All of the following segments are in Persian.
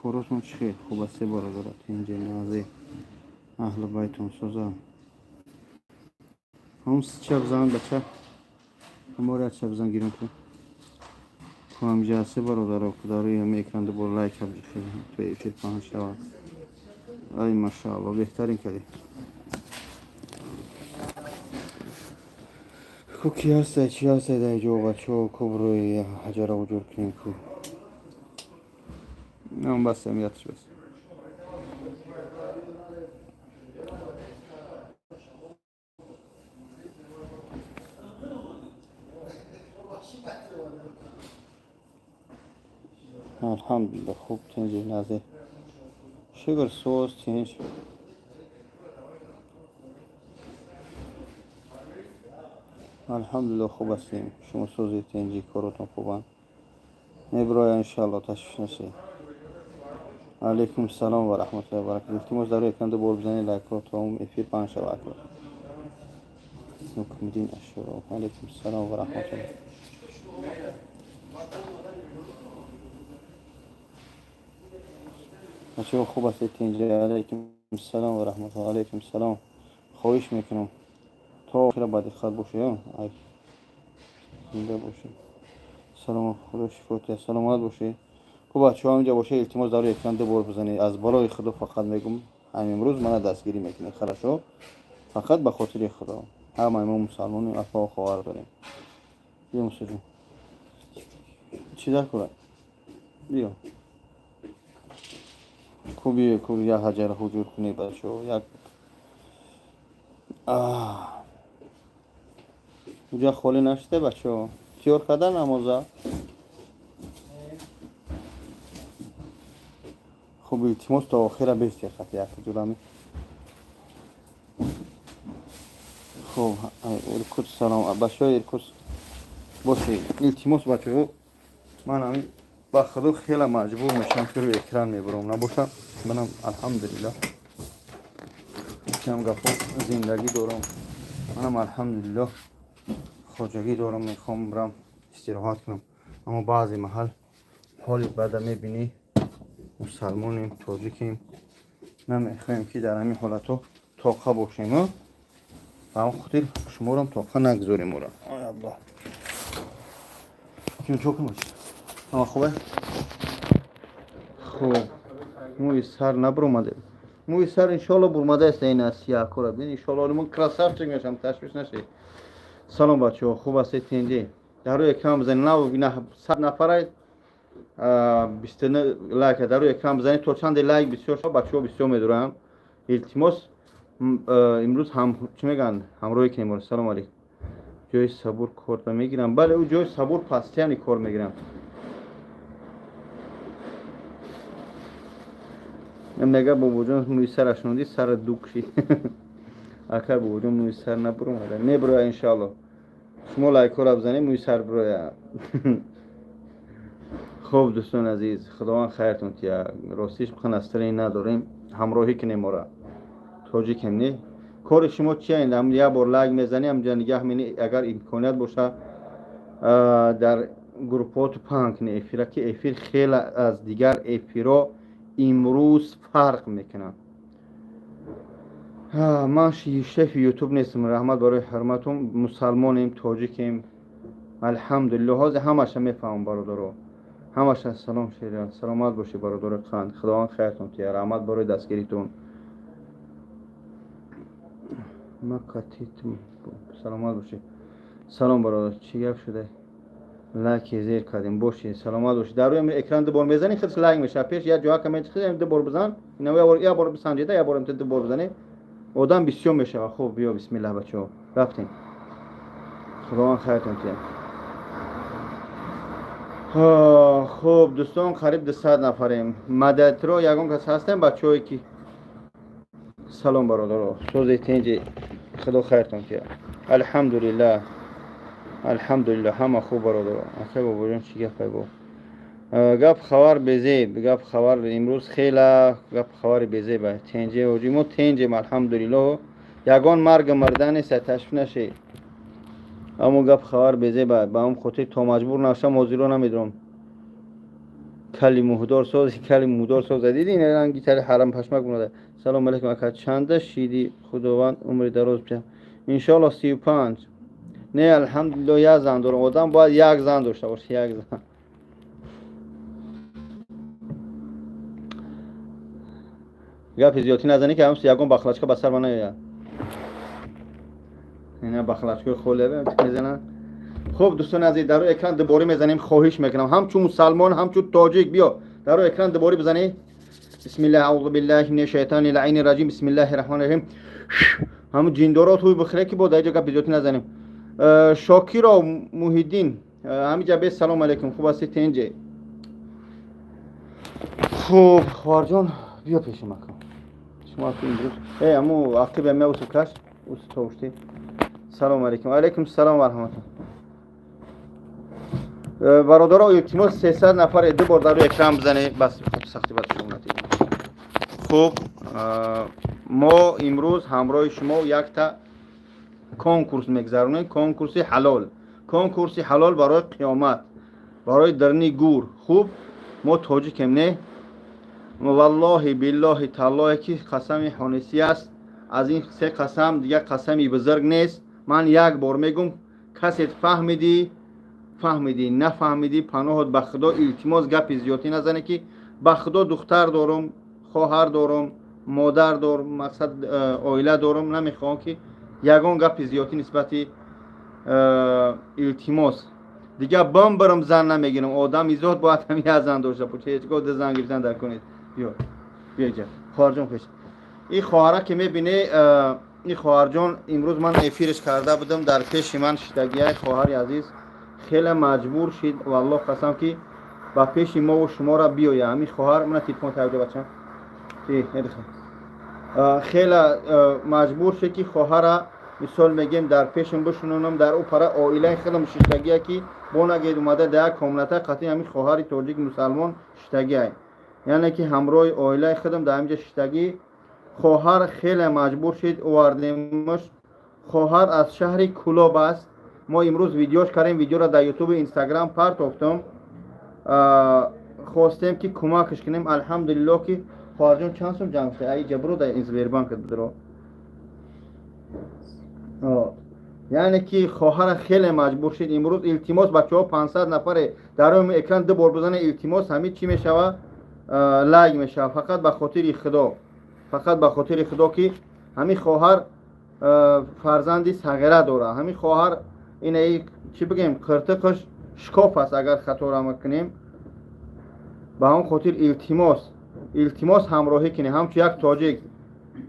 کاراتون چی خوب است برادر اینجا نازی اهل بیتون سوزا هم چه بزن بچه همه چه بزن گیرم کن کنم جلسه برادر کداری هم اکران بر لایک هم تو ایفیر پاهن شود ای ماشاءالله بهترین کردی کو کی هسته چی هسته در جو بچه و کبروی حجر و جور کنیم کو نام بس امیتش بس الحمدلله خوب تنجی نازه شگر سوز تنج الحمدلله خوب هستیم شما سوزی تنجی کاراتون خوبان نبرای انشالله تشویش نشه علیکم السلام و رحمت الله و برکاته التماس داره اکنده بول بزنید لایک تا اون افیر پنج شو اکلا نکمدین اشورا علیکم السلام و رحمت الله بچه خوب هستید اینجا علیکم السلام و رحمت الله علیکم السلام خواهش میکنم تا آخر بعد خود باشه ای زنده باشه سلام خدا شفاته سلامت باشه خوب بچه ها اینجا باشه التماس داره اکنده بول بزنید از بالای خدا فقط میگم همین امروز من دستگیری میکنه خلاصو فقط به خاطر خدا همه ما مسلمانیم افا و خواهر داریم بیا موسی جون چی در کنه بیا خوبی یک حجر حجور کنی بچه یک اونجا خالی نشده بچه تیور کردن نمازه خوب التماس تا آخر بیستی خطی یک جورامی خوب ارکوز سلام بچه ارکوز باشه التماس بچه من همین با خدا خیلی مجبور میشم که روی اکران میبرم نباشم منم الحمدلله کم گفت زندگی دارم منم الحمدلله خوجگی دارم میخوام برم استراحت کنم اما بعضی محل حالی بعد میبینی مسلمانیم تاجیکیم نمیخوایم که در همین حالتو طاقه باشیم و هم خاطر شما رو هم طاقه نگذاریم را آی الله چون چوکم باشید اما خوبه خوب موی سر نبرومده موی سر انشالله برمده است این اسیه کره بین انشالله من کراسافت میشم تشویش نشه سلام بچه ها خوب هستید تینجی در روی اکرام بزنید نه بینه 100 نفر 20 لایک در روی اکرام بزنید تا چند لایک بسیار شد بچه ها بسیار میدارم التماس امروز هم چی میگن همراهی کنیم سلام علیکم جای صبور کار میگیرم بله او جای صبور پستیانی کار میگیرم میگه بابا جان موی سر اشوندی سر دوکشی اکر بابا جان موی سر نبرم نبره انشالله شما لایک رو بزنید موی سر بره خوب دوستان عزیز خداوند خیرتون که راستیش بخوان استری نداریم همراهی کنیم ما را توجیه کنیم کار شما چیه این هم یه بار لایک میزنی هم نگاه می‌کنی اگر امکانیت باشه در گروپات پهن کنی افیرا که افیر خیلی از دیگر افیرا امروز فرق میکنه من شیف یوتیوب نیستم رحمت برای حرمتون مسلمانیم تاجیکیم الحمدلله هاز همش میفهمم برادرو همش سلام شیران سلامت باشی برادر خان خداوند خیرتون که رحمت برای دستگیریتون مکاتیتون سلامت باشی سلام برادر چی گفت شده لایک زیر کردیم باشی سلامت باشی در روی اکران دو بار میزنی خیلی لایک میشه پیش یا جواب کامنت خیلی دو بار بزن اینا یا بار بسنجیده یا بار دو بار بزنی آدم بسیار میشه خوب بیا بسم الله بچه‌ها رفتیم خداوند خیرتون که خوب دوستان قریب 200 نفریم مدت رو یگان کس هستیم بچه‌ای که سلام برادر سوزی تینجی خدا خیرتون که الحمدلله الحمدلله همه خوب برادر اصلا بابا جان چی گفت بگو گپ خبر بیزی گپ خبر امروز خیلی گپ خبر بیزی به تینجی و جیمو تینجی الحمدلله یگان مرگ مردن است تشف نشه اما گپ خبر بیزی به هم خودی تو مجبور نشم موضوع رو نمیدونم کلی مهدار ساز کلی مهدار ساز دیدین الان گیتار حرم پشمک بوده. سلام علیکم اکا چنده شیدی خداوند عمر دراز بده ان شاء الله 35. نه الحمدلله یک زن دارم. آدم باید یک زن داشته باشه. یک زن گپ زیادی نزنی که همس یگون بخلچکا به سر من نیاد. اینا بخلچکا خوله میزنن. خب دوستان عزیز در روی اکران دوباره میزنیم. خواهش میکنم همچون مسلمان همچون تاجیک بیا در روی اکران دوباره بزنی. بسم الله اعوذ بالله من الشیطان اللعین الرجیم. بسم الله الرحمن الرحیم. همون جیندارا توی بخیره که با دیگه گپ زیادی نزنیم. شاکر و محیدین همینجا به سلام علیکم. خوب هستید اینجا؟ خوب خارجان بیا پیش مکان شما تو امروز امو عقیب ما وسو کاش وسو توشتی. سلام علیکم. علیکم السلام و رحمت الله. برادرها التماس 300 نفر دو بار در روی اکران بزنه بس سختی بد شما نتید. خوب ما امروز همراه شما یک تا کنکورس میگذرونیم. کنکورس حلال. کنکورس حلال برای قیامت برای درنی گور. خوب ما تاجیکیم نه والله بالله تعالی که قسم حانسی است. از این سه قسم دیگه قسمی بزرگ نیست. من یک بار میگم کسی فهمیدی نفهمیدی پناهت به خدا التماس گپ زیادی نزنه که به خدا دختر دارم خواهر دارم مادر دارم مقصد عائله دارم نمیخوام که یگان گپ زیادی نسبتی التماس دیگه بام برم زن نمیگیرم. آدم ایزاد باید همین از زن داشته باشه. هیچگاه ده زن گرفتن در کنید. بیا اینجا خواهرجان پیش این خواهره که میبینه این خواهرجان امروز من افیرش کرده بودم در پیش من شدگی های خواهر عزیز خیلی مجبور شد والله قسم که با پیش ما و شما را بیاید. همین خواهر من تلفن تاوجه بچم خیلی مجبور شد که خواهر مثال میگیم در پیشم بشونم در او پره عائله خیلی شدگی که با نگید اومده در کاملتا قطعی همین خواهر تاجیک مسلمان شدگی های یعنی که همراه عائله خودم در همینجا شدگی خواهر خیلی مجبور شد آوردیمش. خواهر از شهر کلاب است. ما امروز ویدیوش کردیم. ویدیو را در یوتیوب اینستاگرام پرتافتم. خواستیم که کمکش کنیم. الحمدلله که خواهرجان چند سوم جمع شده ای جبرو در اینزبیر بانک بدرو. یعنی که خواهر خیلی مجبور شد امروز التماس بچه‌ها 500 نفره در روی اکران دو بار بزنه التماس همین چی میشوه لایک میشه فقط به خاطر خدا. فقط به خاطر خدا که همین خواهر فرزندی صغیره داره. همین خواهر این چی بگیم قرتقش شکاف است اگر خطا را کنیم. به همون خاطر التماس همراهی کنیم. همچون یک تاجیک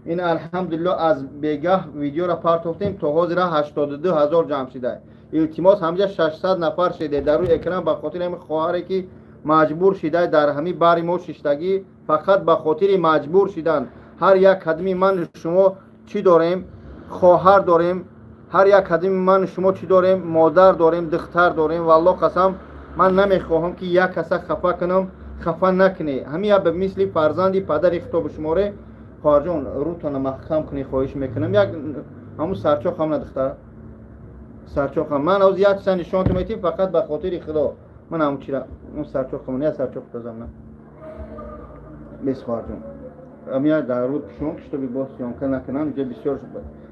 این الحمدلله از بگاه ویدیو را پرتافتیم تا حاضر 82,000 جمع شده. التماس همجا 600 نفر شده در روی اکران به خاطر همین خواهری که مجبور شده در همین باری ما ششتگی فقط به خاطر مجبور شدن. هر یک قدمی من شما چی داریم؟ خواهر داریم. هر یک قدمی من شما چی داریم؟ مادر داریم دختر داریم. والله قسم من نمیخواهم که یک کس خفه کنم. خفه نکنی. همین به مثل فرزندی پدر خطاب شماره خواهرجان روتون محکم کنی خواهش میکنم. یک همون سرچاق هم ندختر سرچاق هم من از یک سن نشان تو میتیم فقط به خاطر خدا من همون چی را اون سرچاق هم نه سرچاق تازم نه بس خواهرجان همین در رود شما کشته بی باز یام کنه نکنم اینجا بسیار شد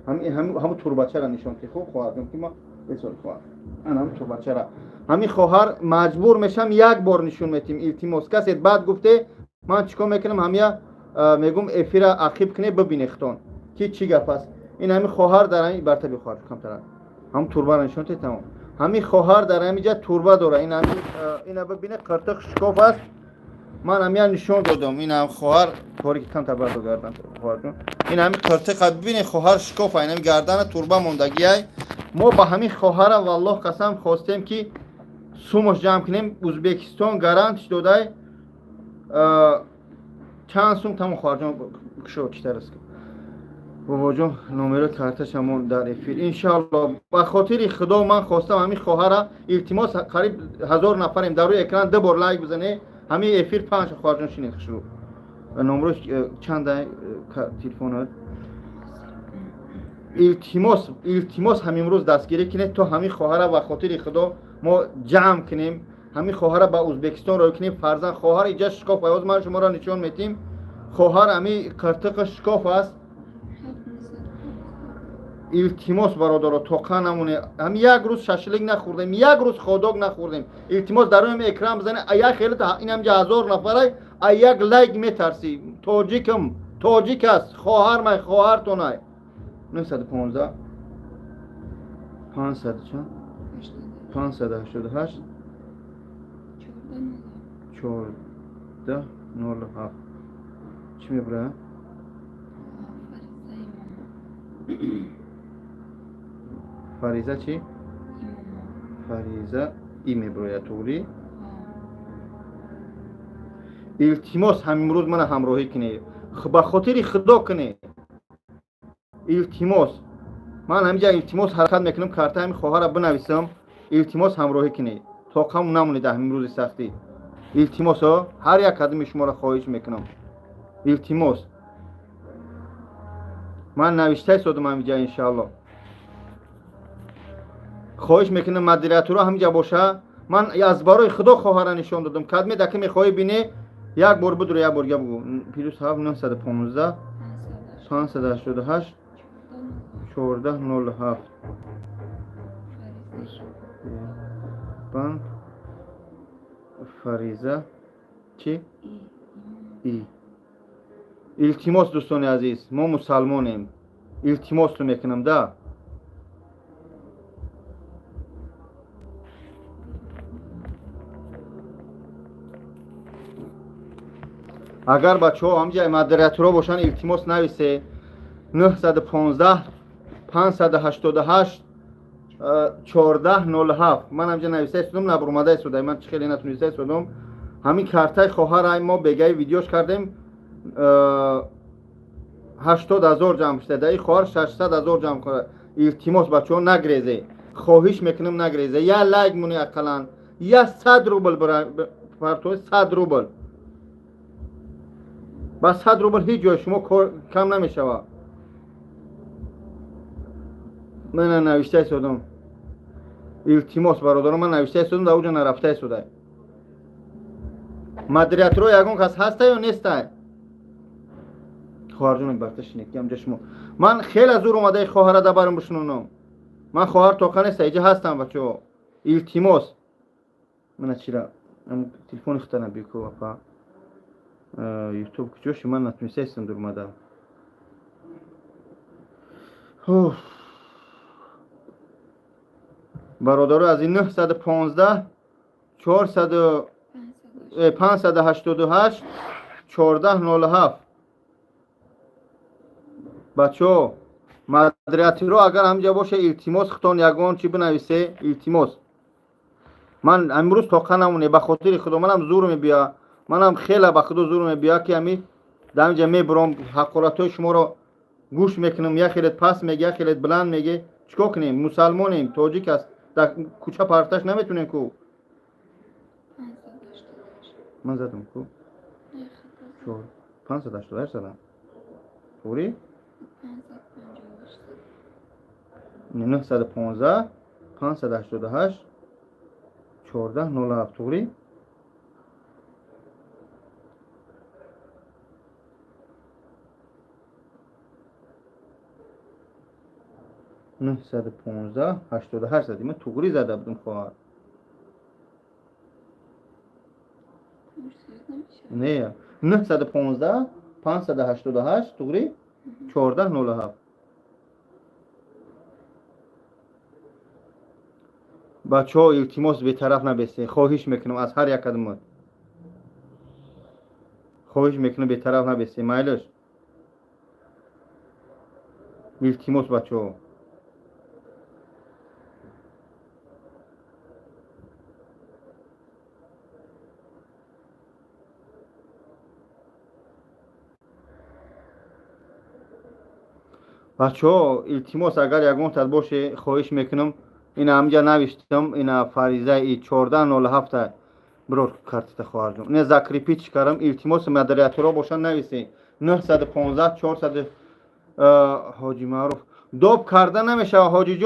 همون تربچه را نشان که خوب خواهرجان که ما بسیار خواهر انا هم تربچه را همین خواهر مجبور میشم یک بار نشون میتیم التماس کسی بعد گفته من چیکار میکنم همین میگم افیرا عقیب کنه ببینه ختون کی چی گپ است. این همین خواهر در این برتر بخواد کمتر هم توربه نشون تمام همین خواهر در اینجا توربه داره. این همین اینا ببینه قرتق شکاف است. من همین نشون دادم. این هم خواهر طوری که کمتر برد گردن خواهرتون این همین قرتق ببینه خواهر شکاف این همین گردن توربه موندگی ای. ما با همین خواهر والله قسم خواستیم که سومش جمع کنیم. ازبکستان گارانتی داده چند سوم تمام خواهرجان شو بیشتر است. بابا جون نمره کارتش همون در افیر انشالله به خاطر خدا من خواستم همین خواهر التماس قریب 1000 نفریم در روی اکران دو بار لایک بزنه. همین افیر 5 خواهرجان شینید شروع نمرش چند تلفن التماس همین امروز دستگیری کنه تا همین خواهر به خاطر خدا ما جمع کنیم. همین خواهر با ازبکستان رو کنیم فرزند خواهر اینجا شکاف است ما شما را نشون میدیم خواهر همین قرتق شکاف است التماس برادر توقع نمونه هم یک روز ششلک نخوردیم یک روز خودک نخوردیم التماس در روی اکرام بزنه ایا خیلی این هم 1000 نفره یک لایک میترسی تاجیک است خواهر من خواهر تو نه 915 500 چند 588 14 07 چی میبره فریزه چی؟ فریزه ای میبره توری التماس همین روز من همراهی کنه به خاطر خدا کنه التماس من همینجا التماس حرکت میکنم کارت همین خواهر بنویسم التماس همراهی کنه تا کم نمونه همین روز سختی التماس هر یک قدم شما را خواهش میکنم التماس من نوشته شدم همینجا انشاءالله خواهش میکنم مدیریتور همینجا باشه من از برای خدا خواهر نشون دادم کدمی دکه میخوای بینه یک بار بدر یک بار بگو پیروز 915 588 1407 فریزه چی؟ ای التماس دوستان عزیز ما مسلمانیم التماس رو میکنم ده اگر بچه ها همجای مدیریتور باشن التماس نویسه 915 588 1407 من همجا نویسه سودم نبرومده سوده من خیلی نتونیسته سودم همین کارتای خواهر ما بگای ویدیوش کردیم 80,000 جمع شده این خواهر 600,000 جمع کرده التماس بچه ها نگریزه خواهش میکنم نگریزه یا لایک مونی اقلان یا 100 روبل برای 100 روبل با 100 روبل هیچ جای شما کم نمیشوه من نوشته شدم التماس برادرم من نوشته شدم در اوجا نرفته شده مدیریتور یگون کس هسته یا نیسته خواهر جون بختش نیکیم جشمو من خیلی از دور اومده خواهر ده برم بشنونم من خواهر توقع نیسته اینجا هستم بچه ها التماس من چیرا تلفون اختنم بیکو وفا یوتیوب کجوشی من نتونسته استم دور اومده برادر از این 915 588 1407 بچه مدیریتور رو اگر همجا باشه التماس خطان یگان چی بنویسه التماس من امروز توقع نمونه به خاطر خدا منم زور میبیا منم خیلی به خدا زور میبیا که همی در اینجا میبرم حقارتای شما رو گوش میکنم یا خیلیت پس میگه یا خیلیت بلند میگه چیکار کنیم مسلمانیم تاجیک است در کوچه پرتش نمیتونیم کو من زدم کو 588 زدم توری 915 588 1407 توری 915 88 زدیم من توری زده بودم خواهر نه 915 588 توری 1407 بچه ها التماس به طرف نبسته خواهش میکنم از هر یک قدم خواهش میکنم به طرف نبسته مایلش التماس بچه ها بچه ها التماس اگر یکون تد باشه خواهش میکنم این همجا نوشتم این فریزه ای 1407 برو کارت خواهر جون این ذکری پیچ کردم التماس مدیریتور باشن نویسه 915 400 حاجی معروف داب کردن نمیشه حاجی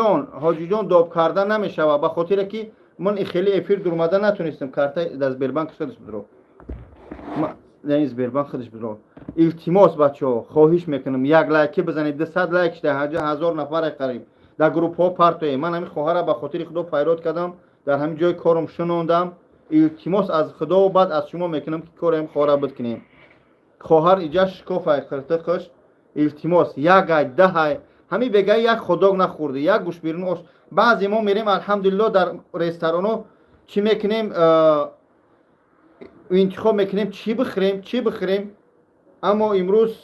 جان داب کردن نمیشه به خاطر که من خیلی افیر درماده نتونستم کارت از بیربانک خودش بدرو یعنی از بیربانک خودش بدرو التماس بچه‌ها خواهش میکنم یک لایک بزنید 200 لایک ده 1000 نفر قریب در گروه ها پارتوی من همین خواهر به خاطر خدا پیروت کردم در همین جای کارم شنوندم التماس از خدا و بعد از شما میکنم که کارم خواهر بکنیم خواهر ایجا شکوفای خرتقش التماس یک گای ده همین بگای یک خداگ نخورده یک گوش بیرون اوش بعضی ما میریم الحمدلله در رستوران چی میکنیم انتخاب میکنیم چی بخوریم اما امروز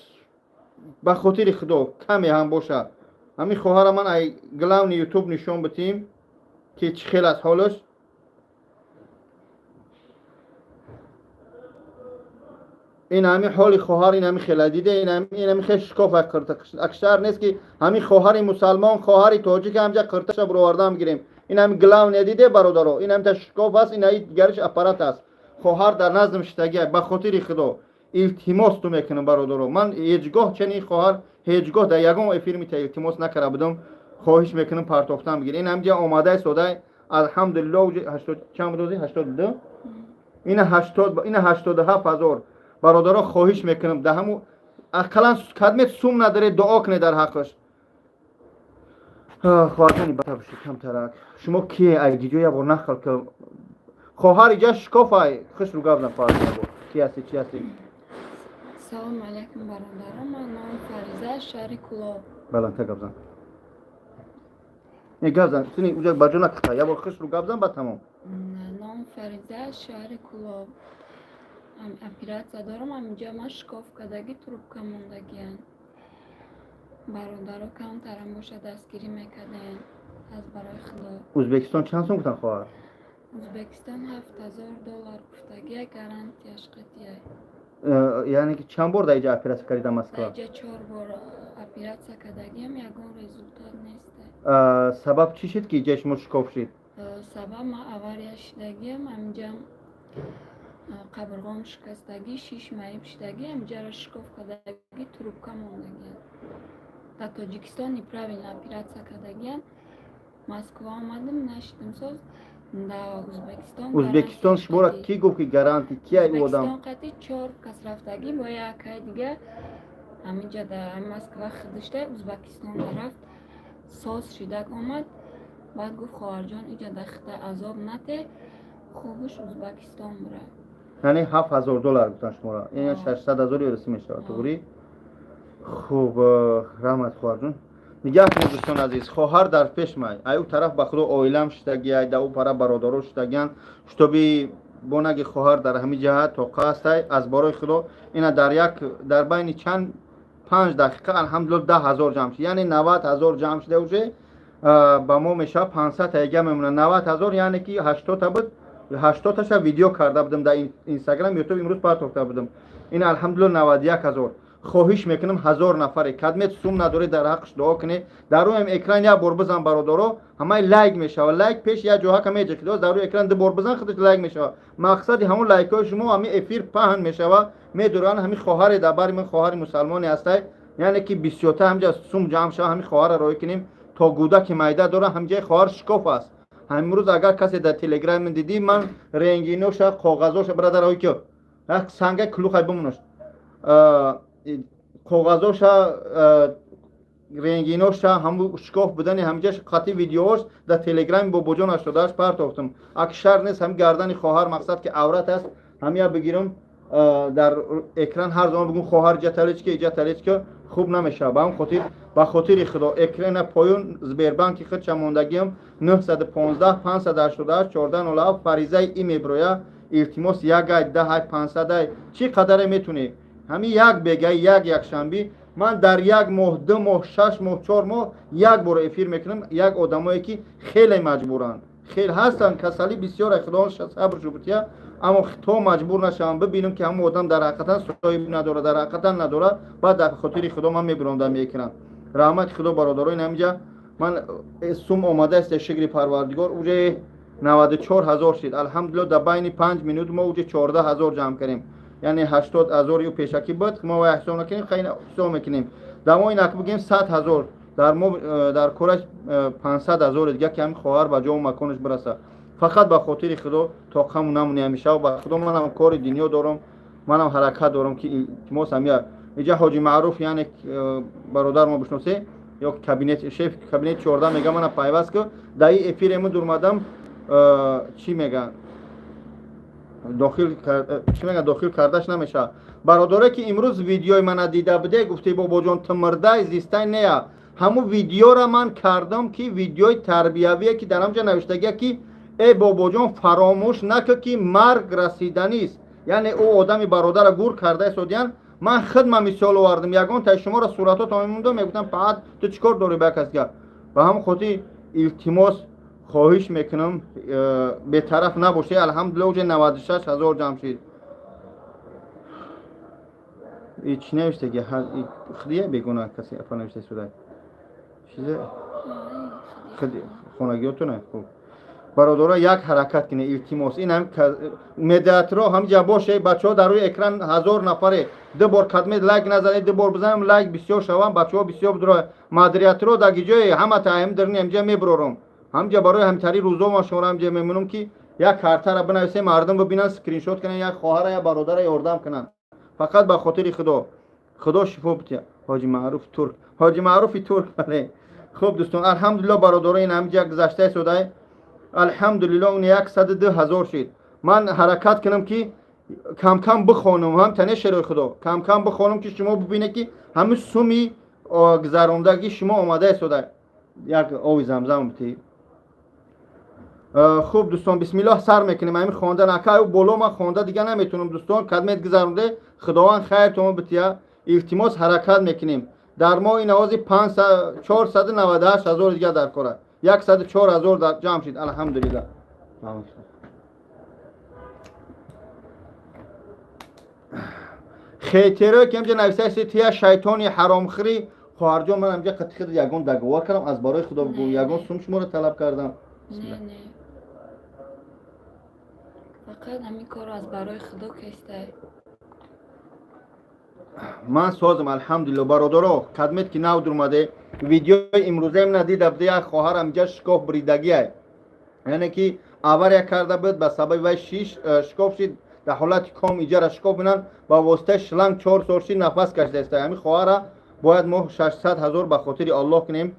به خاطر خدا کمی هم باشه همین خواهر من ای گلاون یوتیوب نشون بدیم که چی خیلی از حالش این همین حال خواهر این همین خیلی دیده این همین خیلی شکاف کرده اکثر نیست که همین خواهر مسلمان خواهر تاجیک همجا کرتش برو وردم گیریم این همین گلاو ندیده برادرو این همین شکاف است این همین دیگرش اپارات است خواهر در نظم شتگی به خاطر خدا التماس تو میکنم برادرو من هیچگاه چنین خواهر هیچگاه در یگام افیر میته التماس نکرده بودم خواهش میکنم پرتافتم بگیر این همینجا آماده سوده الحمدلله 80 چند روزی 82 این 87000 برادرها خواهش میکنم ده همو اقلا کدمت سوم نداره دعا کنه در حقش خواهرانی بتا بشید کم ترک شما کیه ای دیجو بار نخل که خواهر ایجا شکافای خوش رو گفتم پارس نبود کی هستی چی هستی سلام علیکم برادران من نام فریزه شهر کلاب بله تا گفتم نه گفتم سنی اونجا بجو نکتا یا بار خوش رو گفتم با تمام نام فریزه شهر کلاب اپیراتسیا دارم اینجا من شکاف کردگی تروبکا موندگیان برادرها کم ترم باشه دستگیری میکردن از برای خدا ازبکستان چند سوم گفتن خواهر ازبکستان $7000 گفتگی گارانتیش قطعیه یعنی که چند بار در اینجا اپیراسیون کردید مسکو اینجا 4 بار اپیراتسیا کردگی هم یکون رزولتات نیسته سبب چی شد که اینجا شما شکاف شد سبب ما اواریا شدگی هم اینجا قبرغام شکستگی 6 ماه پیشتگی اینجا را شکاف کردگی تروبکا موندگی در تاجیکستان پراویل اپیراتسیا کردگی مسکو آمدم نشدم ساز در ازبکستان شما را کی گفت که گارانتی کی ای آدم ازبکستان قطعی 4 کس رفتگی با یک دیگه همینجا در مسکو خدشته ازبکستان رفت ساز شدک آمد بعد گفت خواهر جان اینجا دخته عذاب نته خوبش ازبکستان بره یعنی $7000 گفتن شما را این 600,000 رسمی میشه توری خوب رحمت خواهر جون نگاه کنید دوستان عزیز خواهر در پیش مای ایو طرف به خدا اویلم شدگی ای دو پارا برادرو شدگیان شتوبی بونگی خواهر در همین جهت تو قاست از برای خدا اینا در بین چند 5 دقیقه الحمدلله 10,000 جمع شد یعنی 90,000 جمع شده وجه با ما میشه 500 تا دیگه میمونه 90,000 یعنی که 80 تا بود 80 تاش ویدیو کرده بودم در اینستاگرام یوتیوب امروز پارت بودم این الحمدلله 91,000 خواهش میکنم 1000 نفر کدمت سوم نداره در حقش دعا کنه در روی اکران یا بار بزن برادرو همه لایک میشه و لایک پیش یا جوها کمی جکدو در روی اکران ده بار بزن خودش لایک میشه مقصد همون لایک های شما همین افیر پهن میشه و میدورن همین خواهر دبر من خواهر مسلمانی هسته یعنی که 20 تا همجا سوم جمع شه همین خواهر روی کنیم تا گودا که مایده داره همجا خواهر شکاف است امروز اگر کسی در تلگرام من دیدی من رنگینوش کاغذاش برادر روی که سنگ کلوخای بمونش کاغذاش رنگیناش هم شکاف بدن همجاش قطعی ویدیوهاش در تلگرام با بوجان 88 پرتافتم اکثر نیست هم گردن خواهر مقصد که عورت است همیا بگیرم در اکران هر زمان بگم خواهر جتلیچ که خوب نمیشه با خاطر خدا اکران پایون زبیربانک خود چموندگیم 915 588 1407 فریضه ای برویا التماس یک ده 500 چی قدر میتونی همین یک بگه یک شنبه من در یک ماه 2 ماه 6 ماه 4 ماه یک بار افیر میکنم یک آدمایی که خیلی مجبورن خیلی هستن کسالی بسیار اخلاص صبر شوبتیا اما تو مجبور نشم ببینم که هم آدم در حقیقتا صاحب نداره در حقیقتا نداره بعد در خاطر خدا من میبرم میکنم رحمت خدا برادرای اینجا من سوم آماده است شکر پروردگار اوجه 94,000 شد الحمدلله در بین 5 منوت ما اوجه 14,000 جمع کردیم یعنی 80,000 یو پیشکی بود ما و احسان نکنیم خیلی حساب میکنیم در ما این اک بگیم 100,000 در کورش 500,000 دیگه که همین خواهر با جا و مکانش برسه فقط به خاطر خدا طاقم نمونه همیشه و به خدا منم کار دنیا دارم، منم حرکت دارم که التماس هم اینجا حاجی معروف یعنی برادر ما بشناسه یا کابینت شف کابینت 14 میگه من پیوست که در این افیر من درمادم چی میگن داخل کردش نمیشه. برادره که امروز ویدیوی من دیده بوده گفته بابا جان تو مرده زیسته نه، همون ویدیو را من کردم که ویدیوی تربیویه که در همجا نوشتگی که ای بابا جان فراموش نکن که مرگ رسیدنی است. یعنی او آدمی برادر گور کرده سودیان. من خودم مثال آوردم یگان تا شما را صورتات میموندم میگفتم فقط تو چیکار داری بکس کرد. و هم خودی التماس خواهش میکنم به طرف نباشه. الحمدلله اوج 96,000 جمع شد. هیچ نوشته که خدیه بگونه کسی اپا نوشته شده چیزه خدیه خونگیاتونه. خوب برادرها یک حرکت کنه التماس این هم مدت رو همجا باشه. بچه ها در روی اکران 1000 نفره دو بار کدمه لایک نزنید دو بار بزنم لایک بسیار شوم. بچه ها بسیار بدرو مدریت رو در جای همه تایم درنی همجا میبرورم. همجا برای همتری روزو ما شما همجا میمونم که یک کارت را بنویسه مردم ببینن اسکرین شات کنن یک خواهر یا برادر یاردم کنن. فقط به خاطر خدا شفا بده. حاجی معروف ترک حاجی معروف ترک بله. خوب دوستان الحمدلله برادرای این همجا گذشته شده الحمدلله اون 102,000 شد. من حرکت کنم که کم کم بخونم هم تنه شروع خدا کم کم بخونم که شما ببینید که همه سومی گذراندگی شما آماده شده. یک آوی زمزم بتی. خوب دوستان بسم الله سر میکنیم. همین خواندن اکا بالا من خوانده دیگه نمیتونم دوستان کدمت گذرونده خداوند خیرتون بتیا. التماس حرکت میکنیم در ماه نواز 498,000 دیگه در کاره 104,000 در جمع شد الحمدلله. خیتره که همجا نویسه سیتیا شیطانی حرامخوری خواهر جان من همجا قطعی یگان دگوار کردم از برای خدا بگو یگان سوم شما رو طلب کردم. نه فقط همین کار از برای خدا کشته. من سازم الحمدلله برادرها خدمت که نو درماده ویدیو امروزه هم ندیده بده. یک خواهر همجا شکاف بریدگی های یعنی که آور یک کرده بود به سبب وی شکاف شد در حالت کام ایجار شکاف بینن با واسطه شلنگ 4 سورشی نفس کشده است. همین خواهر باید ما 600,000 به خاطر الله کنیم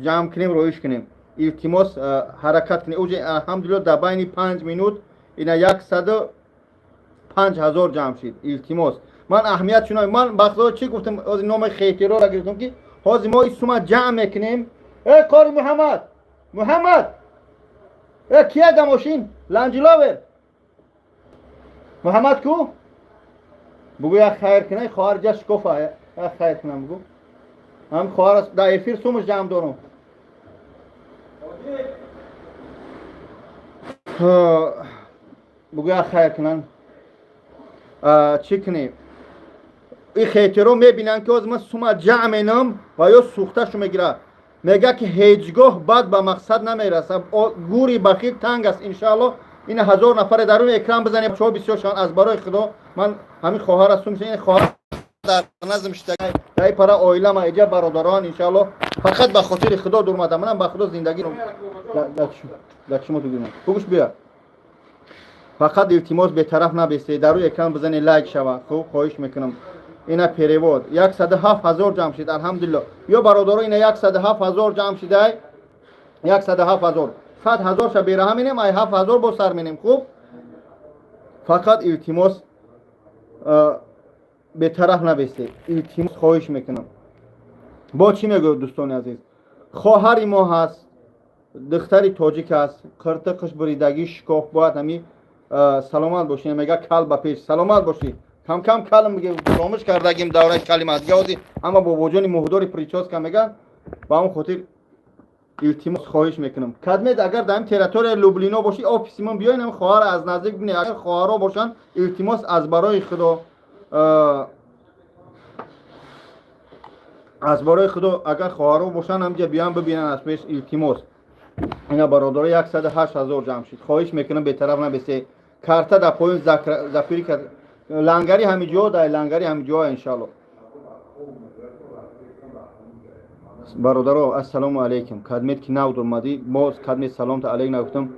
جمع کنیم رویش کنیم التماس حرکت کنیم. اوج الحمدلله در بین 5 منوت اینا 105,000 جمع شد التماس. من اهمیت شنوم من بخدا چی گفتم از نام خیتی رو گرفتم که حاضر ما اسم جمع میکنیم. ای کار محمد کیه در ماشین لنجلاور محمد کو بگو یک خیر کنه خواهر جا شکوفه یک خیر کنم بگو هم خواهر در افیر سومش جمع دارم. بگو یک خیر کنن چی کنیم این خیتی رو میبینن که از من سوم جمع اینم و یا سوخته شو میگیره میگه که هیچگاه بعد به مقصد نمیرسه. گوری بخیل تنگ است انشاءالله این 1000 نفر در اون اکرام بزنیم چه بسیار شان از برای خدا. من همین خواهر هستم این خواهر در نظم شده در پر اویلا ما اینجا برادران انشاءالله فقط به خاطر خدا دور اومدم. منم به خدا زندگی رو در شما تو بگم بگوش بیا فقط التماس به طرف نبسته در روی اکران بزنید لایک شوه. خوب خواهش میکنم. اینا پیرواد 107,000 جمع شد الحمدلله. یا برادران اینا 107,000 جمع شده 107,000 100,000 شا بیره همینیم ای 7,000 با سر مینیم. خوب فقط التماس به طرف نبسته التماس خواهش میکنم. با چی میگو دوستان عزیز خواهر ما هست دختری تاجیک است قرتقش بریدگی شکاف باید همی سلامت باشی. میگه کل به پیش سلامت باشی کم کم کلم میگه فراموش کردگیم دوره کلمات گاودی اما با وجود مهدور پریچاس که میگه با اون خاطر التماس خواهش میکنم کدمت اگر در این تریتور لوبلینا باشی آفیس من بیاین هم خواهر از نزدیک ببینید. اگر خواهرها باشن التماس از برای خدا اگر خواهرها باشن همجا بیان ببینن از پیش التماس. اینا برادرای 108,000 جمع شد. خواهش میکنم به طرف نبسته کارتا در پایین زفیری کرد لنگری همین جا در لنگری همین جا انشالله. برادرها السلام علیکم. خدمت که نو درمادی باز خدمت سلام تا علیک نگفتم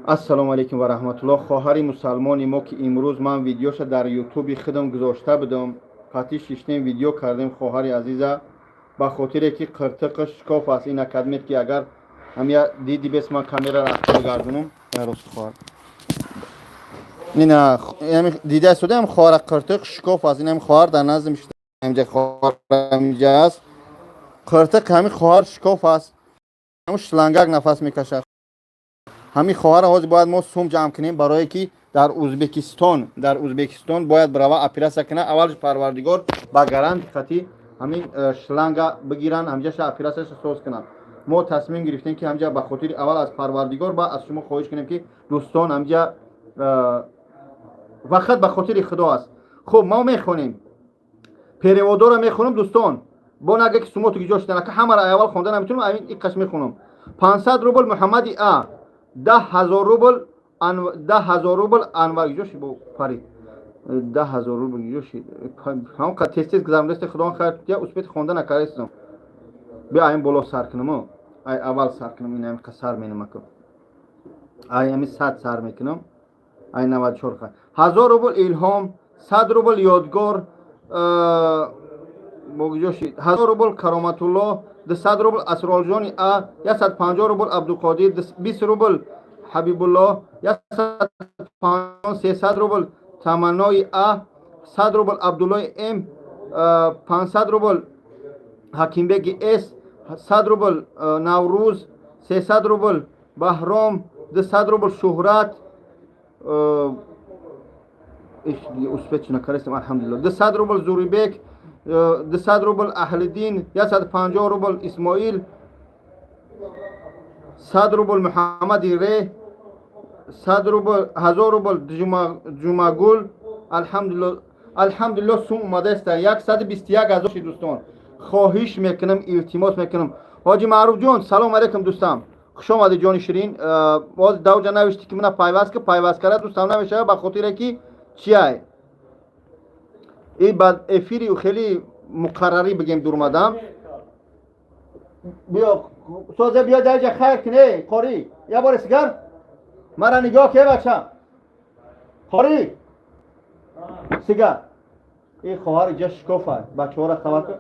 ассалому алайкум ва раҳматуллоҳ. хоҳари мусалмони мо ки имрӯз ман видеоша дар ютуби худам гузошта будам, қатъи шиштем видео кардем. хоҳари азиза ба хотире ки қиртиқаш шикоф аст. ин акадмет ки агар ҳамя диди бес ман камераро ахтор гардунам ярост хоҳар ина дида судам хоҳара қиртиқ шикоф аст. инам хоҳар дар наздим ҳамҷа хоҳар ҳамҷа аст. қиртиқ ҳами хоҳар шикоф аст. ҳамун шлангак нафас мекашад. ҳамин хоҳара ҳозир бояд мо сум ҷамъ кунем барое ки дар ӯзбекистон бояд брава операсия кунад. аввалш парвардигор ба гаранти қатӣ ҳамин шланга бигиранд, ҳамҷаша операсияша соз кунанд. мо тасмим гирифтем ки ҳамҷа ба хотири аввал аз парвардигор ба аз шумо хоҳиш кунем ки дӯстон ҳамҷа вақт ба хотири худо аст. хуб мо мехонем переводора мехонам дӯстон. бо нага ки сумо туги ҷо шидан ака ҳамаро аввал хонда наметунам. амин иқаш мехонам. 500 рубл муҳаммади а 10,000 рубл 10,000 рубл анвар ҷоши бо пари 10,000 рубл ҷоши ҳам ка тез гузарондаст. худо хайр кунад. успех хонда накардам. бия айн боло сар кунам. ай аввал сар кунам. ин ам ка сар менам ака. ай ами 100 сар мекунам. ай 94 ха 1000 рубл илҳом 100 рубл ёдгор богҷоши 1000 рубл кароматулло 200 рубл асролҷони а 150 рубл абдуқодир 20 рубл ҳабибулло 300 рубл таманнои а 100 рубл абдуллои м 500 рубл ҳакимбеги с 100 рубл наврӯз 300 рубл баҳром 200 рубл шӯҳрат успеч накарестам алҳамдулилла 200 рубл зурибек 200 рубл аҳлиддин 150 рубл исмоил 100 рубл муҳаммади ре 100 рубл 1000 рубл ҷумагул алҳамдулилла сум омадааст. 121 000 дӯстон. хоҳиш мекунам, илтимос мекунам. ҳоҷи маъруф ҷон салом алайкум дӯстам. хуш омадед ҷони ширин. боз давҷа навишти ки мана пайваст кара дӯстам намешава ба хотире ки чиай и ба эфири хеле муқаррарӣ бигем дурмадам. биё созе биё даҷа хайр кине қори я бори сигар мара нигоҳ ке бача қори сигар и хоҳар иҷа шикофа бачаҳора хабар кар.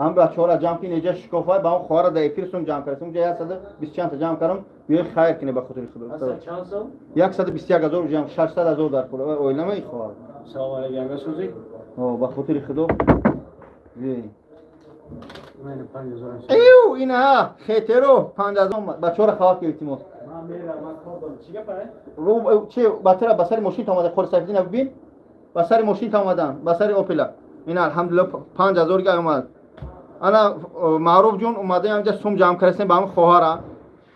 ҳам бачаҳора ҷамъ кин иҷа шикофа ба он хоҳара да эфир сум ҷамъ карасам ҷа 120 чанд та ҷамъ кардам. биё хайр кине ба хотири худо. 121 000 ҷамъ 600 000 дар пул оилама и хоҳар. Салом алейкум расӯзик. ба хотири худо. Мен 5000. Эйу ина хетеро 5000 бачаҳора хабар ки илтимос. Ман мерам, ман ходам. Чига пай? Чи батара ба сари машин та омада қори сайфиддин бибин. ба сари машин та омадан, ба сари опела. ина алҳамдулилла 5000 га омад. ана маъруф ҷон омада ҳамҷа сум ҷамъ кардем ба ҳам хоҳара.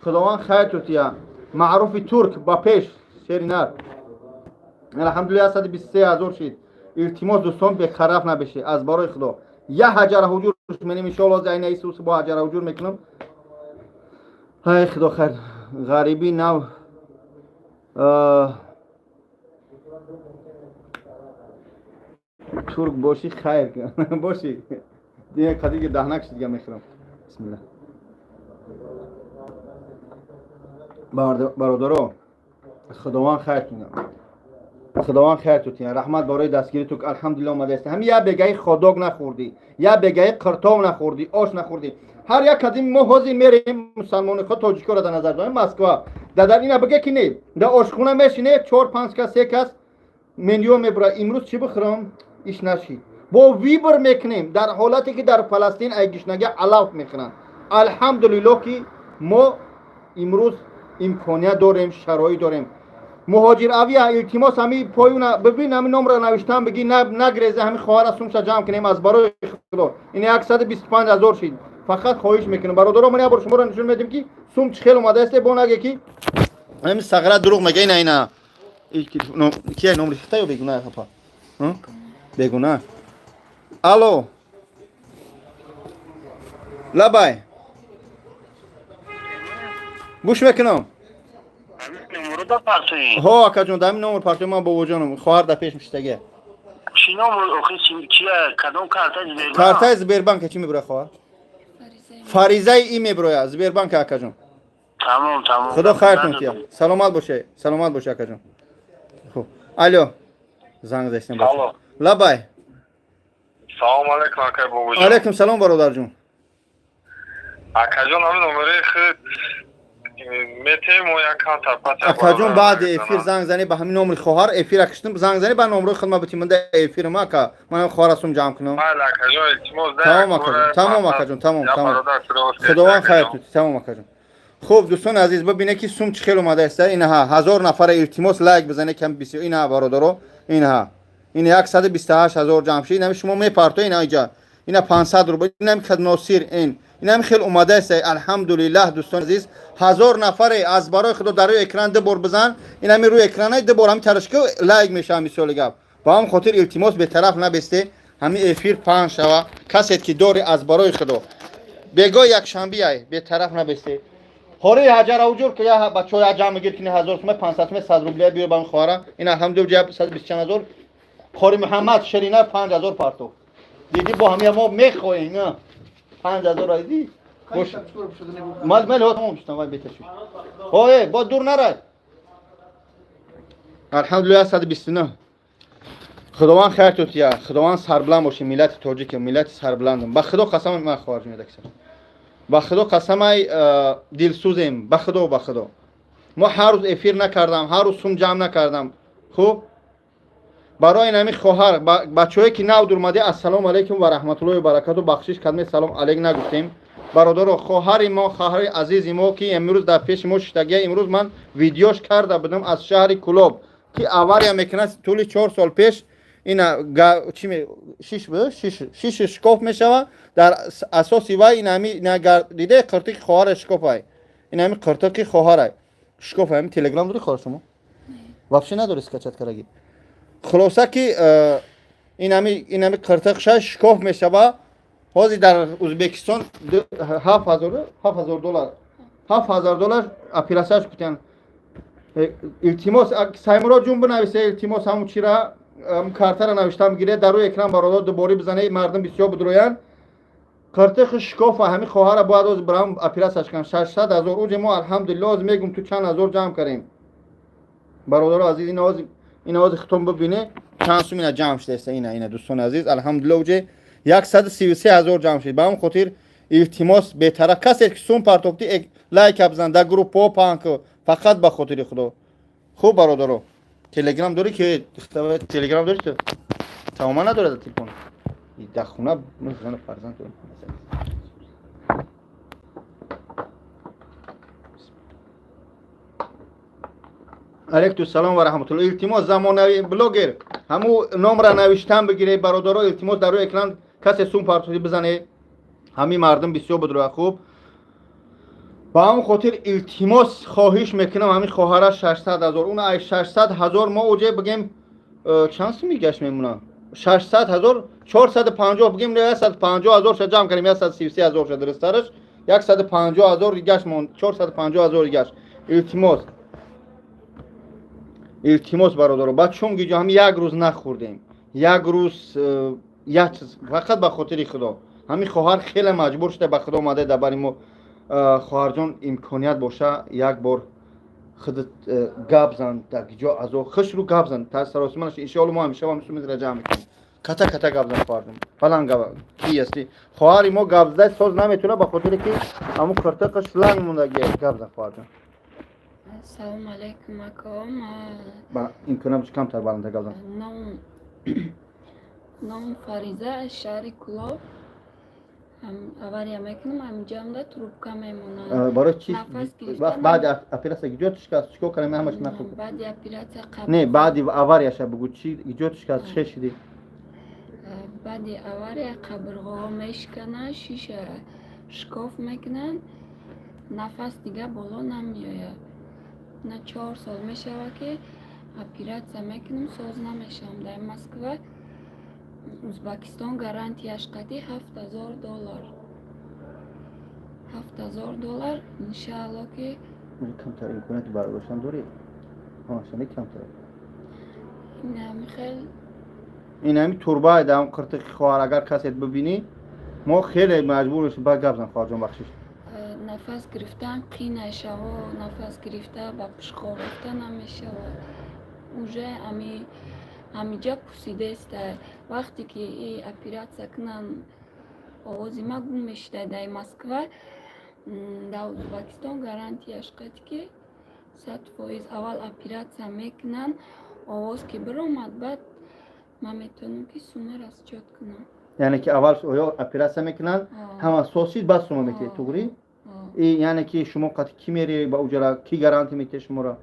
худованд хайр тутия. маъруфи турк ба пеш шеринар. алҳамдулилла 123 000 шид. илтимос дӯстон бехараф набешед аз барои худо. я ҳаҷара ҳуҷур менем иншоалло зайна исус бо ҳаҷара ҳуҷур мекунам. ай худо хайр. ғариби нав турк боши хайр боши дия қадиги даҳнак шидга мехӯрам. бисмилла. бародаро худованд хайр кунад. худованд хайр тутия. раҳмат барои дастгири тук алҳамдулилла омадааст. ҳами я бегаи ходок нахӯрдӣ, я бегаи қиртов нахӯрдӣ, ош нахӯрдӣ. ҳар як кадим мо ҳозир мерем мусалмони худ тоҷикора дар назар дорем москва дар ина биге ки не дар ошхона мешине 4-5 кас 3 кас меню мебура имрӯз чӣ бихӯрам иш нашид бо вибр мекунем дар ҳолате ки дар фаластин айгишнага алавт мехӯранд. алҳамдулилло ки мо имрӯз имконият дорем, шароит дорем. муҳоҷир авия илтимос ҳами поюна бибин ҳами номро навиштам биги нагрезе ҳами хоҳара сумша ҷамъ кунем аз барои худо. ин 125 000 шид. фақат хоҳиш мекунем бародаро ман ябор шуморо нишон медем ки сум чӣ хел омадааст бо наге ки ҳами сағра дурӯғ мега ина ина кия номри хита ё бегуна хапа бегуна. алло лабай гӯш мекунам. ҳо акаҷон дами номр партои ман бобоҷонам хоҳар да пеш миштаге картаи сбербанк чӣ мебура хоҳар фаризаи и мебуроя сбербанк акаҷон تمام خدا خیرتون کیا. سلامت باشه. سلامت باشه اکا جان. خب الو زنگ زدیم باشه. الو. لبای. سلام علیکم آقای بابا. علیکم سلام برادر جون. آقا جان همین نمره خود میتیم و یک کانتر پس اکا جون بعد افیر زنگ زنی به همین نمره خواهر افیر اکشتم زنگ زنی به نمره خدمت بتیم من افیر ما که من خواهر اسم جمع کنم. بله آقا جان التماس تمام اکا جون. تمام اکا جون. تمام. خداوند خیرتون. تمام اکا جون. خوب دوستان عزیز ببینه که سوم چه خیلی اومده است. اینها 1000 نفر التماس لایک بزنه کم 20 اینها برادرو اینها این 128000 جمع شد. اینا شما میپارتو اینا اینجا اینا 500 روبه اینا که ناصر اینا خیلی اومده است. الحمدلله دوستان عزیز 1000 نفر از برای خدا در روی اکران ده بار بزن اینا می روی اکران ده بار هم ترشکو لایک میشه مثال گپ با هم خاطر التماس به طرف نبسته همین افیر 5 شوا کسی که دور از برای خدا بگو یک شنبه ای به طرف نبسته هوری هزار اوجور که یا بچه ها جمع میگیر کنی 1000 تومه 500 تومه 100 روبله بیار بام خوارا این الحمدلله جاب 120000 خوری محمد شرینه 5000 پارتو دیدی با همه ما میخواییم نه 5000 ایدی خوش مال ها تمام شد وای بتشی اوه با دور نرای الحمدلله 129 خداوند خیر توتیا خداوند سربلند باشه ملت تاجیک ملت سربلندم با خدا قسم من خارج میاد اکثر با خدا قسم ای دلسوزم با خدا ما هر روز افیر نکردم هر روز سوم جمع نکردم خوب برای نمی خواهر بچه‌ای که نو درماده السلام علیکم و رحمت الله و برکات و بخشش کلمه سلام علیک نگفتیم برادر و خواهر ما خواهر عزیز ما که امروز در پیش ما شتگی امروز من ویدیوش کرده بودم از شهر کلوب که آواریا میکنه طول 4 سال پیش اینا چی می شیش شکاف میشوه در اساسی وای اینا دیده قرتیک خواهر شکافای اینا قرتیک خواهر شکاف هم تلگرام داری خواهر شما واپس نداری اسکچت کرگی خلاصه که این قرتیک شکاف میشوه حاضر در ازبکستان 7000 دلار اپیراسیش کتن التماس سایمورا جون بنویسه التماس همون چی را کارتر نوشتم گیره در روی اکران برادر دوباره بزنه مردم بسیار بدرویان کارت شکاف همین خواهر باید از برام اپیراسیش کن 600000 اوج ما الحمدلله از میگم تو چند هزار جمع کردیم برادر عزیز این آواز ختم ببینه چند سوم اینا جمع شده است اینا دوستان عزیز الحمدلله اوج 133000 جمع شد با هم خاطر التماس به طرف کسی که سوم پارتوفتی لایک بزن در گروه و پانک فقط به خاطر خدا خوب برادرو تلگرام داری که تلگرام داری تو تماما نداره در تلفن در خونه مثلا فرزند تو علیکم السلام و رحمت الله التماس زمانه بلاگر همو نمره نوشتن بگیره برادرها التماس در روی اکران کسی سوم پارتوفتی بزنه همین مردم بسیار بدرو خوب با هم خاطر التماس خواهش میکنم همین خواهر 600000 اون 600000 ما اوجه بگیم چند سو میگشت میمونه 600000 450 بگیم 150000 شد جمع کنیم 133000 شد درستش 150000 گشت مون 450000 گشت التماس برادر بعد چون گیجا هم یک روز نخوردیم یک روز یک چیز فقط به خاطر خدا همین خواهر خیلی مجبور شده به خدا اومده در برای ما خواهر جان امکانیت باشه یک بار خودت گپ زن در جا از خوش رو گپ زن تا سراسمانش ان شاء الله ما همیشه هم میتونیم جمع کنیم کتا گپ زن خواهر جان فلان گپ کی هستی خواهر ما گپ زد ساز نمیتونه به خاطر که همون کرتقش لنگ مونده گپ زن خواهر جان السلام علیکم اکام با امکانم کم تر بالنده گپ زن نام فریزه از شهر کلوب авария мекунам ҳаминҷоамда трубка мемонад برای چی нафас гирифтан بعد اپراسیون ایجادش کرد چیکار کنیم همش نخود баъди оператсия نه بعد аварияش بگو چی ایجادش کرد چه شدی баъди авария қабрғоҳо мешиканад шиша шикоф мекунанд нафас дига боло намеояд на 4 сол мешавад ки оператсия мекунем соз намешавам дар москва ӯзбекистон гарантияш қади $7000 иншаалло ки کمتر امکانیت برداشتن داری شنی کمتر این همی خیلی این همی تربه دام قرتق خواهر اگر کسی ببینی ما خیلی مجبور شیم بعد گپ زن خواهر جان بخشش نفس گرفتن قی نشود، نفس گرفته با پشخو رفته نمیشود. اوجه همینجا پوسیده است. وقتی که این اپراتسیا کنن آوازی ما گم میشده در مسکو، در ازبکستان گارانتیش قد که 100% اول اپراتسیا میکنن، آواز که برآمد بعد ما میتونم که سومه را چات کنم. یعنی که اول اپراسیا میکنن همه سوسید بعد شما میتونید توگری؟ یعنی که شما قطع کی میری با اوجرا کی گارانتی میته شما را؟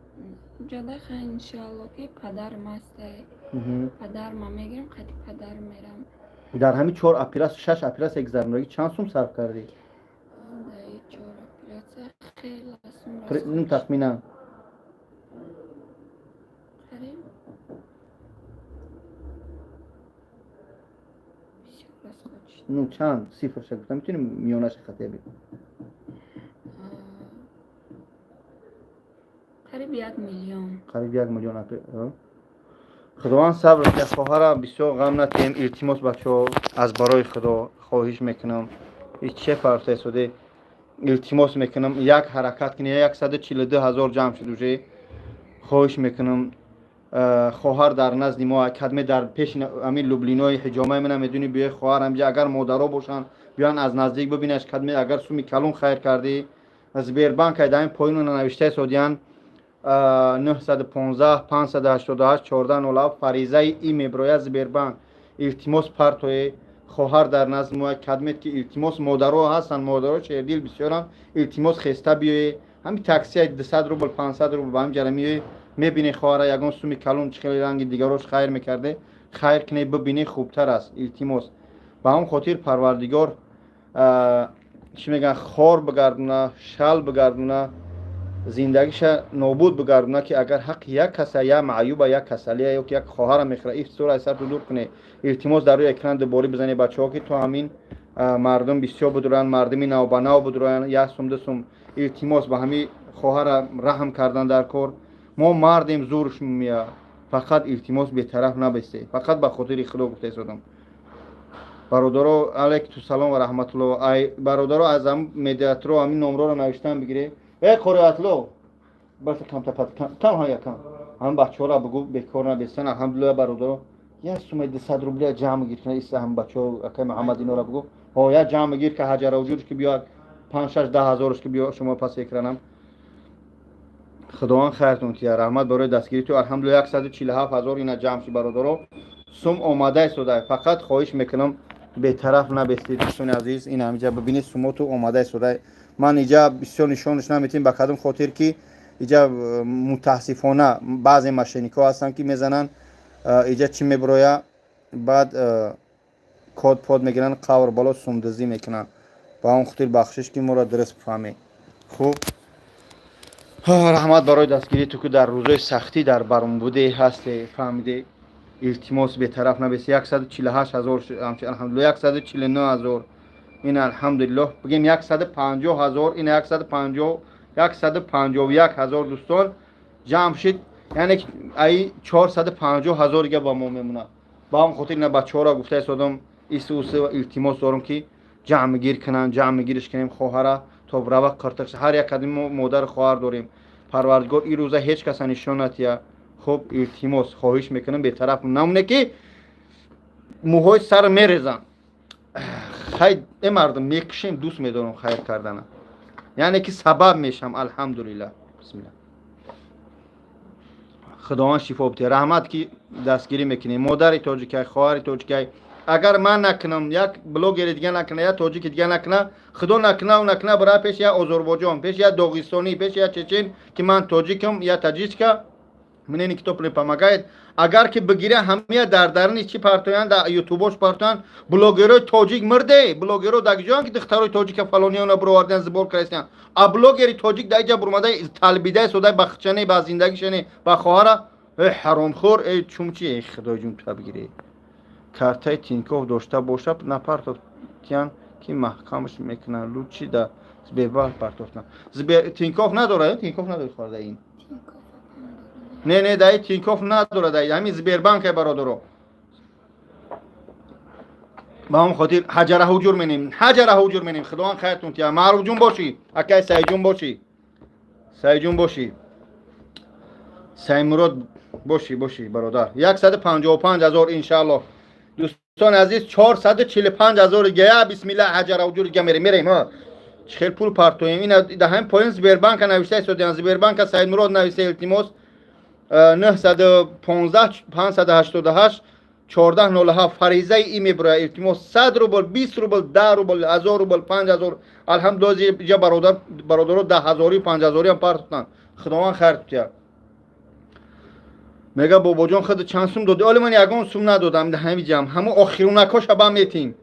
اوجرا خیلی انشالله که پدرم است. پدرم میگیرم قطع پدر میرم. در همین 4 اپراس 6 اپراس اگزرمایی چند سوم صرف کردی؟ در 4 اپراتسیا خیلی نم تخمینا قریب بسیار راست خودش. نم چند صفر شد میتونیم میونش خطه بید قریب 1 میلیون. قریب 1 میلیون اپراس. خداوند صبر کنه. خواهرم بسیار غم نتیم. التماس بچه‌ها از برای خدا خواهش میکنم هیچ چه فرصتی شده التماس میکنم یک حرکت کنه 142,000 جمع شد وجه خواهش میکنم خواهر در نزد ما کدمه در پیش امیر لوبلینوی حجامه من میدونی بیای خواهر همجا اگر مادرها باشن بیان از نزدیک ببینش کدمه اگر سومی کلون خیر کردی از بانک دایم پایین نوشته سودیان 915 588 14 فریضه ای میبروی از بانک التماس پرتوی خواهر در نزد ما کدمت که التماس مادرها هستن مادرها شهردیل بسیارن التماس خسته بیای همین تاکسی 200 روبل 500 روبل با هم جرمی میبینی خواهر یگان سومی کلون خیلی رنگ دیگروش خیر میکرده خیر کنه ببینی خوبتر است التماس با هم خاطر پروردگار چی میگن خار بگردونه شل بگردونه زندگیش نابود بگردونه که اگر حق یک کس یا معیوب یک کسلیه یا یک خواهر میخره این سوره سر تو دور کنه التماس در روی اکران دوباره بزنی بچه‌ها که تو همین مردم بسیار بدورن مردمی نو با نو بدورن یا سوم دسم التماس با همین خواهر رحم کردن در کار ما مردیم زورش میاد فقط التماس به طرف نبسته فقط به خاطر خدا گفته شدم برادرو علیکم سلام و رحمت الله ای برادرو از هم مدیاترو همین نمره رو نوشتن بگیری ای قراتلو بس کم تپت کم ها کم هم بچه‌ها را بگو بیکار نبستن الحمدلله برادرو یا سوم 200 روبل جمع گیر کنه است هم بچه‌ها اکای محمد اینا را بگو ها یا جمع گیر که حجر وجودش که بیاد 5 6 10 هزارش که بیاد شما پس اکرانم خداوند خیرتون تیه رحمت برای دستگیری تو الحمدلله 147,000 اینا جمع شد برادرو سوم اومده شده فقط خواهش میکنم به طرف نبستید دوستان عزیز این همینجا ببینید سومو تو اومده شده من اینجا بسیار نشونش نمیتونم به کدوم خاطر که اینجا متاسفانه بعضی ماشینیکا هستن که میزنن اینجا چی میبرویا بعد کد پاد میگیرن قور بالا سومدزی میکنن با اون خاطر بخشش که ما را درست بفهمید خوب رحمت برای دستگیری تو که در روزهای سختی در برم بوده هستی فهمیده التماس به طرف نبسته 148,000 الحمدلله 149,000 این الحمدلله بگیم 150,000 این 151,000 دوستان جمع شد یعنی ای 450,000 دیگه با ما میمونه با هم خاطر اینا بچه‌ها را گفته شدم ایسوس و التماس دارم که جمع گیر کنن جمع گیرش کنیم خواهر تا برای قرتش هر یک کدوم مادر خواهر داریم پروردگار این روزه هیچ کس نشون ندید خب التماس خواهش میکنم به طرف نمونه که موهای سر میریزن خیر این مردم میکشیم دوست میدارم خیر کردن یعنی که سبب میشم الحمدلله بسم الله خداوند شفا بده رحمت که دستگیری میکنه مادر تاجیکی خواهر تاجیکی اگر من نکنم یک بلوگر دیگه نکنه یا تاجیک دیگه نکنه خدا نکنه و نکنه برای پیش یا آذربایجان پیش یا داغستانی پیش یا چچن که من تاجیکم یا تاجیک منین کتاب پمگاید اگر که بگیره همه درنی چی پرتویان در یوتیوبش پرتویان بلوگرای تاجیک مرده بلوگرو دگجان که دخترای تاجیک فلانیان برواردن زبور کردن ا بلوگری تاجیک دایجا برماده طالبیده سوده بخچنه با زندگیشنه با خواهر حرام خور ای چومچی خدای جون تو بگیره کارتای تینکوف داشته باشه نپرتو کیان که محکمش میکنن لوچی دا زبیبال پرتوفتن تینکوف نداره تینکوف نداره خورده این نه دایی تینکوف نداره دایی همین زبیربانک برادرو با هم خاطر حجره هجور منیم خداوند خیرتون تیا معروف جون باشی اکای سعید جون باشی سعید مراد باشی برادر 155,000 انشالله دوستان عزیز 445,000 گیا بسم الله حجره هجور گیا میریم ها خیلی پول پارتویم این ده هم پایین زبربانک نوشته است زبربانک سعید مراد نوشته التماس 915 588 1407 فریضه ایمی برای التماس 100 روبل 20 روبل 10 روبل 1000 روبل 5000 الحمدلله جا برادر 10,000 5000 هم پارتن خداوند خیر کنه میگه بابا جان خود چند سوم دادی ولی من یگان سوم ندادم ده همین جمع همون آخرونکاش با میتیم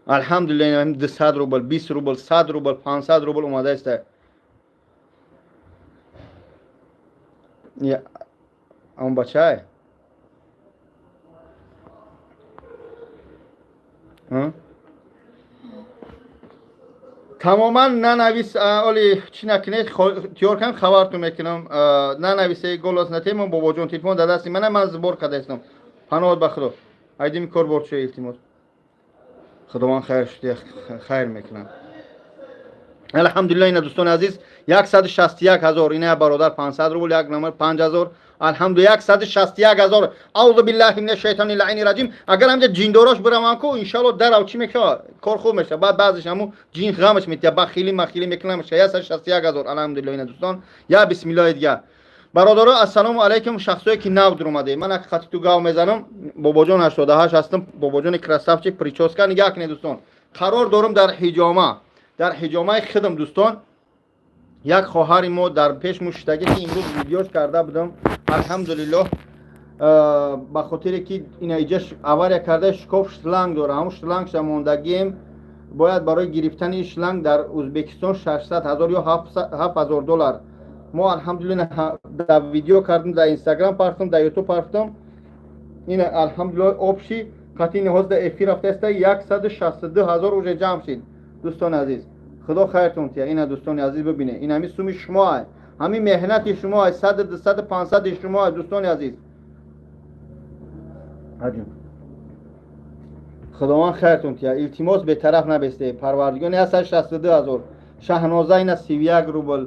الحمدلله 200 روبل 20 روبل 100 روبل 500 روبل اومده است یا اون بچه تماما ننویس اولی چی نکنید تیار کن خبرتون میکنم ننویسه گلاس نتیم بابا جون تلفن در دستی من زبور کرده استم پناهت بخدا ایدیم کار برد شوی التماس خداوند خیر میکنم الحمدلله این دوستان عزیز 161,000 اینه برادر 500 روبل یک نمبر 5,000 الحمدلله 161,000 اعوذ بالله من الشیطان اللعین الرجیم اگر همجا جین دوراش برم کو ان شاء الله در چی میکنه کار خوب میشه بعد بعضش همو جین غمش میته بخیلی میکنه میشه 161,000 الحمدلله این دوستان یا بسم الله دیگه برادران السلام علیکم شخصایی که نو در اومده من خطی تو گاو میزنم بابا جان 88 هستم بابا جان کراسافچی پریچوسکا نگاه کنید دوستان قرار دارم در حجامه خودم دوستان یک خواهر ما در پیش مشتاقی که امروز ویدیوش کرده بودم الحمدلله با خاطر که این ایجاش آوار کرده شکاف شلنگ داره همون شلنگش موندگیم باید برای گرفتن شلنگ در ازبکستان 600,000 یا 7,000 دلار ما الحمدلله در ویدیو کردم در اینستاگرام پارتم در یوتیوب پارتم این الحمدلله آبشی قطعی نهاز در افی رفته است 162,000 اوج جمع شد دوستان عزیز خدا خیرتون تیا این دوستان عزیز ببینه این همین سوم شما ہے همین مهنت شما ہے 100 200 500 شما ہے دوستان عزیز حجم خداوند خیرتون تیا التماس به طرف نبسته پروردگار 162,000 شهنازه این 31 روبل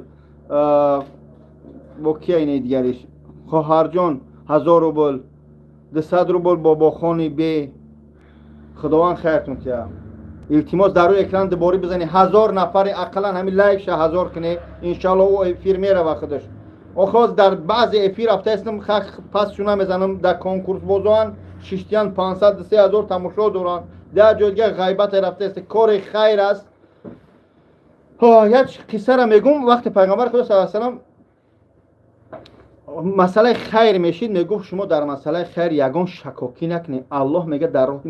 با کی اینه دیگرش خواهر جان 1000 روبل 200 روبل بابا خانی به خداوند خیرتون تیا التماس در روی اکران دوباره بزنی 1000 نفر اقلا همین لایک 1000 کنه ان شاء الله او افیر میره وقتش آخاز در بعض افیر رفته استم پس شونا میزنم در کنکورس بازوان ششتیان 500 3000 تماشا دوران در جای غیبت رفته است کار خیر است یک قصه را میگم وقت پیغمبر خدا صلی الله علیه و سلم مسئله خیر میشید میگفت شما در مسئله خیر یگان شکاکی نکنید الله میگه در راه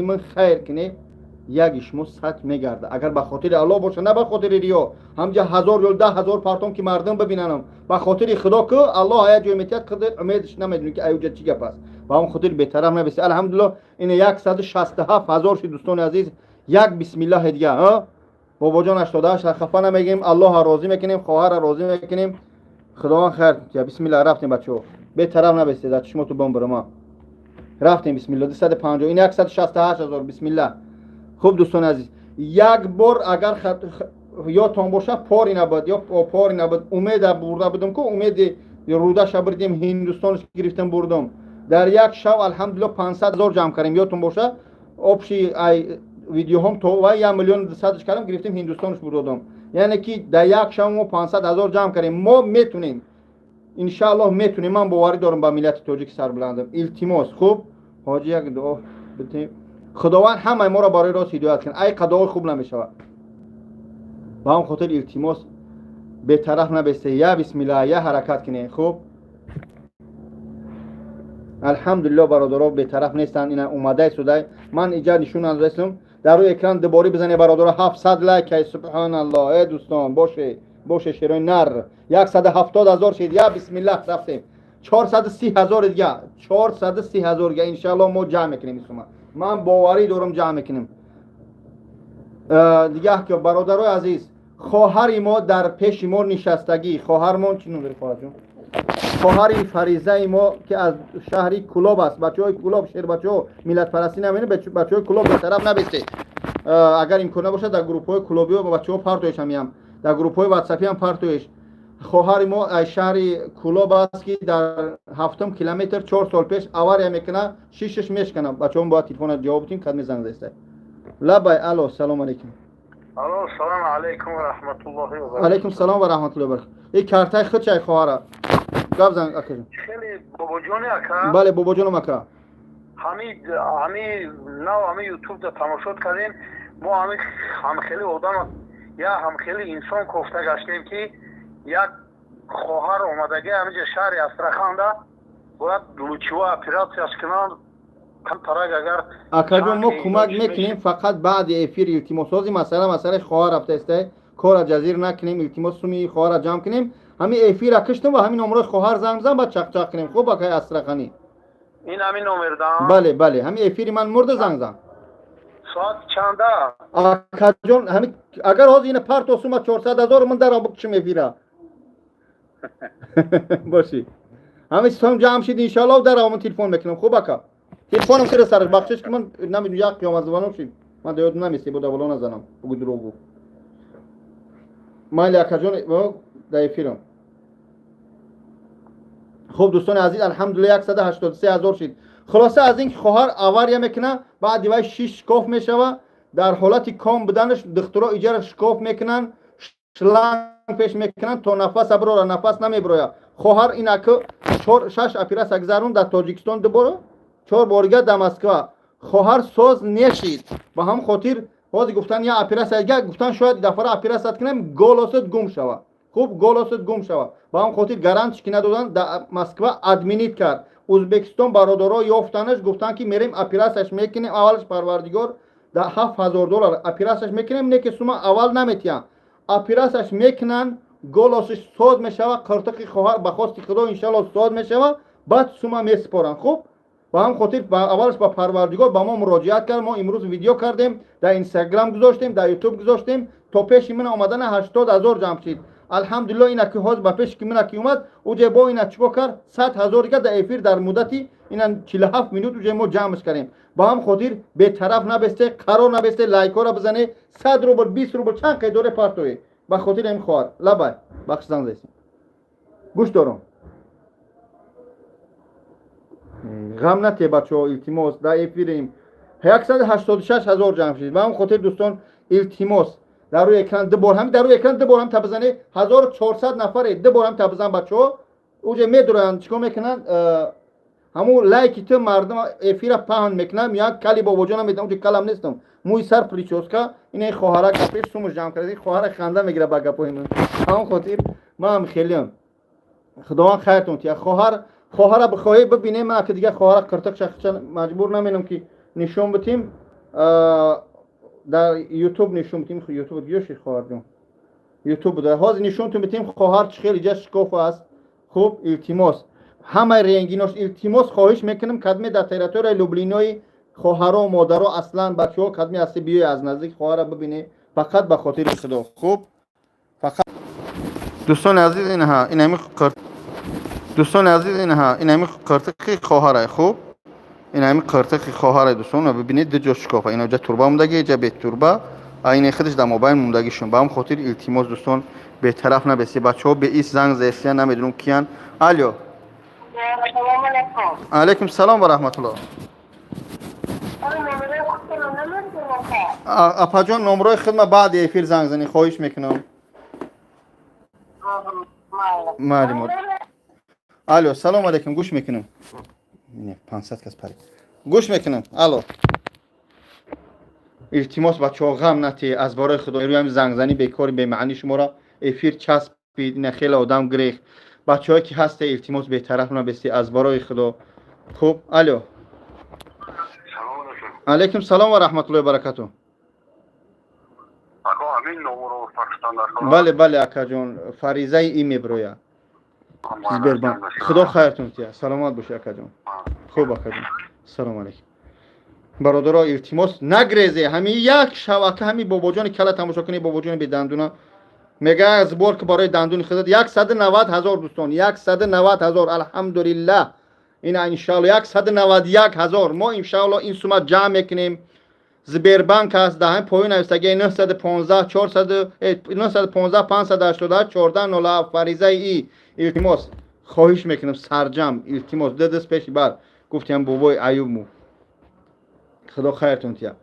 من خیر کنه یک شما سچ میگرده اگر به خاطر الله باشه نه به خاطر ریا همجا 1000 یا 10,000 پرتم که مردم ببیننم به خاطر خدا که الله آیا جو میتید قدر امیدش نمیدونی که ایوجا چی گپ است و اون خاطر به طرف نبسه الحمدلله این 167,000 شد دوستان عزیز یک بسم الله دیگه ها بابا جان 88 خفا نمیگیم الله راضی میکنیم خواهر راضی میکنیم خداوند خیر کنه بسم الله رفتیم بچه‌ها به طرف نبسته در چشم تو بم برما رفتیم بسم الله 250 این 168,000 بسم الله خوب دوستان عزیز یک بار اگر یا تون باشه پاری نبود یا پاری نبود امید برده بودم که امید رودا شبردیم هندوستانش گرفتم بردم در یک شب الحمدلله 500,000 جمع کردیم یا تون باشه آبشی ویدیو هم تو و 1,200,000 کردم گرفتیم هندوستانش بردم یعنی که در یک شب ما 500,000 جمع کردیم ما میتونیم ان شاء الله میتونیم من باوری دارم با ملت تاجیک سر بلندم التماس خوب حاجی یک دعا بتیم خداوند همه ما را برای راست هدایت کنه ای قضا خوب نمیشه با هم خاطر التماس به طرف نبسته یا بسم الله یا حرکت کنه خوب الحمدلله برادرها به طرف نیستن اینا اومده شده من اینجا نشون اندازم در روی اکران دوباره بزنید برادرها 700 لایک سبحان الله ای دوستان باشه شیرین نر 170,000 شد یا بسم الله رفتیم 430,000 دیگه 430,000 دیگه ان شاء الله ما جمع میکنیم من باوری دارم جمع میکنیم دیگه که برادرای عزیز خواهر ما در پیش ما نشستگی خواهر ما چی نمیره خواهر جون خواهر فریضه ما که از شهری کلوب است، بچهای کلوب شهر بچه‌ها ملت پرستی نمینه، بچهای کلوب به طرف نبسته. اگر امکانه باشه در گروپ های کلوبی و بچه‌ها پارتویش هم در گروپ های واتساپی هم پارتویش. خواهر ما از شهر کلوب است که در 7 کیلومتر 4 سال پیش آوار میکنه، شیشش میشکنه. بچه‌ها با تلفن جواب بدیم کدام زنگ زده. لبای الو سلام علیکم. الو سلام علیکم و رحمت الله و برکاته. علیکم سلام و رحمت الله و برکاته. این کارتای خود چای خواهر گاب زنگ اکرم. خیلی بابا جون اکا. بله بابا جونم اکا. همین یوتیوب دا تماشا کردیم. ما هم خیلی آدم یا هم خیلی انسان کوفته گشتیم که یک خواهر اومدگی همینجا شهر استرخان دا باید لوچیو اپراتسیاش کنن کم ترک اگر اکا جون ما کمک میکنیم فقط بعد افیر التماسازی مسئله خواهر رفته است کار جزیر نکنیم، التماس سومی خواهر جمع کنیم، همین افیر اکشتم و همین نمره خواهر زنگ زن بعد چق کنیم. خوب اکای استرخانی این همین نمر دام. بله همین افیر من مرد زنگ زن. ساعت چنده؟ اکا جون همین اگر حاضر این پارت اوسوما 400,000 من در بکشم افیرا. باشی همین سوم جمع شد انشالله در آمون تلفن میکنم. خوب اکا تلفنم سر سرش بخشش که من نمیدونم یک قیام زبانم شد من دیاد نمیستی بود بالا نزنم بگو دروغ. مایل اکا جون در افیرم. خوب دوستان عزیز الحمدلله 183,000 شد. خلاصه از این خواهر آوار میکنه بعد دیوای 6 شکاف میشوه در حالت کام بدنش دکترها ایجار شکاف میکنن شلنگ پیش میکنن تا نفس ابرو نفس نمیبروه. خواهر اینا که 6 اپیراس اگزارون در تاجیکستان دبره 4 بارگاه در مسکو. خواهر ساز نشید و هم خاطر باز گفتن یا اپیراس اگه گفتن شاید دفعه اپیراس کنم گل است گم شوه. خوب گل است گم شوه با هم خاطر گارانت که ندادن در مسکو ادمینیت کرد. ازبکستان برادرها یافتنش گفتن که میریم اپیراسش میکنیم. اولش پروردگار در $7,000 اپیراسش میکنیم نه که شما اول نمیتیان اپیراسش میکنن گلاسش ساز میشوه قرتق خواهر بخواست خدا انشالله ساز میشوه بعد شما میسپارن. خوب با هم خاطر اولش با پروردگار با ما مراجعت کرد. ما امروز ویدیو کردیم در اینستاگرام گذاشتیم در یوتیوب گذاشتیم تا پیش من آمدن 80,000 جمع شد. الحمدلله اینا که هاز با پیش که من کی اومد اوجه با اینا چیکار کرد 100,000 دیگه در افیر در مدتی اینا 47 منوت اوجه ما جمعش کردیم. با هم خاطر به طرف نبسته قرار نبسته لایک را بزنه 100 روبل 20 روبل چند قیدوره پارتوی با خاطر این خوار لبای بخش زنگ زیستیم گوش دارم غم نتی بچه ها التماس در افیریم 186,000 جمع شد. با هم خاطر دوستان التماس در روی اکران دو بار هم در روی اکران دو بار هم تبزنه 1400 نفره دو بار هم تبزن بچه‌ها اوجه میدونن چیکار میکنن همون لایکی تو مردم افیرا پهن میکنن یا کلی با وجودم میدم اوجه کلام نیستم موی سر پریچوسکا این خواهرک پیش سومش جمع کرده خواهر خنده میگیره با گپای من همون خاطر ما هم خیلیم خدا خیرتون تیا خواهر بخواهی ببینه ما که دیگه خواهر کرتک شخص مجبور نمینم که نشون بدیم در یوتیوب نشون میدیم. یوتیوب گیوشی خواهر جون یوتیوب در حاضر نشون میدیم خواهر خیلی جاش شکاف است. خوب التماس همه رنگیناش التماس خواهش میکنم کدمی در تریتوری لوبلینوی خواهرها و مادرها اصلا بچه‌ها کدمی هستی بیای از نزدیک خواهر ببینه فقط به خاطر خدا. خوب فقط دوستان عزیز اینها این همین دوستان عزیز اینها این همین قرتقی خواهره. خوب این همین قرتقی خواهره دوستان و ببینید دو جا شکافه اینا جا توربا موندگی جا بیت توربا این خودش در موبایل موندگیشون با هم خاطر التماس دوستان به طرف نبستی بچه‌ها به این زنگ زدن نمیدونم کیان. الو سلام علیکم. علیکم سلام و رحمت الله. اپا جان نمره خدمت بعد افیر زنگ زنی خواهش میکنم. معلومات. الو سلام علیکم گوش میکنم. نه 500 کس پری گوش میکنم. الو التماس بچه‌ها غم نتی از برای خدا روی هم زنگ زنی بیکاری به معنی شما را افیر چسبید نه خیلی آدم گریخ بچه‌ها که هست التماس به طرف نبستی از برای خدا. خوب الو علیکم سلام و رحمت الله و برکاته. اکا همین نمره پاکستان در بله بله اکا جان فریضه ای میبرویا خدا خیرتون تیا سلامت باشه اکا جان. خوب اکا جان سلام علیکم برادرها التماس نگریزه همین یک شب اکا همین بابا جان کلا تماشا کنی بابا جان به دندونا میگه از بار که برای دندون خدمت 190,000 دوستان 190,000 الحمدلله این انشالله 191,000 ما انشالله این سوم جمع میکنیم زبیربانک است دهم پایین نوشته 915 400 915 588 14 فریضه ای التماس خواهش میکنم سرجم التماس دست پیش بر گفتم بابای ایوب مو خدا خیرتون تیا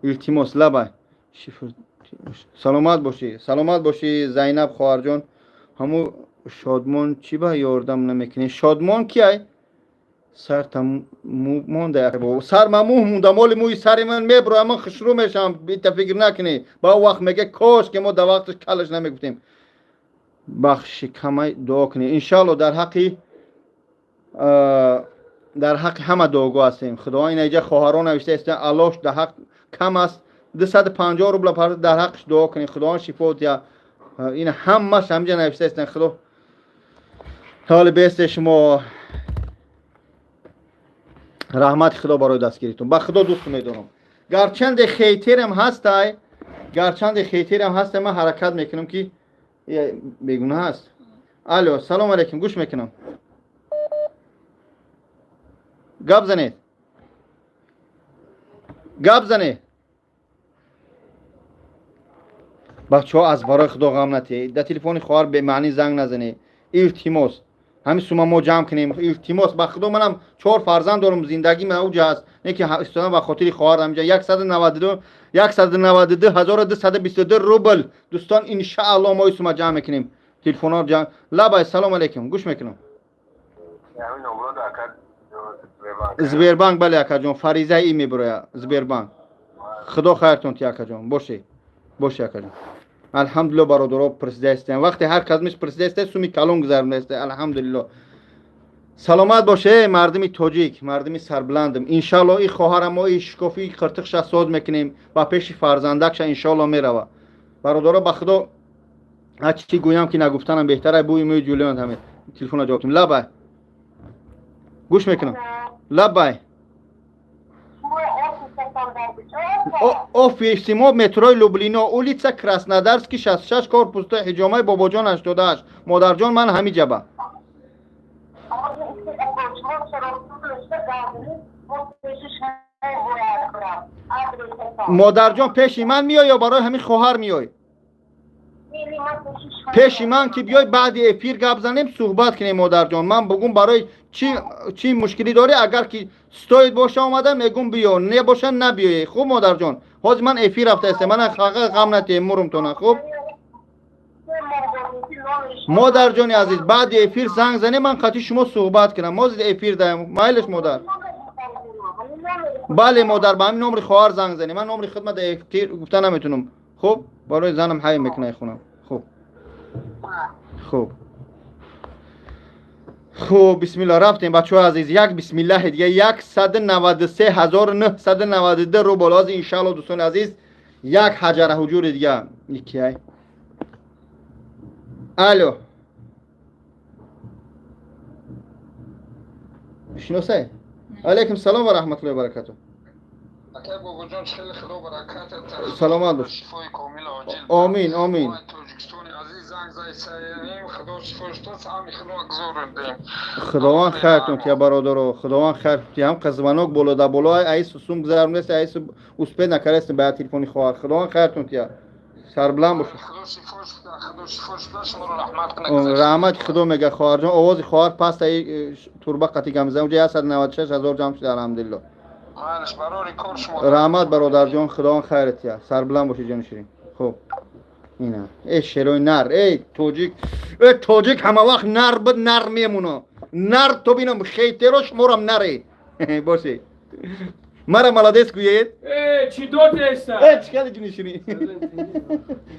التماس لبای سلامت باشی زینب خواهر جان همو شادمان چی با یاردم نمیکنی شادمان کیه سر تم مونده بابا سر مموه مونده مال موی سر من میبره من خشرو میشم بیت فکر نکنی با وقت میگه کاش که ما در وقتش کلش نمیگفتیم بخش کمی دعا کنی انشالله در حق همه دعاگو هستیم خدا این اینجا خواهران نوشته است الله در حق کم است 250 روبل پر در حقش دعا کنی خدا شفا یا این همش همجا نوشته است خدا طالب است شما رحمت خدا برای دستگیریتون با خدا دوست میدونم گرچند خیترم هست من حرکت میکنم که بیگونه هست الو سلام علیکم گوش میکنم گپ زنید بچه ها از برای خدا غم نتی در تلفن خواهر به معنی زنگ نزنی التماس همین سوما ما جمع کنیم التماس با خدا منم 4 فرزند دارم زندگی من اوج هست نه که استادم به خاطر خواهر همینجا 192,222 روبل دوستان ان شاء الله ما سوما جمع میکنیم تلفن ها جمع لبای سلام علیکم گوش میکنم زبیربانک بله اکا جان فریضه ای میبره زبیربانک خدا خیرتون تی اکا جان باشه اکا جان الحمدلله برادرها پرسیده هستیم وقتی هر کس میش پرسیده است سومی کلون گذرونده است الحمدلله سلامت باشه مردمی تاجیک مردمی سربلندم انشالله این خواهر ما این شکافی خرتقش ساز میکنیم با پیش فرزندکش انشالله میروه برادرها به خدا هرچی گویم که نگفتنم بهتره بوی موی جولیان همه تلفن جواب لبای گوش میکنم لبای офиси мо метрои Люблино улица Краснодарский 66 корпус ҳиҷомаи бобоҷон 88 модарҷон ман ҳамиҷаба модарҷон пеши ман миёй ё барои ҳамин хоҳар миёй пеши ман ки биёй баъди эфир гап занем суҳбат кинем модарҷон ман бугум барои چی مشکلی داری اگر که ستوید باشه اومده میگم بیو نه باشه نه بیای خوب مادر جان حاج من افیر رفته است من خاقه غم نتی مرم تو نه خوب مادر جان عزیز بعد افیر زنگ زنی من قطعی شما صحبت کنم ما زید افیر دایم مایلش مادر بله مادر به همین نمره خواهر زنگ زنی من نمره خدمت افیر گفته نمیتونم خوب برای زنم حی میکنه خونم خوب خوب بسم الله رفتیم بچه ها عزیز یک بسم الله دیگه 193,992 رو بالاز انشالله دوستان عزیز یک حجر حجور دیگه یکی های الو شنوسه علیکم سلام و رحمت الله و برکاته سلامت باش آمین آمین خداوند خیرتون که برادرو خداوند خیر که هم قزمانوک بالا در بالا ای سوم گذرم نیست ای اوسپد نکرست به تلفنی خواهر خداوند خیرتون که سربلند باشه رحمت خدا میگه خواهر جان آواز خواهر پس ای توربه قطعی گمزه اونجا 196,000 جمع شده الحمدلله رحمت برادر جان خداوند خیرت یا سربلند باشه جان شیرین خوب اینا ای شیروی نر ای توجیک همه وقت نر بد نر میمونه نر تو بینم خیتروش مورم نره باشه مرا ملادس کوید چی دوت هستن چیکار جونی شیرین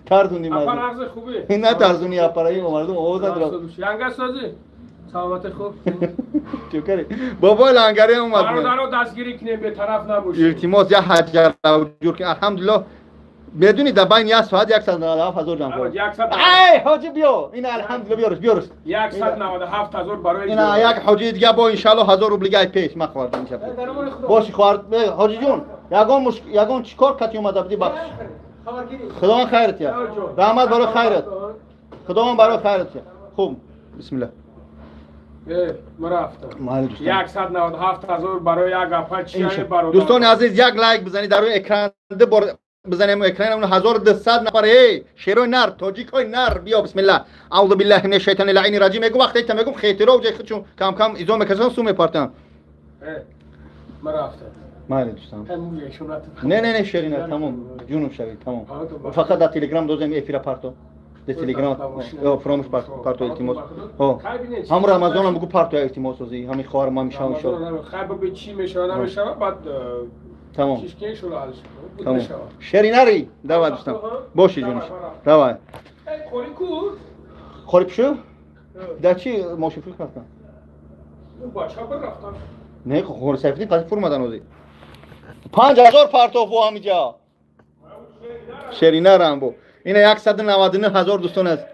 ترزونی مردم اپر عرض خوبه نه ترزونی اپرایی مردم آواز نداره ینگه سازی سلامت خوب چوکری بابا لنگری اومد برادرو دستگیری کنیم به طرف نباشید التماس یا حجر جور کن الحمدلله بدونی در بین یک ساعت 197,000 جمع کرد ای حاجی بیا این الحمدلله بیارش 197,000 برای اینا یک حاجی دیگه با ان شاء الله 1000 روبل گای پیش ما خورد میشه باش خورد حاجی جون یگان چیکار کتی اومده بدی بخش خدا خیرت یا رحمت برای خیرت خداوند برای خیرت کنه. خوب بسم الله. ما رفتم. مال دوستان 197,000 برای یک اپا چیه انشاء- برادر. دوستان عزیز یک لایک بزنید در روی اکران بزنیم اکران اون 1200 نفر ای شیرو نر تاجیک های نر بیا بسم الله اعوذ بالله من الشیطان اللعین الرجیم. میگم وقتی تا میگم خیترو وجه خودشون کم کم ایزو میکشن سو میپرتن. ما رفتم. مال دوستان همون یشونات. نه شیرین تمام جونم شوید تمام فقط در تلگرام دوزم افیرا پارتو در تلگرام او فراموش پارتو التیموس او هم رمضان هم بگو پارتو التیموس ازی همین خوار ما میشم ان شاء الله. خیلی به چی میشه نمیشه بعد تمام چیزکی شو حالش. تمام شیریناری دعوت دوستان باشی جونش دعوت خوری کو؟ خوری شو در چی موشفی کردن بچه ها رفتن. نه خوری سفید قضیه فرمودن اوزی 5000 پارتو همینجا شیرینه رامبو اینا 199,000 دوستان است.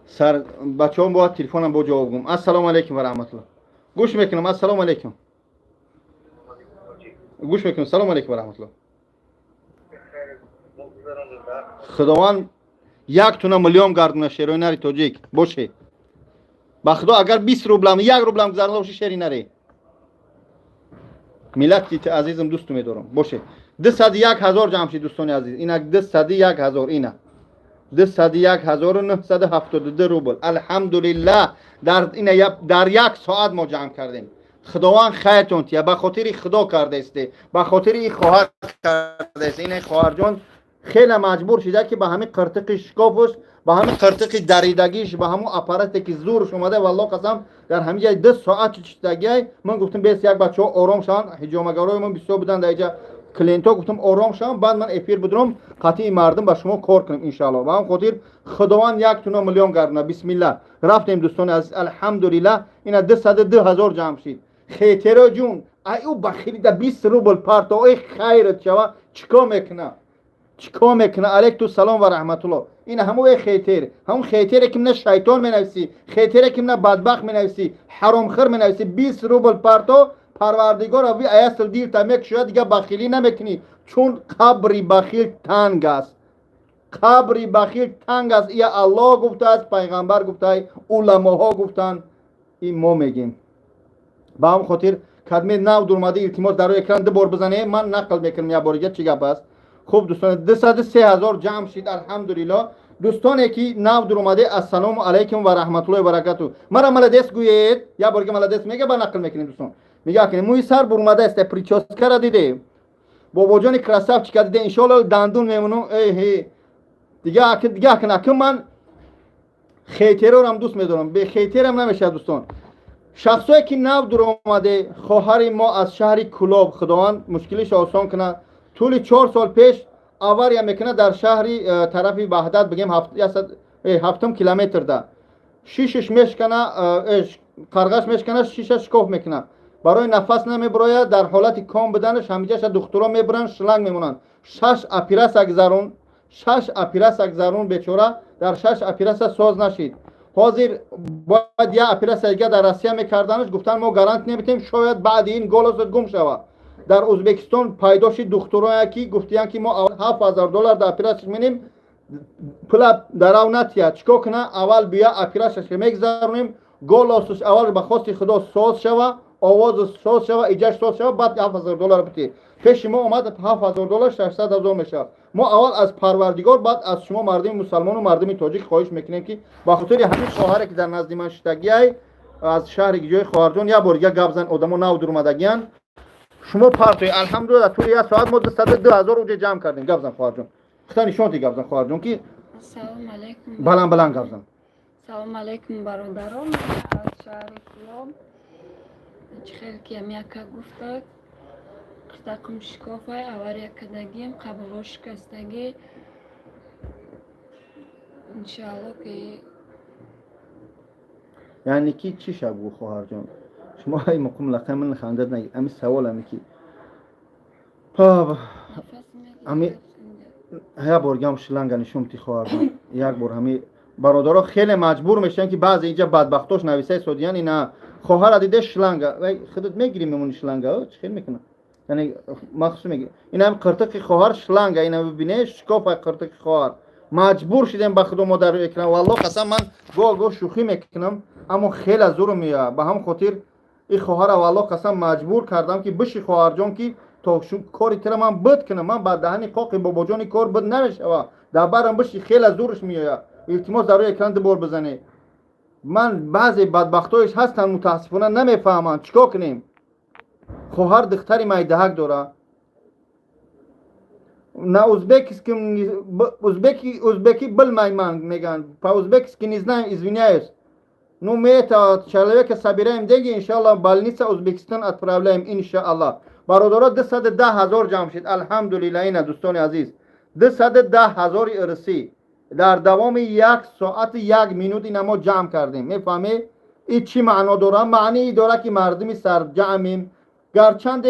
سر بچه‌ام با تلفنم با جواب گم. السلام علیکم و رحمت الله. گوش میکنم. السلام علیکم. گوش میکنم. سلام علیکم و رحمت الله. خداوند 1 تونه میلیون گردونه شیرینه تاجیک باشه. با خدا اگر 20 روبلم 1 روبلم گذارنده باشه شیرینه ملت عزیزم دوستم می‌دارم باشه 201,000 جمع شد دوستان عزیز اینا 201,000 اینا 201,972 روبل الحمدلله در این در 1 ساعت ما جمع کردیم. خداوند خیرتون تیه به خاطر خدا کرده است به خاطر این خواهر کرده است. این خواهر جان خیلی مجبور شده که به همین قرتق شکافش به همین قرتق دریدگیش به همون اپاراتی که زورش اومده والله قسم در همین جای 2 ساعت چشتگی من گفتم بیس یک بچه‌ها آرام شان حجامگرای من 20 بودن در اینجا کلینتو گفتم آرام شان بعد من افیر بدرم قطعی مردم با شما کار کنیم ان شاء الله. و هم خاطر خداوند 1 تونه میلیون گردونه بسم الله رفتیم دوستان از الحمدلله اینا 202,000 جمع شد. خیترا جون ایو بخیلی دا 20 روبل پارتو ای خیرت شوا چیکار میکنه علیک تو سلام و رحمت الله. این همون خیتر همون خیتر که نه شیطان مینویسی خیتر که نه بدبخت مینویسی حرام خور مینویسی 20 روبل پارتو پروردگار اوی ایاستل دیر تا شاید دیگه بخیلی نمیکنی چون قبری بخیل تنگ است. قبری بخیل تنگ است. یا الله گفته است پیغمبر گفته است علماها گفتن این ما میگیم. با هم خاطر کدمه نو درماده التماس در روی اکران 2 بار بزنه من نقل میکنم یا بارگه چی گپ است. خوب دوستان 203,000 جمع شد الحمدلله. دوستانی که نو درماده السلام علیکم و رحمت الله و برکاته مرا ملدس گوید یا بارگه ملدس میگه با نقل میکنیم دوستان میگه که موی سر برماده است پریچوسکا دیده بابا جان کراساف چیکار دیده ان شاء الله دندون میمونم ای دیگه که من خیتر رو هم دوست میدارم به خیتر هم نمیشه دوستان. شخصایی که نو در اومده خواهر ما از شهر کلاب خداوند مشکلش آسان کنه طول 4 سال پیش آواریا میکنه در شهری طرفی وحدت بگیم 7 کیلومتر ده شیشش میشکنه قرغش میشکنه شیشش کف میکنه برای نفس نمیبراید در حالت کام بدنش همیشه دکترها میبرن شلنگ میمونن 6 اپیراس اگزارون بیچاره در 6 اپیراس ساز نشید. حاضر باید یه اپیراس دیگه در روسیه میکردنش گفتن ما گارانت نمیتیم شاید بعد این گلوست گم شود. در ازبکستان پیدا شد دکترها که گفتن که ما $7,000 در اپیراس می‌نیم پلا در اوناتیا چیکار کنه اول بیا اپیراسش میگذارونیم گلوسش اول به خواست خدا ساز شوه آواز ساز شوه ایجاش ساز شوه بعد $7,000 بده. پیش ما اومد $7,000 $600,000 میشه. ما اول از پروردگار بعد از شما مردم مسلمان و مردم تاجیک خواهش میکنیم که با خاطر همین خواهری که در نزد من شدگی از شهر گیجای خواهرجان یا بارگه گبزن آدمو نو در اومدگیان شما پارتوی الحمدلله طول 1 ساعت ما 202,000 اونجا جمع کردیم گبزن خواهرجان خدا نشون دی گبزن خواهرجان که السلام علیکم بلند گبزن. سلام علیکم برادران از شهر کلاب خیلی که میاکا گفته قطعم شکافای اوار یکدگیم قبل شکستگی انشاءالله که یعنی کی چی شبو خواهر جان شما های مقام لقه من خاندد نگید امی سوال امی کی امی ها بارگام شلنگ نشون تی خواهر جان یک بار همی برادرها خیلی مجبور میشن که بعضی اینجا بدبختاش نویسه سودیان اینا خواهر دیده شلنگ و خودت میگیری میمونی شلنگ ها چه خیلی میکنه یعنی مخصوص میگی اینا هم قرتق خواهر شلنگ اینا ببینه شکاف قرتق خواهر مجبور شدیم به خدا مادر اکرام والله قسم من گاه شوخی میکنم اما خیلی زور میاد به هم خاطر این خواهر والله قسم مجبور کردم که بشی خواهر جان که تا کاری تر من بد کنم من بعد دهنی قاق بابا جان کار بد نمیشه در برم بشی خیلی زورش میاد التماس در روی اکران دبار بزنی من بعضی بدبختایش هستن متاسفانه نمیفهمن چیکار کنیم خواهر دختری مایدهک داره نه узбеки bilmayman megan по-узбекски не знаю извиняюсь ну мы это человека собираем деньги иншаллах больница Узбекистан отправляем иншаллах бародаро 210,000 جمع شد الحمدلله اینا دوستان عزیز 210,000 ارسی در دوام 1 ساعت 1 مینوت اینا ما جمع کردیم میفهمی این چی معنا داره معنی داره که مردمی سرجمیم گرچند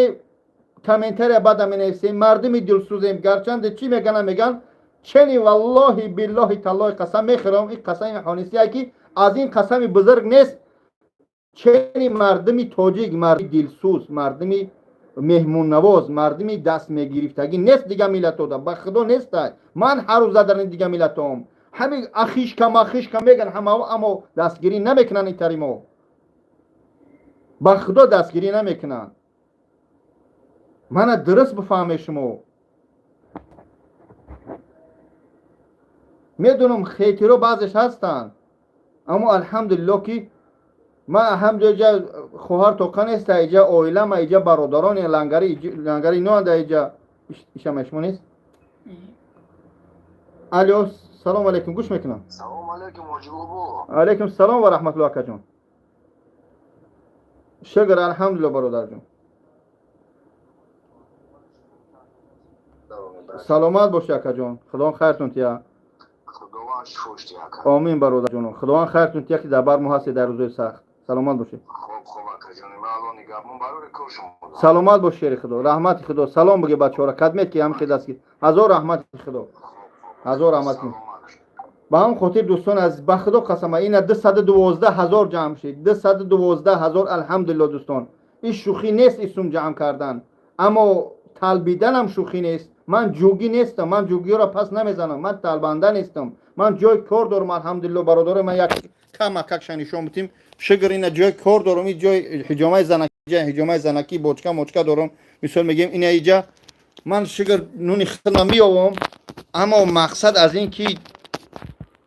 کامنتر بعد می نویسیم مردمی دلسوزیم گرچند چی میگن چنی والله بالله تعالی قسم میخورم این قسم حانیسی که از این قسم بزرگ نیست چنی مردمی تاجیک مردمی دلسوز مردمی مهمون نواز مردمی دست میگرفتگی نیست دیگه ملت دا به خدا نیست من هر روز در دیگه ملتام همین اخیش کم میگن اما دستگیری نمیکنن این تریمو به خدا دستگیری نمیکنن من درست بفهمه شما میدونم خیلی رو بعضش هستن اما الحمدلله که ما همجا جا خواهر توکن است ایجا اویلم ایجا برادران لنگری نو ده ایجا ایشا مشمون است الو سلام علیکم گوش میکنم سلام علیکم حاجی بابا علیکم سلام و رحمت الله جان شکر الحمدلله برادر جان سلامت باش اکا جان خدا خیرتون تیا خداوند شفاش تیا اکا آمین برادر جان خدا خیرتون تیا که در بر ما هستی در روزهای سخت سلامت باشی خوب اکا جان من الان نگران برای کار شما سلامت باش شیر خدا رحمت خدا سلام بگی بچه‌ها را خدمت کی هم که دست کی هزار رحمت خدا هزار رحمت با هم خاطر دوستان از به خدا قسم این 212,000 جمع شد 212,000 الحمدلله دوستان این شوخی نیست اسم جمع کردن اما طلبیدن هم شوخی نیست من جوگی نیستم من جوگی را پس نمیزنم من طلبنده نیستم من جای کار دارم الحمدلله برادر من یک کمک شنیشون بتیم شگر این جای کار دارم این جای حجامه زنکی بوچکا دارم مثال میگیم این اینجا من شگر نونی خدمه میاوم اما مقصد از این که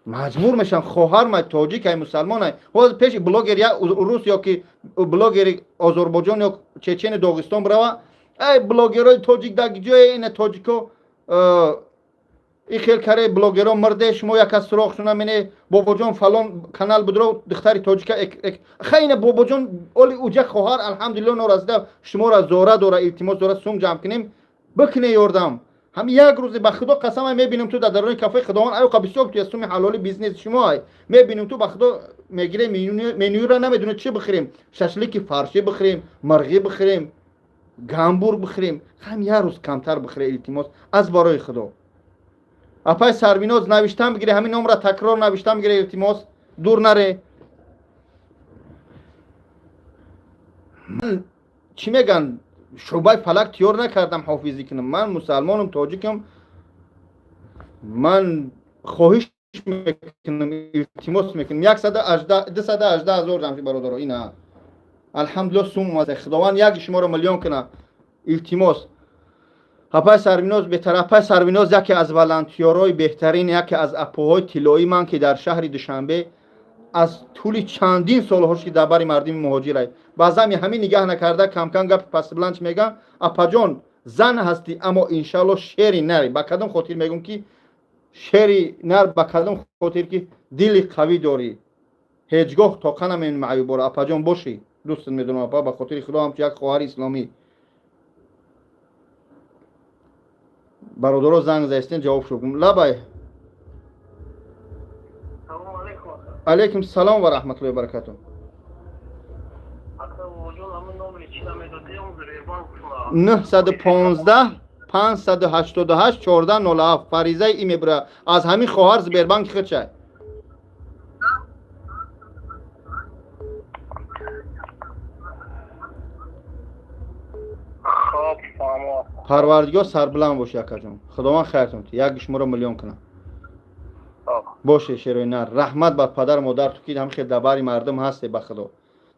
مجبور میشن خواهر ما تاجیک های مسلمان های حالا پیش بلاگر یا روس یا که بلاگر آذربایجان یا چچن داغستان بروا ای بلاگرای تاجیک در جای این تاجیکو این خیلی کاره بلاگرها مرده شما یک از سراغ شونه منه بابا جان فلان کانال بدرو دختری تاجیکا خیلی بابا جان اولی اوجه خواهر الحمدلله نورازده شما را زوره داره التماس داره سوم جمع کنیم بکنه یاردم هم یک روز به خدا قسم میبینم تو در درون کافه خداوند ایو قبیسوب تو اسم حلالی بیزنس شما میبینم تو به خدا میگیره منیو را نمیدونه چی بخریم ششلیک فارسی بخریم مرغی بخریم گامبورگ بخریم هم یک روز کمتر بخره التماس از برای خدا اپای سرویناز نوشتم بگیره همین نمره تکرار نوشتم بگیره التماس دور نره من چی میگن شعبه فلک تیار نکردم حافظی کنم من مسلمانم تاجیکم من خواهش میکنم التماس میکنم 218,000 جمعی برادر اینا الحمدلله سوم از خداوند یک شما رو میلیون کنه التماس اپای سرویناز به طرف سرویناز یکی از والنتیرهای بهترین یکی از اپوهای طلایی من که در شهر دوشنبه از طول چندین سال هاش که درباره مردم مهاجره بعضی همین نگاه نکرده کم گپ پس بلنچ میگن اپا جان زن هستی اما انشالله شیری نری با کدام خاطر میگم که شیری نر با کدام خاطر که دل قوی داری هیچگاه تا کنم این معیوب را اپا جان باشی دوست میدونم اپا به خاطر خدا هم یک خواهر اسلامی برادرها زنگ زدین جواب شدم لبای علیکم سلام و رحمت الله و برکاته 915 588 1407 فریضه ای میبره از همین خواهر زبیربانک خود چه پروردگار سربلند باشه اکا جان خداوند خیرتون یک شما رو میلیون کنه باشه شیروی نر رحمت بر پدر مادر تو که هم خیلی دباری مردم هستی به خدا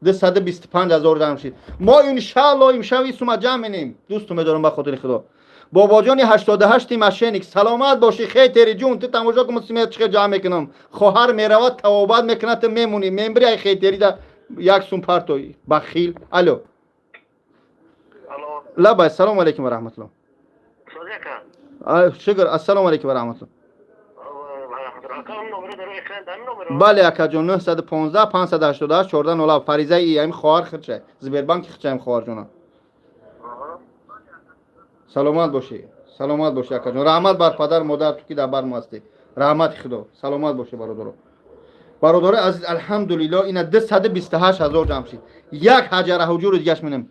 225,000 جمع شد ما انشالله امشب این سوم جمع می‌نیم دوستم می‌دارم به خاطر خدا بابا جان 88 ماشینیک سلامت باشی خیتری جون تو تماشا کن مسئولیت چه جمع میکنم خواهر میرود توابت میکنه تو میمونی ممبری ای خیتری دا یک سوم پرتوی بخیل الو الو لا با سلام علیکم و رحمت الله صدیقه شکر السلام علیکم و رحمت الله رقم نمره داره اکران دن نمره بله اکا جون 915 588 14 فریضه ای ام خواهر خرچه زبیر بانک خرچه ام خواهر جونا سلامت باشی سلامت باشی اکا جون رحمت بر پدر مادر تو که در بر هستی رحمت خدا سلامت باشی برادر عزیز الحمدلله اینا 228,000 جمع شد یک حجر حجور دیگه منم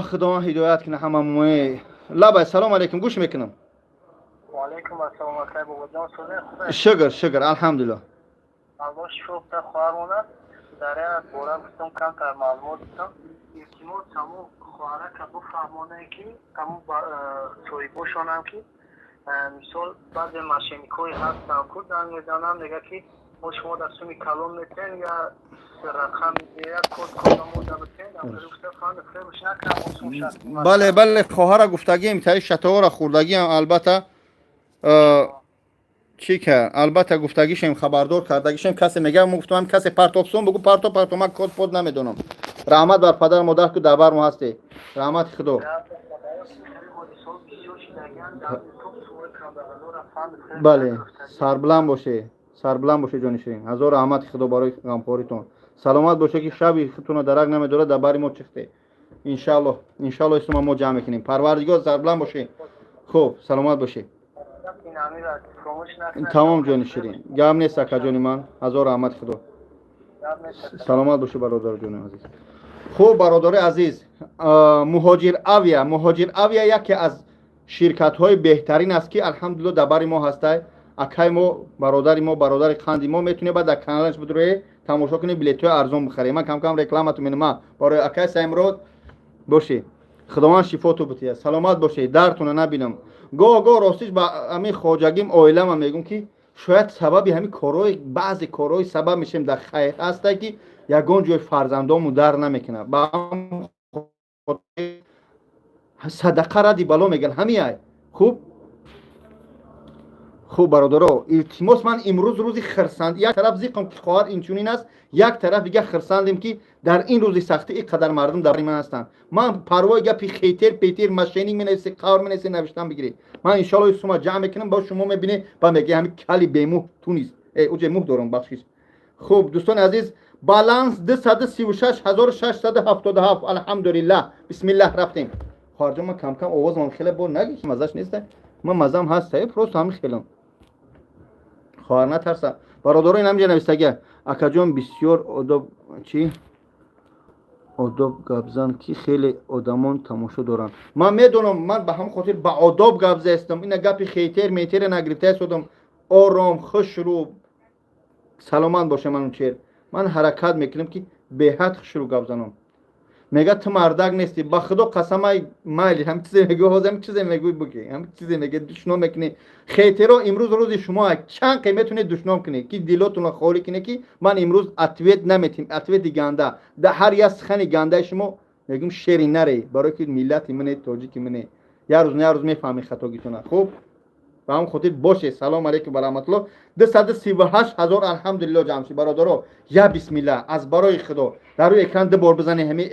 خدا هدایت کنه هممون لا سلام علیکم گوش میکنم و علیکم السلام خیر بابا جان شکر الحمدلله الله شوف تا خواهرونه داره بورم کم تر معلومات دادم احتمال تمام خواهره که بفهمانه که تمام سوی باشانم که مثال بعض ماشینیکوی هستن که دن میدانم نگه که ما شما در سومی کلام میتین یا رقم یا کد نموده بتین اما گفته خواهد فیلمش نکنم بله خواهر گفتگیم تایی شتاور خوردگی هم البته چی که البته گفتگیشم خبردار کردگیشم کسی میگه من گفتم کسی پرتوبسون بگو پرتو من کد پد نمیدونم رحمت بر پدر مادر که دبر مو هستی رحمت خدا بله سربلند باشه جان شیرین هزار رحمت خدا برای غمخوریتون سلامت باشه که شبی خودتون درک نمیداره دبری ما چخته ان شاء الله اسم ما جمع میکنیم پروردگار سربلند باشه خوب سلامت باشه تمام جان شیرین گام نیست اکا جان من هزار رحمت خدا سلامت باشه برادر جان عزیز خوب برادر عزیز مهاجر اویا یکی از شرکت های بهترین است که الحمدلله دبر ما هسته اکای ما برادر خاندی ما میتونه بعد در کانالش بدروی تماشا کنی بلیط های ارزان بخری من کم رکلامتو میدم برای اکای سایمرود باشه خداوند شفا تو بده سلامت باشه درتون نبینم گاه راستش با همین خواجگیم اویلم میگم که شاید سبب همین کارهای بعضی کارهای سبب میشیم در خیر هسته که یگان جای فرزندامو در نمیکنه با صدقه را دی بالا میگن همین خوب برادرو التماس من امروز روزی خرسند یک طرف زیقم که خواهر اینچونین است یک طرف دیگه خرسندیم که در این روزی سختی اینقدر مردم در من هستن من پروای گپی خیتر پیتر ماشینینگ مینویسه قار مینویسه نوشتم بگیری من ان شاء الله شما جمع میکنم با شما میبینه با میگه همین کلی بیمو تو نیست اوجه مو دارم بخشید خوب دوستان عزیز بالانس 236,677 الحمدلله بسم الله رفتیم خارج ما کم آواز من خیلی بر نگی مزاش نیست من مزام هست پروست همین خیلم خواهر نترسه برادران این همینجا نویسته اکا جان بسیار آداب گبزن که خیلی آدمان تماشا دارن من میدونم من به هم خاطر با آداب گبزه استم این گپی خیتر میتر نگرفته شدم آرام خوش رو سلامت باشه من حرکت میکنم که به حد خوش رو گبزنم میگه تو مردک نیستی با خدا قسم مایلی هم چیزی میگه هم چیزی میگه بگی هم چیزی میگه دشنام میکنی خیترا امروز روز شما چند قیمتونه دشنام کنی که دیلاتون خالی کنی که من امروز اتویت نمیتیم اتویت گنده در هر یه سخن گنده شما میگم شیری نری برای که ملت منه تاجیک منه یه روز میفهمی خطاگیتونه خوب و هم خاطر باشه سلام علیکم و رحمت الله 238,000 الحمدلله جمع شد برادرو یا بسم الله از برای خدا در روی اکران دو بار بزنی همین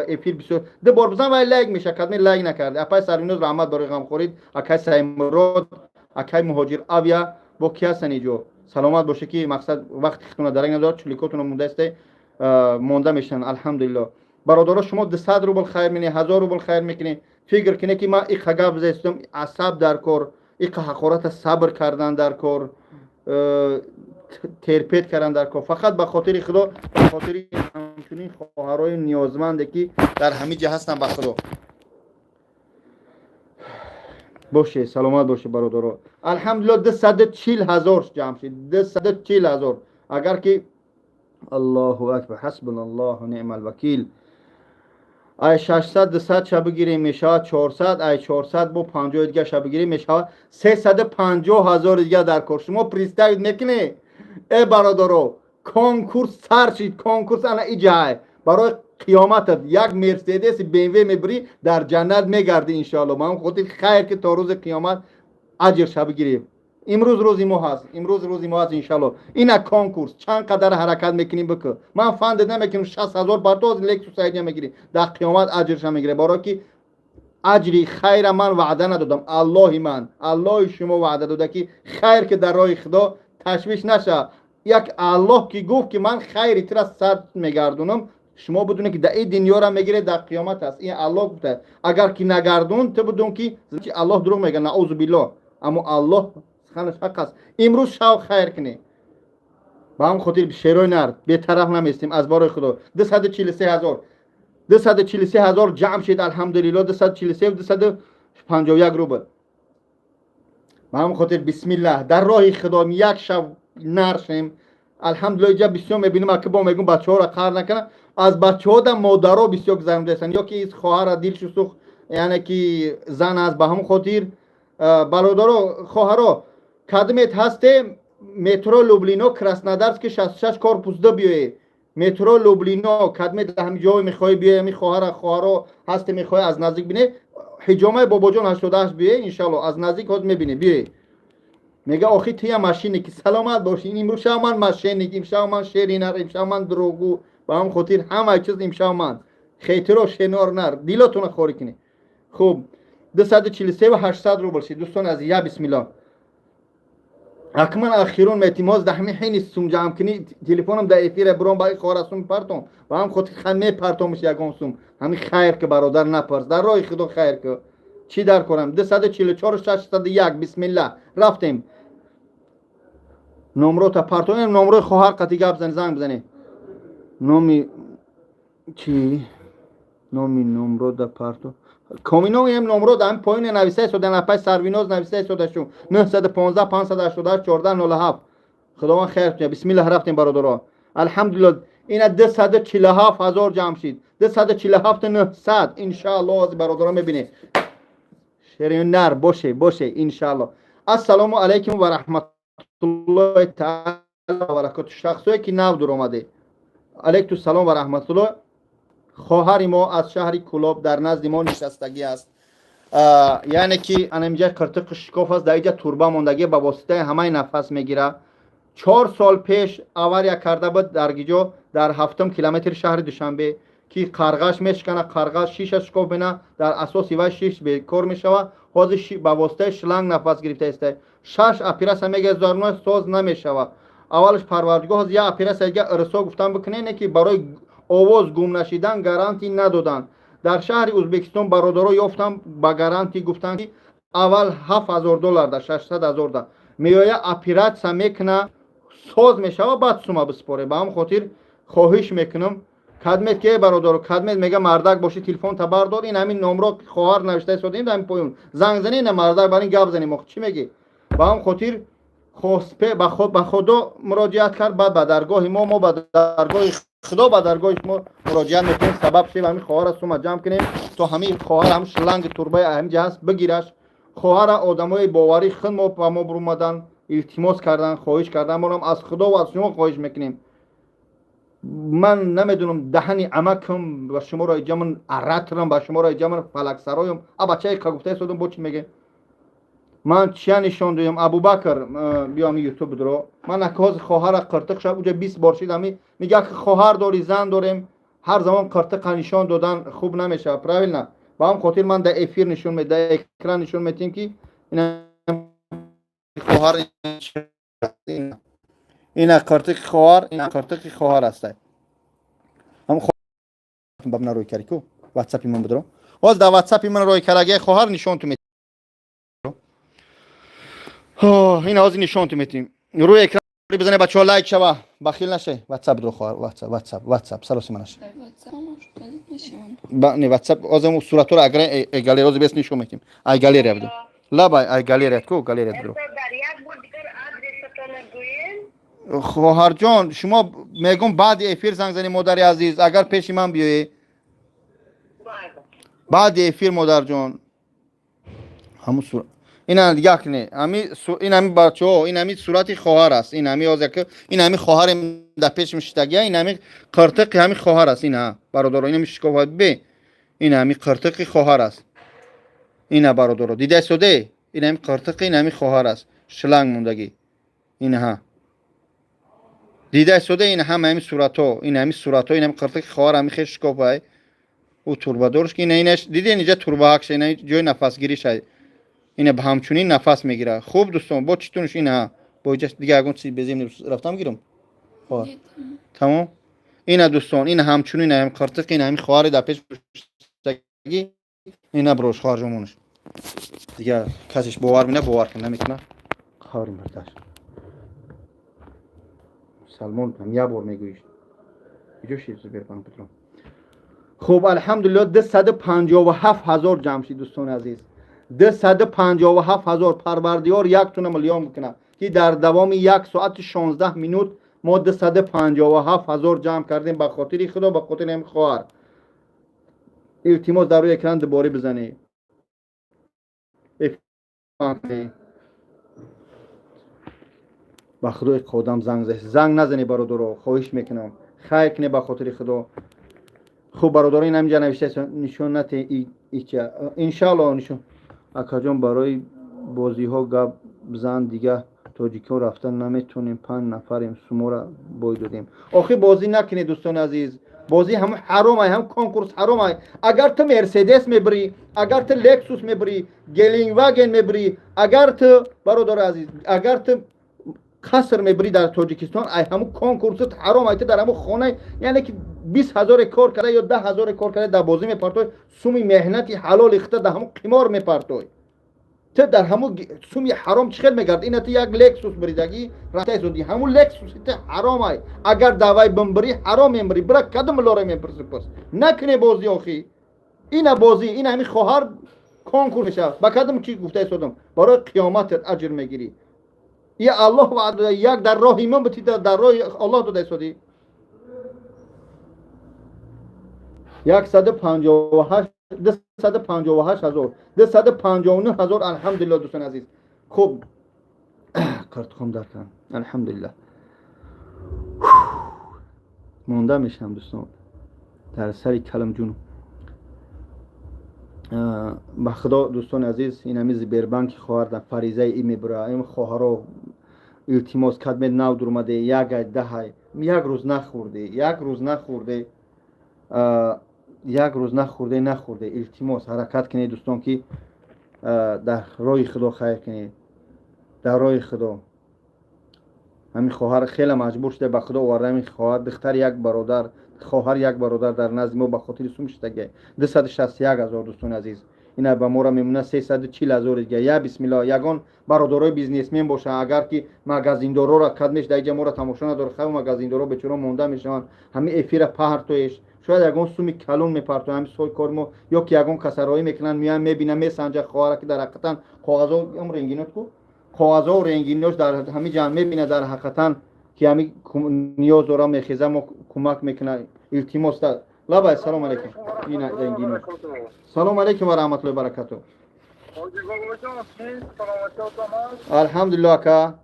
افیر بسیار دو بار بزن و لایک میشه کدمی لایک نکرده اپای سرینوز رحمت برای غم خورید اکای سایمرود اکای مهاجر اویا با کی هستن اینجا سلامت باشه که مقصد وقت خودتون درک نداره چلیکاتون مونده است مونده میشن الحمدلله برادرو شما 200 روبل خیر میکنی 1000 روبل خیر میکنی فکر کنی که ما این خگاب زستم عصب در کار این حقارت صبر کردن در کار ترپیت کردن در کار فقط به خاطر خدا به خاطر همچنین خواهرای نیازمند که در همه جا هستن به خدا باشه سلامت باشه برادرها الحمدلله 240,000 جمع شد 240,000 اگر که الله اکبر حسبنا الله و نعم الوکیل ای 600 200 شب بگیریم میشه 400 ای 400 با 50 دیگه شب بگیریم میشه 350,000 دیگه در کار شما پریستایید میکنی ای برادرو کنکورس سرچید کنکورس انا ایجای برای قیامت یک مرسدس BMW میبری در جنت میگردی انشالله من خودت خیر که تا روز قیامت اجر شب بگیریم امروز روزی ما هست امروز روزی ما هست انشالله این کنکورس چند قدر حرکت میکنیم بکن من فند نمیکنم 60,000 بر تو از لکسوس ایدیا میگیری در قیامت اجرش میگیره برای که اجری خیر من وعده ندادم الله شما وعده داده که خیر که در راه خدا تشویش نشه یک الله که گفت که من خیر تر صد میگردونم شما بدونه که در این دنیا را میگیره در قیامت است این الله گفته اگر که نگردون تو بدون که الله دروغ میگه نعوذ بالله اما الله سخنش حق است امروز شو خیر کنی با هم خاطر شیرای نرد به طرف نمیستیم از بار خدا 243,000 جمع شد الحمدلله 243 و 251 روبل با هم خاطر بسم الله در راه خدا یک شب نرشیم الحمدلله جا بسیار میبینیم که با میگم بچه ها را قهر نکنه از بچه ها در مادر ها بسیار گذرم دیستن یا که از خواهر دیل شسوخ یعنی که زن از به هم خاطر برادر ها خواهر ها کدمت هسته مترو لوبلینو کراسنادرسک 66 کارپوس 2 بیایه مترو لوبلینو کدمت همین جای میخوای بیایه می خواهر هسته میخوای از نزدیک بینه حجامه بابا جان 88 بیایه انشالله از نزدیک ها میبینه بیایه میگه آخی توی ماشینی که سلامت باشین امروز شب من ماشینی امشب من شیرینر امشب من دروغو با هم خاطر همه چیز امشب من خیترو شنور نر دیلاتون خوری کنی خوب 243 و 800 روبل شد دوستان از یا بسم الله اکمن اخیرون میتیماز دهمی حین سوم جمع کنی تلفنم در افیر برام برای خورسوم پرتم با هم خود خمه پرتمش یگان سوم همین خیر که برادر نپرس در راه خدا خیر که چی در کنم 244 601 بسم الله رفتیم نمره تا پرتم نمره خواهر قطعی گپ زنگ بزنی نومی چی نومی نمره در پرتم کامینو هم نمره در پایین نویسه شده نپای سرویناز نویسه شده شو 915 588 1407 خداوند خیر کنه بسم الله رفتیم برادران الحمدلله این 247,000 جمع شد 247,900 ان شاء الله از برادران میبینه شیرین نر باشه ان شاء الله السلام علیکم و رحمت الله تعالی و برکاته شخصی که نو در اومده علیکم السلام و رحمت الله خواهر ما از شهر کلاب در نزد ما نشستگی است یعنی که اینجا کرتق شکاف است در اینجا توربه ماندگی به واسطه همه نفس میگیره 4 سال پیش آواریا کرده بود در گیجو در 7 کیلومتر شهر دوشنبه که قرغش میشکنه قرغش شیش شکاف بنا در اساس و شیش به کار میشوه حاضر به واسطه شلنگ نفس گرفته است 6 اپیرس میگه زارنو ساز نمیشوه اولش پروردگار از یا اپیرس دیگه ارسا گفتن بکنه نه که برای آواز گم نشیدن گارانتی ندادن در شهر ازبکستان برادرها یافتم با گارانتی گفتن که اول $7,000 ده 600,000 ده میایه اپیرات میکنه ساز میشه بعد سوما بسپاره با هم خاطر خواهش میکنم کدمت که برادر کدمت میگه مردک باشه تلفن تا بردار این همین نمره خواهر نوشته شدیم در پایون زنگ زنی نه مردک برین گپ زنیم چی میگی با هم خاطر خواسته به خدا مراجعت کرد بعد به درگاه ما به درگاه خدا به درگاه ما مراجعت میکنیم سبب شیم همین خواهر است ما جمع کنیم تو همین خواهر هم شلنگ توربه همینجا هست بگیرش خواهر آدمای باوری خود ما به ما برومدن التماس کردن خواهش کردن ما هم از خدا و از شما خواهش میکنیم من نمیدونم دهنی عمکم و شما را جمن عراترم با شما را جمن فلک سرایم بچه که گفته شدم با چی میگه من چیا نشون دادم ابوبکر بیام یوتیوب درو من اکاز خواهر قرتق شب اونجا 20 بار شدم میگه که خواهر داری زن داریم هر زمان قرتق نشون دادن خوب نمیشه پراویل نه با هم خاطر من در افیر نشون میدم در اکران نشون میدم که این خواهر این قرتق خواهر است هم خواهر روی کاری کو واتساپ من بدرو باز در واتساپ من روی کارگاه خواهر نشون تو این از نشون تو میتیم روی اکران بزنه بچه‌ها لایک شوه بخیل نشه واتساپ درو خواهر واتساپ سلام منش نه واتساپ ازم صورت رو اگر گالری روز بیس نشون میتیم ای گالری بدو لا بای ای گالری کو گالری درو خواهر جان شما میگم بعد افیر زنگ زنی مادر عزیز اگر پیش من بیایی بعد افیر مادر جان همون صورت این دیگه کنه این همی بچه ها این همی صورت خواهر است این همی آزکه این همی خواهر در پیش مشتگیه این همی قرتق همی خواهر است این ها برادر این همی شکافت به این همی قرتق خواهر است این ها برادر دیده شده این همی قرتق این همی خواهر است شلنگ موندگی این ها دیده شده این همی صورت ها این همی صورت ها این همی قرتق خواهر همی خیش شکافه او توربه دورش که اینش دیده اینجا توربه هکش این جای نفس گیری شد اینه به همچنین نفس میگیره خوب دوستان با چطورش اینه با اینجا دیگه اگه چیز بزیم رفتم گیرم تمام اینه دوستان این همچنین هم قرتق این همین خواهر در پیش پشتگی اینه بروش خارجمونش دیگه کسیش باور مینه باور کنه نمیتونه خواهر مردش سلمان هم یه بار میگویش اینجا شیز برپن پترم خب الحمدلله 257,000 جمع شد دوستان عزیز 257,000 پروردگار یک تونه ملیون بکنه که در دوام 1 ساعت 16 منوت ما 257,000 جمع کردیم به خاطر خدا به خاطر هم خواهر التماس در روی اکران دوباره بزنی با خدا خودم زنگ نزنی برادر خواهش میکنم خیر کنه به خاطر خدا خوب برادران اینجا نوشته نشونت انشالله نشون اکا جان برای بازی ها گپ بزن دیگه تاجیکا رفتن نمیتونیم 5 نفریم شما را بای دادیم آخه بازی نکنید دوستان عزیز بازی هم حرام های هم کنکورس حرام های اگر تو مرسیدس میبری اگر تو لکسوس میبری گلینگ واگن میبری اگر تو برادر عزیز اگر تو قصر میبری در تاجیکستان ای همون کنکورس حرام های در همون خانه یعنی که 20,000 کار کرده یا 10,000 کار کرده در بازی میپرتوی سومی مهنتی حلال اخته در همون قمار میپرتوی تو در همون سومی حرام چخل میگرد این تو یک لکسوس بریدگی رفته سودی همون لکسوس تو حرام های اگر دعوای بمبری حرام میبری برا کدوم لاره میپرسی پس نکنه بازی آخی این بازی این همین خواهر کنکور میشه با کدوم چی گفته سودم برای قیامت اجر میگیری یا الله وعده یک در راه ایمان بتی در راه الله داده سودی 258,000 259,000 الحمدلله دوستان عزیز خوب کارت خون دارم الحمدلله مونده میشم دوستان در سری کلم جون با خدا دوستان عزیز این همیز بیربنک خواهر در فریضه ای میبره این خواهر رو التماس کدمه نو درمده یک ده یک روز نخورده نخورده التماس حرکت کنید دوستان که در راه خدا خیر کنید در راه خدا همین خواهر خیلی مجبور شده به خدا آورده همین خواهر دختر یک برادر خواهر یک برادر در نزد ما به خاطر سومش دیگه 261,000 دوستان عزیز اینا به ما را میمونه 340,000 دیگه یا بسم الله یگان برادرای بیزنسمن باشه اگر که مغازیندارا را کدمش دیگه ما را تماشا نداره خو مغازیندارا بچورا مونده میشن همین افیر پهرتویش شاید یگان سومی کلون میپرتو همین سوی کارمو یا که یگان کسرایی میکنن میان میبینن میسنجه خواهر که در حقیقتا کاغذا هم رنگینات کو کاغذا و رنگیناش در همین جمع میبینه در حقیقتا که همین نیاز دارم میخیزه ما کمک میکنه التماس داد لبا سلام علیکم این رنگینو سلام علیکم و رحمت الله و برکاته الحمدلله کا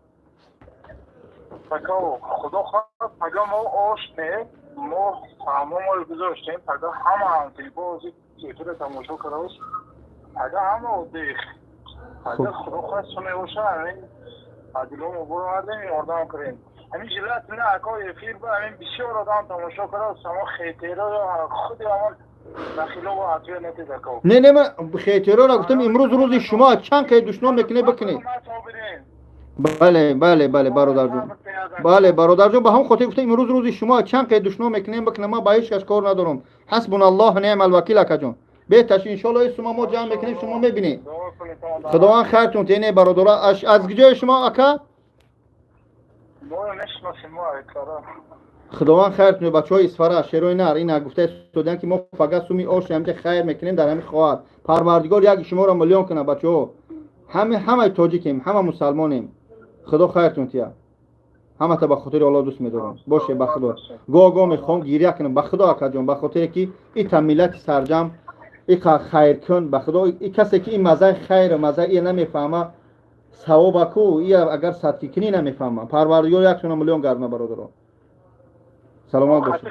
خدا خواست پگاه ما آشته ما همه ما رو گذاشتیم پگاه همه تیبازی تیتر تماشا کراش پگاه همه دیخ پگاه خدا خواست سمه باشه همین عدلو مبارو آردیم آردم کریم همین جلت نه اکای فیر با همین بسیار آدم تماشا کراش سما خیتیره خودی همون داخلو و عطوی نتی دکاو نه من خیتیره را گفتم امروز روز شما چند که دشنام میکنه بکنید بله برادر جون بله برادر جون به هم خاطر گفتم امروز روز شما چند که دشنام میکنیم بکنه ما با هیچ کس کار ندارم حسبنا الله نعم الوکیل اکا جون بهتاش ان شاء الله شما ما جمع میکنیم شما میبینید خداوند خیرتون تینه برادر از کجای شما اکا خداوند خیرتون بچهای اسفره شیروی نر اینا گفته استودن که ما فقط سومی آش هم که خیر میکنیم در همین خواهر پروردگار یک شما را میلیون کنه بچه‌ها همه تاجیکیم همه مسلمانیم خدا خیرتون تیا همه تا به خاطر الله دوست می‌دارم باشه به خدا گاه میخوام گریه کنم به خدا اکا جان به خاطر که این ملت سرجم این خیر کن به خدا. این کسی که این مزه خیر و مزه این نمیفهمه ثواب کو این اگر صدقه کنی نمیفهمه. پروردگار 1 میلیون گرمه برادر. سلامت باشید.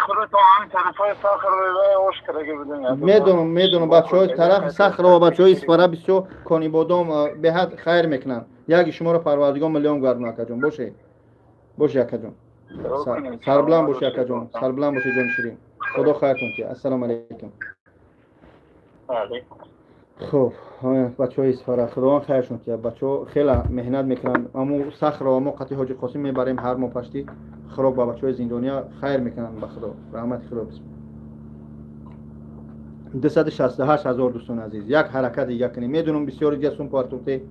میدونم بچه‌های طرف صخره و بچه‌های اسپاره بسیار کنی بودم به حد خیر میکنن. یکی شما رو پروردگار میلیون گرمه کجون باشه. باشه کجون. سربلند باشه کجون. سربلند باشه جان شیرین. خدا خیرتون کنه. السلام علیکم. خب بچه‌های اسپاره خدا خیرشون کنه. بچه‌ها خیلی مهنت میکنن. اما صخره و ما قطعی حاجی قاسم میبریم هر ماه پشتی. خراب با بچه‌های زندانیا خیر میکنن به خدا. رحمت خدا بسم. 268,000 دوستان عزیز یک حرکت دیگه کنیم. میدونم بسیار دیگه سون پارتوته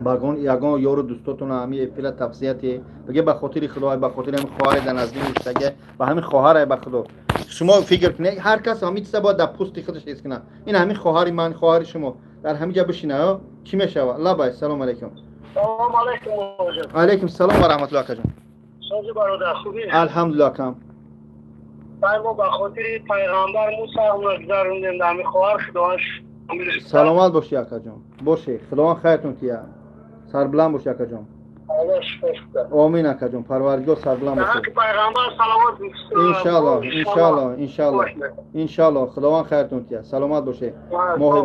باگون یگان یارو دوستاتون همی اپیل تفسیراتی بگه به خاطر خدا به خاطر همین خواهر در نزدیک مشتگه و همین خواهر به خدا شما فکر کنید هر کس همین چیزا باید در پوست خودش حس کنه. این همین خواهر من خواهر شما در همین جا بشینه چی میشه؟ الله بای سلام علیکم. سلام علیکم. علیکم سلام و رحمت الله جان. سوزی برادر خوبی؟ الحمدلله کم. ما به خاطر پیغمبر موسی اون گذروندیم در همین خواهر خداوند سلامت باشی اکا جان. باشه خداوند خیرتون کیه. سربلند باشه اکا جان. آمین اکا جان. پروردگار سربلند باشه. پیغمبر صلوات ان شاء الله خداوند خیرتون کیه. سلامت باشه. ماه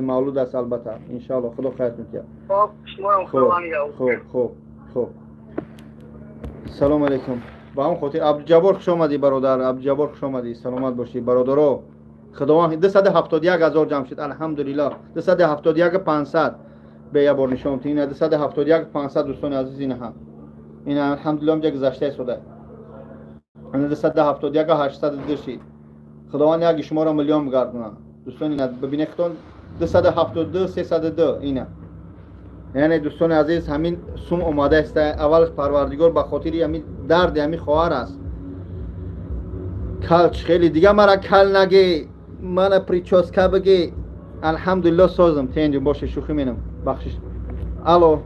مولود است البته. ان شاء الله خدا خیرتون کیه. خوب. سلام علیکم. با هم خاطر عبدالجبار خوش آمدی برادر. عبدالجبار خوش آمدی. سلامت باشی برادرو. خداوند 271,000 جمع شد الحمدلله. 271,500 به یه بار نشون تین 271,500 دوستان عزیز این الحمدلله هم گذشته شده. این 271,800 شد. خداوند یک شما را میلیون بگردونه دوستان. این ببینید خودتون 272 302 اینه. یعنی دوستان عزیز همین سوم اومده است. اولش پروردگار به خاطر همین درد همین خواهر است. کلچ خیلی دیگه مرا کل نگی من پریچوسکا بگی. الحمدلله سازم تینجو باشه شوخی مینم بخشش. الو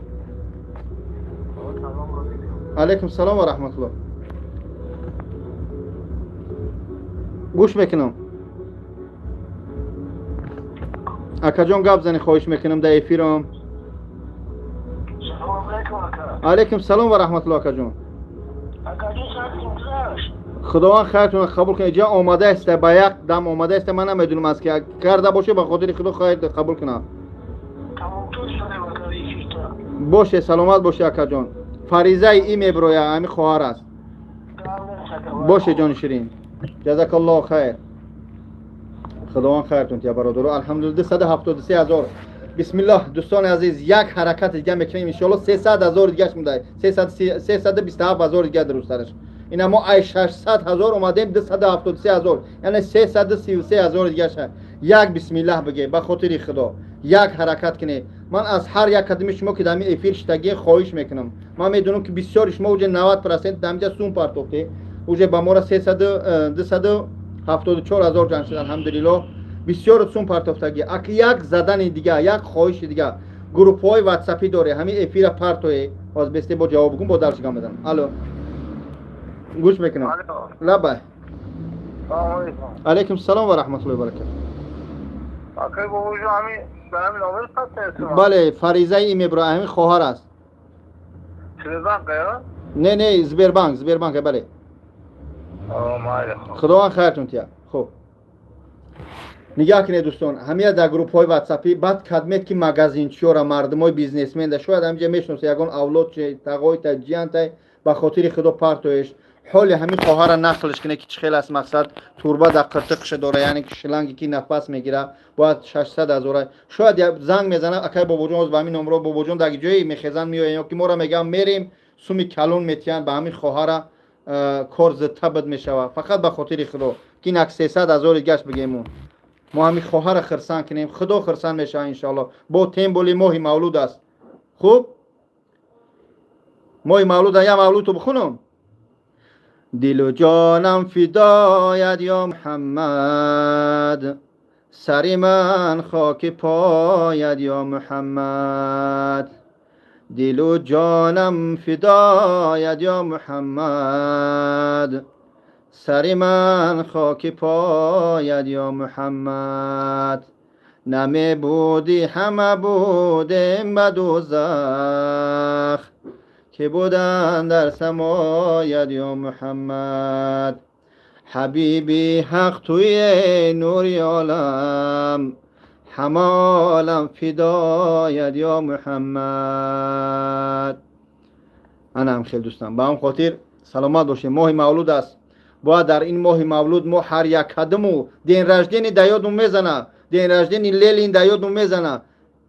علیکم سلام و رحمت الله. گوش میکنم اکا جان گپ زنی خواهش میکنم در افیرم. علیکم سلام و رحمت الله اکا جان. خداوند خیرتون قبول کنه. جا آماده است با یک دم آماده است. من نمیدونم از که کرده باشه به خاطر خدا خیر قبول کنه. باشه سلامت باشه اکا جان. فریضه ای میبروه همین خواهر است. باشه جان شیرین جزاک الله خیر. خداوند خیرتون کنه برادر. الحمدلله 273,000. بسم الله دوستان عزیز یک حرکت دیگه میکنیم ان شاء الله 300,000 دیگه مونده. 327,000 دیگه در سرش. اینا ما 600,000 اومدیم 273,000 یعنی 333,000 دیگه شد. یک بسم الله بگه به خاطر خدا یک حرکت کنه. من از هر یک قدم شما که دمی افیر شتگی خواهش میکنم. من میدونم که بسیار شما اوج 90% دمیجا سون پارتوکه اوج با ما 274,000 جان شد الحمدلله. بسیار سون پارتوفتگی اک یک زدن دیگه یک خواهش دیگه گروپ های واتساپی داره همین افیر پارتوه باز بسته با جواب بگم با درشگاه بدم. الو گوش میکنم. لبا علیکم سلام و رحمت الله و برکاته. آقای بابا همین برام نامه خط. بله فریضه ای ابراهیمی خواهر است. سبربانک یا؟ نه زبربانک بله. ماله. خداوند خیرتون کنه. خب نگاه کنید دوستان همه در گروپ های واتساپی بعد کدمت که مگزینچی را مردمای بیزنسمن ده شاید همینجا میشناسه یگان اولاد چه تقای تا جیان تا به خاطر خدا پارتویش حال همین خواهر نقلش کنه که چه خیلی است مقصد توربه در قرتقش داره یعنی که شلنگی که نفس میگیره باید 600,000 شاید زنگ میزنه اکای بابا جون با همین نمره بابا جون در جایی میخزن میای یا که ما را میگم میریم سومی کلون میتیان به همین خواهر کار زدتا بد میشوه فقط به خاطر خدا که نک 300,000 گشت بگیمون ما همین خواهر خرسان کنیم خدا خرسان میشه ان شاء الله. با تیم بولی ماه مولود است. خوب ماه مولود یا مولود تو بخونم. دل و جانم فدایت یا محمد سری من خاک پایت یا محمد دل و جانم فدایت یا محمد سر من خاک پاید یا محمد. نمی بودی همه بودیم به دوزخ، که بودن در سماید یا محمد. حبیبی حق توی نوری عالم، همه عالم فداید یا محمد. انا هم خیلی دوستان با هم خاطر سلامت باشیم. ماه مولود است. باید در این ماه مولود ما هر یک قدمو دین رجدین دیادون میزنه، دین رجدین لیلین دیادون میزنه.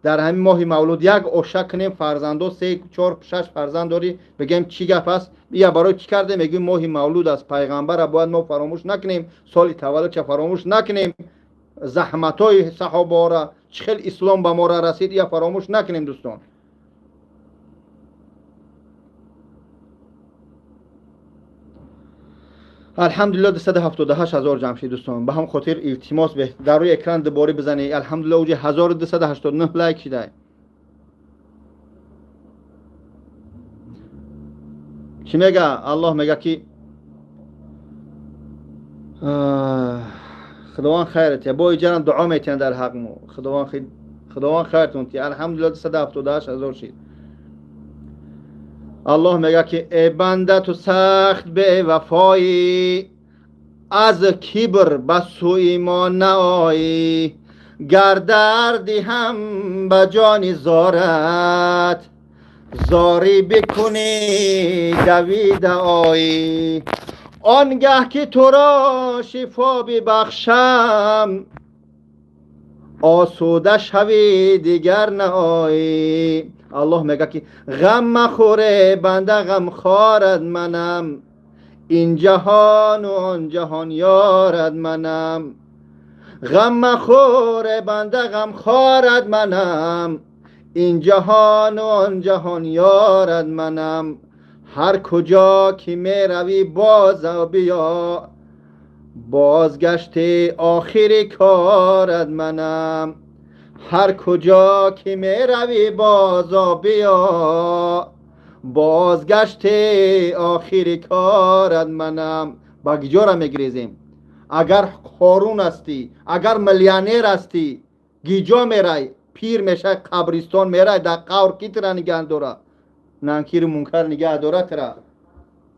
در همین ماه مولود یک عاشق کنیم، فرزندو 3 4 6 فرزند داری، بگیم چی گپ است، بیا برای چی کرده، میگیم ماه مولود است. پیغمبر را باید ما فراموش نکنیم، سال تولد چه فراموش نکنیم، زحمتای صحابه را چخیل اسلام به ما را رسید یا فراموش نکنیم دوستان. الحمدلله 278,000 جمشید دوستان. به هم خاطر التماس به در روی اکران دوباره بزنید. الحمدلله اوج 1289 لایک شده. چی میگه؟ الله میگه که خداوند خیرت با ایجان دعا میتین در حق مو. خداوند خیرتون تی. الحمدلله 278,000 شد. الله میگه که ای بنده تو سخت به وفایی، از کبر به سوی ما نایی. گر دردی هم به جان زارت، زاری بکنی دویده آیی. آنگه که تو را شفا ببخشم، آسوده شوی دیگر نایی. الله میگه که غم مخوره بنده غم خارد منم، این جهان و آن جهان یارد منم. غم مخوره بنده غم خارد منم، این جهان و آن جهان یارد منم. هر کجا که می روی باز بیا، بازگشت آخر کارد منم. هر کجا که می روی باز بیا، بازگشت آخر کارد منم. با گیجا را میگریزیم. اگر خارون هستی، اگر ملیانر هستی، گیجا میرای، پیر میشه، قبرستان میرای، در قبر کی ترا نگه داره؟ نانکیر منکر نگه داره ترا،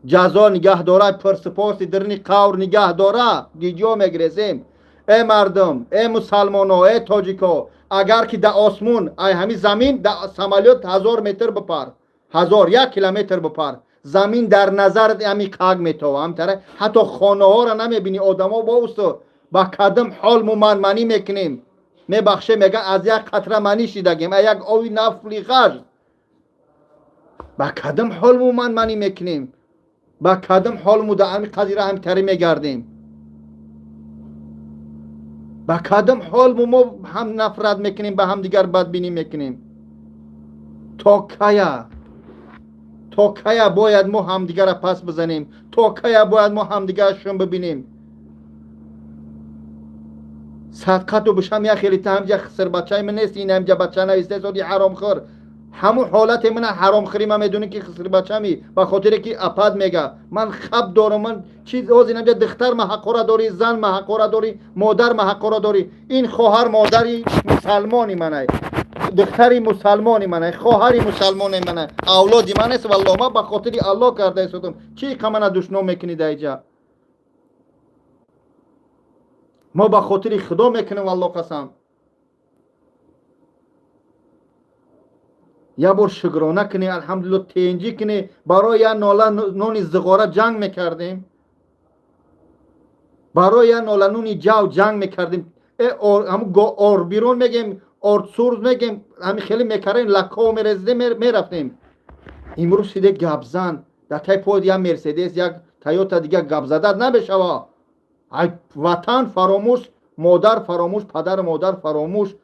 جزا نگه داره، پرسپاس درنی قبر نگه داره. گیجا میگریزیم. ای مردم، ای مسلمانو، ای تاجیکو، اگر که در آسمون ای همین زمین در سمالیات 1000 متر بپر، 1 کیلومتر بپر، زمین در نظر همی قاگ میتو هم تره. حتی خانه ها را نمیبینی، آدم ها باوستو با قدم حال منی میکنیم. میبخشه میگن از یک قطره منی شیدگیم، یک آوی نفلی غر با قدم حال منی میکنیم، با قدم حال در همی قضیره هم تری میگردیم. با قدم حال ما هم نفرت میکنیم، به هم دیگر بدبینی میکنیم. تا کیا باید ما هم دیگر پس بزنیم؟ تا کیا باید ما هم دیگر شم ببینیم؟ صدقه تو بشم یا خیلی تا همجا خسر بچه من نیست، این همجا بچه نیسته سودی حرام خور. همون حالت من حرام خوری من میدونی که خسر بچه می به خاطر که اپاد میگه من خب دارم، من چیز اوز اینجا دختر ما حقوره داری، زن ما حقوره داری، مادر ما حقوره داری. این خواهر مادری مسلمانی منه، دختری مسلمانی منه، خواهری مسلمانی منه، اولادی من است. والله ما به خاطر الله کرده استم. چی کمن دشنام میکنید اینجا؟ ما به خاطر خدا میکنیم والله قسم. یا بار شکرانه کنی، الحمدلله تنجی کنی. برای یا نون زغاره جنگ میکردیم، برای یا نون جو جنگ میکردیم. هم اور بیرون میگیم، اور سورز میگیم، همین خیلی میکردیم، لکاو میرزده میرفتیم. امروز سیده گبزن در تای پود یا مرسیدس یک تایوتا دیگه گبزده نبشوه. وطن فراموش، مادر فراموش، پدر مادر فراموش،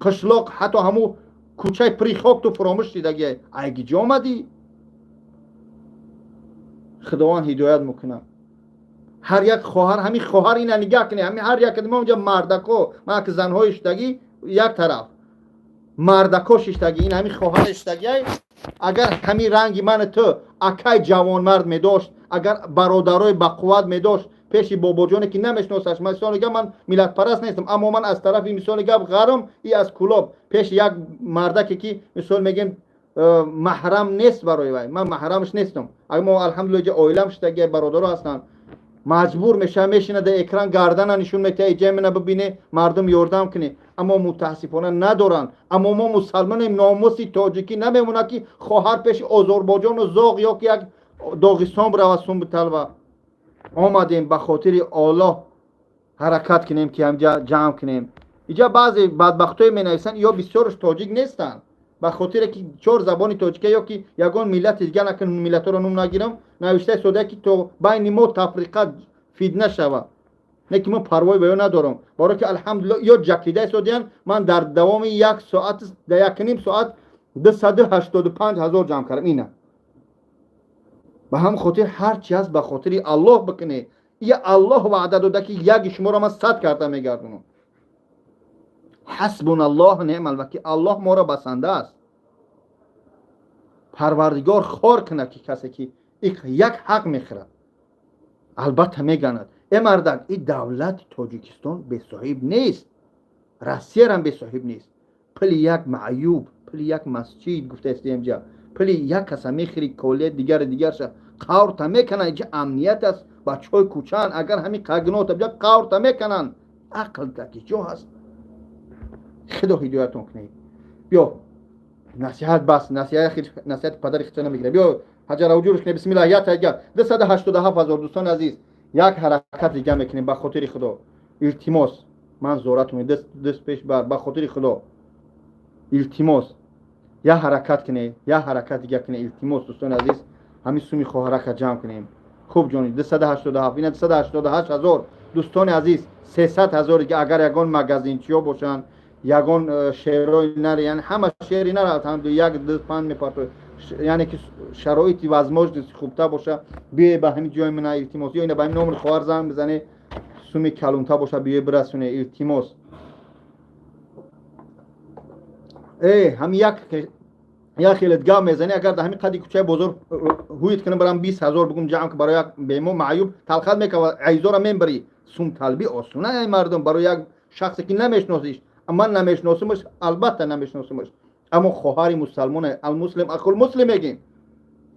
قشلاق حتی همو کوچه پری خاک تو فراموش دیدگی. ایگی جا آمدی؟ خداوند هدایت میکنم. هر یک خواهر، همین خواهر این نگاه کنی، همین هر یک ما اونجا مردکو، ما که زنهای اشتگی یک طرف، مردکو ششتگی، این همین خواهر اشتگی اگر همین رنگ من تو اکای جوان مرد می داشت، اگر برادرای با قوت می داشت پیش بابا جانی که نمیشناسش، مثلا گم من ملت پرست نیستم، اما من از طرف مثلا گم غرم ای از کلاب پیش یک مردکی که مثلا میگم محرم نیست برای وای، من محرمش نیستم، اما الحمدلله اویلم شده برادر هستن، مجبور میشه میشینه در اکران گردن نشون میده ایجا منه ببینه مردم یاردم کنه، اما متاسفانه ندارن. اما ما مسلمان ناموسی تاجیکی نمیمونه که خواهر پیش آذربایجان و زاغ یا که یک داغستان بروسون بتلوه. آمدیم به خاطر الله حرکت کنیم که همجا جمع کنیم. اینجا بعضی بدبختای می نویسن یا بسیارش تاجیک نیستن، به خاطر که چهار زبانی تاجیکه یا که یگان ملت دیگه نکنم ملت ها رو نوم نگیرم نوشته سوده که تو بین ما تفریقات فیدنه شوه، نه که من پروای به ندارم، برای که الحمدلله یا جکیده سودیان من در دوام یک ساعت در یک نیم ساعت 285,000 جمع کردم. اینه به هم خاطر هر چی هست به خاطر الله بکنه. یا الله وعده داده که یک شما را من 100 کرده میگردونم. حسبنا الله نعم الوکیل. الله ما را بسنده است. پروردگار خار کنه که کسی که یک حق میخوره البته میگند ای مردک این دولت تاجیکستان به صاحب نیست، روسیه هم به صاحب نیست، پلی یک معیوب، پلی یک مسجد گفته است اینجا، پلی یک کس میخری کوله دیگر شد قور تا میکنن. اینجا امنیت است، بچهای کوچان اگر همین قگنات بجا قور تا میکنن. عقل که جو هست. خدا هدایتون کنه. بیا نصیحت بس، نصیحت پدر خیلی نمیگیره. بیا حجر وجورش کنه. بسم الله. یا تاگه 287,000 دوستان عزیز یک حرکت دیگه میکنیم به خاطر خدا. التماس من زورتون دست پیش بر به خاطر خدا التماس یا حرکت کنه، یا حرکت دیگه کنه. التماس دوستان عزیز همین سومی خو حرکت جمع کنیم. خوب جونی 287 اینا 288,000 دوستان عزیز 300,000 که اگر یگان مگزینچیا باشن یگان شعرای نره، یعنی همه شعری نره هم دو یک دو پند میپرد، یعنی که شرایطی وزماج خوبتا باشه بیه به همین جای من التماس یا اینا به همین نمر خواهر زنگ بزنه سومی کلونتا باشه بیه برسونه التماس. هم یک خیلتگاه میزنی اگر در همین قدی کوچه بزرگ هویت کنم برام 20,000 بگم جمع که برای یک بیمو معیوب تلخت میکنه عیزا را میبری. سوم طلبی آسونه ای مردم برای یک شخصی که نمیشناسیش، اما نمیشناسمش البته نمیشناسمش، اما خواهر مسلمان المسلم اخو المسلم میگیم،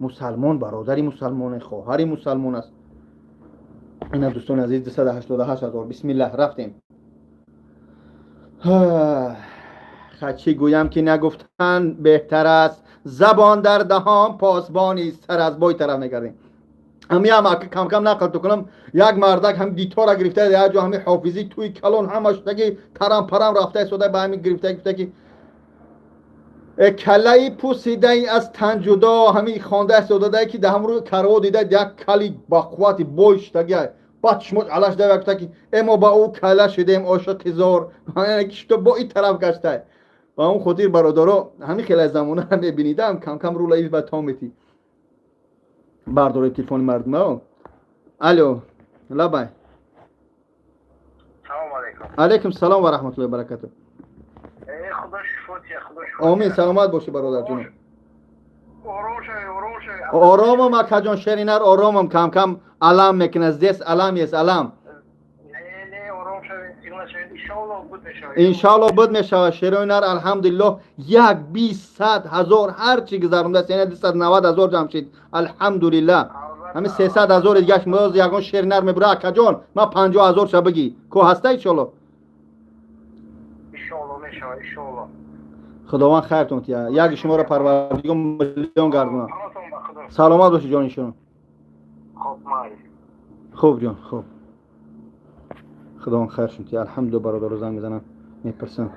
مسلمان برادری مسلمان خواهری مسلمان است. اینا دوستان عزیز 288,000 بسم الله رفتیم. چی گویم که نگفتن بهتر است، زبان در دهان پاسبانی سر از بای طرف میگردیم. هم کم کم نقل تو کنم یک مردک هم دیتارا گرفته در جا همین حافظی توی کلون همش تگی ترم پرم رفته سوده به همین گرفته که کلهی پوسیده ای از تن جدا همین خانده سوده که ده هم روی کرو دیده یک کلی با قوت بویش تگه بچموش علاش ده وقتا که اما با او کله شدیم عاشق زار تو با این طرف گشته با اون خاطر برادرها همین خیلی زمانه هم میبینیدم کم کم رو لایز به تامیتی برداره تلفن مردم ها. الو لبای سلام علیکم. علیکم سلام و رحمت الله و برکاته. خدا شفاتی خدا شفاتی. آمین سلامت باشی برادر جونم. آرام شوی. آرامم اکا جان شرینر آرامم کم کم علم میکنه از دست علم یست علم. نه آرام شوی. انشالله بود میشه. انشالله بود میشه شرینر الحمدلله 1,200,000 هر چی گذروند است یعنی 290,000 جمع شد الحمدلله. همین 300,000 دیگه موز یگان شرینر میبره اکا جان ما 50,000 شب بگی کو هسته انشالله. انشالله میشه انشالله. خداوند خیرتون تیا یک شما را پروردگار میلیون گردونه. سلامت باشی جان ایشون. خوب ماری. خوب جان خوب. خداوند خیرشون تیا الحمدلله برادر زنگ میزنن میپرسن.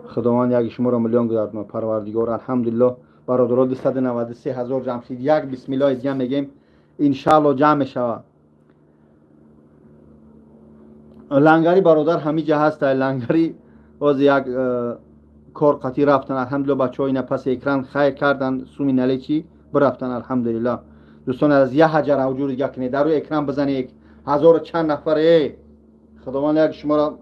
خداوند یک شما را میلیون گردونه پروردگار الحمدلله برادرها 293,000 جمع شد. یک بسم الله دیگه میگیم انشالله جمع میشه. لنگری برادر همیجا هست لنگری باز یک کار قطعی رفتن الحمدلله بچه‌ها اینا پس اکران خیر کردن سومی نلیچی برفتن الحمدلله. دوستان از یه حجر وجود دیگه کنید در روی اکران بزنید 1000 چند نفره خداوند یک شما را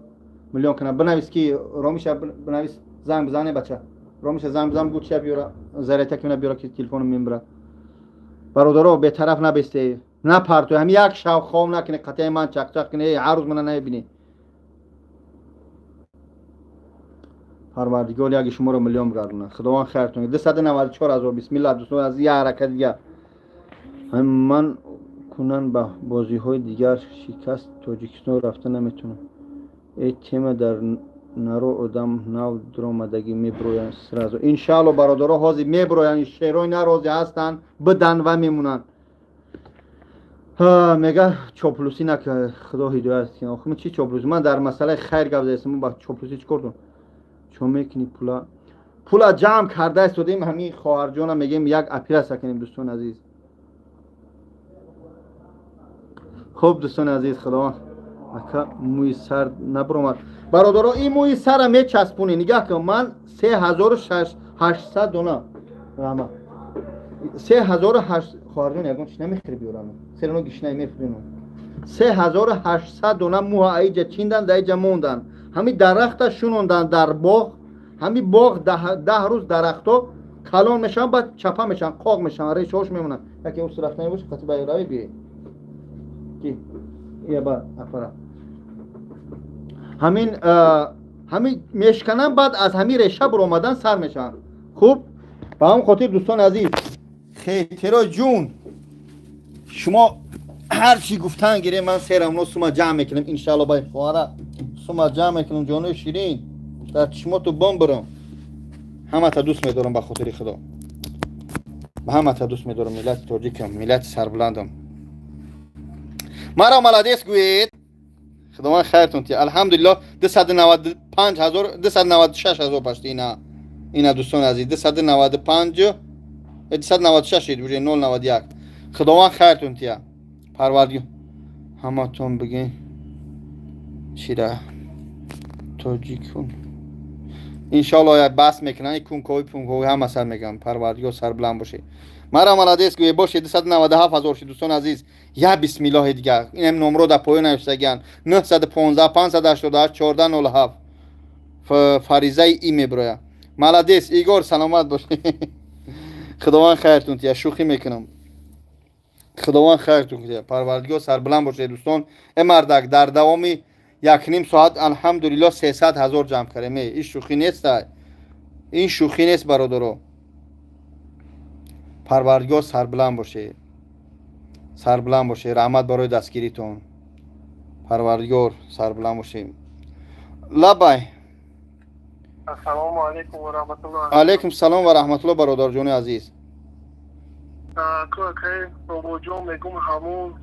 میلیون کنه. بنویس کی رامیشه بنویس زنگ بزنه بچه رومش زم گوچ بیاره زرته کنه بیاره که تلفن میبره برادرها به طرف نبسته نه پرتو هم یک شو خوام نکنه قطعه من چق کنه هر روز من نبینی پروردگار یک شما رو میلیون بگردونه خداوند خیرتون 294,000 بسم الله دوستان از یه حرکت دیگه من کنن به بازی های دیگر شکست تاجیکستان رفته نمیتونم ای تیم در نرو آدم نو درآمدگی میبروین سرازو انشالله برادرها حاضر میبروین شیرای ناراضی هستن بدن و میمونن میگه چاپلوسی نکه خدا هدایت کنه آخه من چی چاپلوسی من در مسئله خیر گپ زدم من با چاپلوسی چی کردم چون میکنی پولا جمع کرده استودیم همین خواهر جانم میگیم یک اپیرا کنیم دوستان عزیز خوب دوستان عزیز خدا اکا موی سر نبرومد برادرها این موی سر میچسبونی نگاه کن من 3,800 دونه راما 3,800 خواردون یکم چی نمیخری بیارم سرنو گشنه میخرینو 3,800 دونه موها ایجا چیندن در ایجا موندن همین درخت شونوندن در باغ همین باغ 10 روز درختو کلان میشن بعد چپا میشن قاق میشن ریش هاش میمونن یکی اون رفتنی باشه قطعی بایراوی بیه کی یه با افرا همین میشکنن بعد از همین ریشه بر اومدن سر میشن خوب با هم خاطر دوستان عزیز خیترا جون شما هر چی گفتن گیره من سرم رو سوما جمع میکنم انشالله بای خواهره سوما جمع میکنم جانو شیرین در چشماتو بام برم همه تا دوست میدارم به خاطر خدا به همه تا دوست میدارم ملت تاجیکم ملت سربلندم مرا ملادیس گوید خداوند خیرتون تی الحمدلله 296,000 پشت اینا دوستان عزیز 296 بوده 091 خداوند خیرتون تی پروردگار همه تون بگین چیره تاجیکون انشالله بس میکنن کنکوی پونکوی هم سر میگم پروردگار سر بلند باشه مرا ملادیس گوی باشه 297,000 دوستان عزیز یا بسم الله دیگه اینم نمره در پایین نوشتگن 915 588 1407 فریضه ای میبره ملادیس ایگور سلامت باشه خداوند خیرتون تی شوخی میکنم خداوند خیرتون تی پروردگار سر بلند باشه دوستان مردک در دوامی 1.5 ساعت الحمدلله 300,000 جمع کردیم این شوخی نیست این شوخی نیست برادرو پروردگار سربلند باشه سربلند باشه رحمت برای دستگیریتون پروردگار سربلند باشه لبای السلام علیکم و رحمت الله علیکم سلام و رحمت الله برادر جون عزیز که بابا میگم همون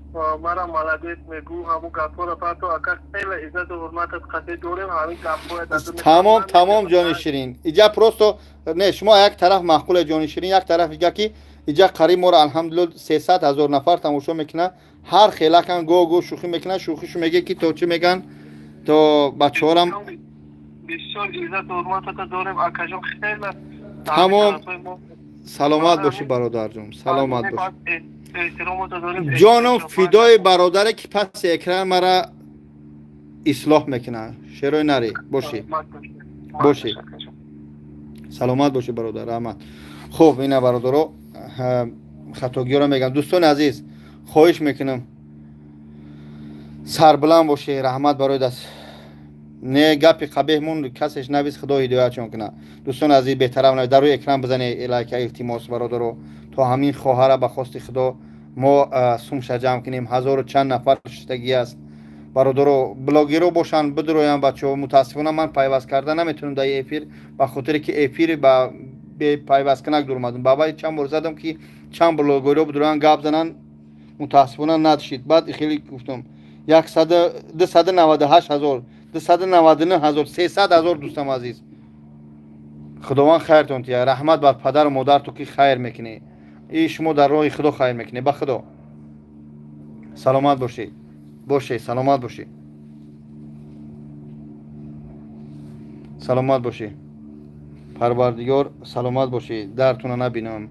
مرا ملادیت میگو همون گپا را پاتو اگر خیلی عزت و حرمتت قطعی داریم همین گپا تمام جان شیرین اینجا پروستو نه شما یک طرف معقول جان شیرین یک طرف دیگه که اینجا قریب ما الحمدلله 300,000 نفر تماشا میکنه هر خیلی کن گو شوخی میکنه شوخیشو میگه که تو چی میگن تو بچه‌هام بسیار عزت و حرمتت داریم اکاجم خیلی تمام سلامت باشی برادر جون سلامت باشی جانم فدای برادره که پس اکرام مرا اصلاح میکنه شروع نری باشی سلامت باشی برادر رحمت خوب اینه برادرو خطاگی رو میگم دوستان عزیز خواهش میکنم سربلند باشی رحمت برای دست نه گپی قبیح مون کسش نویس خدا هدایت چون کنه دوستان عزیز بهتره در روی اکرام بزنه الهی التماس برادرو تا همین خواهر به خواست خدا ما سوم جمع کنیم 1000 و چند نفر شتگی است برادرو بلاگرو باشن بدرویم بچه‌ها متاسفانه من پیوست کرده نمیتونم در افیر به خاطر که افیر به پیوست کنک دور اومدم بابا چند بار زدم که چند بلاگرو بدرویم گپ زنن متاسفانه نداشت بعد خیلی گفتم 298,000 299,000 300,000 دوستم عزیز خداوند خیرتون تی رحمت بر پدر و مادر تو که خیر میکنی ای شما در راه خدا خیر میکنی به خدا سلامت باشی سلامت باشی سلامت باشی پروردگار سلامت باشی درتون نبینم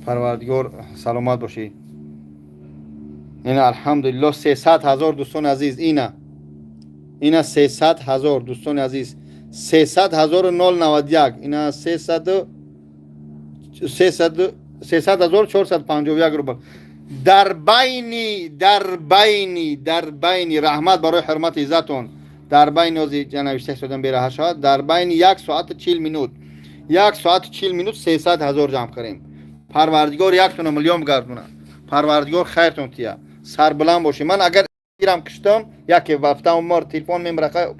پروردگار سلامت باشی این الحمدلله 300,000 دوستان عزیز اینا 300,000 دوستان عزیز 300,091 اینا 300,451 روبل در بین رحمت برای حرمت عزتون در بین اوزی نوشته شدن به راه شد در بین 1 ساعت 40 منوت 1 ساعت 40 منوت 300,000 جمع کردیم. پروردگار یکتون میلیون بگردونه. پروردگار خیرتون تیا سر بلند باشه. من اگر گیرم کشتم یکی وقتا مار تلفن میمرقه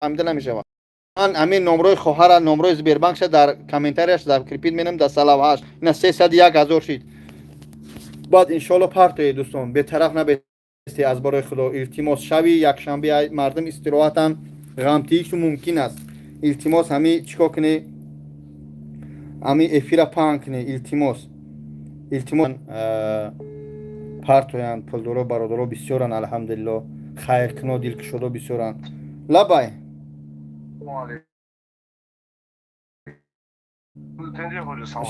فهمیده نمیشه. من همین نمره خواهر نمره زبیربانک شد در کامنتاریش در کلیپید مینم در سلاوهاش اینا 301,000 شد. بعد انشالله پارتوی دوستان به طرف نبستی از برای خدا التماس شبی یک شنبه مردم استراحتن غمتیش ممکن است التماس همی چیکار کنی همی افیرا پان کنی التماس پارتویان پلدورو برادرو بسیارن الحمدلله خیر کنو دیل کشودو بسیارن لبای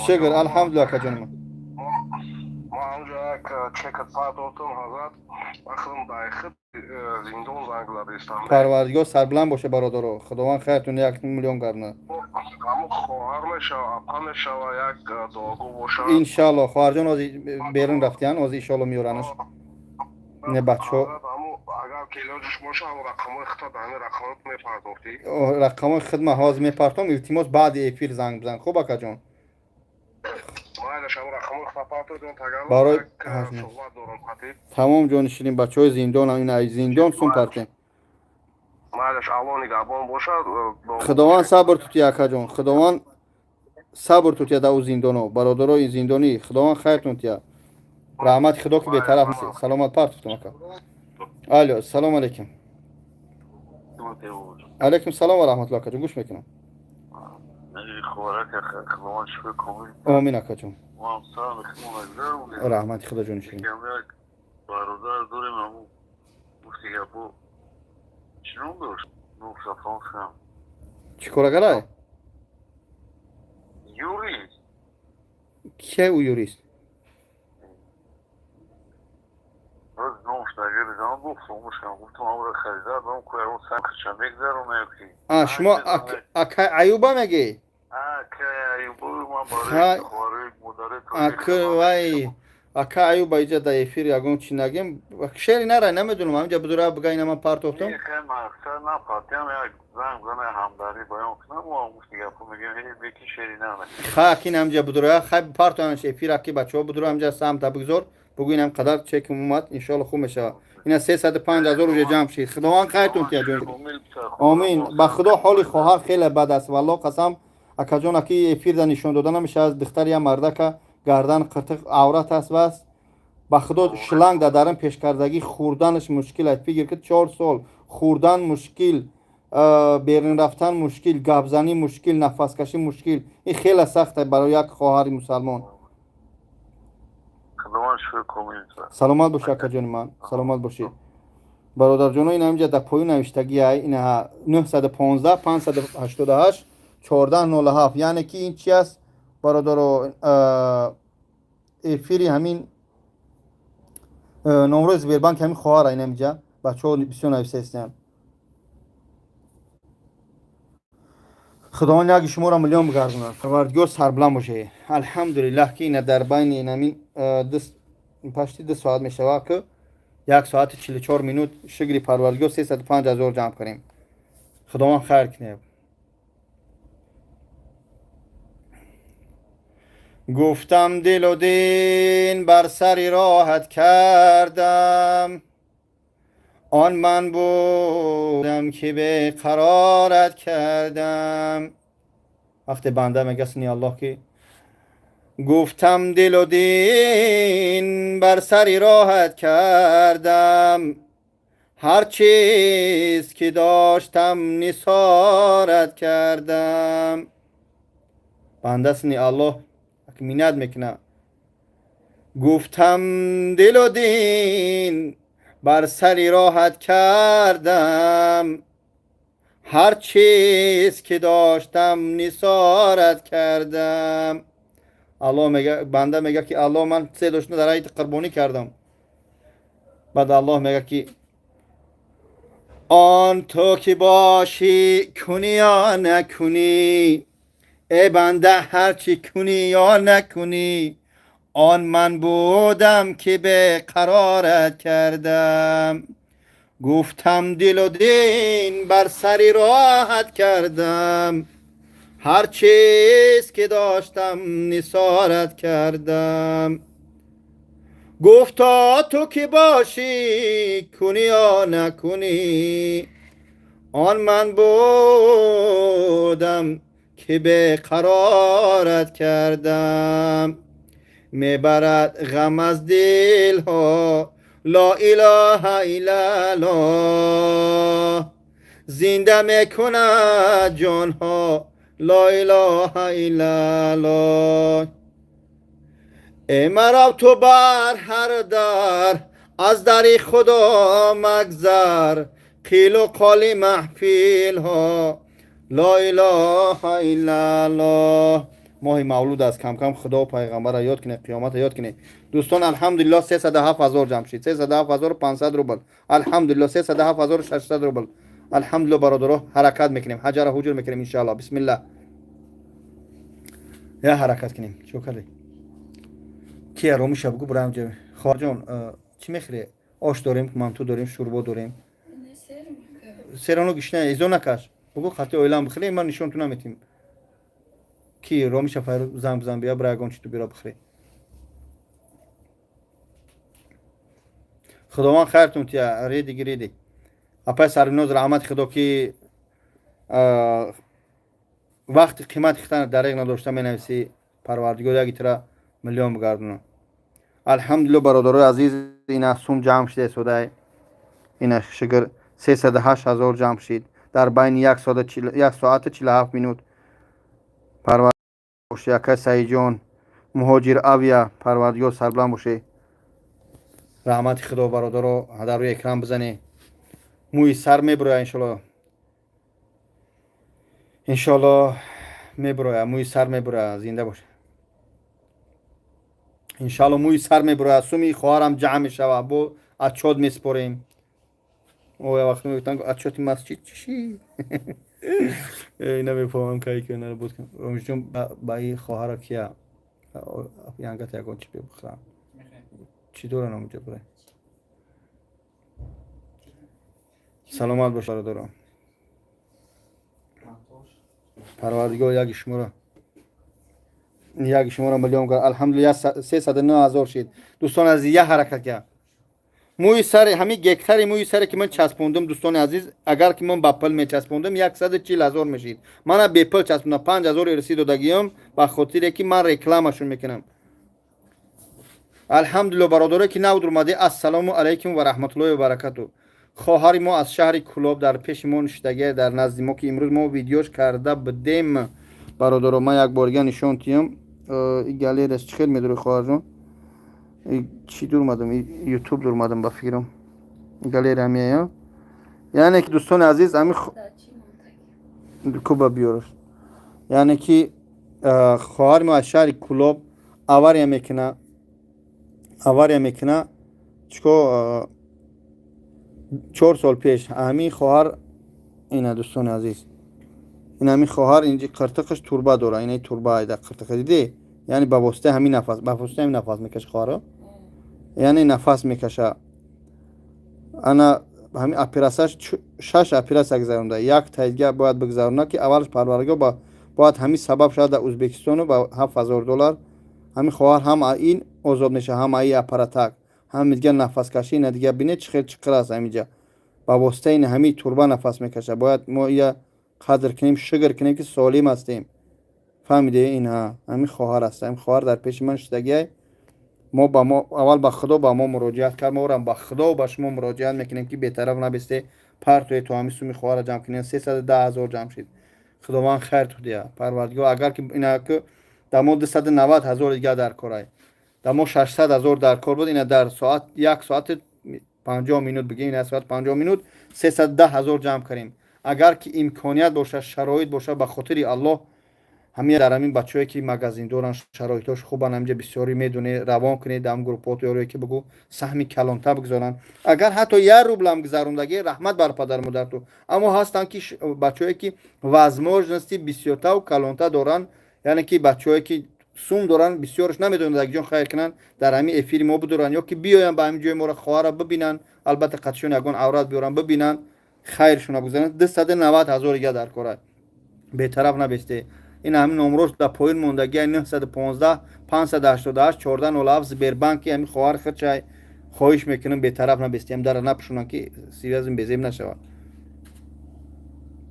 شکر الحمدلله که جانم ما اونجا که چکت ساعت اوتون حضرت اخرم دایخت زندون زنگلده استانبول پروردگار سربلند باشه برادرو خداوند خیرتون 1 میلیون گرنه همون خواهر میشه اپا میشه و یک داغو باشه انشالله خواهر جان از بیرون رفتیان از انشالله میورنش نه بچه اگر کیلوجش باشه هم رقم اختار همه رقمات میپرداختی رقم خدمه هاز میپرتم التماس بعد افیر زنگ بزن خوب اکا جان مایلش هم رقم اختار پرداختون تگرم برای یک صحبت دارم خطیب تمام جان شیرین بچه های زندان هم این ای زندان سون پرتیم مایلش الان نگهبان باشه خداوند صبر توتی اکا جان خداوند صبر توتی در او زندانو برادرای زندانی خداوند خیرتون تیا رحمت خدا که به طرف نیست سلامت پرتفتم اکا الو سلام علیکم علیکم سلام و رحمت الله اکا جان گوش میکنم آمین اکا جان رحمت خدا جان شیرین برادر داریم همون گفتی که با چنون داشت 9 هم چی کاره گره؟ یوریست که او یوریست؟ باز نوشت اگر بزنم گفتم گفتم آمره خریدار برام که اون سن کشم بگذارم نکی شما اکا عیوبا مگه؟ اکا عیوبا من برای خواره مداره اکا وای اکا عیوبا ایجا دا افیر یگون چی نگیم شیری نره نمیدونم همینجا بدوره بگاین من پرتوفتم خیلی مقصد نپرتیم یک زنگ زنه همداری بایم کنم و مشتی گفت میگم هی بیکی شیری نره خاکین همینجا بدوره خیلی پرتوانش افیر اکی بچه ها بدوره همینجا سهم تا بگذار بگوین هم قدر چکم اومد انشالله خوب میشه اینا 305,000 روز جمع شید خداوند خیرتون تیا جون آمین با خدا حال خواهر خیلی بد است والله قسم اکا جون اکی افیر دا نشون داده نمیشه از دختر یا مرده که گردن قطق عورت است بس با خدا شلنگ دا دارم پیش کردگی خوردنش مشکل است فکر که 4 سال خوردن مشکل بیرون رفتن مشکل گابزنی مشکل نفس کشی مشکل این خیلی سخته برای یک خواهر مسلمان سلامت باشه اکا جان من سلامت باشی برادر جان این همینجا در پایین نوشتگی های این 915 588 1407 یعنی که این چی است برادر افیری همین نمره زبیربانک همین خواهر این همینجا بچه ها بسیار نوشته هستن خداوند یک شما را میلیون بگردونه پروردگار سربلند باشه الحمدلله که این در بین این همین پشتی 2 ساعت میشه که 1 ساعت 44 منوت شکر پروردگار 305,000 جمع کنیم خداوند خیر کنه گفتم دل و دین بر سری راحت کردم آن من بودم که به قرارت کردم وقتی بنده میگه سنی الله که گفتم دل و دین بر سری راحت کردم هر چیز که داشتم نثارت کردم بنده سنی الله که مینت میکنه گفتم دل و دین بر سری راحت کردم هر چیز که داشتم نثارت کردم الله میگه بنده میگه که الله من 3 دشمن در ایت قربانی کردم بعد الله میگه که آن تو که باشی کنی یا نکنی، ای بنده هرچی کنی یا نکنی، آن من بودم که به قرارت کردم. گفتم دل و دین بر سری راحت کردم، هر چیز که داشتم نثارت کردم. گفتا تو که باشی کنی یا نکنی، آن من بودم که به قرارت کردم. میبرد غم از دل ها لا اله الا الله، زنده میکند جان ها لا اله الا الله. ای مرا تو بر هر در از دری خدا مگذر، قیل و قال محفیل ها لا اله الا الله. ماه مولود از کم کم خدا و پیغمبر را یاد کنه، قیامت را یاد کنه. دوستان الحمدلله 307,000 جمع شد، 307,500 روبل، الحمدلله 307,600 روبل. الحمدلله برادرها حرکت میکنیم، حجر حجر میکنیم ان شاء الله. بسم الله یا حرکت کنیم. چو کردی کی رومی شب بگو برام جا خواهر جان چی میخری؟ آش داریم، مانتو داریم، شوربا داریم. سرانو گشنه ایزو نکش بگو خاطر اویلام بخری، من نشون تو نمیتیم. کی رومی شب فر زنگ بیا برای چی تو بیرا بخری. خداوند خیرتون تیا ریدی ریدی. اپای سرنوز رحمت خدا کی وقت قیمت خطر دریغ نداشته می نویسی پروردگار یکی ترا میلیون بگردونه. الحمدلله برادرای عزیز این سوم جمع شده سوده این شگر 308,000 جمع شد در بین 1 ساعت 47 منوت. پروردگار باشه یکی سعی جان مهاجر اویا پروردگار سربلند باشه، رحمت خدا برادر هدر روی اکرام بزنه، موی سر میبره انشالله میبره، موی سر میبره، زنده باشه انشالله. موی سر میبره، سومی خواهرم جمع میشوه بو اچاد میسپریم. او یا وقتی میگفتن اچاد مسجد چی؟ اینا میفهمم که کنه بود کنم رومشون با این خواهر کیا یانگت یکون چی بخورم چی دورن اونجا بره. سلامت باش برادرم، پروردگار یک شما را میلیون کرد. الحمدلله 309,000 شد. دوستان عزیز یه حرکت کرد موی سر همین گکتر موی سر که من چسبوندم دوستان عزیز، اگر که من با پل می چسبوندم 140,000 میشید. من به پل چسبوندم 5,000 رسید دادگیم به خاطر که من رکلامشون میکنم. الحمدلله برادرایی که نود اومده السلام علیکم و رحمت الله و برکاته. خواهر ما از شهر کلوب در پیش ما نشدگی در نزد ما که امروز ما ویدیوش کرده بدیم برادر ما یک بارگه نشون تیم این گلیر است چخیل میداره خواهر جان چی دور اومدم یوتیوب دور اومدم با فکرم گلیر همیه یعنی که دوستان عزیز همی کوبا بیارش یعنی که خواهر ما از شهر کلوب آواریا میکنه چکو 4 سال پیش همین خواهر اینه دوستان عزیز، این همین خواهر اینجا قرتقش توربا داره، اینه توربا ایده قرتق دیدی یعنی با واسطه همین نفس با واسطه همین نفس میکشه خواهر یعنی نفس میکشه. انا همین اپراسش 6 اپراس گذرونده، یک تاییدگاه باید بگذرونه که اولش پروردگار باید همین سبب شده در ازبکستان و با $7,000 همین خواهر هم این آزاد میشه هم این اپراتک هم دیگه نفس کشی نه دیگه بینه چقدر است همینجا با واسطه این همین توربا نفس میکشه. باید ما یا قدر کنیم شگر کنیم که سالم هستیم، فهمیده؟ این همین خواهر است. همین خواهر در پیش من شدگی ما اول با خدا با ما مراجعت کرد، ما با خدا و با شما مراجعت میکنیم که بی‌طرف نبسته پرتوی تو همین سومی خواهر جمع کنیم. 310,000 جمع شد. خداوند خیر تو دیا پروردگار. اگر که اینا که در ما 290,000 دیگه در کارای در ما 600,000 در کار بود، اینا در ساعت 1 ساعت 50 منوت بگیم، این ساعت 50 منوت 310,000 جمع کنیم. اگر که امکانیت باشه شرایط باشه به خاطر الله همین در همین بچه‌ای که مغازین دارن شرایطش خوبن همینجا بسیاری میدونه روان کنید هم گروپات یاری که بگو سهمی کلانتر بگذارن اگر حتی 1 روبل هم گذروندگی رحمت بر پدر مادر تو اما هستن که بچه‌ای که возможности بسیارتا و کلانتر دارن یعنی که بچه‌ای که سوم دارن بسیارش نمیدونن دیگه جان خیر کنن در همین افیر ما بدورن یا که بیاین به همین جای ما رو خواهر ببینن البته قدشون یگان عورت بیارن ببینن خیرشون بگذارن 290,000 دیگه در کار بی‌طرف نبسته این همین نمروش در پایین موندگی 915 588 1407 زبربانکی همین خواهر خرچای خواهش میکنم بی‌طرف نبستیم در نپشونن که سیریازم بزیم نشود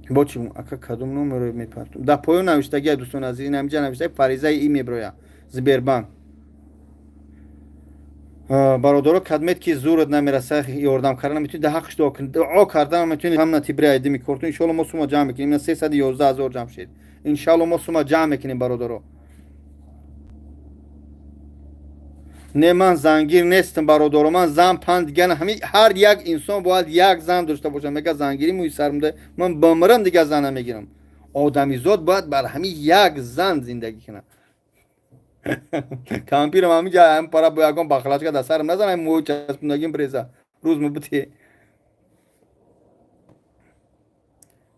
با چی اکا کدوم نمره میپرتم در پایین نوشتگی دوستان عزیز این همینجا نوشته فریضه ای میبرویا زبربانک برادرو کدمت که زورت نمیرسه یاردم کردن میتونی ده حقش دعا کردن میتونی هم نتیبری ایدی میکردن ان شاء الله ما سوما جمع میکنیم اینا 311,000 جمع شد ان شاء الله ما سوما جمع میکنیم برادرو نه من زنگیر نیستم برادرو من زن پند دیگه همین هر یک انسان باید یک زن داشته باشه میگه زنگیری موی سرمده من بمرم دیگه زن نمیگیرم آدمی زاد باید بر همین یک زن زندگی کنه کامپیرم همینجا هم پارا باید بخلاش که دسترم نزنم موی چسبوندگیم بریزه روز مبتی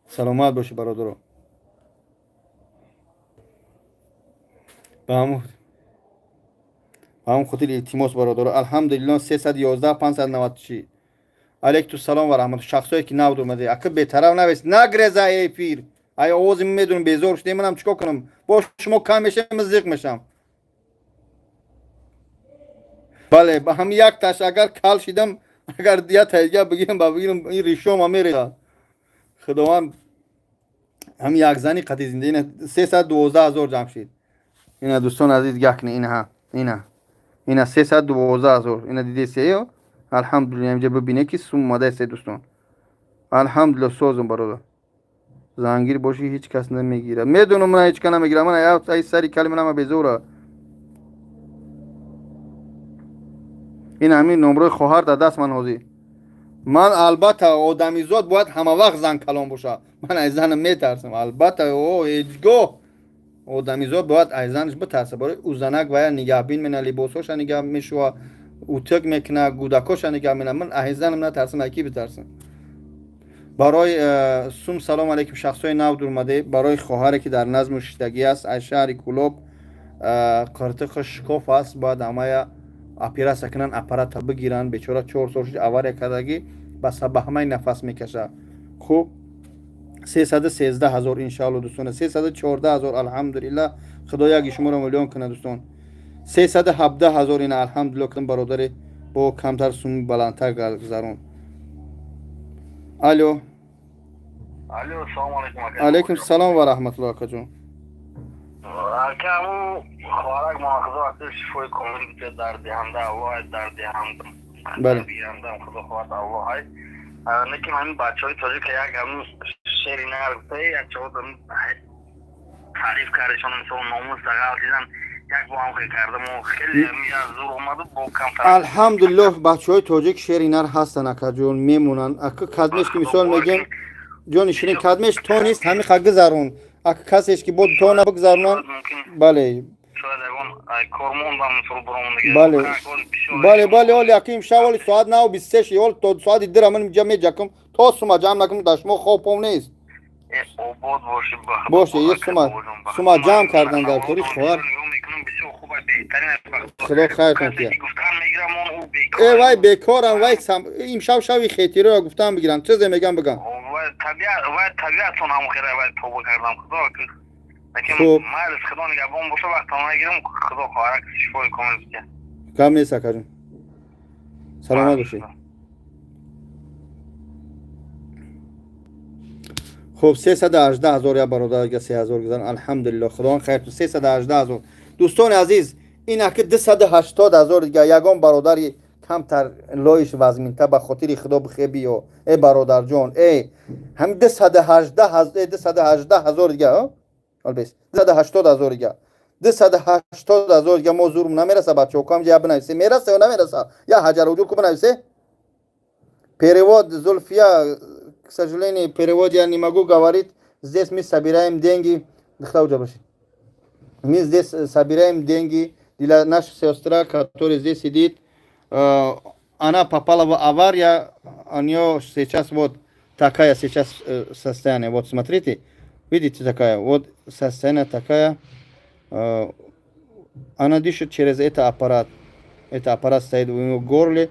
سلامت باشی برادرو به همون خاطر التماس برادرو الحمدلله 311 596 علیکم السلام و رحمت شخصایی که نود اومده اگه بی‌طرف نویس نگریزه ای پیر ای آواز میدونم بیزار شده منم چیکار کنم با شما کم میشه مزیق میشم بله با هم یک تاش اگر کال شدم اگر دیا تایجا بگیرم بگیرم این ریشو ما میره خداوند هم یک زنی قطعی زنده اینه 312,000 جمع شد اینا دوستان عزیز یک نه اینا 312,000 اینا دیدی سه الحمدلله اینجا ببینه که سوم ماده سه دوستان الحمدلله سوزم برادر زنگیر باشی هیچ کس نمیگیره میدونم من هیچ کس نمیگیره من ای سری کلمه نما بزوره این همین نمره خواهر در دست من هازی من البته آدمی زاد باید همه وقت زن کلام باشه من از زنم میترسم البته او هیچگاه آدمی زاد باید از زنش بترسه برای او زنک باید نگهبین منه لباساش نگه میشوه اوتک میکنه گودکاش نگه منه من از زنم نترسم اکی بترسم برای سوم سلام علیکم شخصای نو درمده برای خواهری که در نظم ششتگی است از شهر کلوب قرتق شکاف است باید همه اپیرا سکنن اپارات بگیرن بیچاره 4 سالش اوار کردگی بس به همه نفس میکشه خوب 313,000 ان شاء الله دوستان 314,000 الحمدلله خدا یک شما رو میلیون کنه دوستان 317,000 این الحمدلله کدام برادر با کمتر سوم بلندتر گذرون الو سلام علیکم علیکم السلام و رحمت الله کجون کامو خوارک مواخذه وقتی شفای کاملی بیده در دهنده الله در دهنده بله دهنده خدا خواهد الله های لیکن همین بچه های تاجیک یک همین شعری نگرفته یک چه بودم تعریف کردشان مثل ناموس دقیق دیدن یک با هم خیلی کردم و خیلی از زور اومده با کم الحمدلله بچه های تاجیک شعری نر هستن اکا جون میمونن اکا کدمش که مثال میگیم جون شیرین کدمش تو نیست همین خگه زرون اکا کسیش که بود تو نبگذارنن بله شاید اگه کارمون با مثل بله بله اولی اکیم شوالی ساعت 9:23 یول تو ساعت در من جمع جکم تو سوما جمع نکم داشمو خوابم نیست آباد باشه یه سوما جمع کردن در طوری خواهر خدا خیر کنه ای وای بیکارم وای امشب شوی خیتی رو گفتم بگیرم چه میگم بگم طبیعت هم خیلی باید توبه کردم خدا لیکن خب ما از خدا نگهبان باشه وقتا نگیرم خدا خواهرک شفای کامل بکن کم نیست اکرم سلامت باشی خب 318,000 یا برادر یا 3,000 گذارن الحمدلله خدا خیر 318,000 دوستان عزیز این اگه 280,000 دیگه یگان برادری کمتر لایش وزمینته به خاطر خدا بخیبی و ای برادر جان ای هم 218,000 دیگه ها البته 280,000 دیگه 280,000 دیگه ما زورم نمیرسه بچه کام جا بنویسه میرسه یا نمیرسه یا حجر وجود کو بنویسه перевод Зульфия к сожалению перевод я не могу говорить здесь мы собираем деньги дохта уже баши Мы здесь собираем деньги для нашей сестры, которая здесь сидит. Она попала в аварию, у нее сейчас вот такая сейчас состояние. Вот смотрите, видите такая, вот состояние такая. Она дышит через этот аппарат. Этот аппарат стоит в ее горле.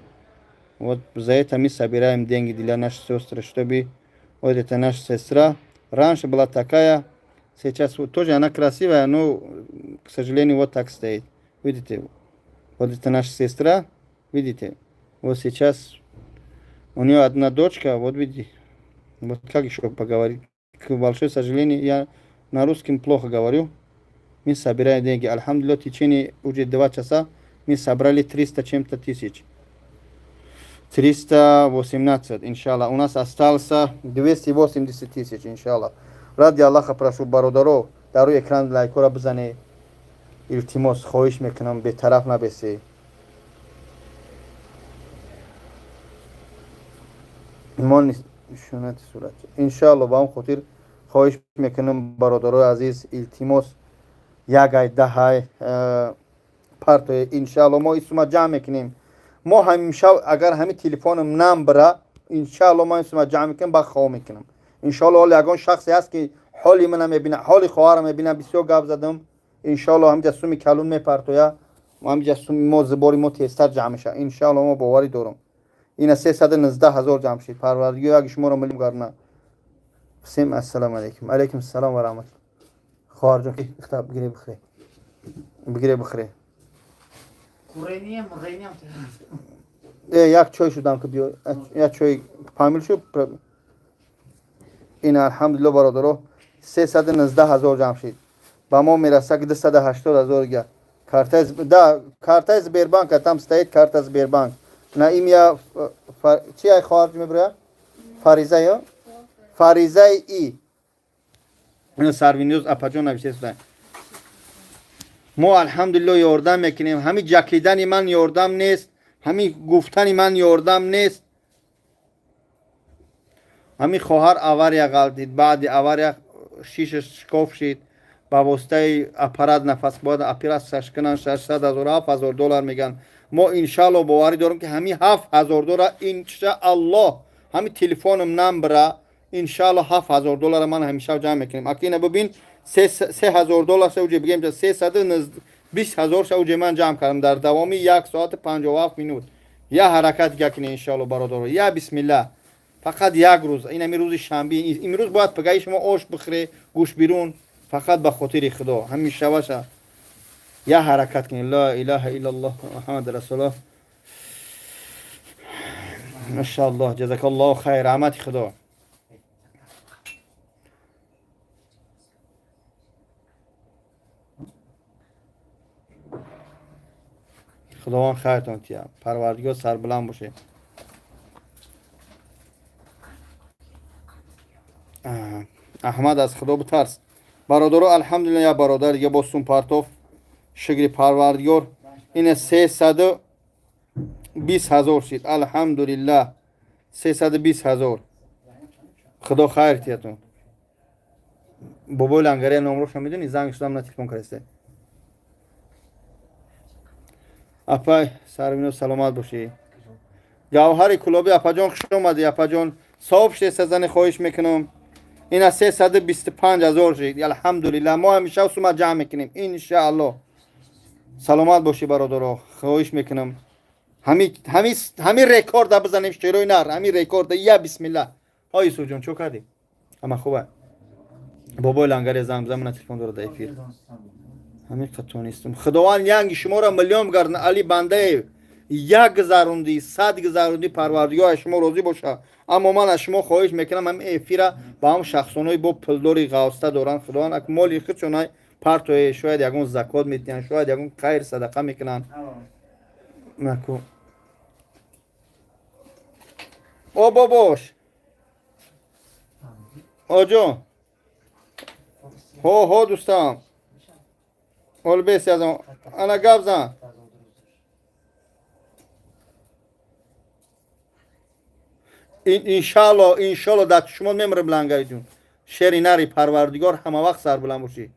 Вот за это мы собираем деньги для нашей сестры, чтобы вот это наша сестра. Раньше была такая, сейчас вот тоже она красивая, но, к сожалению, вот так стоит. Видите, вот это наша сестра, видите, вот сейчас у нее одна дочка, вот видите, вот как еще поговорить. К большому сожалению, я на русском плохо говорю. Мы собираем деньги. Альхамдулилlah, в течение уже 2 часа мы собрали 300 чем-то тысяч. 318, иншаллах. У нас осталось 280 тысяч, иншаллах. Ради Аллаха прошу бародаров, дар рӯи экран лайкора бизане. Илтимос хоҳиш мекунам, бетараф набеси. имон шунати сурат. Иншаллах ба он хотир хоҳиш мекунам бародарои азиз, илтимос ягай даҳай партои иншаллах мо исума ҷамъ мекунем. ما همیشه اگر همین تلفنم نم بره انشالله ما اسم جمع میکنم با خواه میکنم انشالله حال یگان شخصی هست که حالی منم میبینه حالی خواهرم میبینه بسیار گپ زدم انشالله هم جسومی کلون میپرتویا و هم جسومی ما زباری ما تیستر جمع میشه انشالله ما باوری دارم این 319,000 جمع شد پروردگار اگه شما رو ملیم گرنه بسیم السلام علیکم علیکم السلام و رحمت خواهر جان که خطاب بگیره بخره یک چای شدم که بیا یک چای کامل شد این الحمدلله برادرو 319,000 جمع شد با ما میرسه که 280,000 گه کارت از بیربانک هم استایید کارت از بیربانک نه این یا چی ای خارج میبره فریزه یا فریزه ای این سروینیوز اپاجون نوشته ما الحمدلله یاردم میکنیم همین جکیدن من یاردم نیست همین گفتن من یاردم نیست همین خواهر آواریا غلطید بعد آواریا شیشش شکاف شد با واسطه اپرات نفس باید اپرات سشکنن 600,000 7,000 دلار میگن ما انشالله باوری دارم که همین 7,000 دلار انشالله همین تلفنم نمبر انشالله 7,000 دلار من همیشه جمع میکنیم اکنون ببین 3,000 دلار سوجی بگیم 320,000 سوجی من جمع کردم در دوام 1 ساعت 57 مینوت یا حرکت گکنی انشالله برادر یا بسم الله فقط یک روز این روز شنبه امروز باید پگای شما آش بخره گوش بیرون فقط به خاطر خدا همیشه باشه یا حرکت کنی لا اله الا الله محمد رسول الله ماشاءالله جزاک الله خیر رحمت خدا خداوند خیرتون تیا پروردگار سربلند باشه احمد از خدا بترس برادرو الحمدلله یا برادر دیگه با سون پارتوف شکر پروردگار این 320,000 شد الحمدلله 320,000 خدا خیر تیاتون بابای لنگری نامروش میدونی زنگ شدم نه تلفن کرسته اپای سرمینو سلامت باشی جوهر کلابی اپا جان خوش اومدی اپا جان صاحب شه سزن خواهش میکنم این 325,000 شد الحمدلله ما همیشه سوما جمع میکنیم انشاءالله سلامت باشی برادر خواهش میکنم همین رکورد بزنیم شیروی نر همین رکورد یا بسم الله های سو جان چو کردی اما خوبه بابای لنگری زمزم تلفن داره در افیر همین قطونیستم خداوند ینگ شما را ملیون گردن علی بنده یک گذروندی 100 گذروندی پروردگار شما راضی باشه اما من از شما خواهش میکنم هم افیر با هم شخصانای با پلداری غوسته دارن خداوند اک مالی خودشون پرتو شاید یگون زکات میدن شاید یگون خیر صدقه میکنن نکو او باباش آجو هو دوستم حال بیسی از انا گفت زن انشالله دست شما میمرم لنگری جون شری نری پروردگار همه وقت سر بلند باشی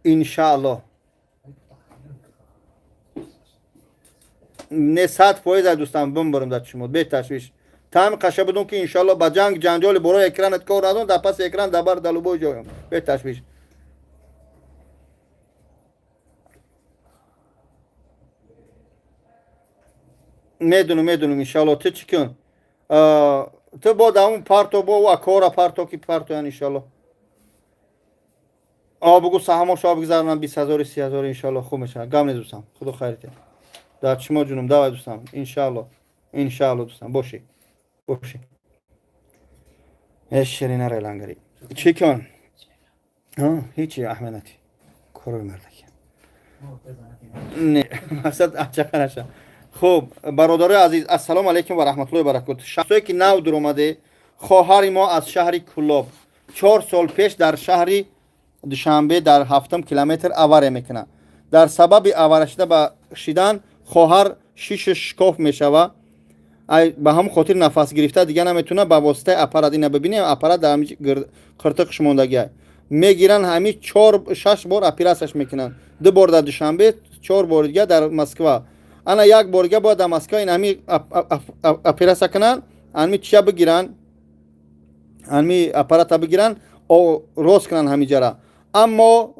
انشاءالله نه 100% دوستان بمبرم در شما به تشویش تام قشه بدون که انشاءالله با جنگ جنجال برای اکرانت کار ندارم در پس اکران دبر دلوبو جویم به تشویش میدونم انشاءالله تو چی کن تو با اون پارتو با و کورا پارتو کی پارتو یعنی انشاءالله بگو سهامش بگذارم 20000 30000 انشاءالله خوب میشه گام ندوستم خدا خیرت در شما جونم دعوت دوستم انشاءالله دوستم باشی اشری نره لنگری چی کن هیچی احمدی کارو مردکی نه مقصد اچقه نشه خوب برادر عزیز السلام علیکم و رحمت الله و برکاته شخصی که نو در اومده خواهر ما از شهر کلاب 4 سال پیش در شهر دوشنبه در 7 کیلومتر آواره میکنه در سبب آواره شدن خواهر شیش شکاف میشوه به هم خاطر نفس گرفته دیگه نمیتونه به واسطه اپرات اینو ببینیم اپرات در همین قرتقش موندگی میگیرن همین 4-6 بار اپراسش میکنن 2 بار در دوشنبه 4 بار دیگه در مسکو انا 1 بار دیگه باید در مسکو این همین اپراس کنن همین چیا بگیرن همین اپرات بگیرن او روز کنن همین جرا اما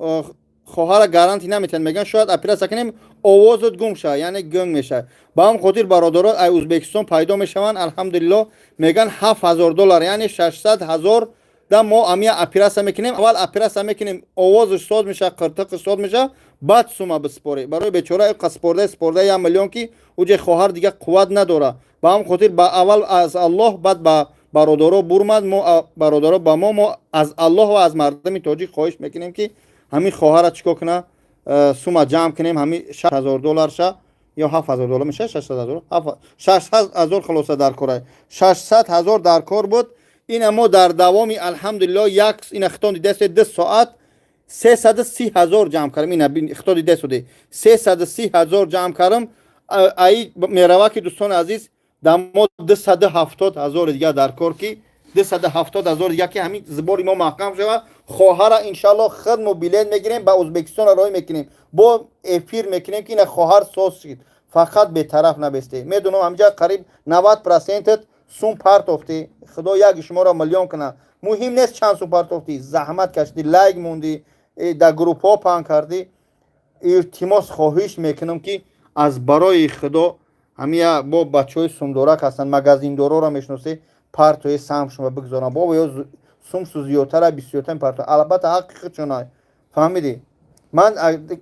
خواهر گارانتی نمیتن میگن شاید اپراس کنیم آوازت گم شه یعنی گم میشه با هم خاطر برادران ای ازبکستان پیدا میشون الحمدلله میگن $7000 یعنی 600,000 دا ما امیا اپراس میکنیم اول اپراس میکنیم آوازش ساز میشه قرتق ساز میشه بعد سوما بسپوره برای بیچاره قسپورده 1 میلیون کی اوج خواهر دیگه قوت نداره با هم خاطر با اول از الله بعد با برادرها برمد ما برادرها با ما از الله و از مردم تاجیک خواهش میکنیم که همین خواهر چیکار کنه سوما جمع کنیم همین $6,000 شه یا $7,000 میشه 600,000 خلاصه در کار 600,000 در کار بود این اما در دوامی الحمدلله یک این اختان دست 2 ساعت 330,000 جمع کردم این اختان دست شده 330,000 جمع کردم ای میروه که دوستان عزیز در ما 270,000 دیگه در کار کی 270,000 دیگه که همین زباری ما محکم شود خواهر انشالله خود موبیلیت میگیریم با ازبکستان راه میکنیم با افیر میکنیم که این خواهر سوز شد فقط به طرف نبسته میدونم همجا قریب 90% سوم پارت افتی خدا یک شما را میلیون کنه مهم نیست چند سوم پارت افتی زحمت کشیدی لایک موندی در گروپ ها پان کردی التماس خواهش میکنم که از برای خدا همیا با بچهای سومدورک هستن مگزین دورا را میشناسه پارتوی سهم شما بگذارن بابا یا سوم سوزیوتر 23 پارتو البته حقیقت چنای فهمیدی من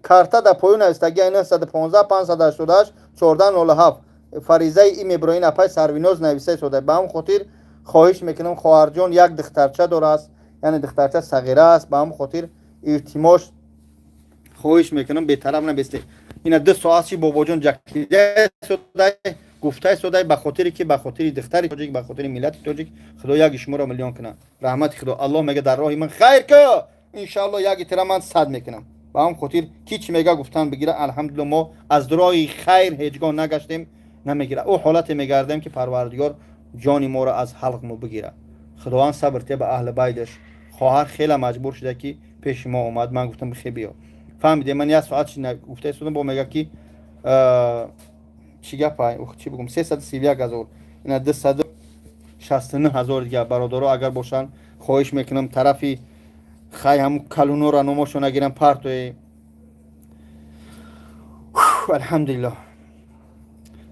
کارتا در پایون استگی اینا 115 588 1407 فریضه ای ابراهیم اپای سروینوز نویسه شده به هم خاطر خواهش میکنم خواهر جان یک دخترچه داره است یعنی دخترچه صغیره است به هم خاطر ارتماس خواهش میکنم به طرف نبسته اینا 2 ساعتی بابا جان جکیده شده گفته شده به خاطری که به خاطر دختری تاجیک به خاطر ملت تاجیک خدا یک شما را میلیون کنه رحمت خدا الله میگه در راه من خیر که ان شاء الله یک تیر من صد میکنم با هم خاطر کیچ میگه گفتن بگیره الحمدلله ما از راه خیر هیچگاه نگشتیم نمیگیره او حالت میگردیم که پروردگار جان ما را از حلق ما بگیره خداوند صبر ته به اهل بیتش خواهر خیلی مجبور شده که پیش ما اومد من گفتم بخیر بیا فهمیدی من یک ساعت چی گفته شدم با میگه که چی گپای او چی بگم 331,000 اینا 269,000 دیگه برادرها اگر باشن خواهش میکنم طرفی خای هم کلونو را نماشو نگیرم پارتوی الحمدلله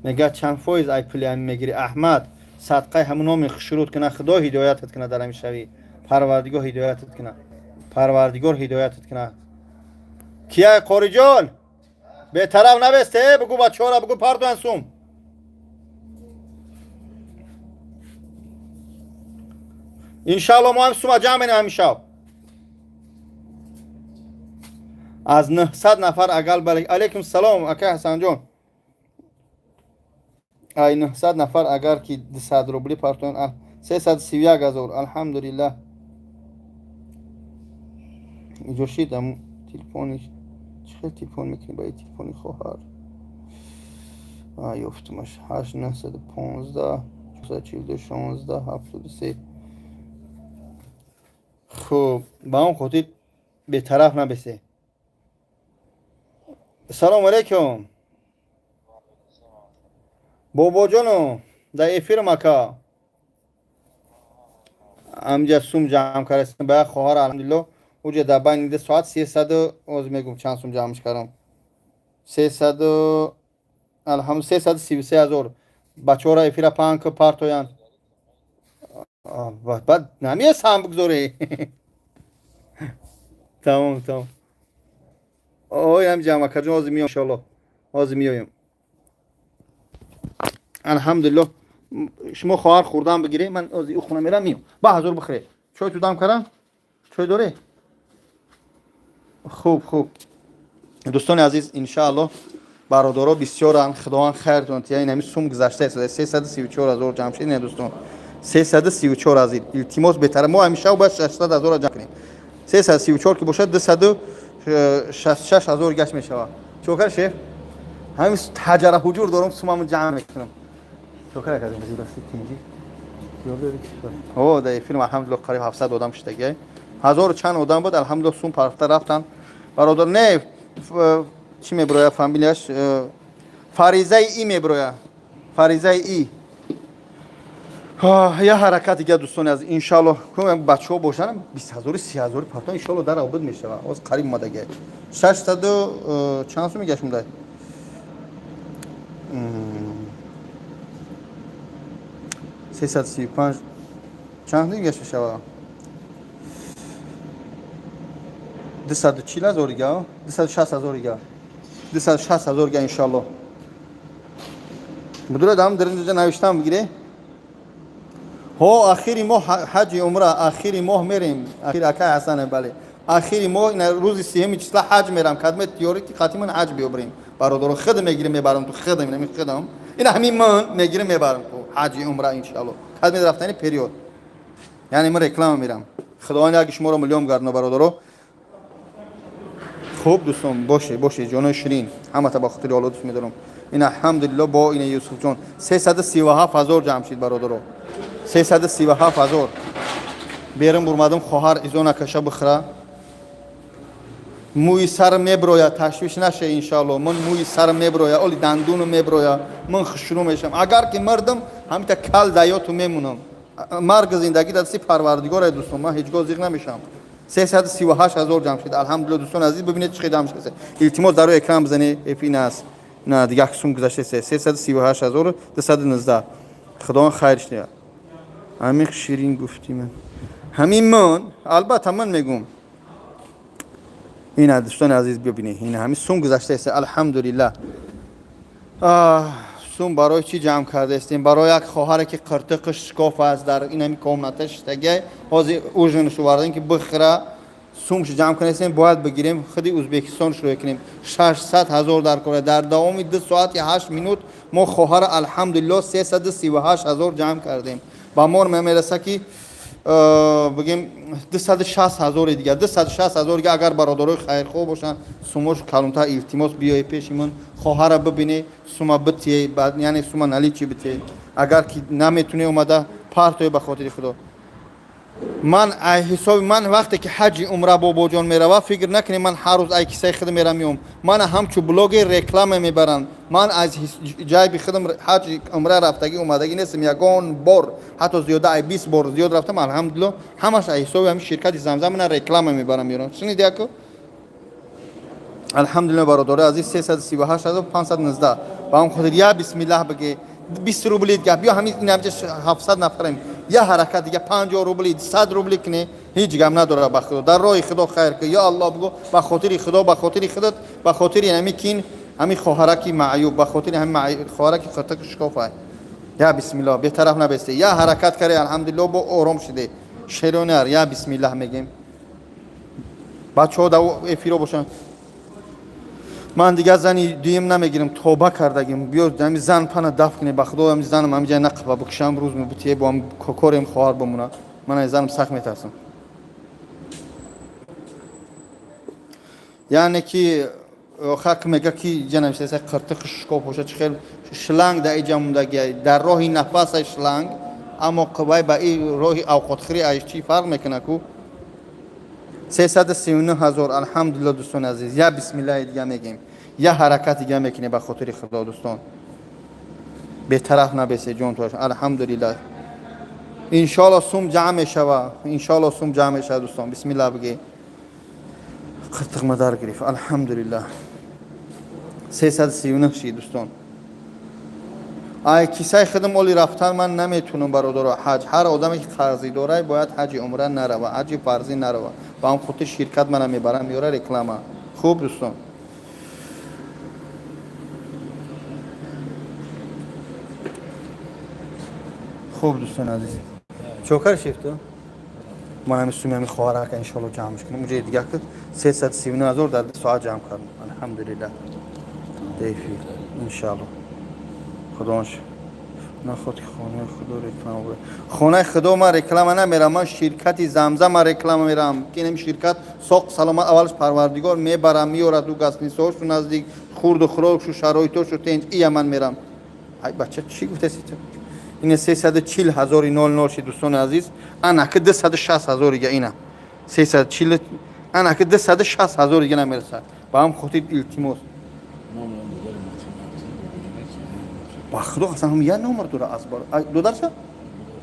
میگه چند فایز ای پلی میگیری احمد صدقه همون نام خشروت کنه خدا هدایتت کنه در همین شوی پروردگار هدایتت کنه پروردگار هدایتت کنه کیه قاری جان به طرف نبسته بگو بچه ها را بگو پارتو انسوم انشاءالله ما هم سوم جمع اینه همیشه از 900 نفر اقل بله علیکم سلام اکه حسن جان ای 900 نفر اگر که 200 روبلی پارتون 331,000 الحمدلله اینجور شیدم تلفونش چه تلفن میکنی با این تلفنی خواهر یفتمش 8915 442 16 73 خب با هم خودی به طرف نبسه سلام علیکم بابا جانو در افیر مکا امجا سوم جمع کردم به خواهر الحمدلله اوجه در بین ده ساعت 300 از میگم چند سوم جمعش کردم 300 الحمد 333,000 بچه ها را افیر پانک پارتویان بعد نمیه سام بگذاره تمام اوی هم جمع کردم از میام انشالله از میایم الحمدلله شما خواهر خوردن بگیره من از این خونه میرم میام با حضور بخیره چای تو دم کردم چای داره خوب دوستان عزیز انشاءالله برادرها بسیارن خداوند خیرتون یعنی نمی سوم گذشته است 334,000 جمع شد نه دوستان 334,000 التماس بهتره ما همیشه و باید 600,000 جمع کنیم 334 که باشه 266,000 گشت میشه چوکر شیف همین تجربه حضور دارم سوممو جمع میکنم چوکر کردیم زیر دستی تینجی او در فیلم الحمدلله قریب 700 آدم شده هزار چند آدم بود الحمدلله سوم پرفته رفتن برادر نه چی میبرویا فامیلیش فریزه ای میبرویا فریزه ای یه حرکت دیگه دوستان از انشالله کنم بچه ها باشن 20,000 30,000 پرتا انشالله در عبد میشه از قریب مادگه 600 چند سو میگشم ده 335 چند میگشم شوا 240,000 دیگه 260,000 دیگه 260,000 دیگه انشالله بدون دام در اینجا نوشتم بگیره ها آخری ماه حج عمره آخری ماه میریم آخر اکای حسن بله آخری ماه روز سیمی چسلا حج میرم خدمت تیوری که خاطی من حج بیابریم برادر خود میگیریم میبرم تو خودم نمی خودم این همین من میگیرم میبرم تو حج عمره انشالله خدمت رفتنی پریود یعنی من رکلام میرم خداوند اگه شما رو میلیون گردن برادرو خوب دوستان باشه جان شیرین همه تا با خاطر اولادش میدارم این الحمدلله با این یوسف جان 337,000 جمع شد برادرو 337,000 بیرم برمادم خواهر ایزو نکشه بخره موی سر میبرویا تشویش نشه انشالله من موی سر میبرویا اولی دندونو میبرویا من خشنو میشم اگر که مردم همین تا کل دیاتو میمونم مرگ زندگی دستی پروردگار دوستان من هیچگاه زیغ نمیشم 338,000 جمع شد الحمدلله دوستان عزیز ببینید چه جمع شده التماس در روی اکرام بزنید افین است نه دیگه قسم گذشته 338,219 خدا خیرش نیا عمیق شیرین گفتی من همین من البته من میگم این دوستان عزیز ببینید این همین سوم گذشته است الحمدلله سوم برای چی جمع کرده استیم برای یک خواهر که قرتقش شکاف است در این همین کامناتش تگه حاضر اوجنش وردن که بخره سومش جمع کنیم استیم باید بگیریم خودی ازبکستان شروع کنیم 600,000 در کره در دوام 2 ساعت یا 8 منوت ما خواهر الحمدلله 338,000 جمع کردیم با ما میرسه که بگیم 260,000 دیگه 260,000 دیگه اگر برادرای خیر خوب باشن سومش کلونتا التماس بیای پیش من خواهر ببینه سوما بتی بعد یعنی سوما نلی چی بتی اگر که نمیتونه اومده پارتوی به خاطر خدا من حساب من وقتی که حج عمره بابا جان میره فکر نکنی من هر روز ای کیسه خودم میرم میام من همچو بلاگ رکلام میبرن من از جای خودم حج عمره رفتگی اومدگی نیستم یگان بار حتی زیاده 20 بار زیاد رفتم الحمدلله همش حساب همین شرکت زمزم من رکلام میبرم میرم شنیدی اکو الحمدلله برادر عزیز 338,519 با هم خاطر یا بسم الله بگی 20 روبل دیگه بیا همین نمیشه 700 نفریم یا حرکت دیگه 50 روبل 100 روبل کنه هیچ گم نداره به خدا در راه خدا خیر که یا الله بگو به خاطر خدا به خاطر خودت به خاطر همین کین همین خواهرکی معیوب به خاطر همین خواهرکی خطک شکافه یا بسم الله به طرف نبسته یا حرکت کرده الحمدلله با آرام شده شیرونر یا بسم الله میگیم بچه‌ها دو افیرو باشن من دیگه زنی دویم نمیگیرم توبه کردگیم بیا همین زن پناه دفع کنه به خدا همین زنم همینجا نقبه بکشم روز میبوتیه با هم کوکوریم خواهر بمونه من از زنم سخت میترسم یعنی که آخر که میگه که جنم سه قرتق شکاف باشه چه شلنگ در اینجا موندگی در راه نفس شلنگ اما قبای با این راه اوقات خری ایش چی فرق میکنه کو 339,000 الحمدلله دوستان عزیز یا بسم الله دیگه میگیم یه حرکت دیگه میکنه به خاطر خدا دوستان به طرف نبسه جون توش. الحمدلله انشالله سوم جمع شوه، انشالله سوم جمع شوه دوستان. بسم الله بگی قطق مدار گرفت. الحمدلله 339 شی دوستان. کیسه خودم اولی رفتن من نمیتونم برادر حج. هر آدمی که قرضی داره باید حج عمره نروه، حج فرضی نروه. با هم خود شرکت من میبرم میاره رکلامه. خوب دوستان خوب دوستان عزیز چوکر شیفتو من همین سومی همین خواهره که انشالله جمعش کنیم اونجا دیگه که 339,000 در 2 ساعت جمع کردم. الحمدلله دیفی انشالله خداش نه خود خانه خدا رکلام بره. خانه خدا ما رکلام نمیرم، من شرکت زمزم رکلام میرم که این شرکت ساق سلامت اولش پروردگار میبرم میاره تو گسنیساش تو نزدیک خورد و خوراکش و شرایطش و تنج ای من میرم. ای بچه چی گفته تو این 340,000 نول شد دوستان عزیز. انا که 260,000 دیگه اینا 340 انا که 260,000 دیگه نمیرسه. با هم خودت التماس با خدا اصلا هم یه نمر داره از بار دو درصد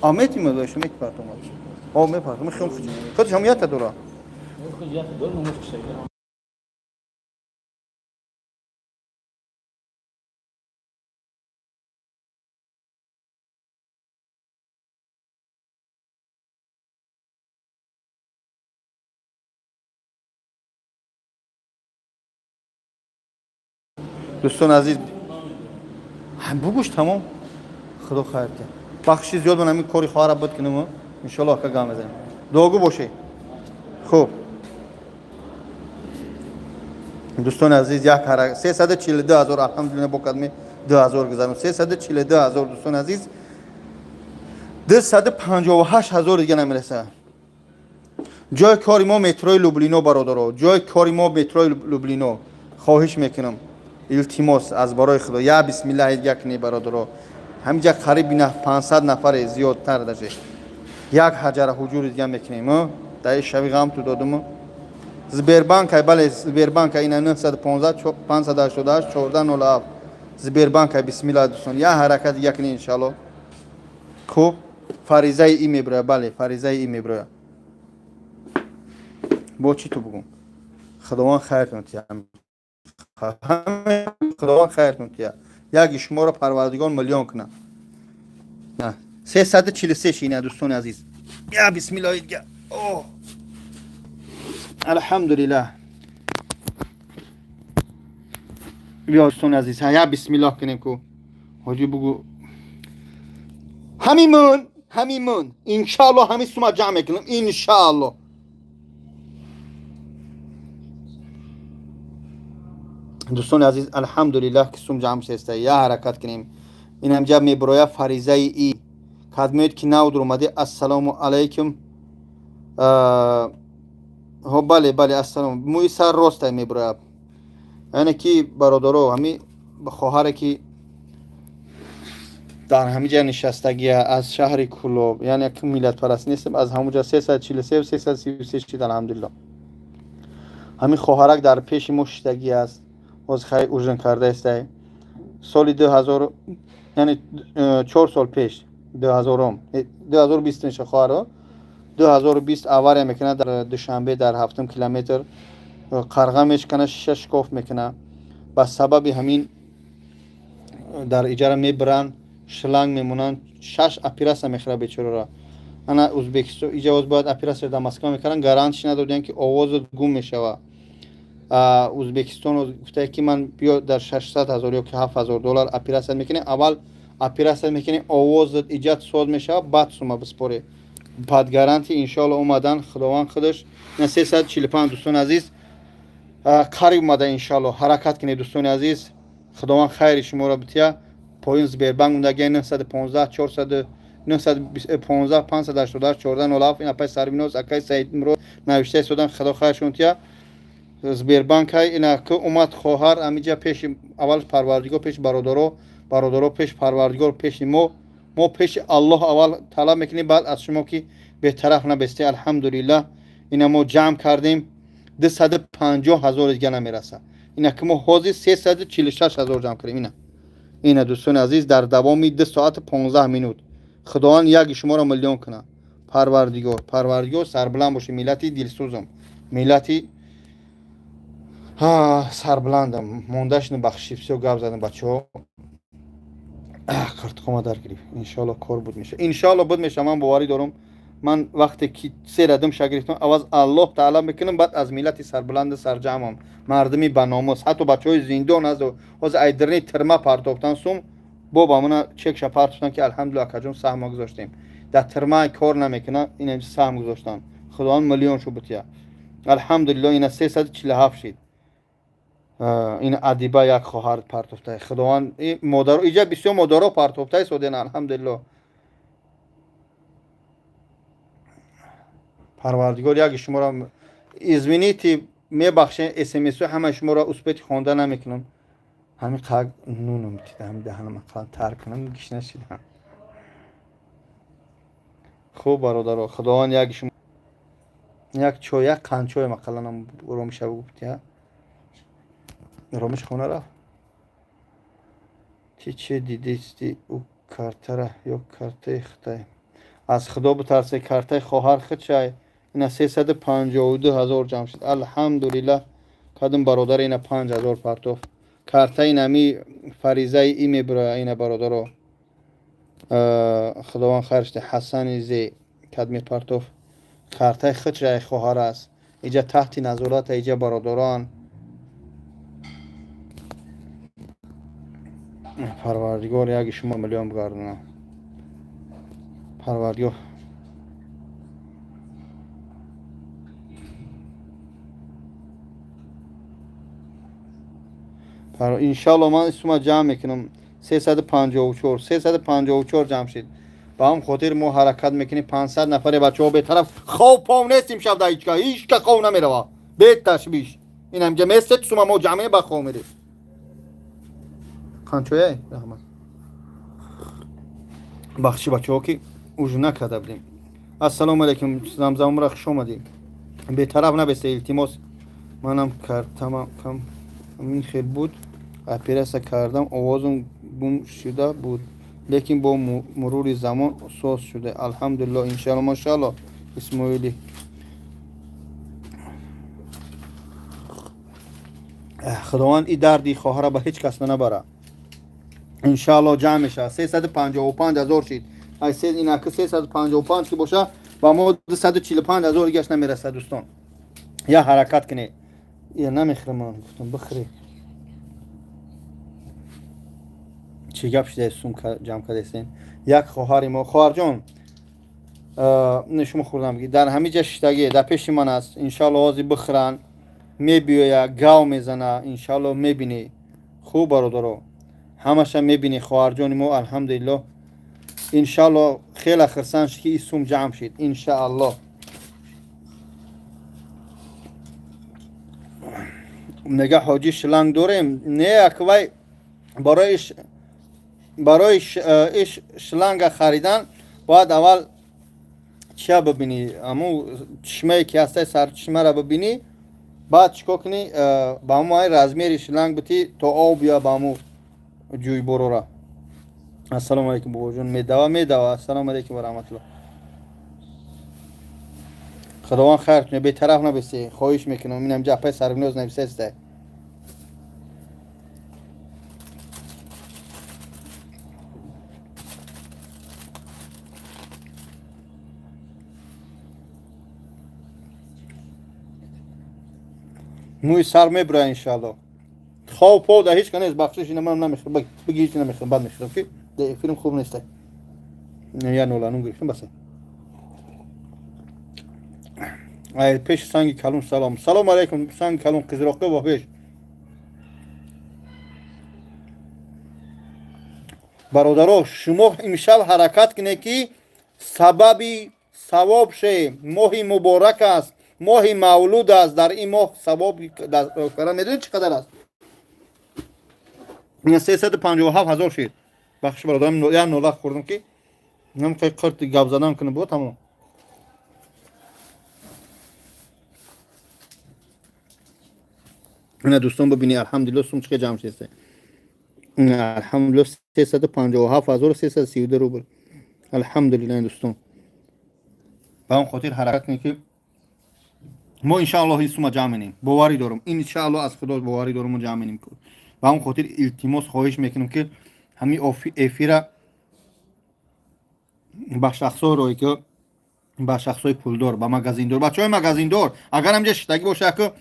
آمدی مدارش میت پارتم او می پارتم خیلی خوب خودش هم یاد داره دوستان عزیز هم بگوش تمام خدا خیر کنه. بخشی زیاد من همین کاری خواهر بود کنم ان شاء الله که گام بزنم دوگو باشه. خوب دوستان عزیز یک حرکت 342,000 الحمدلله با کدمی 2,000 گذارم 342,000 دوستان عزیز 258,000 دیگه نمیرسه. جای کاری ما متروی لوبلینو برادرها، جای کاری ما متروی لوبلینو. خواهش میکنم التماس از برای خدا یا بسم الله یک نی برادرها همینجا قریب 500 نفر زیادتر داشته یک حجر حضور دیگه میکنیم در شب غم تو دادم زبیربانک بله زبیربانک این 915 588 1407 زبیربانک بسم الله دوستان یا حرکت یک نی ان شاء الله. کو فریضه ای میبره بله فریضه ای میبره با چی تو بگم خداوند خیر کنه خداوند خیر کنه یک شما را پروردگار میلیون کنه. نه 343 شینه دوستان عزیز یا بسم الله دیگه اوه الحمدلله بیا دوستان عزیز یا بسم الله کنیم کو حاجی بگو همیمون انشالله همین سوما جمع کنم انشالله. دوستان عزیز الحمدلله که سوم جمع شسته یا حرکت کنیم. این هم جب میبرویا فریضه ای کدمیت که نو در اومده السلام علیکم بله السلام موی سر راسته میبرویا یعنی که برادرو همی خواهر که در همینجا نشستگی از شهر کلوب یعنی که ملت پرست نیستم از همونجا 343 و 333 شد الحمدلله. همین خواهرک در پیش مشتگی است از خیلی اوجن کرده است. سال 2000 یعنی 4 سال پیش 2020 نشه خواهر 2020 آواره میکنه در دوشنبه در 7 کیلومتر قرغه میشکنه 6 کف میکنه با سبب همین در اجاره میبرن شلنگ میمونن 6 اپیراسه میخره بیچاره را. انا ازبکستان اجازه باید اپیراس در مسکو میکنن گارانتش ندادن که آواز گم میشوه. ازبکستان گفته که من بیا در 600,000 یا که 7,000 دلار اپیراس میکنه اول اپیراس میکنه آواز ایجاد ساز میشه بعد شما بسپره بعد گارانتی انشالله اومدن خداوند خودش 345 دوستان عزیز قریب اومده انشالله حرکت کنید دوستان عزیز خداوند خیر شما را بتیا پایین زبیربانک اومده 915 400 915 588 1407 این اپای سروینوس اکای سعید مرو نوشته شدن خدا خیرشون تیا زبیربانک های اینا که اومد خواهر امیجا پیش اول پروردگار پیش برادرو پیش پروردگار پیش ما پیش الله اول طلب میکنیم بعد از شما که به طرف نبسته الحمدلله اینا ما جمع کردیم 250,000 دیگه نمیرسه اینا که ما حاضر 346,000 جمع کردیم. اینا دوستان عزیز در دوام 2 ساعت 15 مینوت. خداوند یک شما را میلیون کنه. پروردگار سربلند باشه. ملتی دلسوزم، ملتی سربلندم. موندهش نبخشید سو گپ زدن بچه‌ها. کارتخوام در گرفت. ان شاء الله کار بود میشه. ان شاء الله بود میشه. من باوری دارم. من وقتی که سه ردم شگرفتم عوض الله تعالی میکنم، بعد از ملت سربلند سرجمم، مردمی بناموس، حتی بچهای زندان از ایدرنی ترما پارتوفتن سوم بابا منا چک شپارتوفتن که الحمدلله کجون سهم گذاشتیم. در ترما کار نمیکنه، این سهم گذاشتن. خداوند میلیون شو بتیا. الحمدلله اینا 347 شد. این ادیبا یک خواهر پارتوفته. خداوند این مادر ایجا بسیار مادرها پارتوفته سودن الحمدلله. پروردگار یک شما را ازمینیتی میبخشه. اس ام اس همه شما را اسپیت خوانده نمیکنم. همین قاگ نونم میتیده همین دهنم تر کنم گیش نشیدم. خوب برادر خداوند یک شما یک چای یک قنچوی مقلنم رومش بگفت رومش خونه رفت. چه دیدیستی او کارتره یا کارته خطای از خدا بترسه. کارته خواهر خود شای اینا 352,000 جمع شد. الحمدلله کدوم برادر اینا 5,000 پرتوف. کارته اینمی فریضه ای میبره اینا برادر رو. خداوند خیرش ده. حسن زی کدمی پرتوف کارته خود شای خواهر است. اینجا تحت نظارت اینجا برادران. پروردگار یک شما میلیون بگردونه. پروردگار انشالله من اسم جمع میکنم. 354 جمع شد. با هم خاطر ما حرکت میکنیم. 500 نفر بچه ها به طرف خواب پام نیستیم. شب در هیچ که خواب نمیره. بیت تشبیش این هم جمعه 3 سوم ما جمعه با خواب میره. خانچویه رحمت بخشی بچه ها که اوجو نکرده بودیم. السلام علیکم زمزم را خوش آمدیم. به طرف نبسته التماس منم کردم کم این خیلی بود. اپیرس کردم آوازم گم شده بود لیکن با مرور زمان ساز شده. الحمدلله انشالله ماشاءالله. اسماعیلی خداوند این دردی خواهر به هیچ کس نبره. انشالله جمع میشه. 355,000 شد. اینا که 355 که باشه با ما 245,000 گشت نمیرسه دوستان. یا حرکت کنه یا نمیخره. من گفتم بخری چی گپ شده سوم جمع کردین. یک خواهر ما خواهر جان نشون خوردم در همه جا شتگی در پیش من است. انشالله آزی بخرن میبیویا گاو میزنه. انشالله میبینی خوب برادرو همش میبینی خواهر جان ما الحمدلله. انشالله خیلی خرسان شد که این سوم جمع شد انشالله. نگه حاجی شلنگ داریم نه اکوی برای شلنگ خریدن باید اول چه ببینی امو چشمه که هسته سر چشمه را ببینی بعد چکو کنی با امو های رزمیر شلنگ بتی تا آب یا با امو جوی برو را. السلام علیکم بابا جون میدوه. السلام علیکم و رحمت الله. خداوند خیر کنه. به طرف نبستی خواهش میکنم. اینم جپه سربناز نبسته. موی سر میبره انشالله. خواب پا در هیچ کنیز بخشش اینه من نمیخوام بگی هیچ نمیخوام بعد میخوام که فیلم خوب نیسته. یا نولانون گرفتم بسه. ای پیش سنگ کلون سلام علیکم سنگ کلون قزراقه و پیش برادرها شما امشب حرکت کنه که سببی ثواب شه. ماه مبارک است. ماه مولود است. در این ماه ثواب کردن میدونید چقدر است؟ این 357,000 شد. بخش برادرم یا نولا خوردم که نمیخوای قرط گپ زدن کنه بود تمام. اینا دوستان ببینید الحمدلله سوم چه جمع شده. الحمدلله 357332 روبل. الحمدلله دوستان. با اون خاطر حرکت کنید که ما انشاءالله این سوم جمع کنیم. باوری دارم. انشاءالله از خدا باوری دارم و جمع کنیم. با اون خاطر التماس خواهش میکنم که همین افیرا با شخصا روی که با شخصای پولدار با مغازین دار بچهای مغازین دار اگر همجا شتگی باشه که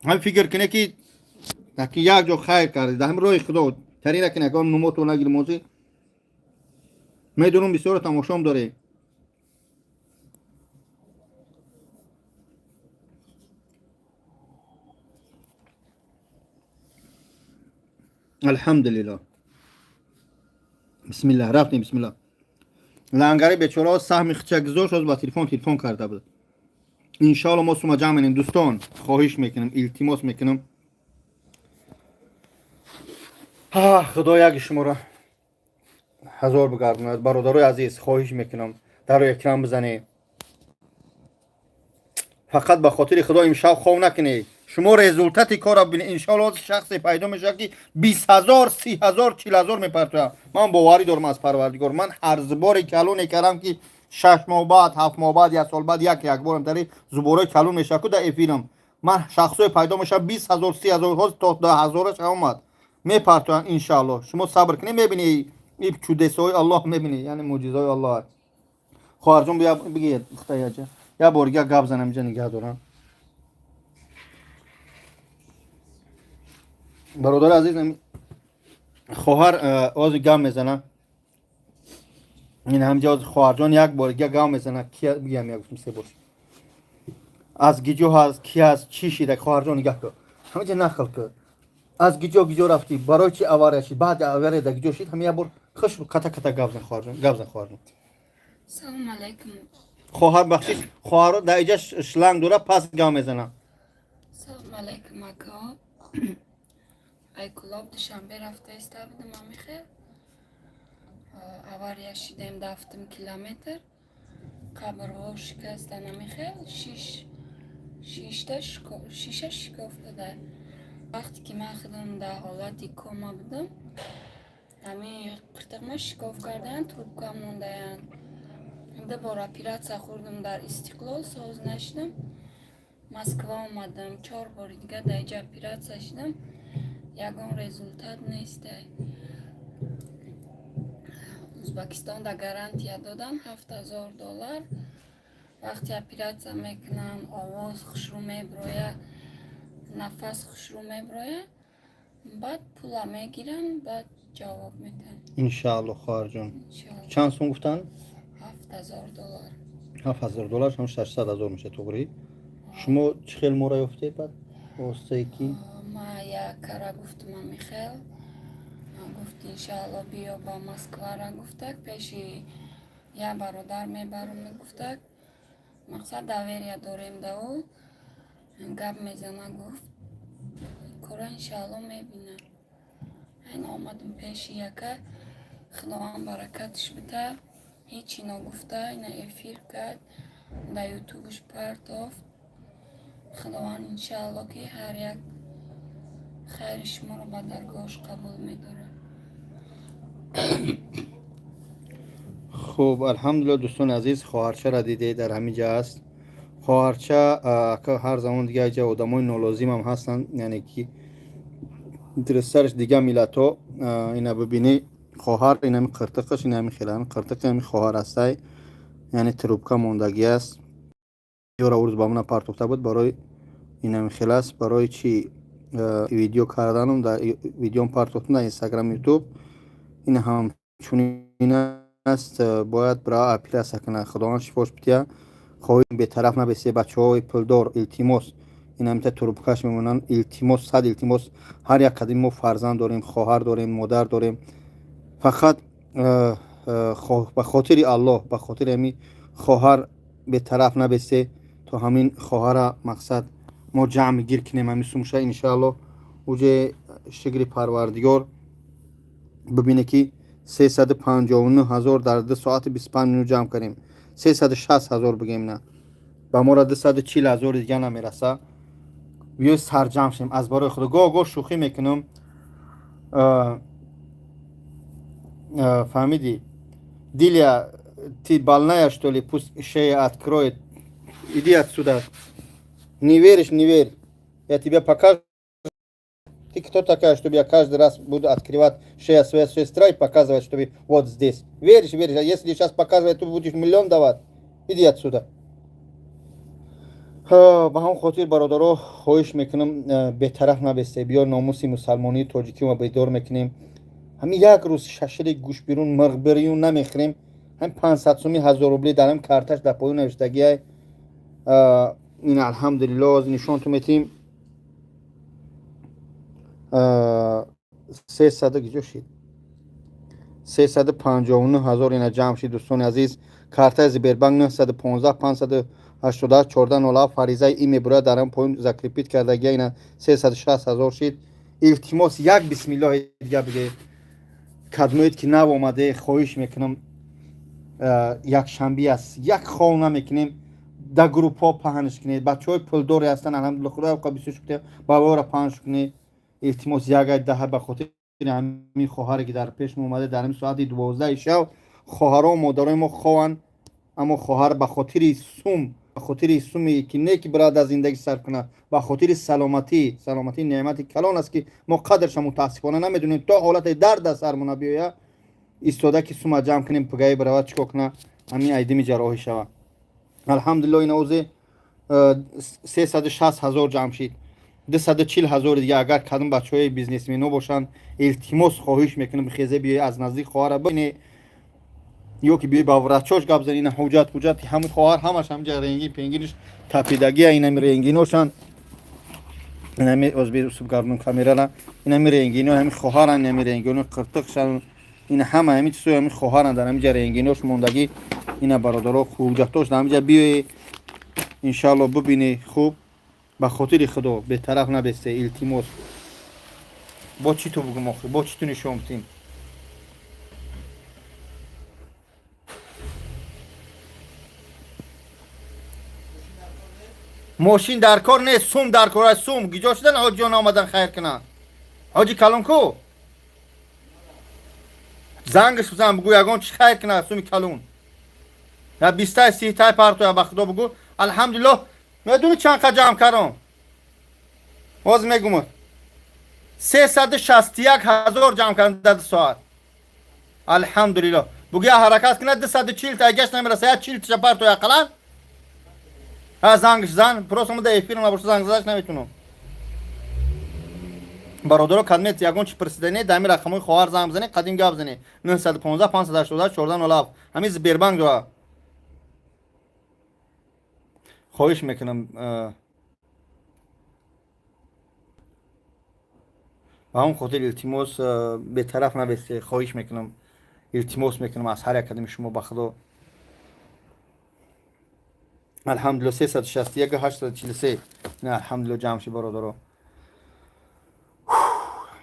هم فکر کنه که یک جا خیر کرده هم روی خدا تری نکنه که نمو تو نگیر موزی میدونم بسیار تماشام داره. الحمدلله. بسم الله رفتیم. بسم الله. لنگری بیچاره سهم خچه گذاشت از با تلفن کرده بود. انشاءالله ما سوم جمع کنیم دوستان. خواهش میکنم التماس میکنم خدا یک شما را هزار بگرداند. برادرای عزیز خواهش میکنم در اکرام بزنید. فقط به خاطر خدا امشب خواب نکنید. شما رزولتت کار ببینید. انشاءالله شخص پیدا میشه که 20000 30000 40000 میپرته. من باوری دارم از پروردگار. من هر زبار کلون کردم که 6 ماه بعد 7 ماه بعد 1 سال بعد یک بارم تری زبورای کلون میشه که در افیرم من شخصای پیدا میشه 20000 30000 تا 10000 اومد میپرته. انشاءالله شما صبر کنید میبینید این چودسای الله میبینید یعنی معجزای الله. خواهرجان بیا بگید خدایا جان یا بورگا گاب زنم اینجا نگه دارم. برادر عزیز خواهر آز گام میزنه. این همجا خواهرجان یک بورگا گام میزنه کی بگم یک سه بار از گیجو هست کی از چی شده خواهرجان نگاه کن همینجا نخل که از گیجو رفتی برای چی آواره شد بعد آواره در گیجو شد همین بار خوش کتا گاب زن خواهرجان. سلام علیکم. خواهر بخشید خواهر در اینجا شلنگ دوره پس گام میزنه. سلام علیکم اکا. ای کلاب دوشنبه رفته استابیدم آمیخه авария шидем дафтим километр қабрҳо шикаста намехел шиша шикоф буда. вақте ки ман худам дар ҳолати кома будам ҳамин қиртиқма шикоф кардаанд трубка мондаянд. ду бор оператсия хӯрдам дар истиқлол соз нашидам. москва омадам 4 бори дигар дар инҷа оператсия шидам. ягон результат нест. узбекистон да гарантия додан $7000. вақти оператсия мекунам овоз хушрӯ меброя нафас хушрӯ меброя баъд пула мегирам баъд ҷавоб метан. انشاءالله خواهرجان. چند سوم گفتن؟ $7000. $7000 هم 600,000 میشه توغری. شما چه خیلی مورا یافته بعد واسه کی؟ ما یک کارا گفتم میخیل گفت انشاءالله بیا با مسکوا را گفتک پیشی یا برادر میبرم گفتک مقصد داویریا داریم داو گپ میزنه گفت کارا انشاءالله میبینم. این آمدم پیشی یکا خداوند برکتش بده هیچی نگفته اینا افیر کرد در یوتیوبش پرتافت. خداوند انشاءالله که هر یک خیر شما رو به درگاهش قبول میداره. خوب الحمدلله دوستان عزیز خواهرچه را دیده در همینجا است. خواهرچه که هر زمان دیگه اینجا آدمای نالازم هم هستن یعنی که در سرش دیگه ملت ها اینا ببینی خواهر این همین قرتقش این همین خیلی همین قرتق همین خواهر هسته یعنی تروبکا موندگی است. یه را ورز با من پارتوفته بود برای این همین خیلی است برای چی ویدیو کردنم در ویدیو پارتوفتم در اینستاگرام یوتیوب این هم چون این است باید برای اپیراسا کنه. خداوند شفاش بده. خواهیم به طرف نبسته بچه های پلدار التماس این همیشه تروبکاش میمونن التماس صد التماس هر یک قدیم ما فرزند داریم خواهر داریم مادر داریم فقط به خاطر الله به خاطر همین خواهر به طرف نبسته تا همین خواهر مقصد ما جمع گیر کنیم همین سومشه انشاءالله اوجه شکر پروردگار ببینه که 359,000 در 2 ساعت 25 منوت جمع کنیم 360,000 بگیم نه با ما را 240,000 دیگه نمیرسه. بیای سرجم شیم از برای خدا. گاه شوخی میکنم، فهمیدی دیلیا ти больная что ли, пусть шея откроет, иди отсюда, не веришь, не верь, я тебе покажу. Ты кто такая, чтобы я каждый раз буду открывать шея своей сестры и показывать, чтобы вот здесь. Веришь, веришь, а если сейчас показывать, то будешь миллион давать. Иди отсюда. ба ҳам хотир бародаро хоҳиш мекунам бетараф набесте, биё номуси мусалмонии тоҷикиро бедор мекунем. ҳамин як рӯз шашири гӯшбирун мирғбирию намехӯрем. ҳамин 500 сӯми 1000 рубли дар ҳамин карташ дар пои навиштагиай. ин алҳамдулилло оз нишонту метиҳим. 300 гиҷо шид 359,000 ина ҷамъ шид. дӯстони азиз, картаи Сбербанк 915 588 1407 фаризаи ин мебурад дар ҳам поин закрепит кардагия ина 360,000 шид. илтимос як бисмиллоҳи дига биге. кадмоед ки нав омаде хоҳиш мекунам якшанбе аст, як хол намекунем, дар группҳо паҳнш кунед. бачаҳои пулдоре ҳастанд, алҳамдулилла, худоя қабиси шукр бавора паҳнш кунед. илтимос ягай даҳа ба хотири ҳамин хоҳаре ки дар пеш омаде дар ин соати 12 шав хоҳаро модарои мо хованд, аммо хоҳар ба хотири сум, ба хотири суми ки не ки бирада зиндагӣ сарф кунад, ба хотири саломатӣ неъмати калон аст ки мо қадрша мутаассифона намедонем. то ҳолати дард аз сармона биёя истода ки сума ҷамъ кунем, пугаи барава чикор куна, ҳамин айдими ҷарроҳӣ шава. алҳамдулилло ин озе 360,000 ҷамъ шид. 240,000 дига агар кадом бачаҳои бизнесмено бошанд, илтимос хоҳиш мекунам бихезе биёй аз наздик хоҳара бине, ё ки биёй ба врачош гап зани. ина ҳуҷҷат ҳамин хоҳар ҳамаш ҳамҷа ренги пенгиниш тапидагия, инами ренгиношанд, инами озби субгардон камерала, инами ренгино ҳамин хоҳаранд, инами ренгино қиртиқшанд, ина ҳама ҳамин чизои ҳамин хоҳаранд, дар ҳаминҷа ренгинош мондагӣ. ина бародаро ҳуҷҷатош дар ҳаминҷа биёи иншаалло бубини хуб. ба хотири худо бетараф набесте. илтимос бо чӣ ту бугум охир, бо чӣ ту нишон битим. мошин дар кор нест, сум дар кор аст. сум гиҷо шудан ҳоҷиён омадан хайр кунанд. ҳоҷи калон ку зангаш бизан, бугӯ ягон чӣ хайр кунад суми калон. я 20 30 партоя ба худо бугӯ алҳамдулилло. медуни чанд қа ҷамъ кардам? оз мегум 361,000 ҷамъ кардам дар 2 соат. алҳамдулилло. бугӯ я ҳаракат кунад 240 та гаш намераса, я 40 та партоя ақалан. зангш зан просто мо дар эфир набоша, занг задаш наметунам. бародаро кадмет ягон чӣ пирсидане дар ҳамин рақамҳои хоҳар занг бизане, қадим гап зане 915 588 1407 ҳамин Сбербанк ҷоа. хоҳиш мекунам ба ҳамн хотир илтимос бетараф набесте. хоҳиш мекунам, илтимос мекунам аз ҳар як кадами шумо ба худо. алҳамдулилла 361 843 ина алҳамдулилла ҷамъши бародаро.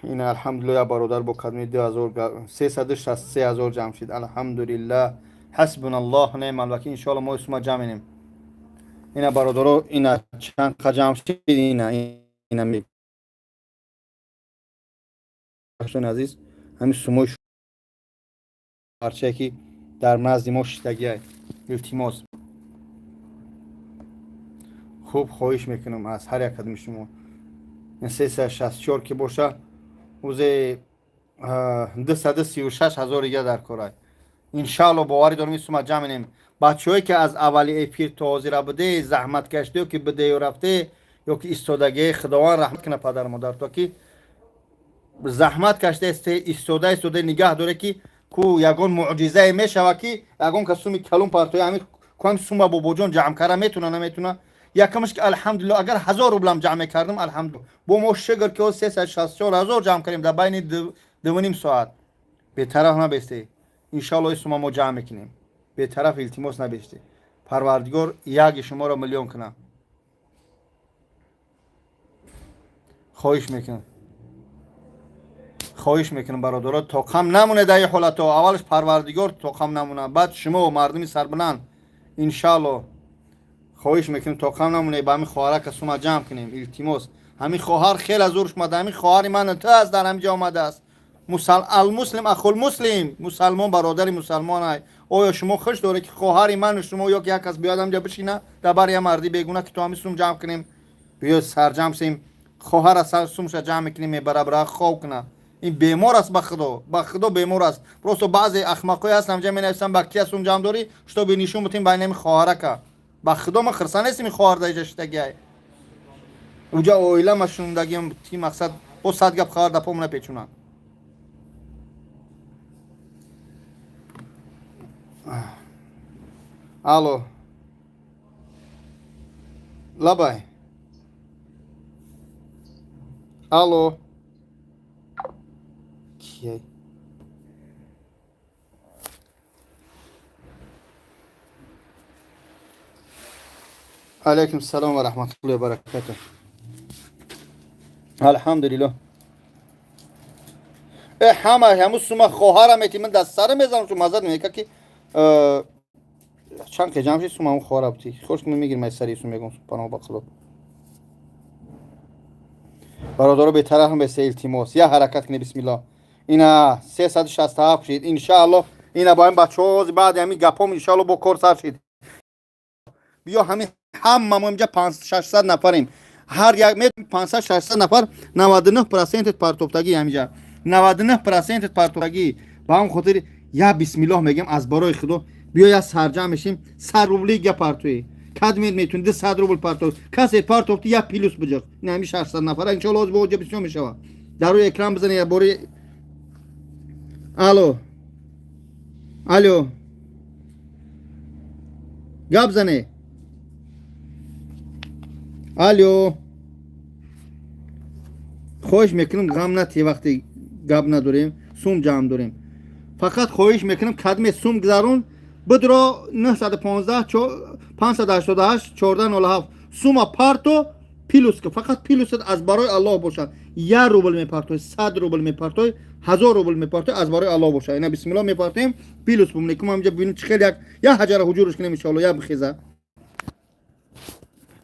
ина алҳамдулилла я бародар бо кадми 363,000 ҷамъ шид. алҳамдулилла ҳасбуналлоҳ неъмал вакил. иншоалло мо сума ҷамъ менем. ина бародаро ина чанд қа ҷамъ шид. ина ми азиз ҳамин сумои парчае ки дар назди мо шидагиай. илтимос хуб хоҳиш мекунам аз ҳар як кадами шумо. ин 364 ки боша узе 236,000 дига дар корай. иншаалло боварӣ дорем ин сума ҷамъ менем. бачаҳое ки аз аввали эфир то ҳозира буде, заҳматкаштиё ки будею рафте, ё ки истодагии худованд раҳмат кунад падару модар, то ки заҳмат кашдаесте, истодаи нигаҳ доре ки ку ягон муъҷизае мешава ки ягон ка суми калон партои ҳамин кам сума бобоҷон ҷамъ кара метуна наметуна. якамш ки алҳамдулилла агар 1000 рублам ҷамъ мекардам алҳамдулилла. бо мо шугр ки 364,000 ҷамъ кардем дар байни 2.5 соат. бетараф набесте. иншаалло ин сума мо ҷамъ мекунем. бетараф илтимос набеште. парвардигор яги шуморо миллион кунад. хоҳиш мекунам бародаро тоқам намоне дар ин ҳолато. аввалаш парвардигор тоқам намона, баъд шумо мардуми сарбуланд. иншаалло хоҳиш мекунем тоқам намоне ба ҳамин хоҳарака сума ҷамъ кунем. илтимос همین خواهر خیلی زورش اومده. همین خواهر من تو از در همینجا آمده است. المسلم اخو المسلم، مسلمان برادر مسلمان ای. آیا شما خوش داره که خواهر من و شما یک کس بیاد همینجا بشینه در بر یه مردی بیگونه که تو همین سوم جمع کنیم، بیا سرجم سیم خواهر از سومش جمع کنیم برابر خواب کنه. این بیمار است، به خدا بیمار است. پروسو بعضی احمقای هستن همینجا می‌نویسن با کی سوم جمع داری شتو بنشون بتیم بین خواهر که به خدا من خرسانه است. این خواهر دایجه شتگی اونجا اویلا مشوندگیم تی مقصد او صد گپ خواهر دپا من پیچونن. الو لبای الو کیه علیکم السلام و رحمت الله و برکاته. الحمدلله. همه سوما خواهرم ایتی من دست سر میزنم تو مزد میگه که چند که جمعشی سوما اون خواهر بودی خوش میگیر من سری سوم میگم پناه بخلو برادرو به طرف هم به سه التماس یا حرکت کنی. بسم الله. اینا 367 شید انشاءالله. اینا با این بچه‌ها بعد همین گپام انشاءالله با کار سر شید. بیا همین ما اینجا 500-600 نفریم. هر یک 500-600 نفر 99% پرتوبتگی همینجا 99% پرتوبتگی. با هم خاطر یا بسم الله میگم از برای خدا بیا یا سرجم میشیم 100 روبلی گپ پرتوی کدمید میتونید 100 روبل پرتو کسی پرتوبتی یا پیلوس بجا نه همین 600 نفر ان شاء الله با وجه بسیار میشه. در روی اکران بزنید یا بوری. الو الو گپ زنه. الو خوش میکنم غم نتی وقتی گپ نداریم سوم جمع داریم. فقط خواهش میکنم کدم سوم گذارون بدرا 915 588 1407 سوما پارتو پیلوس که فقط پیلوس از برای الله باشه. 1 روبل میپارتوی 100 روبل میپارتوی 1000 روبل میپارتوی از برای الله باشه. اینا بسم الله میپارتیم پیلوس بمونیم. اینجا ببینید چه خیلی یا حجر حجورش کنیم ان شاء الله یا بخیزه.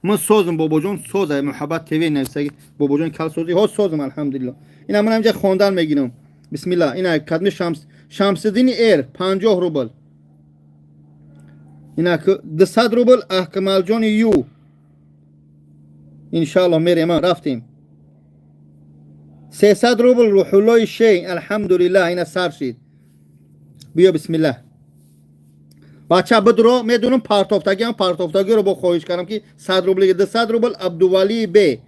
من سازم بابا جون سازه محبت تیوی نویسه بابا جون کل سازی ها سازم الحمدلله. اینا من اینجا خواندن میگیرم. بسم الله. اینا کدم شمس الدین ایر 50 روبل. اینا 200 روبل احکمال جان یو انشاءالله میریم ما رفتیم. 300 روبل روح الله شی الحمدلله. اینا سر شید. بیا بسم الله. بچه بدرو میدونم پارتوفتگی رو با خواهش کردم که 100 روبل 200 روبل عبدالولی بی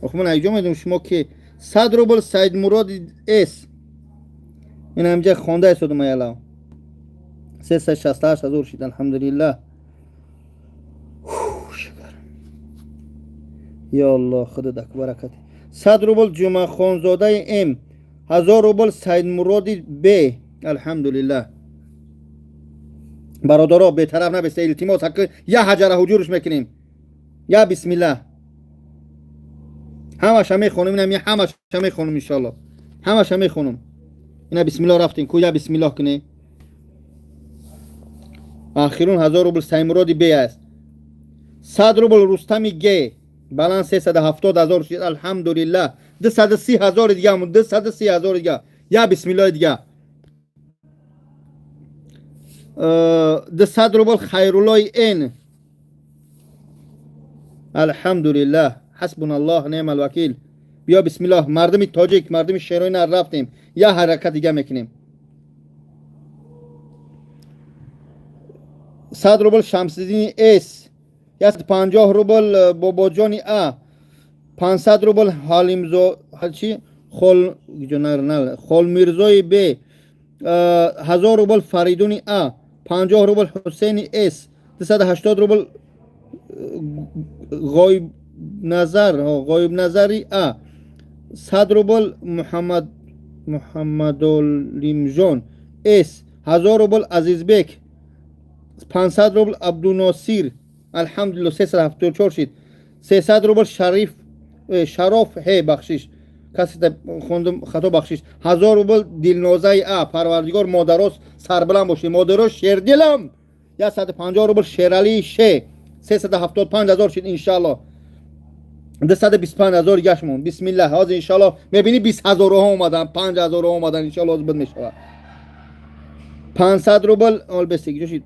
آخه من ایجا میدونم شما که 100 روبل سید مراد اس این همجا خونده ایستادم ایلا 368 هزار شید الحمدلله. شکر یا الله خدا دک برکت. 100 روبل جمعه خانزاده ام 1000 روبل سید مراد بی الحمدلله. برادرها به طرف نبسته التماس حق یا حجر حجورش میکنیم یا بسم الله. همش هم میخونم. اینم همش هم میخونم انشاءالله همش هم میخونم. اینا بسم الله رفتیم کجا بسم الله کنه. آخرون 1000 روبل سید مراد بی است. 100 روبل رستمی گی بالان 370 هزار شد الحمدلله. 230 هزار دیگه همون 230 هزار دیگه یا بسم الله دیگه. 200 روبل خیرالله این الحمدلله حسبنا الله نعم الوکیل. بیا بسم الله. مردم تاجیک مردم شیرین رفتیم یا حرکت دیگه میکنیم. 100 روبل شمس‌الدین اس یا 50 روبل باباجانی ا 500 روبل حالیم چی خول میرزای ب 1000 روبل فریدونی ا 50 روبل حسینی اس 280 روبل غایب نظری ا 100 روبل محمد لیمجان اس 1000 روبل عزیز بک 500 روبل عبدالناصر الحمدلله 374 شد. 300 روبل شراف هی بخشش کسی خوندم خطا بخشش. 1000 روبل دلنازه ا پروردگار مادرس سربلند باشه مادرس شیر دلم. یا 150 روبل شیرالی شه 375,000 شد انشالله. 225,000 گشمون. بسم الله. از انشالله میبینی 20,000 ها اومدن، 5,000 ها اومدن انشالله از بد میشه. 500 روبل اول بستگی جوشید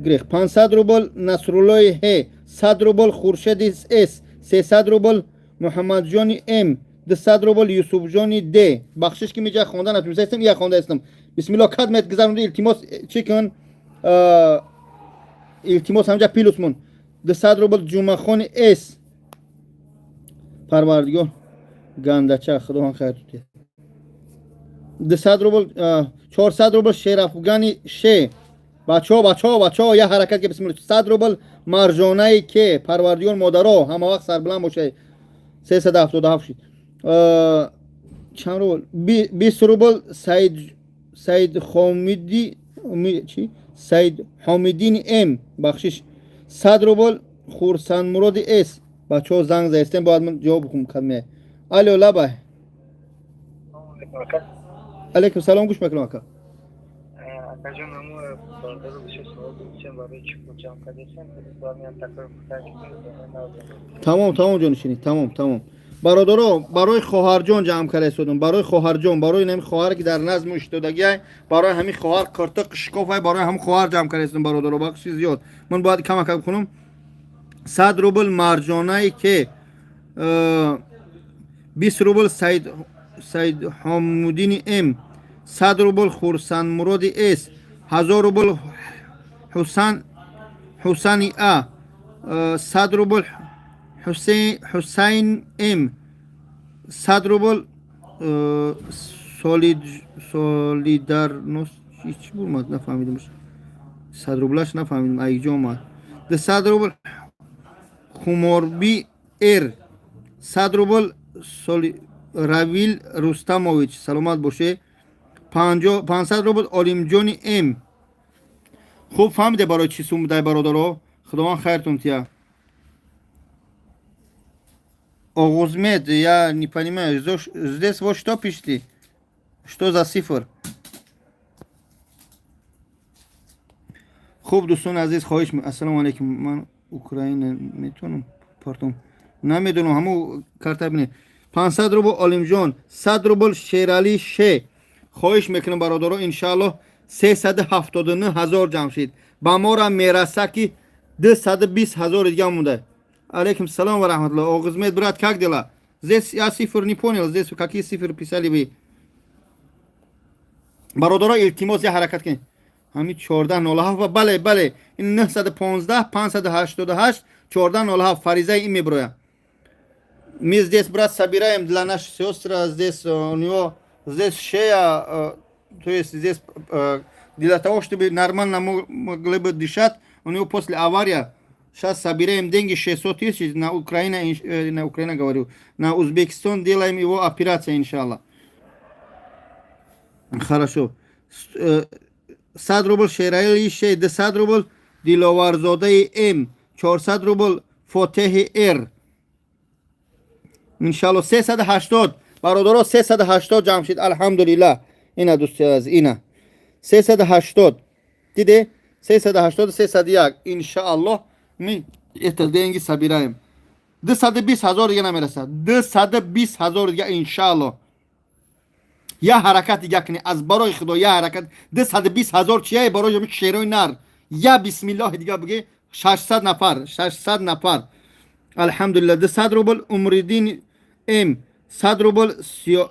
گریخ. 500 روبل نصرالله ه، 100 روبل خورشید اس، 300 روبل محمد جانی ام، 200 روبل یوسف جانی د. بخشش که میجا خواندن نتونستم یا خوانده استم. بسم الله خدمت گذارم. التماس چیکن التماس همجا پیلوسمون. 200 روبل جمعه خان اس. پروردگار گندچه خدا خیر توتی. 200 روبل 400 روبل شیر افغانی شه. بچه یه حرکت که بسم الله. 100 روبل مرجانه که پروردگار مادرها همه وقت سربلند باشه. 377 شد. چند روبل 20 روبل سید حمیدی چی؟ سید حمیدین ام بخشش. 100 روبل خورسند مراد اس. بچه ها زنگ زدن باید من جواب بخونم کدمه. الو لبه. علیکم سلام گوش میکنم اکا. اکا جان همو باردار رو بشه سوال بودیم برای چی کجا هم کدیسیم بامیان تکر تمام جانشینی تمام برادرها برای خواهر جان جمع کرده شدم. برای خواهر جان، برای نمی خواهر که در نظم اشتودگی برای همین خواهر کارتق شکاف های برای هم خواهر جمع کرده شدم برادرها. بخشی زیاد من باید کم کنم. 100 روبل مرجانه که 20 روبل سید حمودین ام، 100 روبل خورسند مراد اس، 1000 روبل حسین ا، 100 روبل حسین ام، 100 روبل سولیدارنوس چی بود نفهمیدم. 100 روبلش نفهمیدم ایجا اومد. 200 روبل خماربی ار، 100 روبل راویل رستمویچ سلامت باشه. 500 روبل آلیم جانی ام. خوب فهمیده برای چی سوم بوده برادرها. خداوند خیرتون تیا. Огузмед, я не понимаю, здесь вот что пишите? Что за цифр? خوب دوستان عزیز خواهش السلام علیکم. من اوکراین میتونم پارتون نمیدونم همو کارت ببینید. 500 روبل آلیم جان، 100 روبل شیرالی شه. خواهش میکنم برادرها انشالله 379,000 جمع شد. با ما را میرسه که 220,000 دیگه مونده. Алейкум салам ва рахматуллах. Огузмед, брат, как дела? Здесь я цифр не понял. Здесь какие цифры писали вы? برادرها التماس یه حرکت کنید. همین 1407 بله این 915 588 1407 фариза имя броя. Мы здесь брат собираем для нашей сестры. Здесь у него здесь шея, то есть здесь для того, чтобы нормально могли бы дышать. У него после аварии. Сейчас собираем деньги 600 тысяч на Украину говорю, на Узбекистан делаем его операцию, иншаллах. Хорошо. 100 روبل شیرالی شه، 200 روبل دیلوارزاده ام، 400 روبل فاتح ار. انشالله 380 برادرها 380 جمع شد. الحمدلله. اینا دوستی از اینا 380 دیده 380 301 انشالله می ات деньги собираем. 220,000 دیگه نمیرسه. 220,000 دیگه انشالله. یه حرکت دیگه کنی از برای خدا. یه حرکت 220,000 چیه برای شیرای نر. یا بسم الله دیگه بگی 600 نفر. الحمدلله. 200 روبل عمردین ام، 100 روبل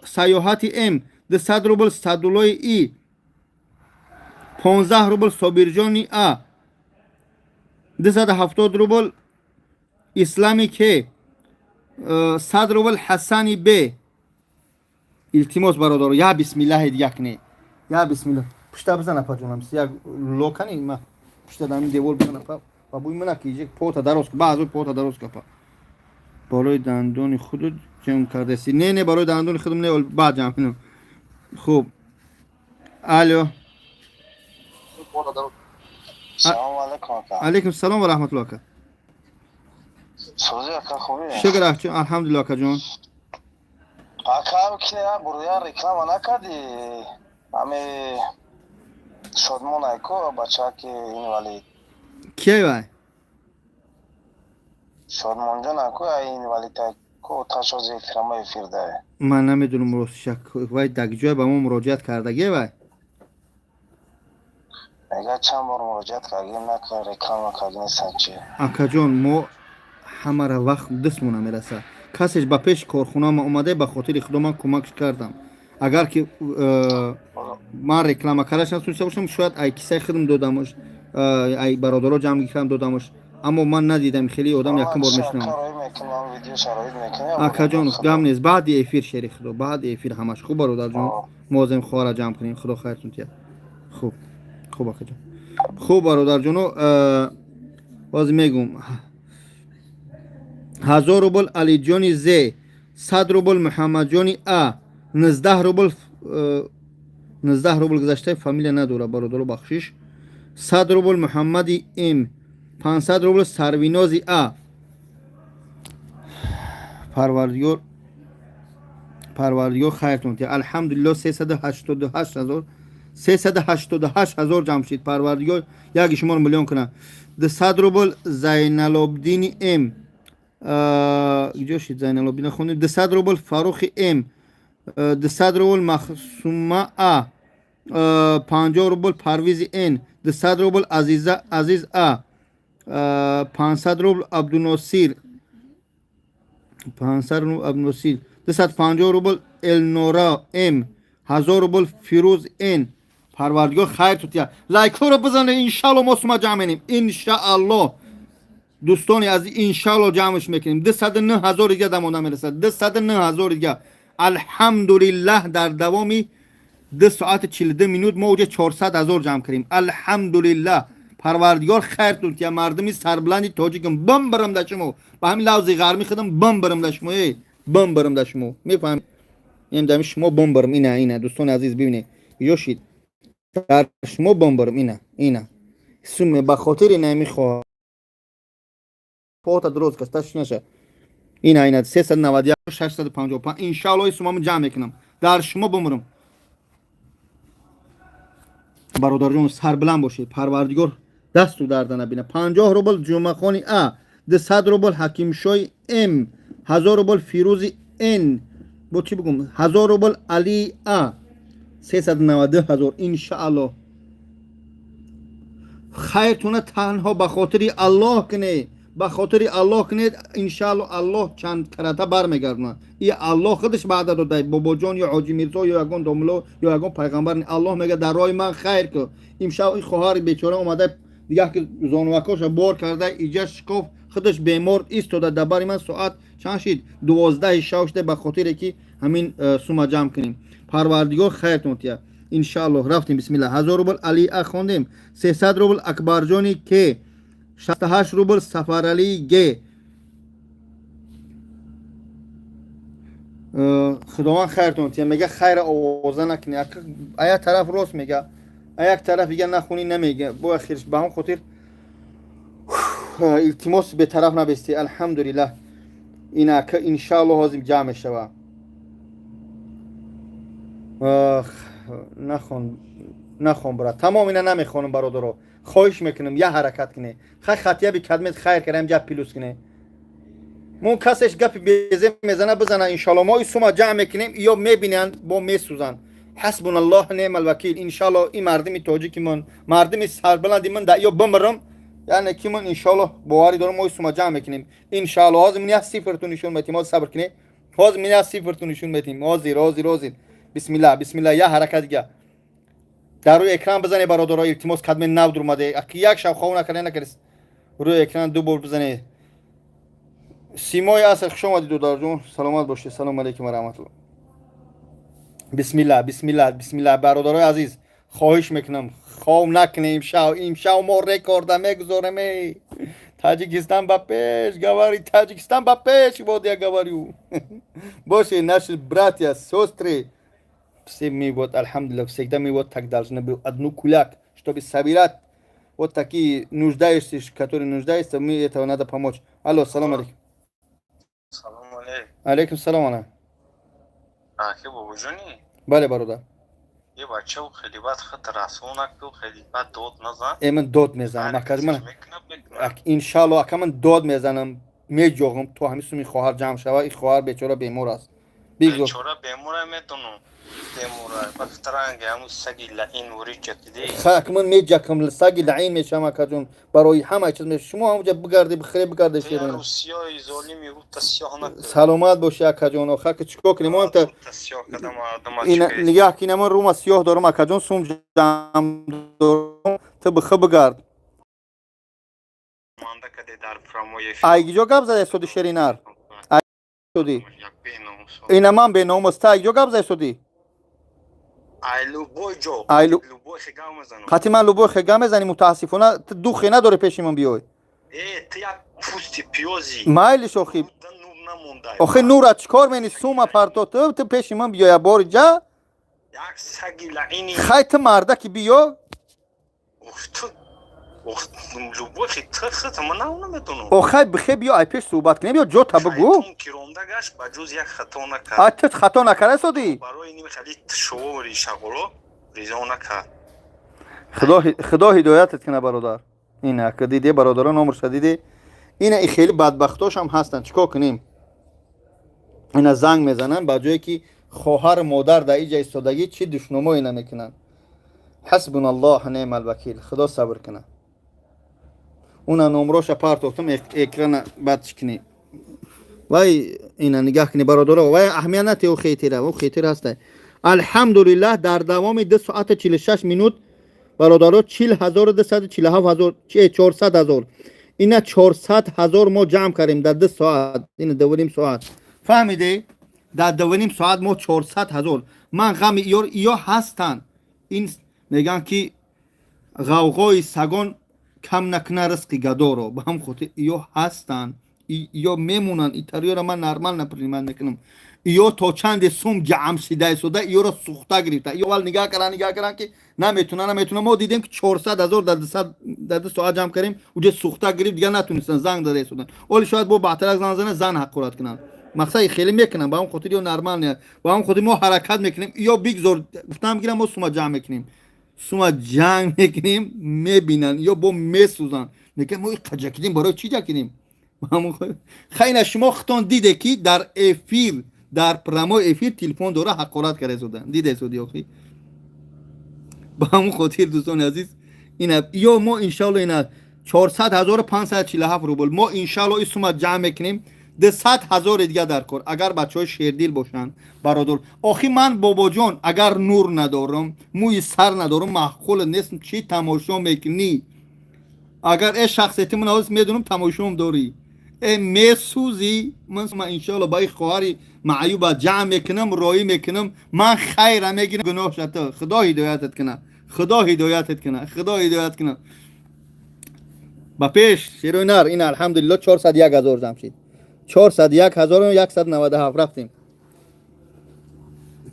سیاحت ام، 200 روبل صدولای ای، 15 روبل صابرجانی ا، 270 روبل اسلامی که، 100 روبل حسانی ب. التماس برادر یا بسم الله دیگه کنی. یا بسم الله. پشت بزن اپا جونم. سیاه لوکنی ما پشت دارم دیوار بزن اپا. بابوی من کیجه پوتا دراز که بعضی پوتا دراز که بالای دندون خودت جمع کرده سی. نه بالای دندون خودم نه بعد جمع کنم. خوب. الو. سلام علیکم آقا. علیکم سلام و رحمت الله آقا. سوزی آقا خوبی؟ شکر آقا. الحمدلله آقا جان. آقا که برویا رکلام نکردی. همه شادمان ایکو بچه که این ولی کی وای؟ شادمانجان اکو این ولی کو تاشوز اکرام افیرده من نمیدونم راستش وای در جای به ما مراجعت کردگی وای اگر چند بار مراجعت کردیم نکرد رکلام کردیم نیستن چیه اکا جان ما همه را وقت دستمون میرسه کسیش به پیش کارخونه ما اومده به خاطر خدا من کمکش کردم اگر که من رکلام کارش نتونسته باشم شاید ای کیسه خودم دادمش ای برادرها جمع کردم دادمش اما من ندیدم خیلی آدم یکم بار میشنم کارایی میکنم ویدیو شرایط میکنم اکا جان گم نیست بعد افیر شریک خدا بعد افیر همش خوب برادر جان موازم خواه جمع کنین خدا خیرتون تیه خوب خوب اکا جان خوب برادر جانو باز میگم 1000 روبل علی جانی ز 100 روبل محمد جانی ا 19 روبل 19 روبل گذشته فامیل نداره برادر بخشش 100 روبل محمدی ام 500 روبل سروینازی ا پروردگار خیرتون تی الحمدلله 388,000 جمع شد پروردگار یک شما رو میلیون کنه 200 روبل زینالابدین ام اینجا شد زینالابدین خونیم 200 روبل فاروق ام 200 روبل مخصومه ا 50 روبل پرویز ان 200 روبل عزیز ا 500 روبل عبدالناصر 250 روبل النورا ام 1000 روبل فیروز ان پروردگار خیر توتیا لایک رو بزنه انشالله ما سما جمع کنیم انشالله دوستانی از انشالله جمعش میکنیم 209,000 دیگه دمونه میرسه 209,000 دیگه الحمدلله در دوامی 2 ساعت 42 مینوت ما اوجه 400,000 جمع کردیم الحمدلله پروردگار خیرتون که مردمی سربلندی تاجیکم بم برم داشمو با همین لحظه غرمی خودم بم برم داشمو بم برم داشمو میفهم این دم شما بم برم اینه دوستان عزیز ببینید یوشید در شما بم برم اینه سوم به خاطر نمیخواد فوت درست کستش نشه اینه 391 655 ان شاء الله اسمم جمع میکنم در شما بمرم برادر جون سربلند باشید پروردگار دست تو درد نبینه 50 روبل جمعه خانی ا 200 روبل حکیم شای ام 1000 روبل فیروزی ان با چی بگم 1000 روبل علی ا 392,000 ان شاء الله خیرتونه تنها به خاطر الله کنه به خاطر الله کنید ان شاء الله الله چند کرته برمیگردونه این الله خودش وعده داده بابا جان یا حاجی میرزا یا یگان داملا یا یگان پیغمبر الله میگه در راه من خیر که امشب این خواهر بیچاره اومده دیگه که زانوکاش بار کرده ایجا شکاف خودش بیمار ایستاده دبر من ساعت چند شد 12 شب شده به خاطر که همین سوم جمع کنیم پروردگار خیرتون تیا ان شاء الله رفتیم بسم الله 1000 روبل علی اخوندیم 300 روبل اکبر جانی که 68 روبل سفرعلی گ خداوند خیرتون تیم میگه خیر آوازه نکنی ایا طرف راست میگه یک طرف دیگه نخونی نمیگه با اخیرش به هم خاطر التماس به طرف نبستی الحمدلله اینا که ان شاء الله هازم جمع شوه نخون برات تمام اینا نمیخونم برادرو خواهش میکنم یه حرکت کنه خطیه بی کدمت خیر کردم جب پیلوس کنه مون کسش گپ بیزه میزنه بزنه انشالله ما ایسوما جمع میکنیم یا میبینن با میسوزن حسبون الله نعم الوکیل انشالله این مردمی تاجیکی من مردمی سربلندی من در یا بمرم یعنی که من انشالله باوری دارم ما ایسوما جمع میکنیم انشالله هازم یه صفرتون نشون میتیم هاز صبر کنه هازم یه صفرتون نشون میتیم هازیر بسم الله یه حرکت دیگه در روی اکران بزنه برادرای التماس کدم نو در اومده یک شب خواه نکنه روی اکران دو بار بزنه سیمای اصل خوش آمدید دودار جون سلامت باشید سلام علیکم و رحمت الله بسم الله برادرای عزیز خواهش میکنم خواه نکنه امشب ما رکورد میگذارم تاجیکستان با پیش گواری تاجیکستان با پیش بودیا گواریو باشه نشل براتیا سوستری все ми вот алхамдулилlah всегда мы вот так должны быть одну кулак чтобы собирать вот такие нуждающиеся которые нуждаются мы этого надо помочь алло салам алейкум سلام علیکم алейкум салам алейкум آخه بابا جونی بله برادر یه بچه و خیلی بد خط رسونک تو خیلی بد داد نزن من داد میزنم ان شاء الله من داد میزنم میجوغم تو همین سومی خواهر جمع شوه. این خواهر بیچاره بیمار است. بگذار چورا بیموره میتونم بیموره بخترانگه همون سگی لعین وری جدیدی خاک من میجکم سگی لعین میشم اکا جون برای همه چیز میشه. شما همونجا بگردی بخری بگرده تو شیرین روسیای زولی میگو تسیاه نکرد سلامت باشی اکا جون. خاک چیکار کنیم ما تا تسیاه کدام آدم این آچکه نگاه کنیم من روم سیاه دارم اکا جون سوم جمع دارم تو بخ بگرد مانده کدی در فراموی ایگی جو گب زده سودی شیرینار سودی اینا من به نام است ایگی جو گب زده سودی ایلو بوی جو ایلو بوی خیگاه مزنم خاطی من لوبو خگام مزنی متاسفانه دو خینه داره پیش من بیای تی یک پوستی پیوزی مایل شوخی نور نمونده آخه نورا چیکار منی سوم پرتو تو پیش من بیای بار جا یک سگی لعینی خیت مرده کی بیا تو لوبوی خیلی تخت من نمیتونم آخه بخی بیا ای پیش صحبت کنیم بیا جو تا بگو خیتون کیرونده گشت بجوز یک خطا نکرد ات خطا نکرده سودی برای اینی خیلی شو ریشگلو ریزا نکرد خدا هدایتت کنه برادر اینا که دیدی برادران عمر شدیدی این خیلی بدبختاش هم هستن چیکار کنیم اینا زنگ میزنن با جایی که خواهر مادر در اینجا ایستادگی چی دشنما اینا میکنن حسبنا الله نعم الوکیل خدا صبر کنه اونا نمروش پارت افتم اکران بعد چکنی وای اینا نگاه کنی برادر وای اهمیت او خیتره او خیتر هسته الحمدلله در دوام 2 ساعت 46 منوت برادرها 40,247,000 400,000 اینا 400,000 ما جمع کردیم در 2 ساعت این 2.5 ساعت فهمیدی در 2.5 ساعت ما 400,000 من غم یا هستن این میگن که غوغای سگان کم نکنه رزق گدا رو به هم خاطر یا هستن یا میمونن ایتالیا رو من نرمال نپریمن میکنم یا تا چند سوم جمع شده سوده یا رو سوخته گرفته یا ول نگاه کردن که نمیتونن ما دیدیم که 400,000 در 2 ساعت جمع کردیم اونجا سوخته گرفت دیگه نتونستن زنگ داده سودن ولی شاید با بهتر از زن حقارت کنن مقصد خیلی میکنن با هم خاطر یا نرمال نه با هم خاطر ما حرکت میکنیم یا بگذار گفتم گیرم ما سوم جمع میکنیم سوما جنگ میکنیم میبینن یا با میسوزن میگه ما قجا برای چی جا کنیم خیلی شما ختان دیده که در افیر در پرامو افیر تلفن دوره حقارت کرده سودن دیده سودی آخی با همون خاطر دوستان عزیز اینا یا ما انشالله اینا 400,547 روبل ما انشالله این سوما جمع میکنیم 200,000 دیگه در کار اگر بچه های شیردیل باشن برادر آخی من بابا جان اگر نور ندارم موی سر ندارم معقول نیست چی تماشا میکنی اگر ای شخصیتی من هست میدونم تماشام داری ای میسوزی من انشالله با این خواهری معیوب جمع میکنم رایی میکنم من خیر میگیرم گناه شده خدا هدایتت کنه خدا هدایتت کنه خدا هدایت کنه با پیش شیرونار این الحمدلله 401,000 جمع شد 401,197 رفتیم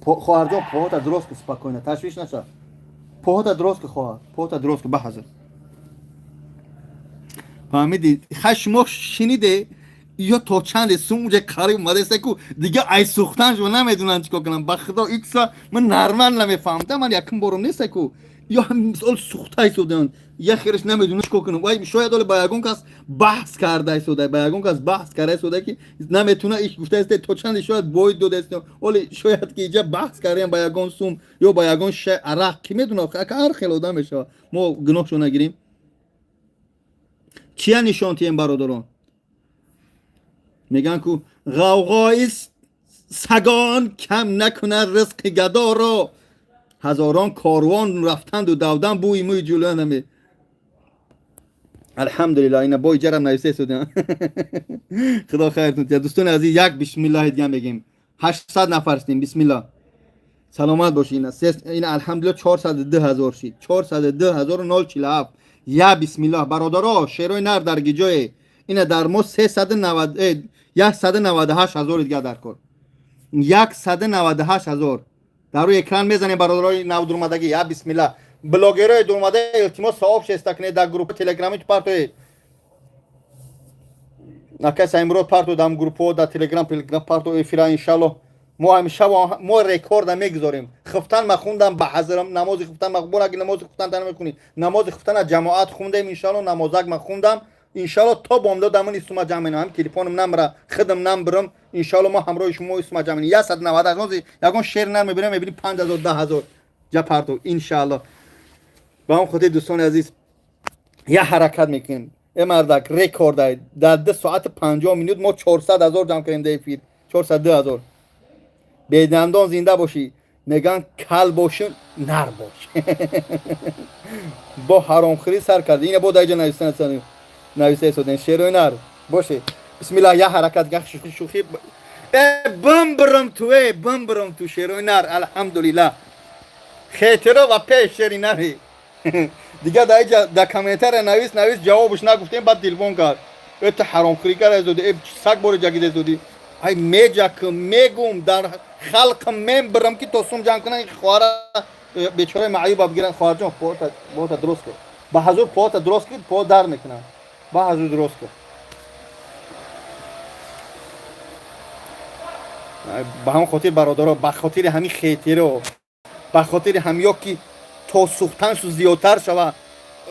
خواهر جان پاهات درست که سپاکوینه تشویش نشه پاهات درست که خواهر پاهات درست که بحضر فهمیدی خشمو شنیده یا تا چند سومجه قریب اومده سکو دیگه ای سوختنش و نمیدونن چیکار کنم با خدا ایکسا من نرمال نمیفهمم من یکم بارم نیست کو یا هم مثال سوخته شدن یا خیرش نمیدونه چیکار کنم وای شاید دل با یگون کس بحث کرده شده با یگون کس بحث کرده شده که نمیتونه ایش گفته است تا چند شاید باید دو دست ولی شاید که اینجا بحث کردیم با یگون سوم یا با یگون عرق کی میدونه که هر خیلی آدم میشه ما گناهشو نگیریم چیا نشانتیم برادران میگن که غوغای سگان کم نکنه رزق گدا را هزاران کاروان رفتند و دودن بوی موی جلو نمی الحمدلله اینا بوی جرم نویسه شدن خدا خیرتون تید دوستان عزیز یک بسم الله دیگه بگیم 800 نفر هستیم بسم الله سلامت باشین این الحمدلله 402,000 شد 402,047 یا بسم الله برادرها شیرای نر در گیجای اینا در ما 198,000 دیگه در کن 198,000 در روی اکران میزنیم برادرای نو درمدگی یا بسم الله بلاگرای درمده التماس صاحب شست کنه در گروه تلگرامی تو پارتو نکس امروز پارتو دام گروه در تلگرام پارتو افرا ان شاء الله ما همیشه ما رکورد میگذاریم خفتن ما خوندم به حضرم نماز خفتن مقبول اگه نماز خفتن تا نمیکنی نماز خفتن جماعت خوندم ان شاء الله نمازک ما خوندم انشالله تا بامداد دامن استوما جمع هم تلفنم نمره خدم نم برم انشالله ما همراه شما استوما جمع 190 از یگان شیر نر میبینم میبینی 5000 10000 جا پرتو انشالله با هم خودی دوستان عزیز یه حرکت میکنیم امردک رکورد در 2 ساعت 50 مینوت ما 400,000 جمع کردیم در فیر 402,000 بدندان زنده باشی میگن کل باشی نر باش با حرامخوری سر کردی این بود اینجا نویسه سودن شیروی نر باشه بسم الله یه حرکت گه شوخی بم برم تو شیروی نر الحمدلله خیتره و پیش شیری نری دیگه در کامنتر نویس جوابش نگفتیم بعد تلفن کرد ات حرامخوری کرد از دودی سگ بوری جگیده دودی ای میگم در خلق من برم که تو سوم جمع کنن خواره بیچاره معیوب بگیرن خوار جان پوتا درست کن با حضور پوتا درست کن پوت در میکنن با حضور درست کن با هم خاطر برادرها با خاطر همین خیتیره و با خاطر همیو که تو سوختن سو زیادتر شوه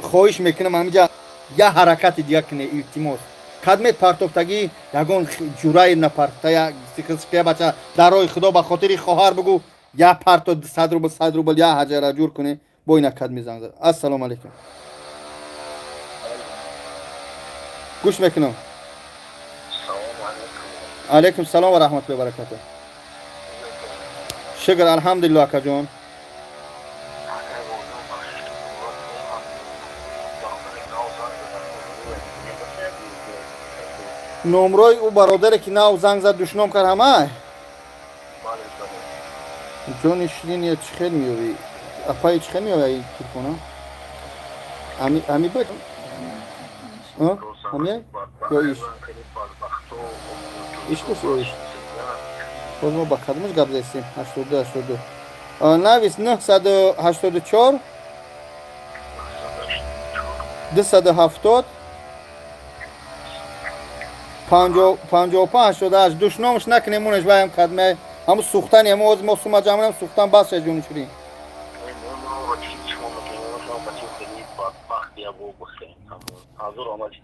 خواهش میکنم همینجا یه حرکت دیگه کنه التماس کدمه پرتوفتگی یگان جورای نپرته سکه بچه در راه خدا به خاطر خواهر بگو یا پرتو 100 روبل یا حجره جور کنه با این کدمی زنگ زد السلام علیکم گوش میکنم علیکم السلام و رحمت الله و برکاته شکر الحمدلله اکا جان نمرای او برادره که ناو زنگ زد دشنام کرد همه جان شیرین یا چخیل میوی اپای چخیل میوی ای تلفونه همی باید همی یا ایش کس یا ایش باز ما با خدمش گب زیستیم 82 نویس 984 270 55 شده از دشنامش نکنیم مونش بایم کدمه همون سوختن همون از ما سوما جمعه هم سوختن بس شد جونی شدیم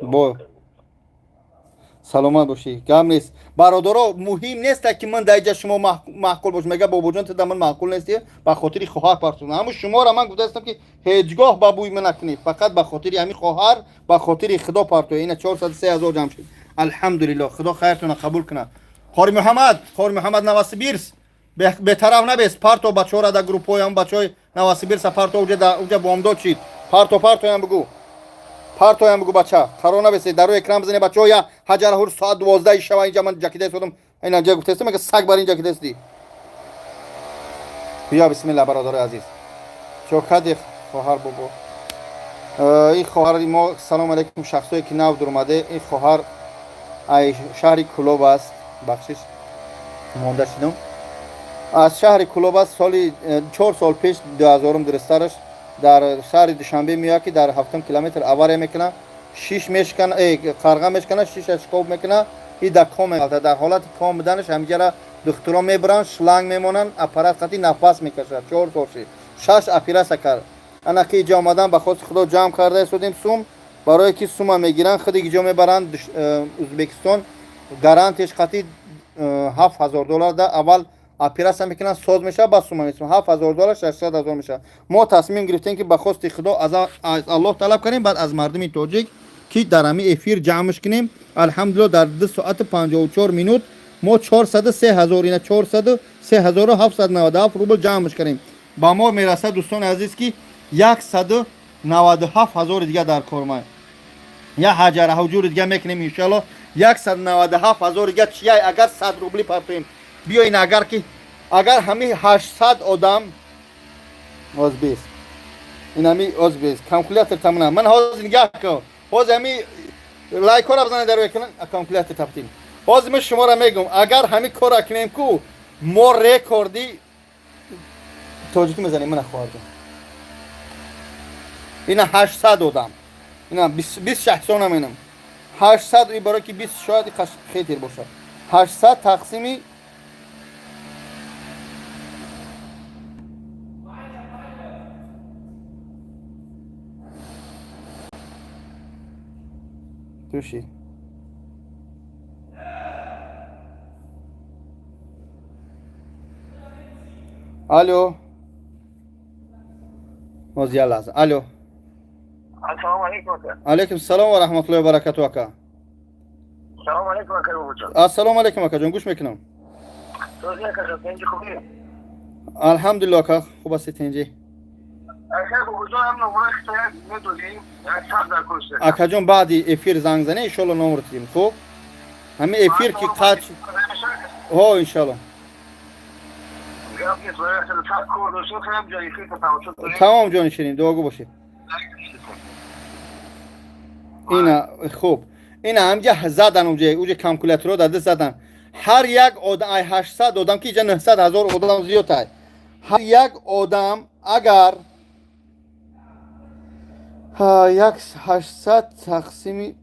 با سلامت باشی کم نیست برادرها مهم نیست که من در شما معقول باش میگه بابا جان تو در من معقول نیستی به خاطر خواهر پرتون همون شما را من گفتم که هیچگاه بابوی من نکنی فقط به خاطر همین خواهر به خاطر خدا پرتو این 403,000 جمع شد الحمدلله خدا خیرتون قبول کنه خور محمد نواسبیرس به طرف نبیس پارتو بچه را در گروپ های هم بچه های نواسبیرس پارتو اونجا بامداد شید پارتو هم بگو بچه قرار نبیسید در روی اکرام بزنید بچه ها یا حجر هور ساعت 12 شب اینجا من جکیده سودم اینا جا گفته استم که سگ بر اینجا کیده استی بیا بسم الله برادر عزیز چوکات خواهر بابا این خواهر ما سلام علیکم شخصی که نو در اومده این خواهر ای شهر کلوب است بخشش مونده شدم از شهر کلوب است سالی 4 سال پیش 2000 درسترش در شهر دوشنبه میاد که در 7 کیلومتر آواره میکنه 6 میشکنه قرغه میشکنه 6 اشکوب میکنه این در کام در حالت کام بودنش همینجا دکترا میبرن شلنگ میمونن اپرات خطی نفس میکشه 4 سال 6 اپیراس کرد انا که اینجا آمدن به خود خدا جمع کرده شدیم سوم برای که سوم میگیرن خود اینجا میبرن ازبکستان گارانتیش خطی $7,000 ده اول اپیراس میکنن ساز میشه با سوم میشه $7,000 $600,000 میشه ما تصمیم گرفتیم که به خواست خدا از الله طلب کنیم بعد از مردم تاجیک که در همین افیر جمعش کنیم الحمدلله در 2 ساعت 54 مینوت ما 403,000 اینا 403,797 روبل جمعش کنیم با ما میرسه دوستان عزیز که 197,000 دیگه در کارمای یا حجر حجور دیگه میکنیم ان شاء الله 197,000 دیگه چیه اگر 100 روبلی پرتیم بیاین اگر همین 800 آدم ازبیس این همین ازبیس کالکولاتر تمام من حاضر نگاه کنم باز همین لایک ها بزنید در روی کالکولاتر تپتیم باز من شما را میگم اگر همین کار کنیم کو ما رکوردی توجیه میزنیم من خواردم اینا 800 آدم اینا 20 شخص نمینم 800 ای برای که 20 شاید خیلی باشه 800 تقسیمی توشی الو موزی لحظه الو السلام علیکم اکا. علیکم السلام و رحمت الله و برکاته اکا. سلام علیکم اکا بابا جان. السلام علیکم اکا جان، گوش میکنم. توضیح اکا جان تنجی خوبی؟ الحمدلله اکا، خوب هستی تنجی؟ اکا بابا جان هم نمونه اختیار میدونیم یک سخت در کشته. اکا جان بعدی افیر زنگ زنه انشالله نمره تیم. خوب همه افیر که قاچ ها انشالله. تمام جان شیرین دعاگو باشه. اینا خوب اینا همجا زدن اونجا کالکولاتور رو داده زدن. هر یک آدم 800 آدم که اینجا 900,000 آدم زیاد است. هر یک آدم اگر 800 تقسیم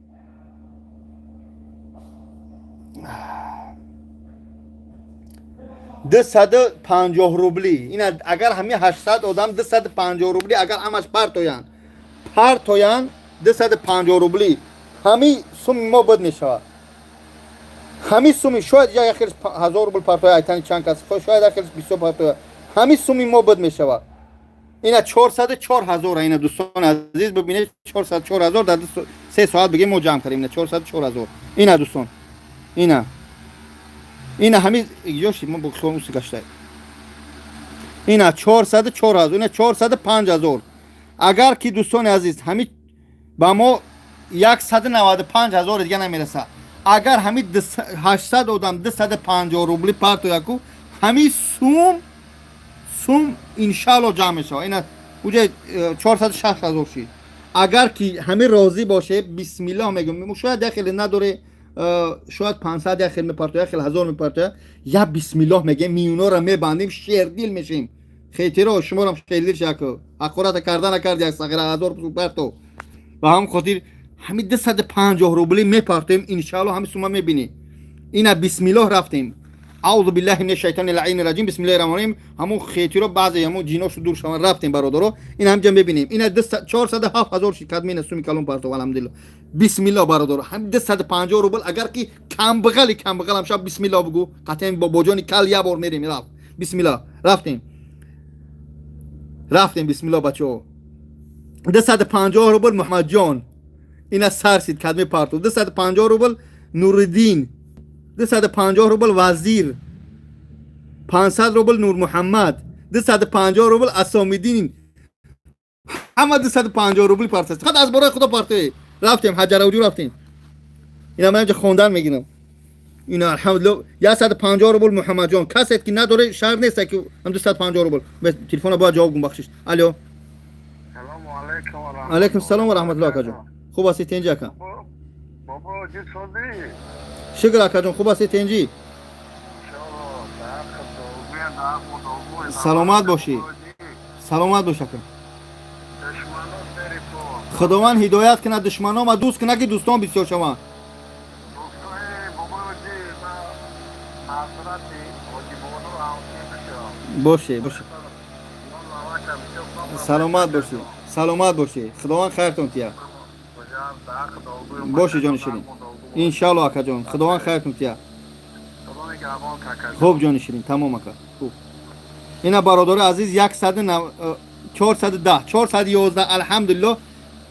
250 روبلی. اینا اگر همه 800 آدم 250 روبلی اگر همش پرتویان 250 روبلی همه سوم ما بد میشود. همه سومی شاید یا اخرش 1000 روبل پرتوی ایتن چند کس شاید اخرش 20 پرتوی همه سومی ما بد میشود. اینا 404,000 اینا دوستان عزیز ببینید 404,000 در 3 ساعت بگیم ما جمع کردیم. اینا 404,000 اینا دوستان اینا همه یوشی ما بخوام اوسی گشته اینا 404,000 اینا 405,000 اگر که دوستان عزیز همه با ما 195,000 دیگه نمیرسه. اگر همه 800 آدم 250 روبلی پرتو یکو همه سوم انشالله جمع میشه. اینا اونجا 460,000 شید. اگر که همه راضی باشه بسم الله میگم شاید داخل نداره شاید 500 داخل میپرتو داخل 1000 میپرتو یا بسم الله میگه میونا رو میبندیم شیردیل میشیم. خیلی رو شما هم شیردیل شکو اخورات کردن نکرد یک صغیر 1000 پرتو و هم خاطر همه 250 روبلی میپرتیم انشالله همه سوما میبینی. اینا بسم الله رفتیم. اعوذ بالله من الشیطان اللعین الرجیم بسم الله الرحمن الرحیم. همون خیتی رو بعضی همون جیناشو دور شون رفتیم برادرو. این هم جمع ببینیم. اینا 407,000 کدمین سومی کلون پرتو الحمدلله. بسم الله برادرو هم 250 روبل اگر کی کم بغل هم شب بسم الله بگو قطعا با بوجانی کل یه بار میریم. رفت بسم الله رفتیم بسم الله بچو. 250 روبل محمد جان اینا سرسید کدمی پرتو. 250 روبل نوردین 250 روبل وزیر 500 روبل نور محمد 250 روبل اسامیدین همه 250 روبل پرتو. خود از برای خدا پرتو رفتیم حجر اوجو رفتیم. اینا من اینجا خوندن میگیرم. اینا الحمدلله 150 روبل محمد جان کسی که نداره شهر نیست که هم 250 روبل به تلفن با جواب گم بخشش. الو سلام علیکم و رحمت علیکم السلام و رحمت الله جان. خوب هستی تنجی اکا؟ بابا چی شدی؟ شکر اکا جان. خوب هستی تنجی؟ سلامت باشی. سلامت باش اکا. خداوند هدایت کنه دشمنان و دوست کنه که دوستان بسیار شما. باشه سلامت باشی خداوند خیرتون تیا باشه جان شیرین انشالله اکا جان خداوند خیرتون تیا. خوب جان شیرین تمام اکا خوب. اینا برادر عزیز 411 الحمدلله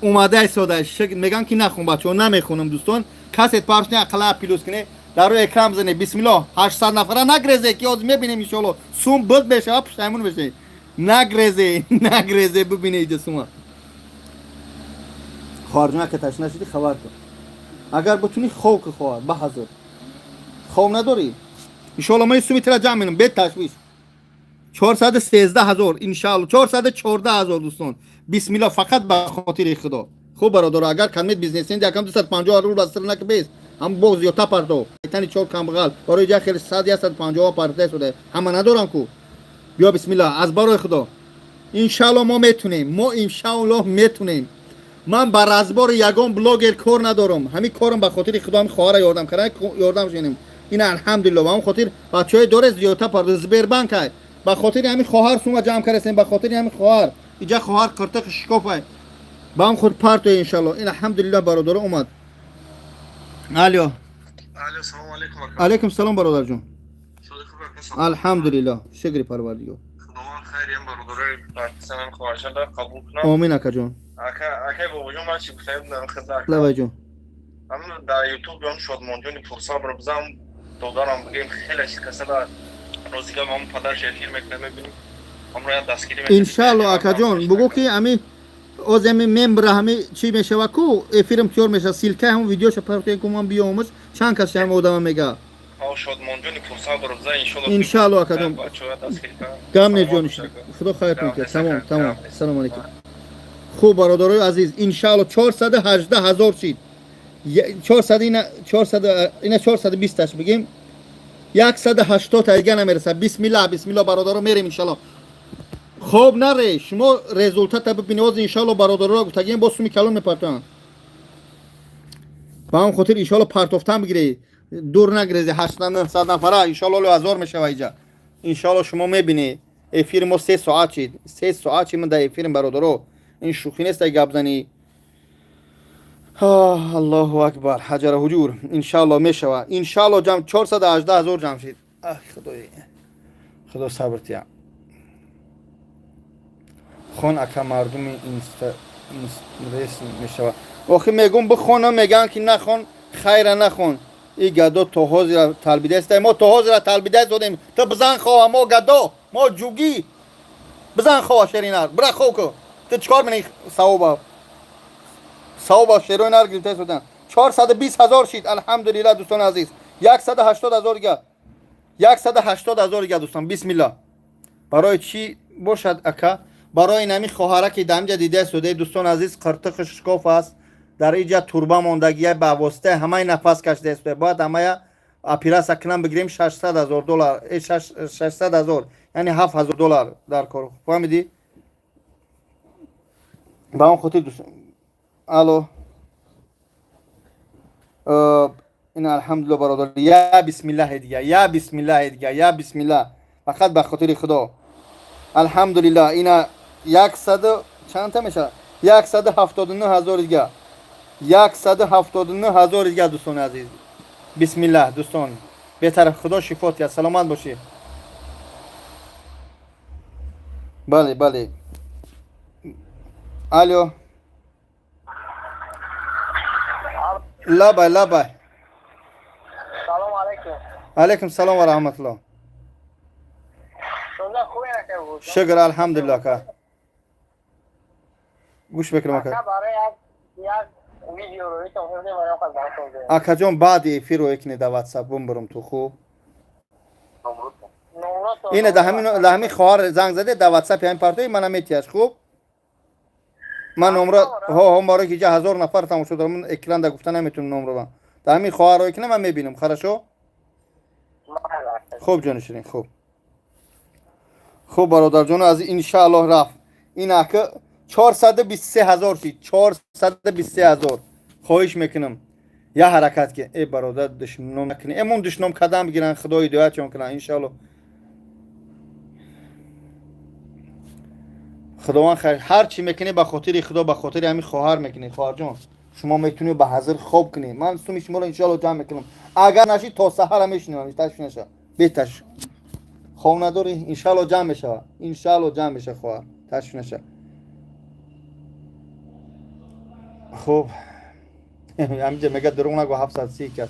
اومده ایستاده. میگن که نخون بچه‌ها نمیخونم دوستان کسی پرش نه اقلا پیلوس کنه در روی اکرام زنه بسم الله 800 نفره نگریزه که از میبینیم ان شاء الله سوم بد بشه پشیمون بشه. نگریزه ببینه اینجا سوما خارجنا که تشنه شدی خبر کن اگر بتونی خوب که خواهد به حضور خوب نداری ان شاء الله ما سومی ترا جمع می‌کنم به تشویش 413,000 ان شاء الله 414,000 دوستان بسم الله فقط به خاطر خدا. خوب برادر اگر کلمه بیزنس این یکم 250 روبل بس نک بیس هم بغض یا تا پردو ایتانی چور کم بغل برای جا خیلی 150 پرده شده همه ندارم کو. بیا بسم الله از برای خدا ان شاء الله ما میتونیم. ما ان شاء الله میتونیم. من بر ازبار یگان بلاگر کار ندارم. همین کارم به خاطر خدا هم خواهر یاردم کردن یاردم شدیم. این الحمدلله و هم خاطر بچهای داره زیادتا پرده زبر بانک های به خاطر همین خواهر سوما جمع کردیم. به خاطر همین خواهر اینجا خواهر کرتق شکافه با هم خود پرتو ان شاء الله. این الحمدلله برادر اومد الو الو سلام علیکم اکا. علیکم سلام برادر جون. شده خوب اکا. الحمدلله شکر پروردگار. خداوند خیر یم برادرای پاکستان خواهشان را قبول کنم. آمین اکا جون. اکا بابا جون من چی گفتم در خدمت. لبای جون. من در یوتیوب جون شادمان جون پرسا برم دادارم بگیم خیلی کسلا روزیگا ما پدرش افیر میکنه میبینیم. هم را دستگیری میکنه. انشالله اکا جون بگو که امی از امی ممبر همی چی میشه و کو افیرم تیور میشه سیلکه هم ویدیوش پرتین کنم بیاموز چند کسی هم آدم میگه. آو شادمان جون پرسا برم انشالله اکا جون. گم نه جون خدا خیرتون کنه. تمام سلام علیکم. خوب برادرای عزیز انشالله 418,000 شید. 400 اینا 420 تاش بگیم 180 تا دیگه نمیرسه. بسم الله برادرها میریم انشالله. خوب نره شما رزولتات ببینید انشالله برادرها گفتگیم با سومی کلون میپرتن با هم خاطر انشالله پرتوفتن بگیری دور نگریزی 800 نفره انشالله 1000 میشه اینجا انشالله شما میبینی افیر ما 3 ساعت شید 3 ساعت من در افیر برادرها این شوخی نیست گپ زنی. الله اکبر حجر حجور انشالله میشوه انشالله جمع 418,000 جمع شید. خدا صبر تیا خون اکا مردم رسم میشوه آخه میگم بخونم میگن که نخون خیره نخون این گدو توهازی را تلبیده است ما توهازی را تلبیده زدیم تو بزن خواه ما گدو ما جوگی بزن خواه شرینار برا خواه که تو چکار منی صوبا شیروی نار گرفته شدن 420,000 شید الحمدلله دوستان عزیز 180,000 دیگه 180,000 دیگه دوستان بسم الله. برای چی باشد اکا برای نمی خواهره که دمجا دیده سوده دوستان عزیز قرتق شکاف است در اینجا توربا ماندگیه به واسطه همه نفس کشیده است باید همه اپیراس اکنم بگیریم 600,000 دلار 600,000 یعنی 7,000 دلار در کار فهمیدی با اون خاطر دوستان الو این الحمدلله برادر یا بسم الله دیگه یا بسم الله دیگه یا بسم الله فقط به خاطر خدا الحمدلله اینا 100 چند تا میشه 179,000 دیگه 179,000 دیگه دوستان عزیز بسم الله دوستان بهتر خدا شفات یا سلامت باشی. بله الو لبا سلام علیکم. علیکم سلام و رحمت الله. شما خوبی نکرد شکر الحمدلله که گوش بکنم برای یک ویدیو رو ایتون هرده من خواهد براتون اکا جان بعد افیر رو اکنی در واتساپ برم تو خوب اینه ده همین خواهر زنگ زده در واتساپ همین پرتوی من هم اتیاش خوب من نمره هم باره که 1000 نفر تماشا دارم من اکران در گفتن نمیتونم نمره با در همین خواهر رو اکنه من میبینم خرشو خوب جان شیرین خوب برادر جان از انشاءالله رفت این اکا 423,000 شید 423,000 خواهش میکنم یا حرکت که ای برادر دشمنم نکنی امون دشمنم قدم بگیرن خدای دعا چون کنن انشاءالله خداوند خیر هر چی میکنی به خاطر خدا به خاطر همین خواهر میکنی خواهر جان شما میتونی به حاضر خوب کنی من سومی شما رو انشاءالله جمع میکنم اگر نشی تا سحر میشنم تاش نشه بیتش خواب نداری انشاءالله جمع میشه انشاءالله جمع میشه خواهر تاش نشه خوب همینجا میگه دروغ نگو 730 کرد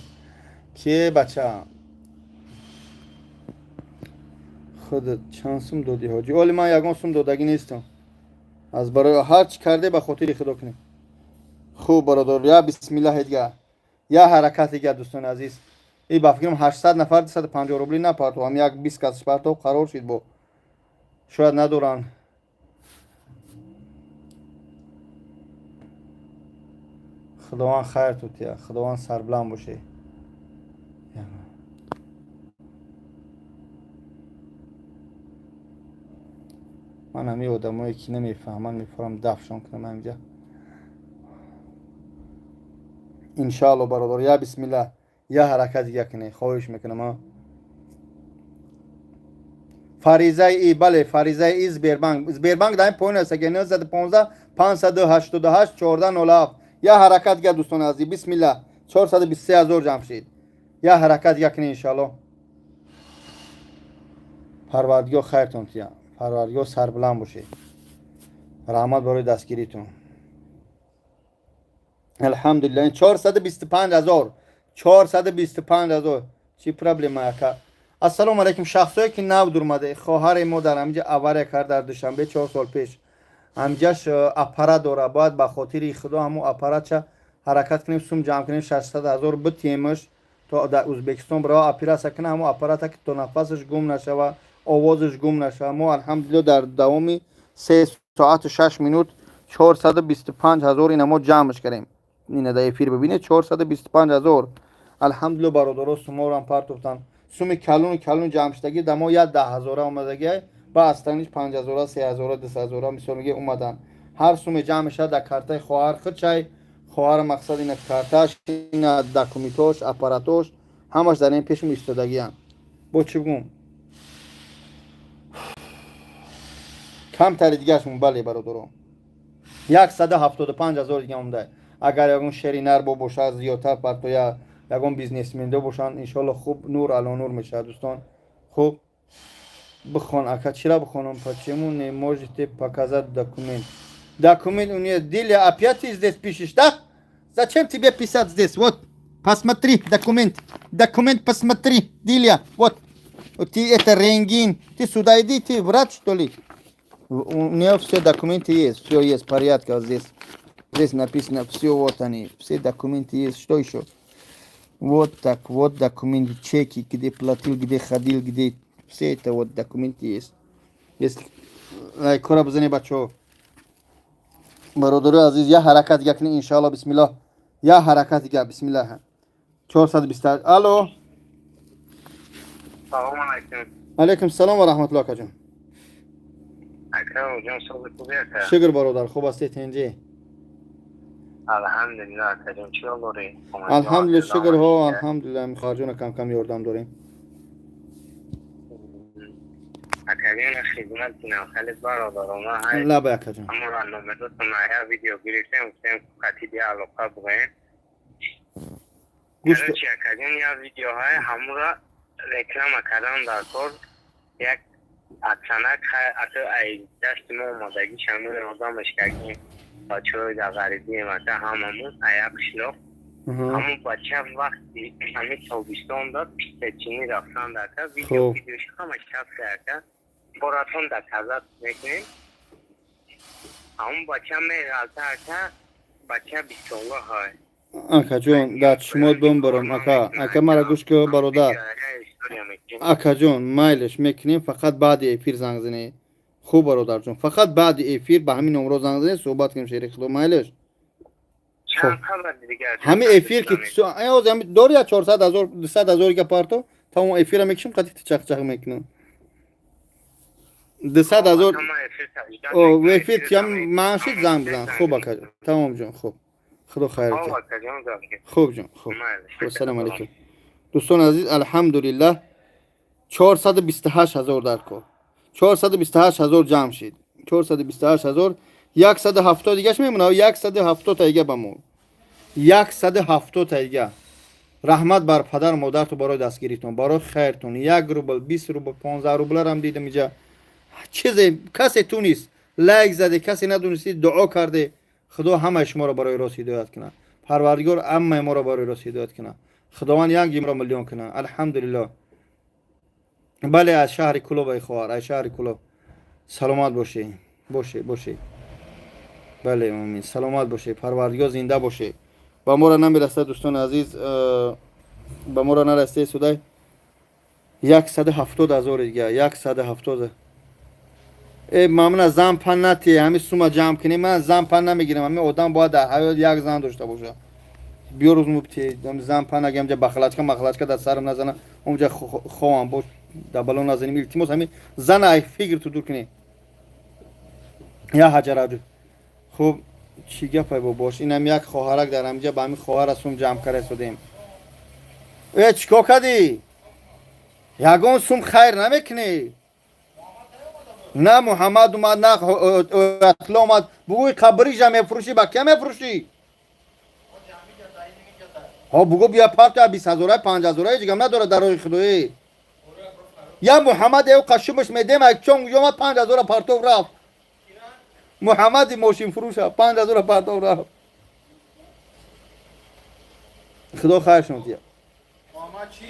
که بچه خودت چند سوم دادی حاجی ولی من یگان سوم دادگی نیستم از برای هر چی کرده به خاطر خدا کنی خوب برادر یا بسم الله دیگه یا حرکت دیگه دوستان عزیز ای با فکرم 800 نفر 250 روبلی نپرد و هم یک 20 کس پرتو قرار شد با شاید ندارن خداوند خیر توتیا خداوند سربلند باشه من همی آدمایی که نمیفهمن میفرم دفشان کنم اینجا انشاءالله برادر یا بسم الله یا حرکت دیگه کنه خواهش میکنم فریضه ای بله فریضه ای زبیربانک در این پوین است که 915 588 1407 یا حرکت دیگه دوستان عزیز بسم الله 423,000 جمشید. یا حرکت یکنی انشالله. پروردگار خیرتون تیا. پروردگار سربلند باشه. رحمت برای دستگیریتون. الحمدلله. 425,000. 425,000. چی پرابلم اکا؟ السلام علیکم. شخصایی که نو درمده خواهر ما در همینجا آواره کرد در دوشنبه 4 سال پیش. همینجاش اپارات داره. باید به خاطر خدا همون اپارات چه حرکت کنیم سوم جمع کنیم 600,000 بتیمش تا در ازبکستان برای اپراسیون کنه همون اپارات که تو نفسش گم نشه و آوازش گم نشه. ما الحمدلله در دوامی 3 ساعت و 6 منوت 425,000 این ما جمعش کردیم. این در افیر ببینید 425,000 الحمدلله برادران شما رو هم پرتوفتن سوم کلون جمع شدگی دما یا 10,000 اومدگی با استانیش 5,000 3,000 2,000 مثلا میگه اومدن هر سوم جمع شد در کارت خواهر خود چای خواهر مقصد این کارتاش این داکومنتوش اپاراتوش همش در این پیش ایستادگی هم با چی بگم کم تر دیگهشون بله برادران 175,000 دیگه مونده اگر یکون شرینر باشه زیادتر پرتو یا یکون بیزنسمن دو باشن انشالله خوب نور علی نور میشه دوستان خوب بخون اکا چرا بخونم почему не можете показать документ у нее Диля опять здесь пишешь да зачем тебе писать здесь вот посмотри документ посмотри Диля вот ты это рентген ты сюда иди ты врач что ли у нее все документы есть все есть порядка здесь написано все вот они все документы есть что еще вот так вот документы чеки где платил где ходил где все это вот документы есть если кора бзани бачо برادر عزیز یا حرکت دیگه کنی انشالله بسم الله یا حرکت دیگه بسم الله 420 الو سلام علیکم علیکم السلام و رحمت الله کجان اکرم جان صبح خوبی هست شکر برادر خوب هستید اینجا الحمدلله کجان چی داری الحمدلله شکر ها الحمدلله میخواجون کم یاردم داریم اکرم خدمت کنم خیلی برادر ما های لا بیا کجان اما راننامه دو سمایه ویدیو گرفتم خطیبی علاقه بگویم گوشت چی اکرم یا ویدیوهای همون را رکلام کردن در کار یک اکسانک حتی ای دست ما اومدگی شمول آدمش کردیم بچه های در غریبی امتا هممون ایک شلاف همون بچه وقتی همه توبیستان داد چینی رفتن در که ویدیوش همه کف کرده براتون در کذت میکنیم همون بچه میغلطه که بچه 20 ساله های اکا جون داد شمود بم برم اکا مرا گوش که برادر اکا جون مایلش میکنیم فقط بعد ایفیر زنگ زنی خوب برادر جون فقط بعد ایفیر به همین نمره زنگ زنی صحبت کنیم شریک خدا مایلش همین ایفیر که داری یا 400,000 200,000 که پارتو تا اون ایفیر هم میکشیم قطعی چق میکنم 200,000 او ایفیر که هم معاشید زنگ بزن خوب اکا تمام جون خوب خدا خیر کنه خوب جون خوب السلام علیکم دوستان عزیز الحمدلله 428,000 در کار 428,000 جمع شد 428,000 170 دیگهش میمونه 170 تا دیگه بمون 170 تا دیگه رحمت بر پدر مادر تو برای دستگیریتون برای خیرتون 1 روبل 20 روبل 15 روبل هم دیدم اینجا چیزی کسی تو نیست لایک زده کسی ندونستی دعا کرده خدا همه شما رو برای راست هدایت کنه پروردگار همه ما رو برای راست هدایت کنه خداوند یک گیم را میلیون کنه الحمدلله بله از شهر کلوب ای خواهر از شهر کلوب سلامت باشه بله امین سلامت باشه پروردگار زنده باشه با ما را نمیرسه دوستان عزیز با ما را نرسته سوده 170,000 دیگه 170 ممنون زن پن نتی همین سوما جمع کنیم من زن پن نمیگیرم همین آدم باید در حیات یک زن داشته باشه بیا روز مبتی زن پن اگه همجا مخلچکه در سرم نزنه اونجا خواهم باش در بلون نزنیم التماس همین زن ای فکر تو دور کنی یا حجر خوب چی گپای باش اینم یک خواهرک در همجا با همین خواهر سوم جمع کرده سودیم چیکار کردی یگون سوم خیر نمیکنی نه محمد اومد نه اطلاع اومد بگوی قبری جا میفروشی با که میفروشی ها بگو بیا پارت 20000 5000 دیگه نداره در روی خدایی یا محمد او قشمش میدم چون یوم 5000 پارتو رفت محمد ماشین فروش 5000 پارتو رفت خدا خیرشون دید محمد چی؟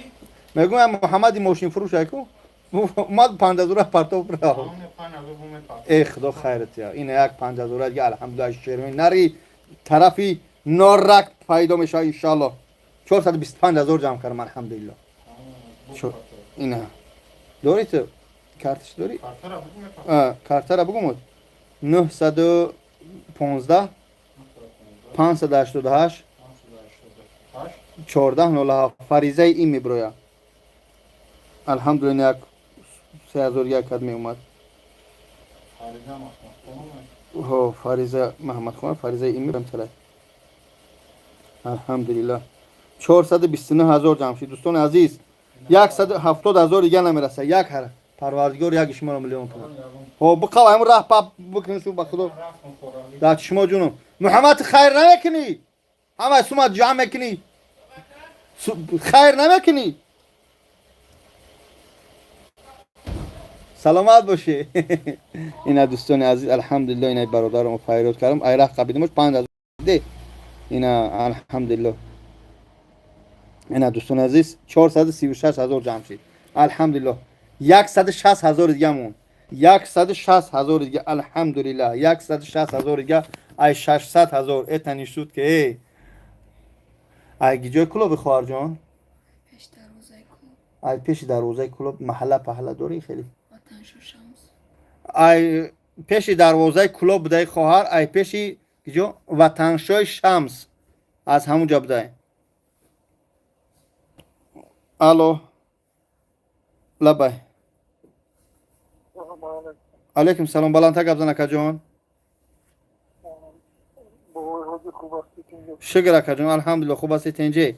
میگم محمد ماشین فروش کو اومد 5000 پارتو رفت ای خدا خیرت یا این یک 5000 دیگه الحمدلله شیرین نری طرفی نورک پیدا میشه ان شاء الله 425000 جمع کردم الحمدلله اینا داری تو کارتش داری کارت را بگو 915 588 1407 فریضه این میبرویا الحمدلله یک 3001 قدمی اومد ها فریضه محمد خان فریضه این میبرم تله الحمدلله 429000 جمع شد دوستان عزیز 170000 دیگه نمیرسه یک هر پروردگار یک شما میلیون کنه ها بقوا هم راه پاپ بکنید شو بخدا داد شما جونم محمد خیر نمیکنی همه شما جمع میکنی خیر نمیکنی سلامت باشه اینا دوستان عزیز الحمدلله اینا برادرم فیروز کردم ایرق قبیدمش 5000 ده اینا الحمدلله اینا دوستان عزیز 436000 جمع شد الحمدلله 160000 دیگه مون 160000 دیگه الحمدلله 160000 دیگه ای 600000 اتنی شد که ای گیجای کلوب خوار جان پیش دروازه کلوب ای پیش دروازه کلوب محله پهله داری خیلی وطن شو شمس ای پیش دروازه کلوب بودای خواهر ای پیش گیجو وطن شوی شمس از همونجا بودای الو لبای علیکم سلام بلندتر گپ بزن اکا جان شکر اکا جان الحمدلله خوب هستی تنجی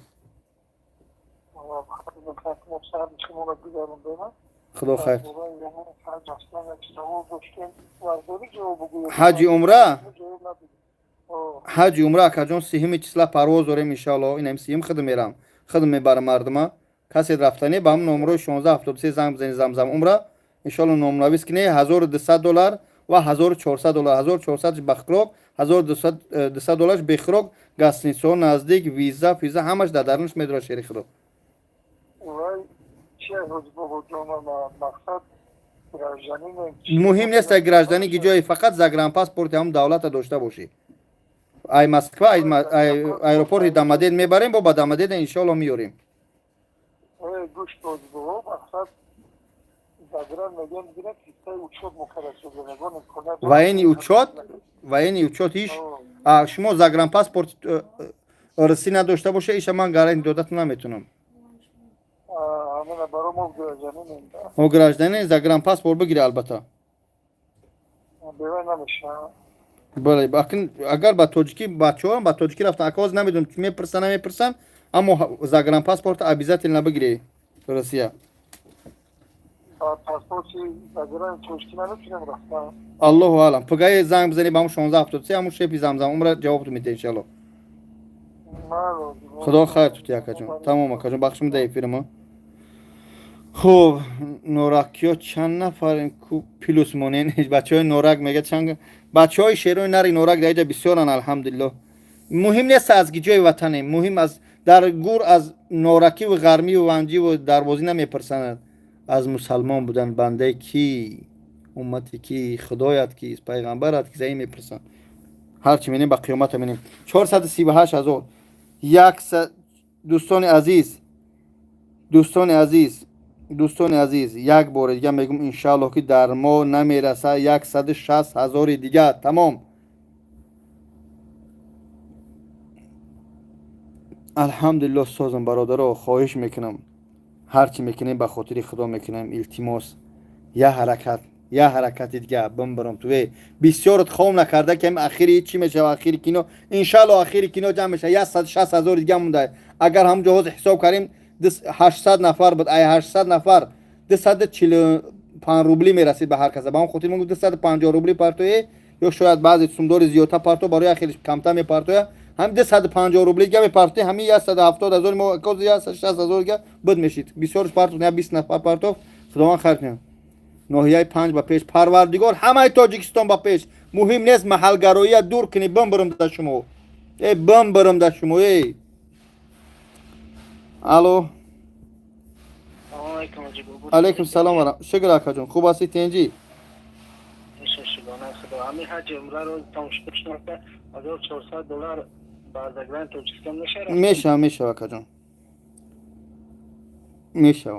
خدا خیر حج عمره حج عمره اکا جان سیهم چسلا پرواز داریم انشاءالله اینم سیهم خدم میرم خدم میبرم مردمه کسی رفتنی با هم نمره 1673 زنگ بزنی زمزم عمره انشاءالله نمونویس کنی $1200 و $1400 1400 بخروک $1200 بخروک گاستینسون نزدیک ویزا فیزا همش در درونش میداره شیری خدا مهم نیست گراجدانی کی جای فقط زاگرام پاسپورت هم دولت داشته باشی ای مسکو ای ایروپورت دامادید میبریم با دامادید ان شاء الله میوریم گوش بود مقصد زاگرام میگن دیگه که اوچوت مکرر و این اوچوت هیچ شما زاگرام پاسپورت رسی نداشته باشه ایش من گارانتی دادتون نمیتونم او گراجدانی زاگرام پاسپورت بگیری البته بله باکن اگر با توجیکی بچه‌ها با توجیکی رفتن اکواز نمیدونم که میپرسن اما زاگرام پاسپورت ابیزات نبگیری روسیه پاسپورت زاگرام توجیکی نمیتونم رفتم الله اعلم پگای زنگ بزنی با 1673 همون شپی زمزم عمر جواب تو میده ان شاء الله خدا خیر تو تیاکا جون تمام اکا جون بخشم ده فیلمو خوب نورکیا چند نفرین کو پیلوس مونین بچهای نورک میگه چند بچهای شیرون نری نورک دیگه بسیارن الحمدلله مهم نیست از گیجای وطنه مهم از در گور از نورکی و غرمی و ونجی و دروازی نمیپرسند از مسلمان بودن بنده کی امتی کی خدایت کی پیغمبرت کی زمین میپرسن هر چی میبینیم با قیامت میبینیم 438000 دوستان عزیز یک بار دیگه میگم ان شاء الله که در ما نمیرسه 160000 دیگه تمام الحمدلله سازم برادرها خواهش میکنم هر چی میکنیم به خاطر خدا میکنم التماس یا حرکت دیگه بمبرم توی بسیارت خوام نکرده که اخیری چی میشه اخیری کینو ان شاء الله اخیری کینو جمع میشه 160000 دیگه مونده اگر هم جهاز حساب کردیم 800 نفر بود ای 800 نفر 245 روبلی میرسید به هر کس با هم خاطر میگم 250 روبلی پارتوی یا شاید بعضی سومدار زیادتر پارتو برای اخیرش کمتر میپارتوی هم 250 روبلی گه پارتی همین 170,000 ما کوز 160,000 گه بد میشید بسیار پارتو نه 20 نفر پارتو خداوند خیر کنه ناحیه 5 با پیش پروردگار همه تاجیکستان با پیش مهم نیست محل گرایی دور کنی بم برم در شما ای بم برم در شما ای الو علیکم سلام و رحمت شکر آقا جان خوب هستی تنجی همین حج عمره رو تماشا شدم $1400 بازگران تاجیکستان میشه میشه آقا جان میشه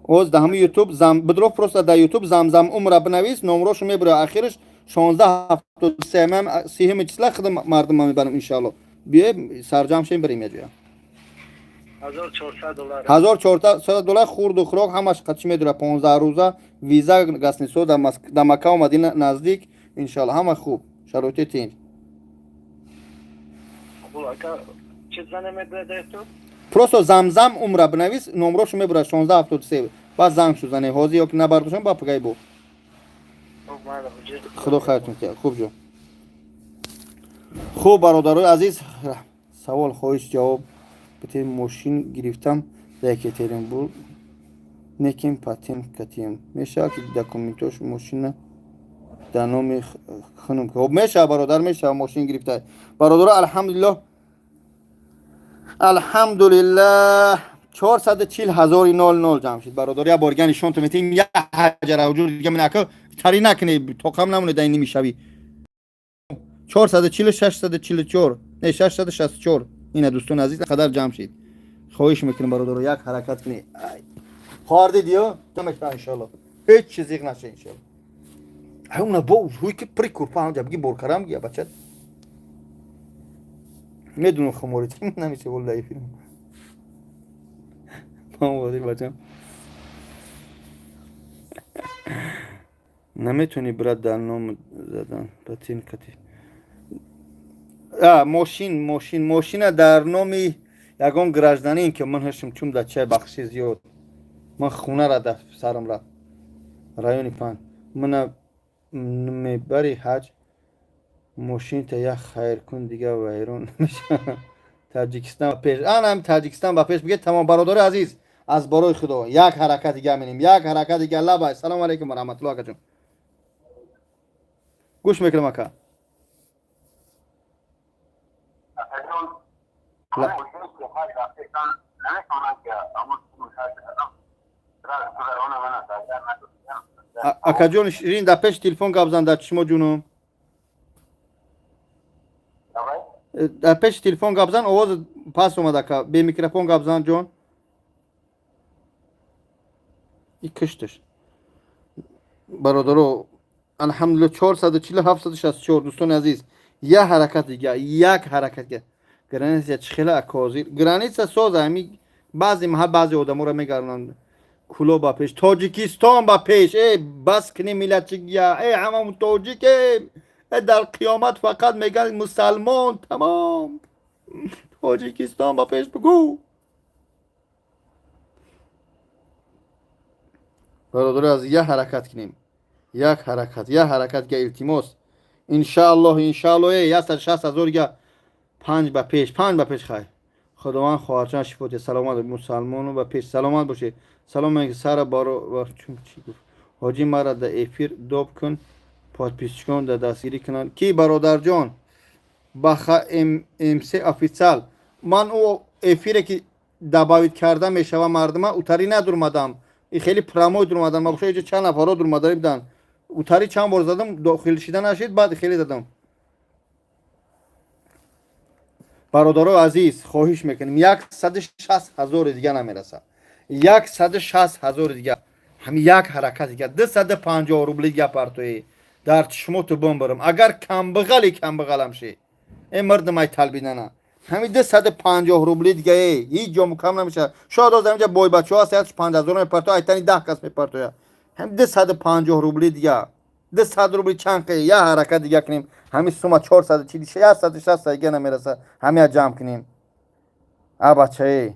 اوز ده همه یوتیوب بدرو پروستا در یوتیوب زمزم عمره بنویس نمرهشو میبره آخرش 1673 من سیهم چیزلا خدم مردم میبرم انشالله بیه سرجم شیم بریم یه جا $1400 خورد و خوراک همش قچ میداره 15 روزه ویزا گسنیسو در مکه و مدینه نزدیک انشالله همه خوب شرایط تین چه زنه میبره تو؟ پروسو زمزم عمره بنویس نمرهشو میبره 1673 بعد زنگ شو زنه حاضی یا که نبردشم با پگای بو خدا خیرتون کنه خوب جو خوب برادرای عزیز سوال خواهش جواب بتیم ماشین گرفتم یکی ترین بود نکیم پاتین کتیم میشه که دکومنتاش ماشین در نام خانم خب میشه برادر میشه ماشین گرفته برادر الحمدلله 440,000 جمع شد برادر یا بارگانی شون تو میتیم یه حجر وجود دیگه منکه تری نکنه تو کم نمونه دین نمیشوی 440 644 نه 664 اینا دوستان عزیز قدر جمع شد خواهش میکنم برادر یک حرکت کنی خورده دیو تمش ان شاء الله هیچ چیزی نشه ان شاء الله اون بو هوی که پریکور پام جاب گی بورکرام گیا بچت میدونم خموریت نمیشه والله فیلم پام وادی بچم نمیتونی برات در نام زدن پاتین کتی ماشین در نامی یگان گراجدانی این که من هستم چون در چه بخشی زیاد من خونه را در سرم را رایونی پان من میبری حج ماشین تا یک خیر کن دیگه ویرون میشه تاجیکستان پیش هم تاجیکستان با پیش بگه تمام برادر عزیز از برای خدا یک حرکت دیگه منیم یک حرکت دیگه لبای سلام علیکم و رحمت الله جون گوش میکنم اکا اکا جون شیرین در پیش تلفن قبضان در چشما جونم در پیش تلفن قبضان آواز پاس اومد اکا به میکروفون قبضان جون ای کشتش برادرو الحمدلله 440 764 دوستان عزیز یک حرکت دیگه گرانیت چخیله اکازی گرانیت ساز همی بعضی محل بعضی آدمو رو میگردن کلو با پیش تاجیکستان با پیش ای بس کنی ملت چگیا ای همه تاجیک در قیامت فقط میگن مسلمان تمام تاجیکستان با پیش بگو برادر از یک حرکت کنیم یک حرکت که التماس انشاءالله 160,000 گه 5 با پیش خیر خداوند خواهرچان شفاعت سلامت مسلمانو با پیش سلامت باشه سلام من سر بارو چون چی گفت حاجی مرا در افیر دوب کن پادپیش کن در دستگیری کنن کی برادر جان بخا ام سی افیسال من او افیره که دباوید کرده میشوه مردمه اوتری ندرمدم این خیلی پرامو درمدن ما بخواه اینجا چند نفر درمداری بدن اوتری چند بار زدم داخل شدن نشید بعد خیلی زدم برادرو عزیز خواهش میکنیم 160,000 دیگه نمیرسه 160,000 دیگه همین یک حرکت دیگه 250 روبلی دیگه پرتوی در چشمو تو بم برم اگر کم بغلم شه این مردم ای طلبیدنه همین 250 روبلی دیگه هیچ جا کم نمیشه شاید از اینجا بای بچه ها 50,000 میپرتو ایتانی 10 کس میپرتو همین 250 روبلی دیگه 200 روبلی چند که یه حرکت دیگه کنیم همین سوما 440 160 دیگه نمیرسه همین جمع کنیم بچه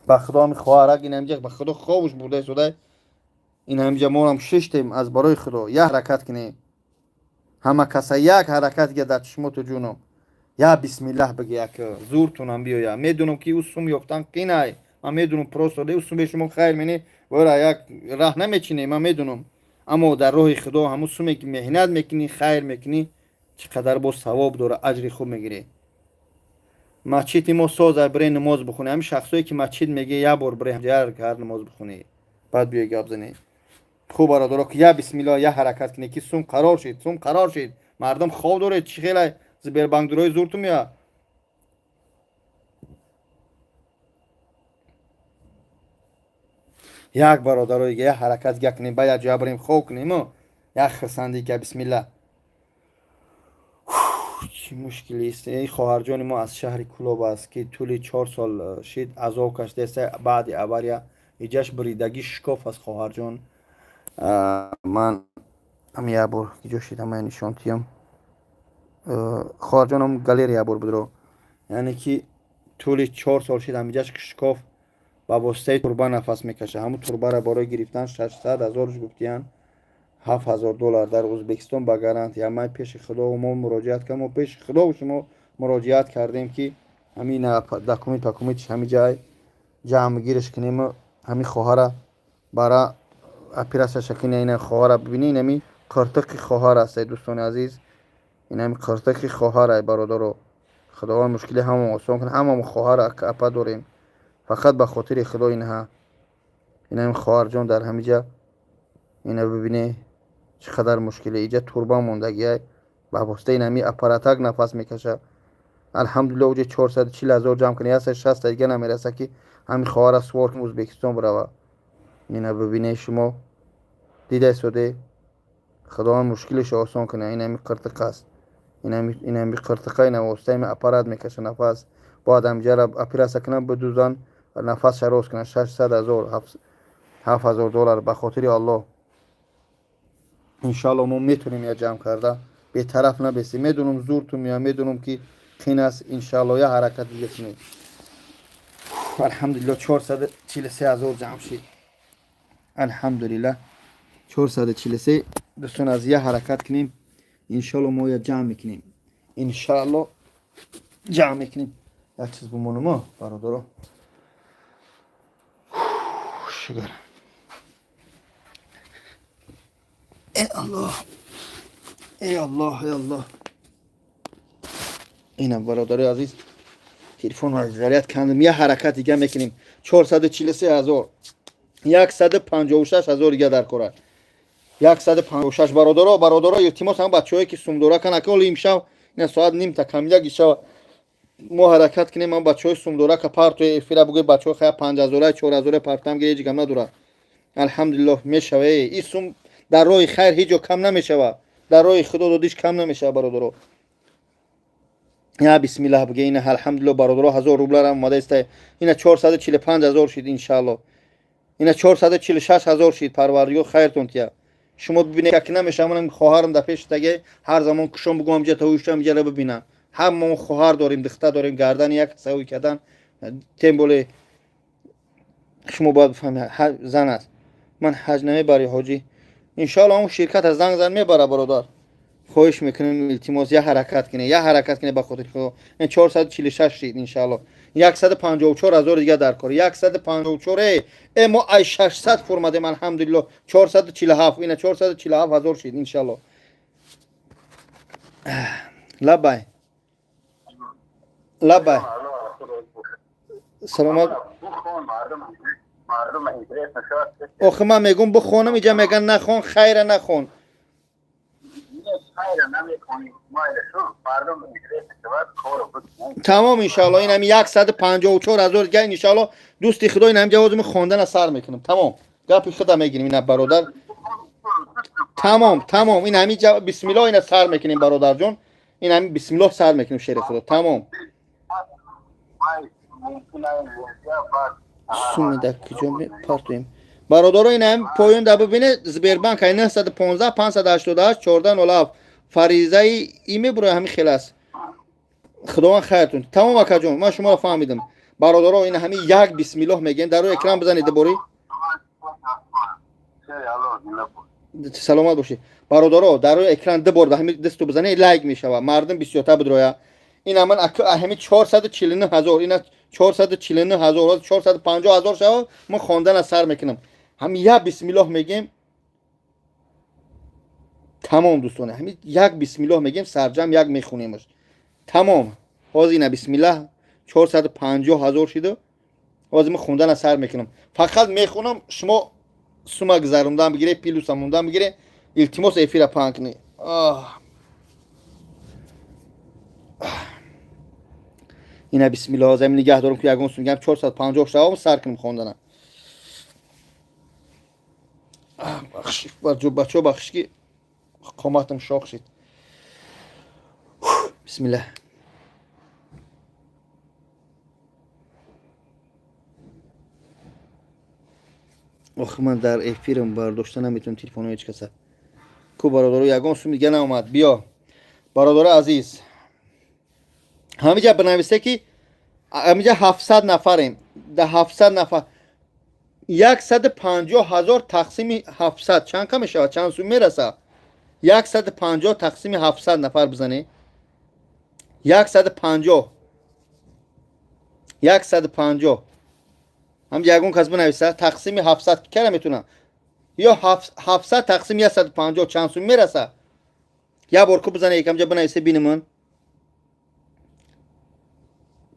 با خدا می خواهرک این همینجا با خدا خوابش بوده شده این همینجا ما هم ششتیم از برای خدا یه حرکت کنیم همه کسا یک حرکت که در چشمت جونم یا بسم الله بگی یک زورتونم بیایا. میدونم که او سوم یافتن قینای، من میدونم پروساده او سوم به شما خیر منی ورا یک راه نمیچینی، من میدونم. اما در راه خدا همون سومی که مهنت میکنی خیر میکنی چقدر با ثواب داره، اجر خوب میگیری. مسجد ما ساز برای نماز بخونه، همین شخصایی که مسجد میگه یا بار برای هر نماز بخونی بعد بیا گپ زنی. خوب برادر که یا بسم الله یا حرکت کنی که سوم قرار شد، سوم قرار شد. مردم خواب داره چی خیلی زبر بانک دروی زورتون یا یک برادر یا حرکت گکنی باید جا بریم خواب کنیم و یک خسندی که بسم الله. چی مشکلی است. ای خواهر جان ما از شهر کلوب است که طول 4 سال شد عذاب کشیده است. بعد اواریا ایجاش بریدگی شکاف از خواهر جان. من هم یه بار اینجا شدم من نشانتیم خواهر جانم گالری بار بدرو، یعنی که طول 4 سال شد همیجاش شکاف با واسطه تربه نفس میکشه. همون تربه را برای گرفتن 600,000 گفتیان $7,000 در ازبکستان با گارانتی. همه پیش خدا و ما مراجعت کردیم و پیش خدا و شما مراجعت کردیم که همین دکومنتش همین جای جمع گیرش کنیم. همین خواهر برای اپیراسا شکین این خواهر ببینین. همین کارتک خواهر است دوستان عزیز، این همین کارتک خواهر است برادر. خداوند مشکل همون آسان کنه. همون خواهر اپا داریم فقط به خاطر خدا اینها. این همین خواهر جان در همین جا اینا ببینه چقدر مشکله. اینجا تربه موندگیه با واسطه این همین اپاراتک نفس میکشه. الحمدلله اوجه 440,000 جمع کنی هست 60 دیگه نمیرسه که همین خواهر سوار که ازبکستان بروه. اینا ببینه شما دیده سوده. خداوند مشکلش آسان کنه. این همین قرتق است. این همین قرتقه این واسطه این اپارات میکشه نفس. بعد هم جرا اپیراسا کنن بدوزن نفس شروع کنن. 600,000 $7,000 به خاطر الله. انشالله ما میتونیم یا جمع کرده به طرف نبسیم. میدونم زورتون میاد، میدونم که خین است. انشالله یا حرکت دیگه کنید. الحمدلله 443,000 جمع شد. الحمدلله 443. دوستان از یه حرکت کنیم انشالله ما یا جمع میکنیم. انشالله جمع میکنیم. یک چیز بمونه ما برادرها شکر. ای الله ای الله ای الله. اینم برادر عزیز تلفن رو زریعت کندم. یه حرکت دیگه میکنیم. 443,000 156,000 دیگه در کره 156 برادرها التماس هم بچه‌ای که سومدورا کنه که ولی امشب این ساعت نیم تا کم یک شب ما حرکت کنیم. من بچه‌های سومدورا که پارت افیرا بگه بچه‌ها خیا 5,000 4,000 پارتام گه هیچ کم نداره. الحمدلله میشوه. این سوم در راه خیر هیچ کم نمیشوه. در راه خدا دودیش کم نمیشه برادرها. یا بسم الله بگه. این الحمدلله برادرها 1000 روبل را اومده است. این 445,000 شد ان شاء الله. این 446,000 شد. پروردگار خیرتون کیا. شما ببینید که نمیشه. من خواهرم در پیش تگه هر زمان کشم بگم جه تا وشم جره ببینم. همون خواهر داریم دختر داریم گردن یک سوی کردن تمبول. شما باید بفهمید زن است. من حج نمیبری حاجی. ان شاء الله اون شرکت از زنگ میبره برادر. خواهش میکنم التماس یا حرکت کنه به خاطر خدا. این 446 شد ان شاء الله. 154,000 دیگه در کار. 154 اما 600 فرمادیم الحمدلله. 447 این 447,000 شد ان شاء الله. لبای لبای سلامت. آخه من میگم بخونم اینجا میگن نخون. خیر نخون. تمام انشالله. این همی 154,000 دیگه انشالله دوستی خدا. این هم جوازم خواندن سر میکنم. تمام گپی خدا میگیریم. این برادر تمام این همی بسم الله این سر میکنیم برادر جون. این همی بسم الله سر میکنیم شیر خدا. تمام سومی در کجا پارتویم برادر. این هم پایون در ببینه زبربانک های 915 588 14 فریضه ایمه برای همین خلاص. خداوند خیرتون. تمام اکا جون من شما رو فهمیدم برادرها. این همین یک بسم الله میگن. در روی اکرام بزنید باری. سلامت باشی برادرها در روی اکران دو بار همین دستو بزنه لایک میشوه مردم 27 بدرویا این من همین 449,000 اینا 449,000 450,000 شو من خواندن از سر میکنم هم یا بسم الله میگیم تمام دوستان همین یک بسم الله میگیم سرجم یک میخونیمش تمام باز اینا بسم الله 450,000 شده باز من خوندن از سر میکنم فقط میخونم شما سوما گذروندن بگیره پیلوس موندن بگیره التماس افیر پانکنی اینا بسم الله زمین نگه دارم که یگون میگم 450 شوام سر کنم خوندن بخش بچه بخش که قامتم شاق شد بسم الله آخه من در افیرم برداشته نمیتونم تلفن هیچ کسا کو برادرو یگان سو میگه اومد بیا برادر عزیز همینجا بنویسه که همینجا 700 نفریم ده 700 نفر 150,000 تقسیم 700 چند کم میشه چند سو میرسه 150 تقسیم 700 نفر بزنی 150 هم یگون کس بنویسه تقسیم 700 که میتونم یا 700 تقسیم 150 چند سو میرسه یا بارکو بزنه یکم جا بنویسه بینمون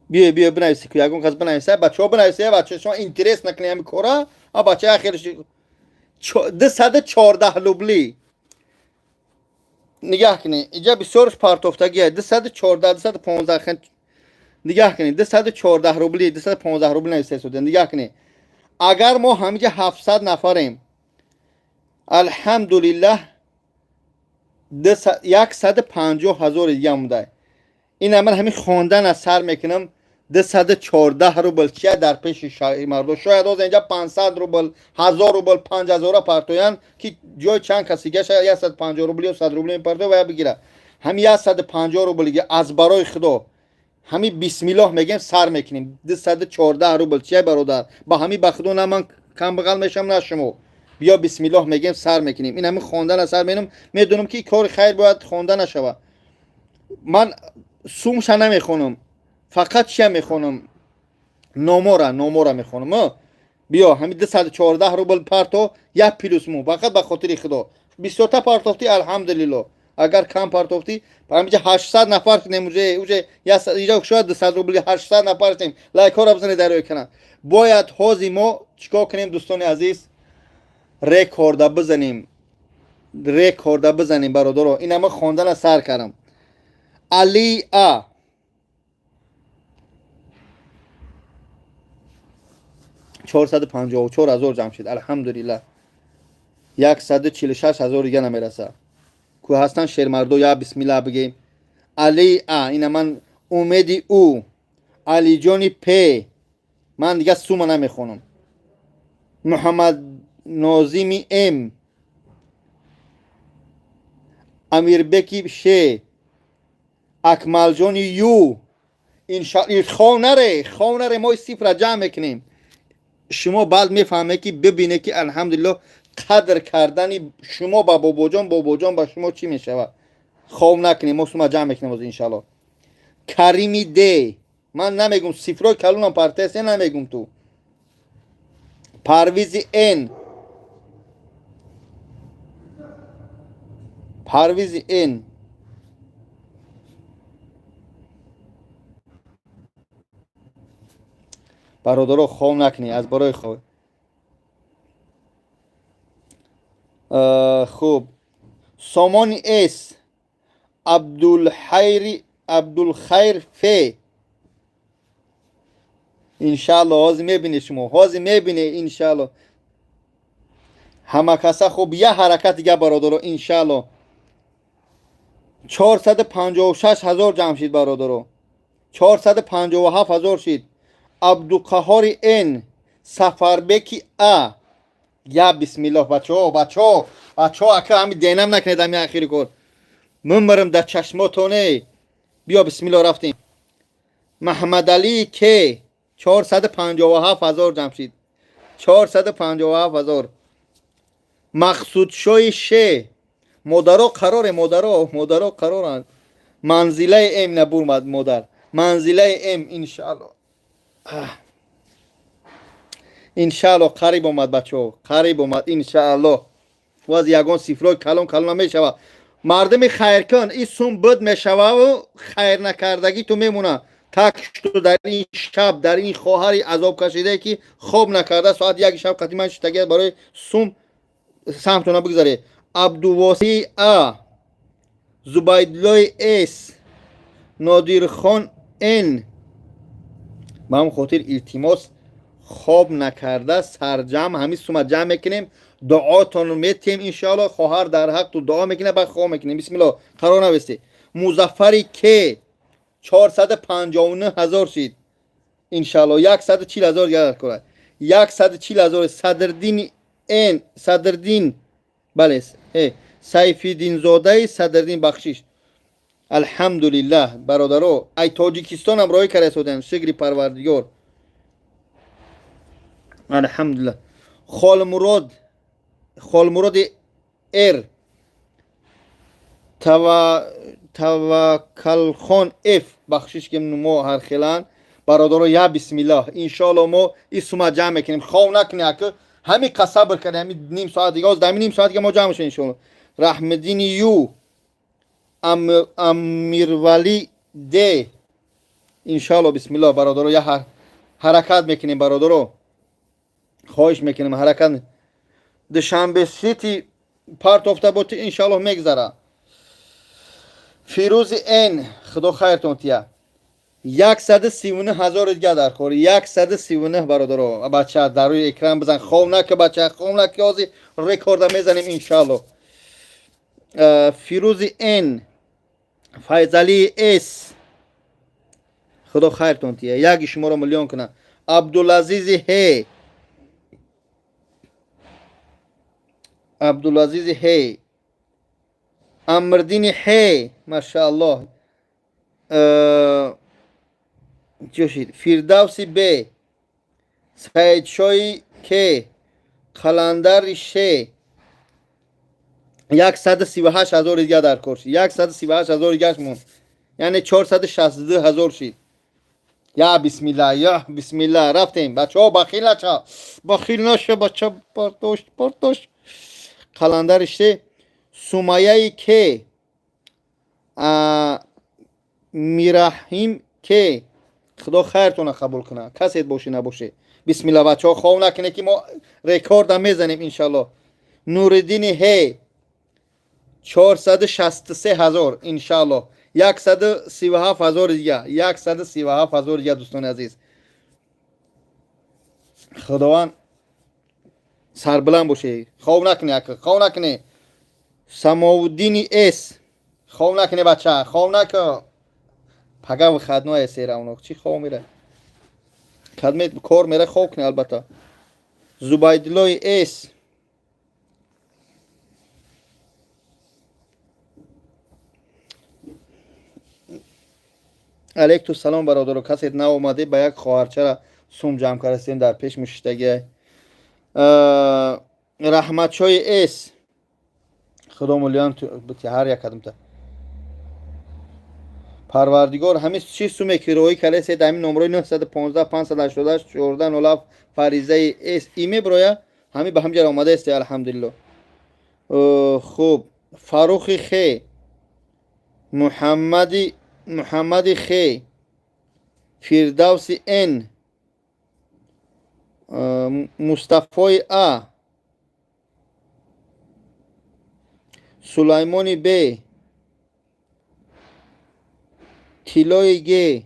بیا بنویسه که یگون کس بنویسه بچه ها بنویسه بچه شما اینترس نکنی همی کورا بچه آخرش 214 لوبلی نگاه کنی اینجا بسیارش پارتوفتگیه 214 215 خند نگاه کنید 214 روبلی 215 روبلی نوشته شده نگاه کنید اگر ما همینجا 700 نفریم الحمدلله 150,000 دیگه مونده این من همین خواندن از سر میکنم 214 روبل چیه در پیش مردم شاید از اینجا 500 روبل 1000 روبل 5000 پارتویان که جای چند کسی گه شاید 150 روبلی و 100 روبلی پارتو و بگیره همین 150 روبلی از برای خدا همین بسم الله میگیم سر میکنیم 214 روبل چیه برادر با همین بخدون من کم بغل میشم نه شما بیا بسم الله میگیم سر میکنیم این همین خواندن از سر میکنم میدونم که کار خیر باید خواندن نشوه من سومش نمیخونم فقط چیه میخونم نمره میخونم بیا همین 214 روبل پارتو یک پلوس مو فقط به خاطر خدا 20 تا پارتوفتی الحمدلله اگر کم پارتوفتی همینجا 800 نفر نموزه یا اینجا شاید 200 روبلی 800 نفر هستیم لایک ها را بزنید در روی کانال باید حوزی ما چیکار کنیم دوستان عزیز رکورد بزنیم برادرها این همه خواندن سر کردم علی ا 454,000 جمع شد الحمدلله 146,000 دیگه نمیرسه که هستن شیرمردو یا بسم الله بگیم علی ا این من امیدی او علی جانی پی من دیگه سوما نمیخونم محمد نازیمی ام امیر بکی شه اکمل جانی یو این خونره ما صفر جمع میکنیم شما بعد میفهمه که ببینه که الحمدلله قدر کردنی شما با باباجان با شما چی میشه خواب نکنیم ما شما جمع میکنیم از انشالله کریمی دی من نمیگم صفرای کلونم پرتسه نمیگم تو پرویزی ان برادرها خواب نکنی از برای خواب خوب سامان اس عبدالخیر فی انشالله حاضر میبینی شما انشالله همه کسا خوب یه حرکت دیگه برادرها انشالله 456,000 جمع شد برادرها 457,000 شد عبدالقهار ان سفربکی ا یا بسم الله بچه ها اکه همین دینم نکنید همین اخیری کن من برم در چشماتونه بیا بسم الله رفتیم محمد علی که 457,000 جمع شد 457,000 مقصود شوی شه مادرها قراره، مادرها قرارند. منزله ام نبورمد مادر، منزله ام انشالله. انشالله قریب اومد بچه، قریب اومد انشالله. و از یگان صفرای کلان میشوه. مردم خیرکن این سوم بد میشوه و خیر نکردگی تو میمونه. تک تو در این شب در این خواهری عذاب کشیده که خواب نکرده ساعت یک شب قدیما شتگی برای سوم سمتونه بگذاره. عبدالواسی ا، زبیدالله اس، نادر خان ان. با هم خاطر التماس خواب نکرده سرجم همین سوم جمع میکنیم، دعاتون رو میتیم انشاءالله. خواهر در حق تو دعا میکنه بعد خواب میکنیم. بسم الله. قرار نوسته مظفری که 459,000 شید انشاءالله. 140,000 گرد کنه. 140,000. صدردین این صدردین بله سیفیدین زاده صدردین بخشش. الحمدلله برادرو ای تاجیکستان هم رای کرده سودن شکر پروردگار. الحمدلله. خال مراد ار توکل خان اف بخشش که ما هر خیلان برادرو یا بسم الله انشالله ما اسم جمع میکنیم. خواه نکنه که همین قصبر کنه همین نیم ساعت دیگه از نیم ساعت که ما جمع شد انشالله. رحمدین یو امیرولی ده انشالله بسم الله برادرو یا حرکت میکنیم برادرو، خواهش میکنیم حرکت. دوشنبه سیتی پارت افته بود انشالله میگذره. فیروز این خدا خیرتون تیا 139,000 دیگه در خوری. 139 برادرو بچه در روی اکران بزن. خواب نکه بچه، خواب نکه آزی رکورد میزنیم انشالله. فیروز این، فیضلی اس خدا خیرتون تیا یکی شما رو ملیون کنه. عبدالعزیز هی، عبدالعزیز هی، امردین هی ماشاءالله. جوشید فیردوسی ب، سید شایی که قلندر شه 138,000 دیگه در کورس. 138,000 دیگه مون یعنی 462,000 شید. یا بسم الله یا بسم الله. رفتیم بچه ها بخیل نشه، بخیل نشه بچه. پرتوش قلندر شه. سومایه که میرحیم که خدا خیرتون قبول کنه کسی باشه نباشه. بسم الله بچه ها خواه نکنه که ما رکورد هم میزنیم انشالله. نوردین هی 463,000 انشالله. 137,000 دیگه. 137,000 دیگه دوستان عزیز. خداوند سربلند باشه. خواه نکنه خواه نکنه. سماودین اس خواه نکنه بچه، خواه نکنه. پگه و خدنای سیره اونو چی خواه میره خدمت کار میره خواه کنه البته. زبیدالله اس علیکم سلام برادر. کسی نه اومده به یک خواهرچه را سوم جمع کردیم در پیش مشتگی. رحمت شای اس خدا ملیان بتی هر یک کدوم تا پروردگار همه چیز سومه که روی کلیسه دمی نمره 915 588 14 90 فریضه اس ایمه برویا همه به هم جر آمده است الحمدلله. خوب فاروق خی، محمد خی، فیردوس ان، مصطفی ا، سلیمانی ب، تیلای گ،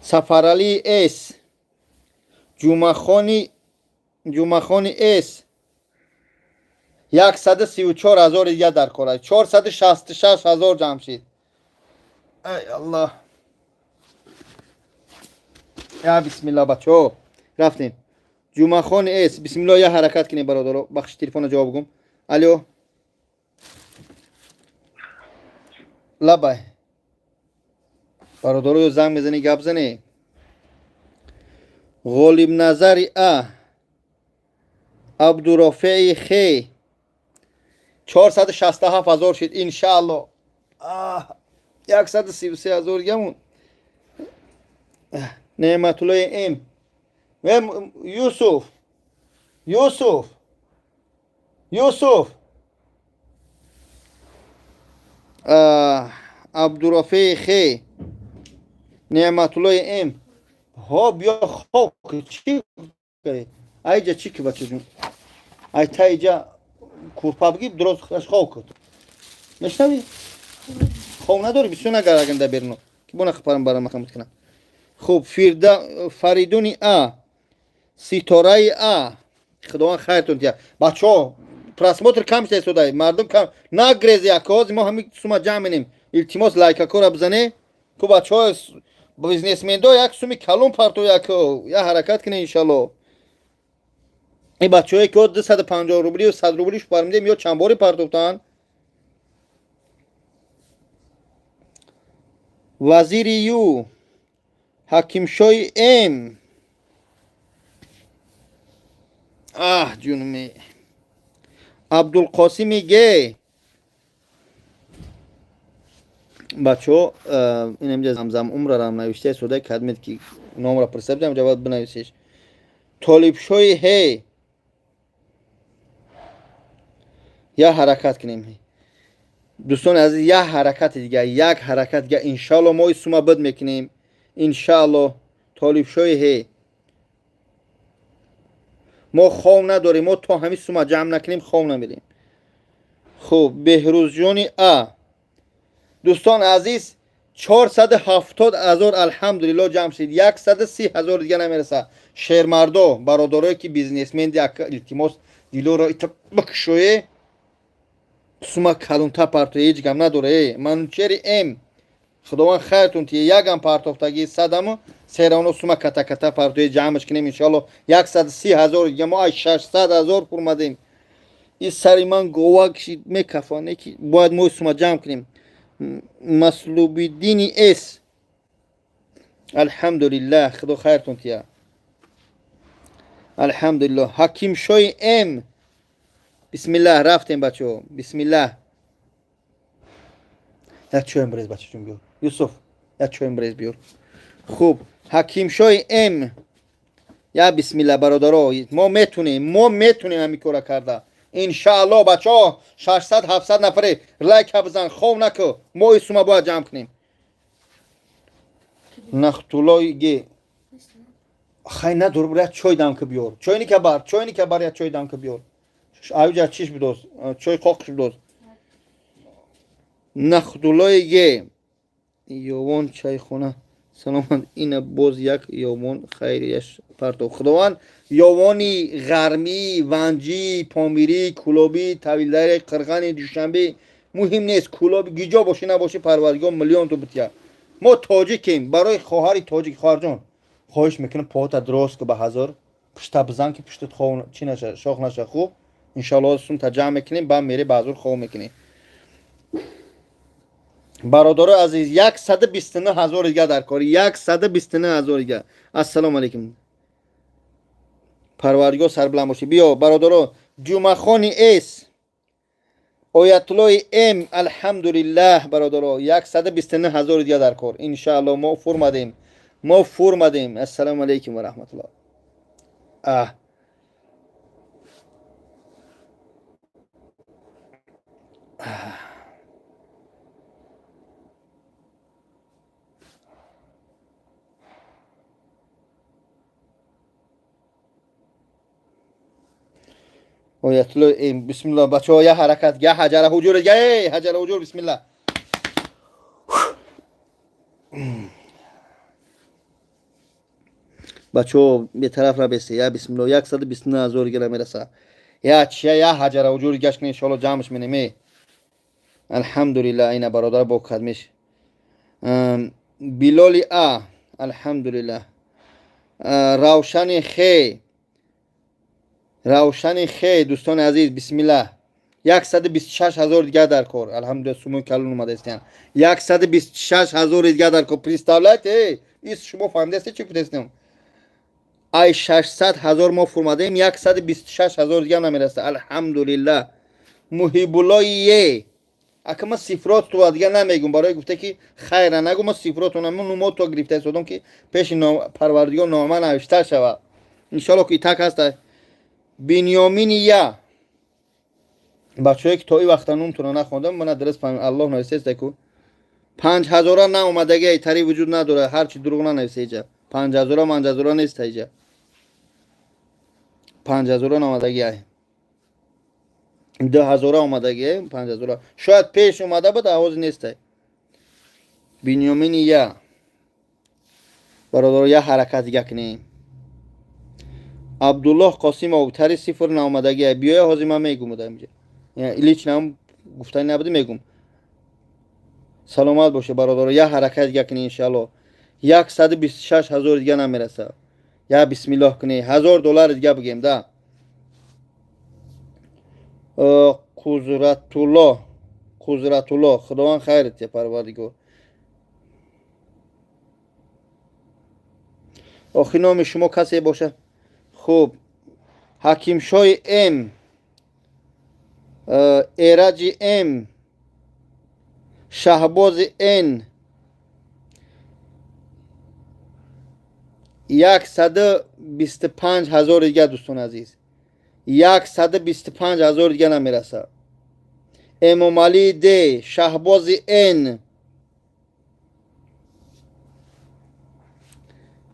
سفرعلی اس، جمعخانی اس 134,000 دیگه در کاره. 466,000 جمع شید. ای الله یا بسم الله بچه ها رفتیم. جمعخان اس بسم الله یا حرکت کنیم برادر. بخش تلفن جواب بگم. الو لبای برادر رو زنگ بزنی گپ زنی. غالب نظری ا عبدالرافع خی 467,000 شد انشاءالله. 133,000 گمون. نعمت الله ام و یوسف عبدالرافع خی نعمت الله ام ها بیا خواب چی کنی ایجا چی که بچه جون ای تا ایجا کورپا بگیب درست خواب کن نشنوی خواب نداری بسیار نگرگنده برنو که بونه خپارم برای مخمت کنم. خوب فریدونی ستاره خداوند خیرتون تیا بچه ها просмотр کم شده سوده مردم کم نگریزی اکاز ما همین سوما جمع منیم التماس لایک کورا بزنه که بچه ها بیزنسمن دو یک سومی کلون پارتو یا حرکت کنه انشالله. این بچه هایی که 250 روبلی و 100 روبلیش پرمیدیم یا چند باری پارتوفتن. وزیر یو حکیم شای ام جونمی عبدالقاسمی گی بچه ها این همجا زمزم عمر را هم نوشته سوده کدمید که نام را پرسب جمع جواب بنویسیش. طالب شای هی یا حرکت کنیم دوستان عزیز یک حرکت دیگه یک حرکت دیگه انشالله ما سوما بد میکنیم انشالله. طالب شای هی ما خواه نداریم ما تا همین سوما جمع نکنیم خواه نمیریم. خوب بهروز جانی دوستان عزیز 470,000 الحمدلله جمع شد 130,000 دیگه نمیرسه. شهرمردا برادرایی که بیزنسمن دیگه التماس دیلو را بکشوی سوما کلونتا پارتو هیچ گم نداره منوچری ام خداوند خیرتون تیه یکم پارتوفتگی صدمو سیرانو سوما کتا کتا پارتوی جمعش کنیم انشالله 130,000 دیگه ما 600,000 پرمدیم. این سری من گواه کشید میکفانه که باید ما سوما جمع کنیم. مسلوبی دینی اس الحمدلله خدا خیرتون تیه الحمدلله. حکیم شای ام بسم الله رفتیم بچه ها بسم الله. یک چوی امبریز بچه جون بیار یوسف یک چوی امبریز بیار. خوب حکیم شای ام یا بسم الله برادرها ما میتونیم همین کارا کرده انشاءالله. بچه ها 600-700 نفره لایک بزن خواب نکن ما ایسوما باید جمع کنیم. نختولای گی خیلی ندور برای چوی دم که بیار چوی که بر یا چوی دم که بیار آیوجا چیش بدوز چوی خوکش بدوز. نختولای گی یوان چای خونه سلام این باز یک یوان خیریش پرتو خداوند یوانی غرمی ونجی پامیری کلوبی طویلدار قرغن دوشنبه مهم نیست کلوبی گیجا باشه نباشه پروردگار میلیون تو بتیا. ما تاجیکیم برای خواهر تاجیک خواهر جان خواهش میکنم پاهات درست که به هزار پشت بزن که پشتت خواه چی نشه شاخ نشه. خوب انشالله سون تجمع میکنیم با میره بازور خواه میکنیم. برادر عزیز 129,000 دیگه در کاری 129,000 دیگه. السلام علیکم پروردگار سر بلند باشه. بیا برادر جمعه خانی اس آیت الله ام الحمدلله برادر 129,000 دیگه در کار انشاءالله ما فرمدیم. السلام علیکم و رحمت الله. آیت الله ام بسم الله بچه ها یه حرکت یه حجر حجور بسم الله. بچه ها به طرف را بسته یا بسم الله 129,000 گره میرسه یا چیه یا حجر حجور گشت کنه انشاءالله جمعش منیمه الحمدلله. این برادر با قدمش بلالی الحمدلله. روشن خی دوستان عزیز بسم الله 126,000 دیگه در کار الحمدلله. سومون کلون اومده استین 126,000 دیگه در کار پریستالات ایست شما فهمیده است چی کردستم ای 600,000 ما فرمودیم 126,000 دیگه نمیرسه. الحمدلله. محب الله یه اگه ما صفرات تو دیگه نمیگم برای گفته که خیر نگو ما صفراتون من نمو تو گرفته شدم که پیش پروردگار نامه نوشته شود ان شاء الله که تک هست. بنیامین یا بچه‌ای که تا این وقت نمیتونه نخوندم من درست فهم الله نوشته کو 5,000 نه اومدگی تری وجود نداره هر چی دروغ ننویسه اینجا 5,000 نیست اینجا 5,000 اومدگی 10,000 اومدگی 5,000 شاید پیش اومده بود آواز نیست. بنیامین یا برادر یا حرکت دیگه کنیم. عبدالله قاسم اوتری صفر نامدگی بیای حاضی من میگم بودم اینجا یعنی ایلیچ نام گفتن نبوده میگم. سلامت باشه برادر یا حرکت دیگه کنی انشالله 126,000 دیگه نمیرسه یا بسم الله کنی $1,000 دیگه بگیم ده. قدرت الله خداوند خیرت یا پروردگار. آخی نام شما کسی باشه خوب. حکیم شای ام ایرج ام شهباز ان 125,000 دیگه دوستان عزیز 125,000 دیگه نمیرسه. امام علی دی شهباز ان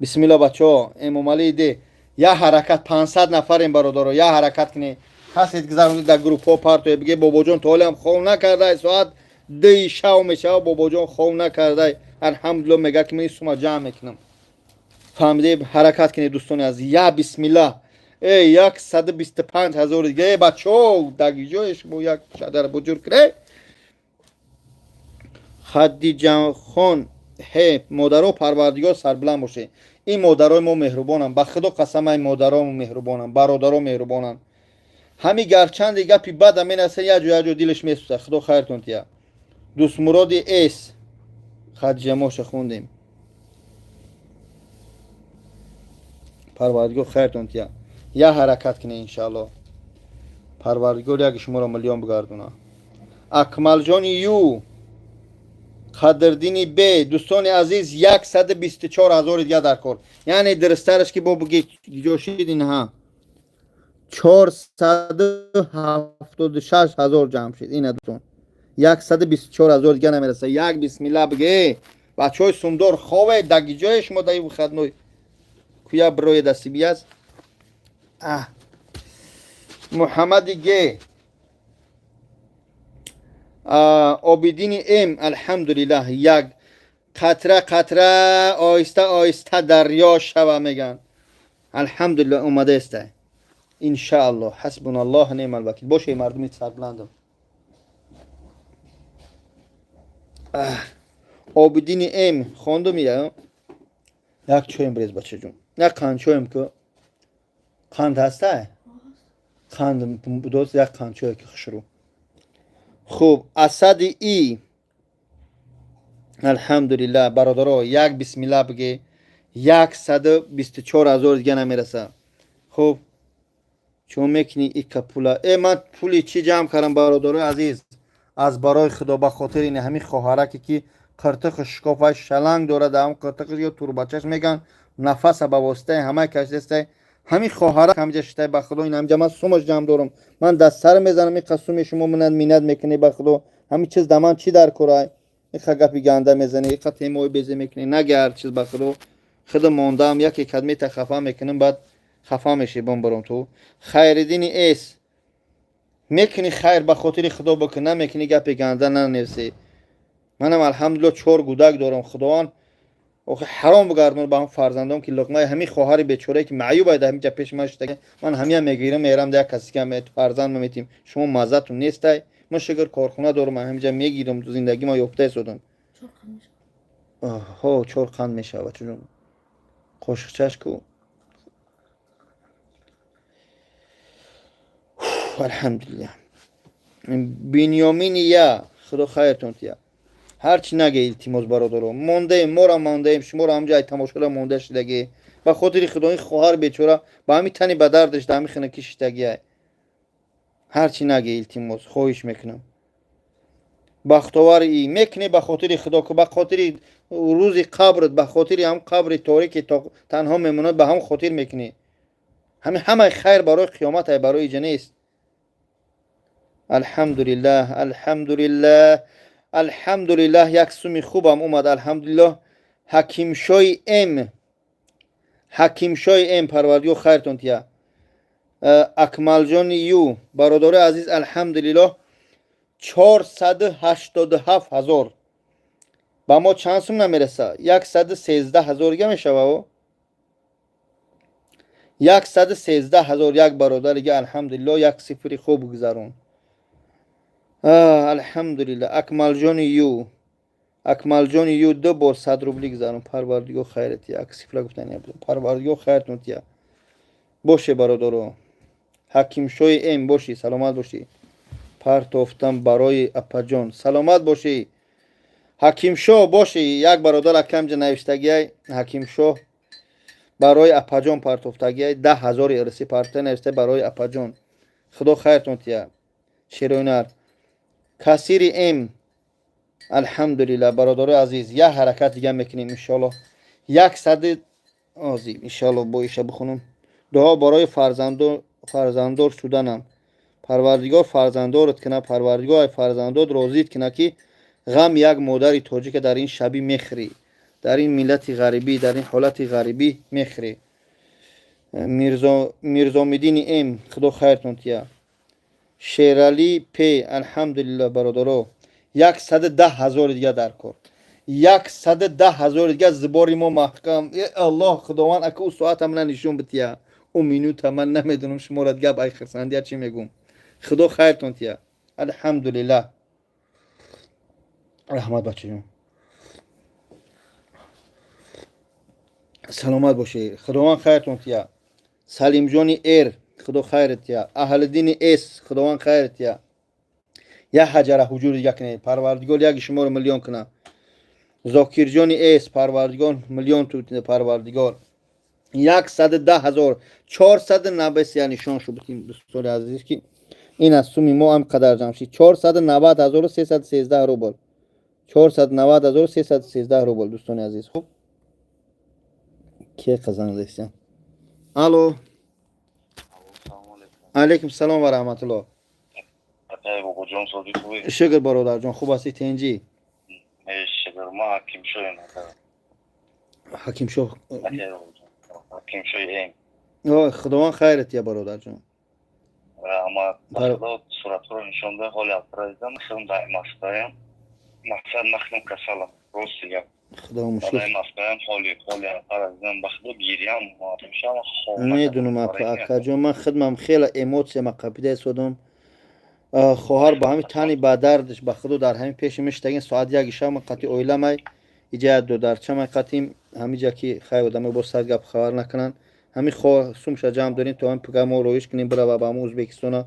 بسم الله بچه ها امام علی دی یا حرکت 500 نفر این برادر یا حرکت کنی کسی گذارونید در گروپ ها پرتوی بگه بابا جان تا هم خواب نکرده ساعت 2 شب میشه بابا جان خواب نکرده الحمدلله میگه که من سوما جمع میکنم فهمیده حرکت کنی دوستان از یا بسم الله 125,000 دیگه بچه ها دگی جایش با یک شدر بجور کنه. خدیجه خان مادر و پروردگار سربلند باشه. این مادرای ما مهربانن به خدا قسم این مادرای ما مهربانن برادرها مهربانن همین گرچند گپی بد همین است یه جو دلش میسوزه خدا خیرتون تیا. دوست مراد اس خدیجه ماش خوندیم پروردگار خیرتون تیا یا حرکت کنه انشالله پروردگار یک شما را ملیون بگردونه. اکمل جان یو قدردینی ب دوستان عزیز 124,000 دیگه در کار یعنی درسترش که با بگی جوشیدین ها 476,000 جمع شد این دوستان 124,000 دیگه نمیرسه. یک بسم الله بگه بچه های سومدار خواه دگی جای شما دایی خدموی کویا بروی دستی بیاز محمد گه عابدین ام الحمدلله یک قطره آیسته دریا شوه میگن الحمدلله اومده است انشاءالله حسبنا الله نعم الوکیل. باشه مردمی سربلندم عابدین ام خوندم یا یک چویم بریز بچه جون نه قند چویم که قند هسته قند دوست یک قند چویم که خشرو خوب. اسد ای الحمدلله برادرها یک بسم الله بگه 124,000 دیگه نمیرسه. خوب چون میکنی ای کپولا من پولی چی جمع کردم برادرها عزیز از برای خدا به خاطر این همین خواهرکی که قرتق شکافه شلنگ داره در هم قرتق یا توربچش میگن نفس به واسطه همه کشته همین خواهرک همجا شته به خدا این همجا من سومش جمع دارم من دست سر میزنم این قسم شما مینت میکنی به خدا همین چیز دمان چی در کرای این خگپی گنده میزنی این قطعه موی بیزی میکنی نگه هر چیز به خدا خدا موندم یکی کدمی تا خفا میکنم بعد خفا میشی برم تو. خیردین ایس میکنی خیر به خاطر خدا بکن نمیکنی گپی گنده ننویسی. منم الحمدلله 4 گودک دارم خداوند اوخه حرام بگردم به هم فرزندام که لقمه همین خواهر بیچاره که معیوب باید همینجا پیش من شده من همین میگیرم میرم ده کسی که فرزند میتیم شما مزهتون نیسته من شگر کارخونه دارم همینجا میگیرم تو زندگی ما یافته شدم ها 4 قند میشه بچه‌جون قشقچش کو الحمدلله. بنیامین یا خدا خیرتون تیا هرچی نگه التماس برادرو مونده ما را مونده شما را همجای تماشا را مونده شدگی به خاطر خدا این خواهر بیچاره به همین تنی به دردش در همین خونه کشیدگی هرچی نگه التماس خواهش میکنم بختاور ای میکنی به خاطر خدا که به خاطر روز قبرت به خاطر هم قبر تاریک تنها میموند به هم خاطر میکنی همه خیر برای قیامت ای برای جنه است الحمدلله الحمدلله الحمدلله یک سومی خوبم اومد الحمدلله حکیم شای ام پروردگار خیرتون تیا اکمل جان یو برادر عزیز الحمدلله 487,000 با ما چند سوم نمیرسه 113,000 دیگه میشه 113,000 یک برادر دیگه الحمدلله یک صفری خوب گذرون الحمدلله اکمل جان یو 2 بار 100 روبلی گذرون پروردگار خیرت یک صفر گفتن پروردگار خیرتون تیا باشه برادرو حکیم شوی ام باشی سلامت باشی پرتافتم برای اپاجان سلامت باشی حکیم شو باشی یک برادر اکم جا نوشتگی حکیم شو برای اپاجان پرتافتگی 10,000 ارسی پرته نوشته برای اپاجان خدا خیرتون تیا شیرونر کثیر ام الحمدلله برادر عزیز یک حرکت دیگه میکنیم انشالله 100 عظیم انشالله با ایشه بخونم دعا برای فرزندار شدنم پروردگار فرزندارت کنه پروردگار فرزندات راضیت کنه که غم یک مادری تاجیک در این شبی میخری در این ملت غریبی در این حالت غریبی میخری میرزا مدین ام خدا خیرتون تیا شیرالی پی الحمدلله برادرو 110,000 دیگه در کار 110,000 دیگه زباری ما محکم الله خداوند اکو ساعت من نشون بتیا او مینوت من نمیدونم شما را دیگه بای خرسندی چی میگم خدا خیرتون تیا الحمدلله رحمت بچه جون سلامت باشی خداوند خیرتون تیا سلیم جانی خدا خیرت تیا اهل دین اس خداوند خیرت تیا یک حجره حجور دیگه کنه پروردگار یک شما رو میلیون کنه زاکیر جانی اس پروردگار میلیون تو پروردگار 110,000 490 یعنی شان شو بتیم دوستان عزیز که این از سومی ما هم قدر جمشی 490,313 روبل 490,313 روبل دوستان عزیز خوب که قزن داشتن الو علیکم سلام و رحمت الله شکر برادر جان خوب هستی تنجی شکر ما حکیم شو حکیم شوی ام خداوند خیرت یا برادر جان اما خدا صورت رو نشون ده حال افرازم خیلی دائم استایم مقصد نخنم کسالم روز دیگه خدا مشکل دائم استایم حالی افرازم بخدا گیریم میشم خواه میدونم اکا جان من خدمم خیلی ایموتسی مقابیده سودم خواهر با همین تنی با دردش به خدا در همین پیش میشتگین ساعت یک شب قطعی اویلم ایجاد دو در چه قطعیم همین جا که خیلی آدم با صد گپ خبر نکنن همین خواه سومش جمع داریم تو هم پگه ما رویش کنیم برای با همون ازبکستان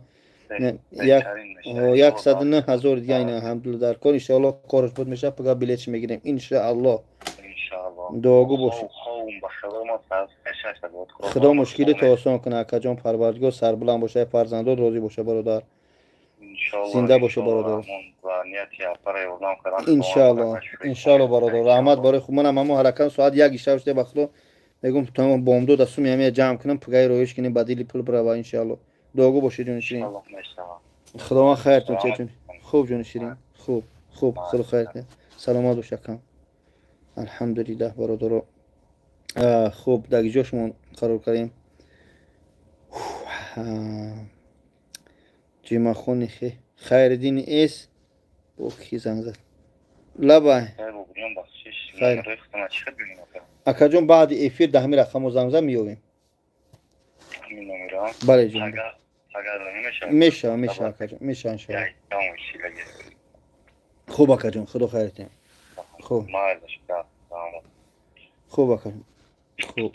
109,000 دیگه این الحمدلله در کار انشاءالله کارش بود میشه پگه بلیتش میگیریم انشاءالله دعاگو باشید خدا مشکلی تو آسان کنه اکا جان پروردگار سربلند باشه فرزندات راضی باشه برادر زنده باشه برادر انشاءالله برادر رحمت برای خود منم همون حرکت ساعت یک شب شده بخدا میگم تمام بامدو دستم همه جمع کنم پگای رویش کنیم بدیلی پول برای انشاءالله دعاگو باشید جون شیرین خدا ما خیرتون چه جون خوب جون شیرین خوب سلام خیرت سلامت باشه کم الحمدلله برادر خوب دیگه جاشمون قرار کردیم جیما خونی خیر دین ایس با کی زنگ زد لبای خیر اکا جون بعد افیر ده می رقم و زنگ زد میویم بله جون میشه اکا جون میشه انشاءالله خوب اکا جون خدا خیرتیم خوب اکا جون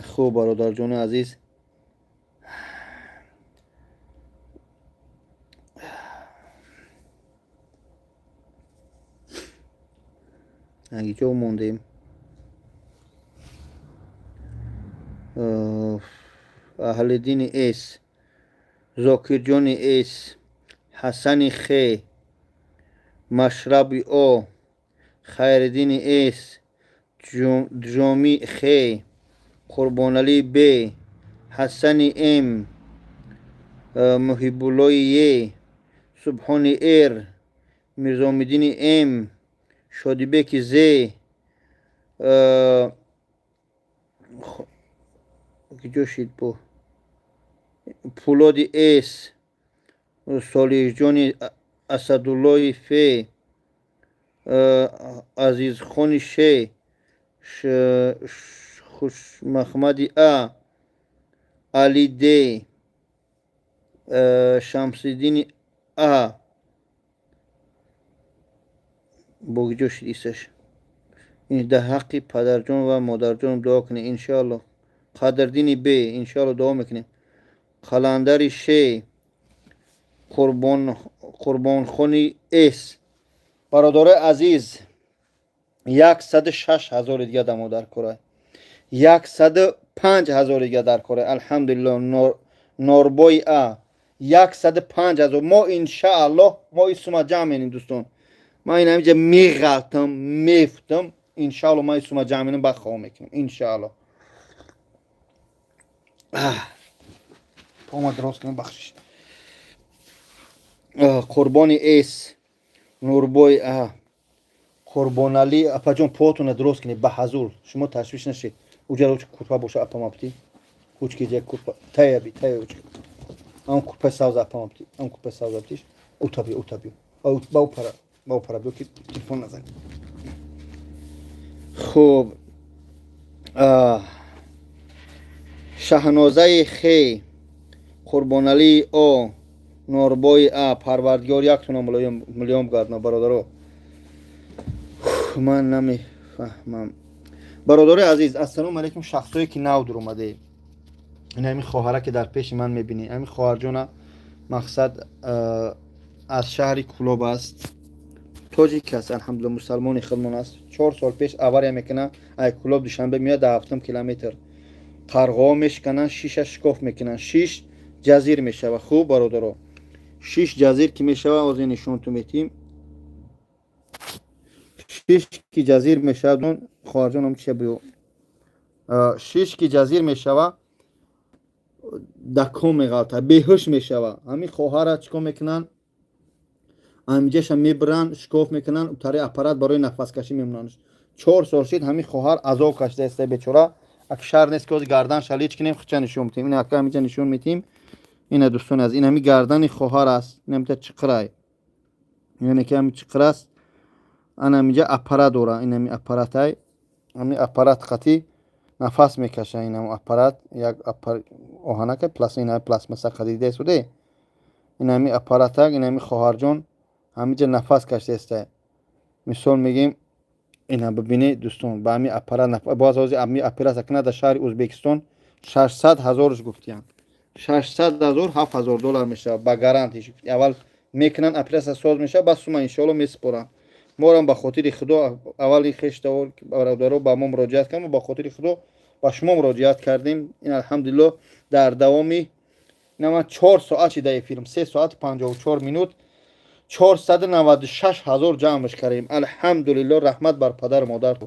خوب برادر جون عزیز اگه جو موندیم اهلدین اس، زاکرجان اس، حسن خ، مشرب او، خیردین اس، جامی خ، قربانعلی ب، حسن ام، محیبولای ی، سبحان ار، میرزامدین ام، شادیبک ز، جوشید بو، پولادی اس، صالح جان اسدالله ف، عزیز خان ش، خوش محمدی ا، علی دی، شمسدین ا، بگجا شدیسش. این ده حقی پدرجان و مادرجان دعا کنه انشاءالله. قدردین ب انشاءالله دعا میکنیم. قلندر ش، قربان خانی اس، برادر عزیز 106,000 دیگه دمو در کره، 105,000 دیگه در کره. الحمدلله. نوربای ا 105,000. ما انشاءالله ما اسم جمع اینیم دوستان. ما این همینجا میغلطم میفتم انشاءالله ما اسم جمع اینیم بخواه میکنم انشاءالله. پا ما درست کنیم بخشش. قربان اس، نوربای ا، قربان علی اپا جان پاتون درست کنید به حضور. شما تشویش نشید. اوجا رو کورپا باشه اپا مابتی. اوچ کی جای کورپا تایا بی تایا اوچ. اون کورپا ساز اپا مابتی. اون کورپا ساز اپتیش. اوتابی. باو پارا بیو که تلفن نزن. خوب. شهنازه خی، قربان علی او، نوربای ا، پروردگار یک تونه ملیام گردنا برادرو. من نمیفهمم. برادر عزیز السلام علیکم. شخصایی که نو در اومده این همین خواهره که در پیش من میبینی، همین خواهر جان مقصد از شهر کلوب است، تاجیک است. الحمدلله مسلمان خودمون است. 4 سال پیش اوری میکنه ای کلوب دوشنبه میاد 7 کیلومتر قرغا میشکنن، 6 شکاف میکنن، 6 جزیر میشه. خوب برادرو 6 جزیر که میشه از این نشون تو میتیم 6 کی جزیر میشه دون خواهر جانم چه بیو 6 کی جزیر میشه دکو میغلطه بیهوش میشه. همین خواهر چیکار میکنن همینجاش میبرن شکاف میکنن تاری اپارات برای نفس کشی میموننش. 4 سال شد همین خواهر عذاب کشیده است بیچاره. اکشر نیست که از گردن شلیچ کنیم خچه نشون میتیم. این اکا همینجا نشون میتیم. این دوستان از این همین گردن خواهر است. نمیته چقرای یعنی که همین چقر است. انا همینجا اپارات داره. این همین اپارات های همین اپارات خطی نفس میکشه. این هم اپارات یک آهنه که پلاس این پلاس مثلا خریده شده. این همین اپارات ها این همین خواهر جان همینجا نفس کشیده است. مثال میگیم اینا ببینید دوستان با همین اپارات باز از همین اپارات کنه در شهر ازبکستان 600,000 گفتیم 600,000 7,000 دلار میشه با گارانتی. اول میکنن اپارات ساز میشه بس شما ان شاء الله میسپرن. ما هم به خاطر خدا اول خشت و برادرو با ما مراجعت کردیم با خاطر خدا با شما مراجعت کردیم. این الحمدلله در دوامی نه 4 ساعت چیده فیلم 3 ساعت 54 منوت 496,000 جمعش کردیم. الحمدلله رحمت بر پدر مادر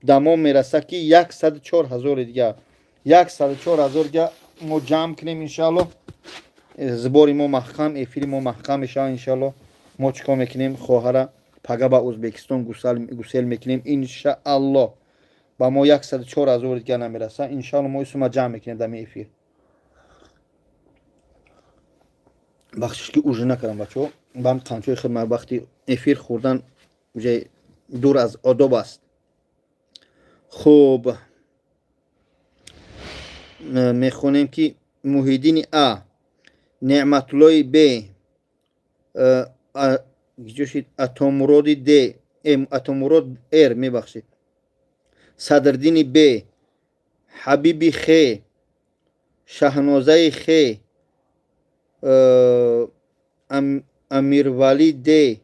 دمام میرسه که 104,000 دیگه 104,000 دیگه ما جمع کنیم انشالله. زباری ما محکم فیلم ما محکم میشه انشالله. ما چیکار میکنیم خواهر پگه با ازبکستان گسل میکنیم انشالله. با ما 104,000 دیگه نمیرسه انشالله. ما اسم جمع میکنیم دم افیر. بخشش که اوج نکردم بچه‌ها. بام قانچوی خود وقتی افیر خوردن جای دور از آداب است. خوب میخونیم که محیدین ا، نعمت الله ب، جوشید اتامراد د، اتامراد ار میبخشید، صدردین ب، حبیبی خ، شهنازه خ، امیرولی د،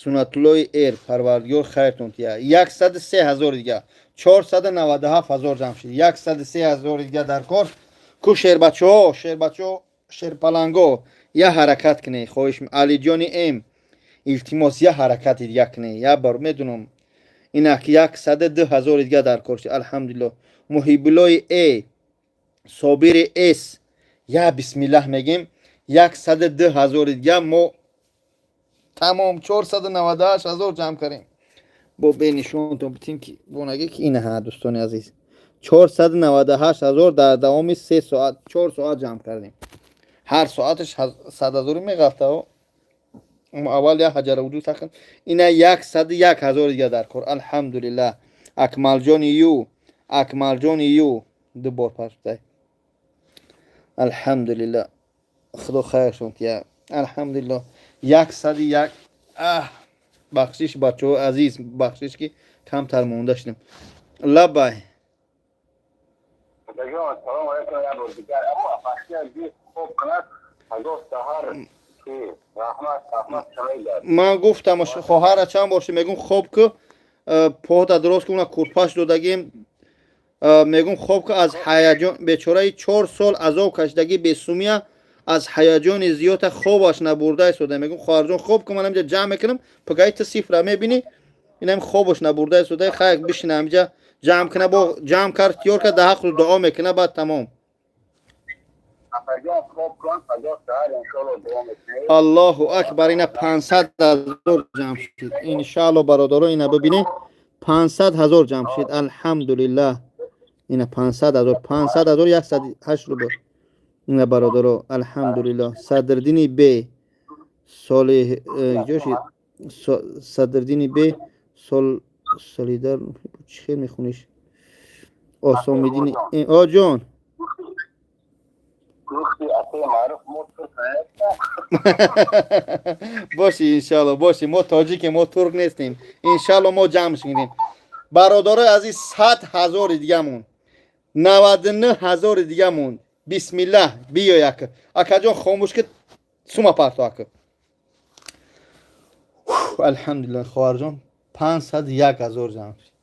سنت‌الله ایر پروردگار خیرتون تیا 103,000 دیگه 497,000 جمع شد 103,000 دیگه در کار کو شیر بچه‌ها شیر پلنگو یا حرکت کنه خواهش علی جان ام التماس یا حرکت دیگه کنه یا بار میدونم اینا که 102,000 دیگه در کار شد الحمدلله محب الله ای صابر اس یا بسم الله میگیم 102,000 دیگه ما تمام 498,000 جمع کردیم با بینشون تو بتیم که بونگه که اینه ها دوستان عزیز 498,000 در دوام 3 ساعت 4 ساعت جمع کردیم هر ساعتش 100,000 میگفته اول یا حجر وجود تخن اینه 101,000 دیگه در کار الحمدلله اکمل جان یو دو بار پشت الحمدلله خدا خیرشون تیا الحمدلله 101 بخشش بچه عزیز بخشش که کمتر مونده شدیم لبای سلام علیکم یا بزرگوار اما بخشی از این خوب کند از او سهر که رحمت شمیل من گفتم خواهر چند باشه میگم خوب که پاهت درست کنه کورپاش دادگیم میگم خوب که از هیجان بیچاره 4 سال از او کشیدگی بیسومیه از هیجان زیاد خوابش نبرده شده میگم خواهر جان خوب که من اینجا جمع میکنم پگای تا صفر میبینی اینم خوابش نبرده شده خیر بشین اینجا جمع کنه با جمع کرد تیار که ده حق دعا میکنه بعد تمام الله اکبر اینا 500,000 جمع شد ان شاء الله برادران اینا ببینید 500,000 جمع شد الحمدلله اینا 500,000 108 روبه اینا برادران الحمدلله صدردین بی صالح جوشید صدردین بی سالیدر چه میخونیش آسامیدین جان باشی انشالله باشی ما تاجیک ما ترک نیستیم انشالله ما جمع شدیم برادرای عزیز 100,000 دیگه مون 99,000 دیگه مون بسم الله بیا یک اکا جان خاموش که سوما پرتو اکا الحمدلله خواهر جان 501,000 جمع شد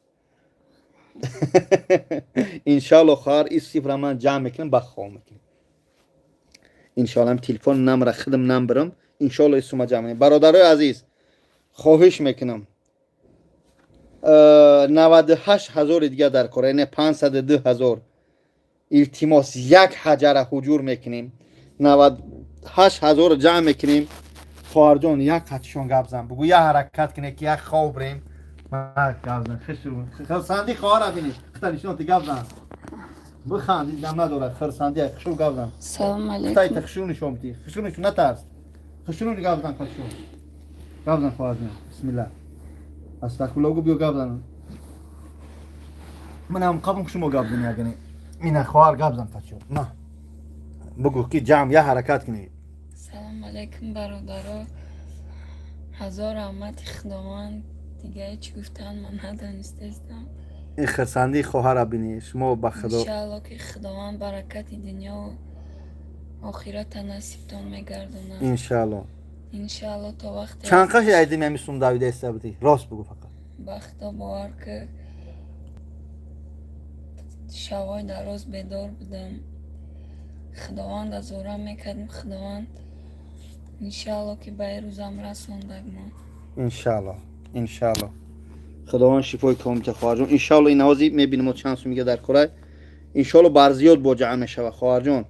انشالله خواهر این صفر من جمع میکنم بخواه میکنم انشالله هم تلفن نمره خودم نمبرم انشالله اسم جمع میکنم برادرای عزیز خواهش میکنم 98,000 دیگه در کار یعنی 502,000 التماس یک حجره حجور میکنیم 98,000 جمع میکنیم خواهر جان یک خطشون گپ زن بگو یه حرکت کنه که یک خواب بریم گپ زن خرسندی خواهر بینی خطرشون تی گپ زن بخندی دم نداره خرسندی خشون گپ زن سلام علیکم خطای تخشونشون بتی خشونشون نترس خشونو گپ زن خشون گپ زن خواهر جان بسم الله استغفرالله گو بیو گپ زن من هم قبل شما گپ زنی اگه این خواهر گپ زن خشون نه بگو که جمع یه حرکت کنی سلام علیکم برادرها هزار رحمت خداوند دیگه چی گفتن من ندانستم این خرسندی خواهر بینی شما به خدا انشاءالله که خداوند برکت دنیا و آخرت نصیبتان میگردونه انشاءالله تا وقتی چند قش ایدی میمیستم داویده استابتی راست بگو فقط وقتا باور که شبای دراز بیدار بودم خداوند از اورم میکردیم خداوند انشاءالله که به روزم رسوندگ ما انشاءالله خداوند شفای کامل خواهر جان انشاءالله این نوازی میبینیم و چند سو میگه در کره انشاءالله برزیاد با جمع میشه خواهر جان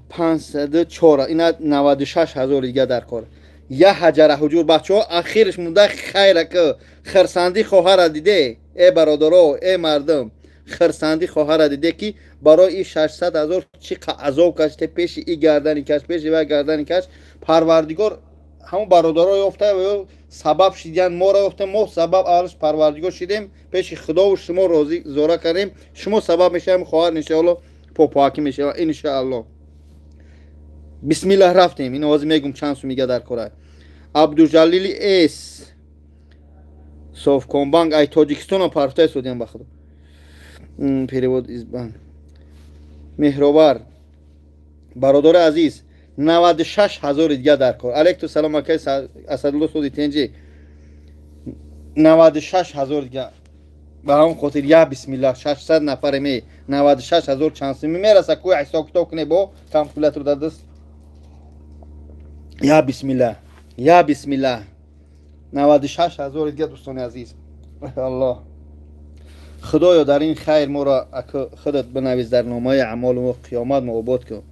504 اینا 96,000 دیگه در کار یه حجره حجور بچه ها اخیرش مونده خیره که خرسندی خواهر دیده ای برادرها ای مردم خرسندی خواهر دیده که برای این 600,000 چی عذاب کشته پیش ای گردنی کش پیش و گردنی کش پروردگار همون برادرها یافته و سبب شدیدن ما را یافته ما سبب اولش پروردگار شدیم پیش خدا و شما راضی زوره کردیم شما سبب میشه خواهر انشاءالله پاکی میشه انشاءالله بسم الله رفتیم این آواز میگم چند سو میگه در کره عبدالجلیل اس صاف کامبانگ ای تاجیکستان پرتای سودیم بخدا перевод из бан مهرآور برادر عزیز 96,000 دیگه در کار. علیکم سلام آقای اسدالله سعودی تنجی. 96,000 دیگه به همون خاطر یا بسم الله 600 نفر می 96,000 چانس میرسه کوی حساب کتاب کنه با کامپیوتر در دست. یا بسم الله یا بسم الله 96,000 دیگه دوستان عزیز. الله خدایا در این خیر ما را خودت بنویس در نامه اعمال و قیامت مقابات کن.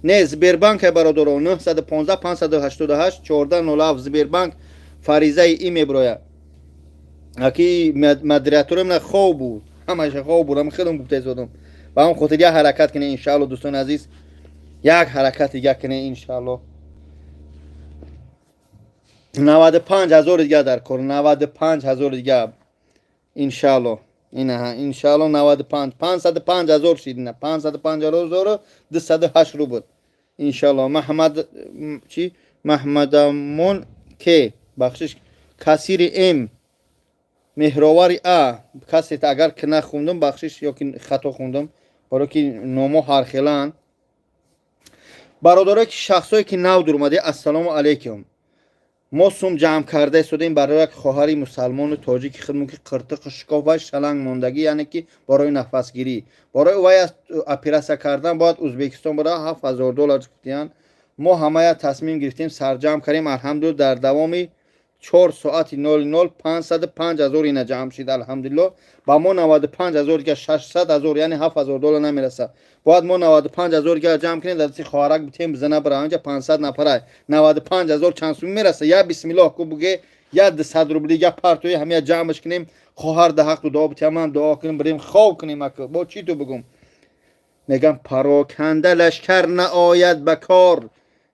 نه زبیربانک برادران 915 588 1407 زبیربانک فریضه ای میبروید. اکی مدیریتورم نه خوب بود، همش خوب بود، خیلی بود تیزودم. با هم خاطر یک حرکت کنه ان شاء الله دوستان عزیز، یک حرکت دیگه کنه ان شاء الله. 95,000 دیگه در کار، 95,000 دیگه ان شاء الله. این ها ان شاء الله 95 505,000 شد، نه 505,000 208 رو بود ان شاء الله. محمد چی محمدمون که بخشش کثیر ام مهراوری ا کسی اگر که نخوندم بخشش یا که خطا خوندم برای که نامو هرخلان برادرای که شخصایی که نو در اومده السلام علیکم. ما سوم جمع کرده شدیم برای یک خواهری مسلمان و تاجیک خودمون که قرتق شکاف و شلنگ ماندگی، یعنی که برای نفس گیری برای وای اپراسیا کردن باید ازبکستان برای $7,000 گفتن. ما همه تصمیم گرفتیم سرجم کردیم الحمدلله. در دوام 4 ساعت 00 505,000 اینا جمع شد الحمدلله. با ما 95,000 که 600,000 یعنی $7,000 نمیرسه. باید ما 95,000 که جمع کنیم در خواهرک بتیم بزنه برای اینجا 500 نفره 95,000 چانس میرسه. یا بسم الله کو بگه یا 200 روبل یا پرتوی همه جمعش کنیم خواهر ده حق دعا بتیم دعا کنیم بریم خواب کنیم. با چی تو بگم میگم پراکنده لشکر نآید بکار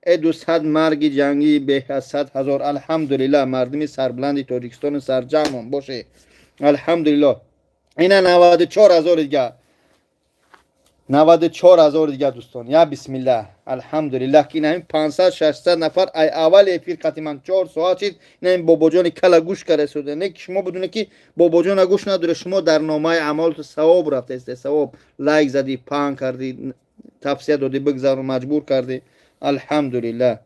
ای 200 مرگ جنگی به 100,000. الحمدلله مردمی سربلند تاجیکستان سرجم باشه الحمدلله. اینا 94,000 دیگه 94,000 دیگه دوستان. یا بسم الله الحمدلله که این 500 600 نفر ای اول افیر قطعا 4 ساعت شد. این بابا جان کلا گوش کرده شده. نه شما بدونه که بابا جان گوش نداره شما در نامه اعمال تو ثواب رفته است. ثواب لایک زدی پان کردی تفسیر دادی بگذار مجبور کردی الحمدلله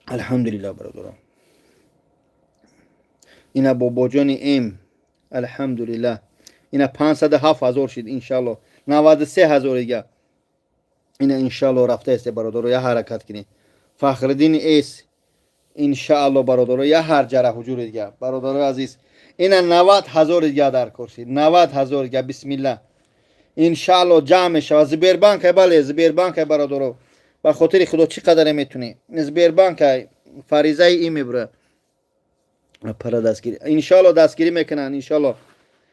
الحمدلله برادران. اینا بابا جان ام الحمدلله اینا 507,000 شد ان شاء الله. 93,000 دیگه اینا ان شاء الله رفته است برادران. یا حرکت کنید فخرالدین ایس ان شاء الله برادران. یا هر جره حضور دیگه برادران عزیز. اینا 90,000 دیگه در کار شد 90,000 دیگه بسم الله ان شاء الله جمع شود. زبیربانک بله زبیربانک برادران به خاطر خدا چی قدر میتونی زبیربانک فریضه ای میبره پر دستگیری ان شاء الله دستگیری میکنن ان شاء الله.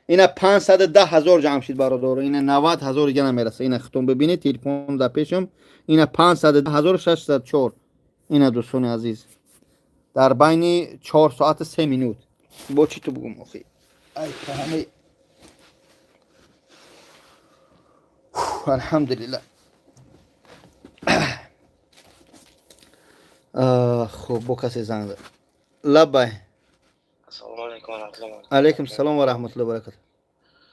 اینا 510,000 جمع شد برادر. اینا 90,000 دیگه نمیرسه. اینا خودتون ببینید تلفن در پیشم. اینا 510,604 اینا دوستان عزیز در بین 4 ساعت 3 مینوت. با چی تو بگم اخی ای همه الحمدلله. خب با کسی زنگ زد. لبای السلام علیکم و رحمت الله. علیکم السلام و رحمت الله و برکاته.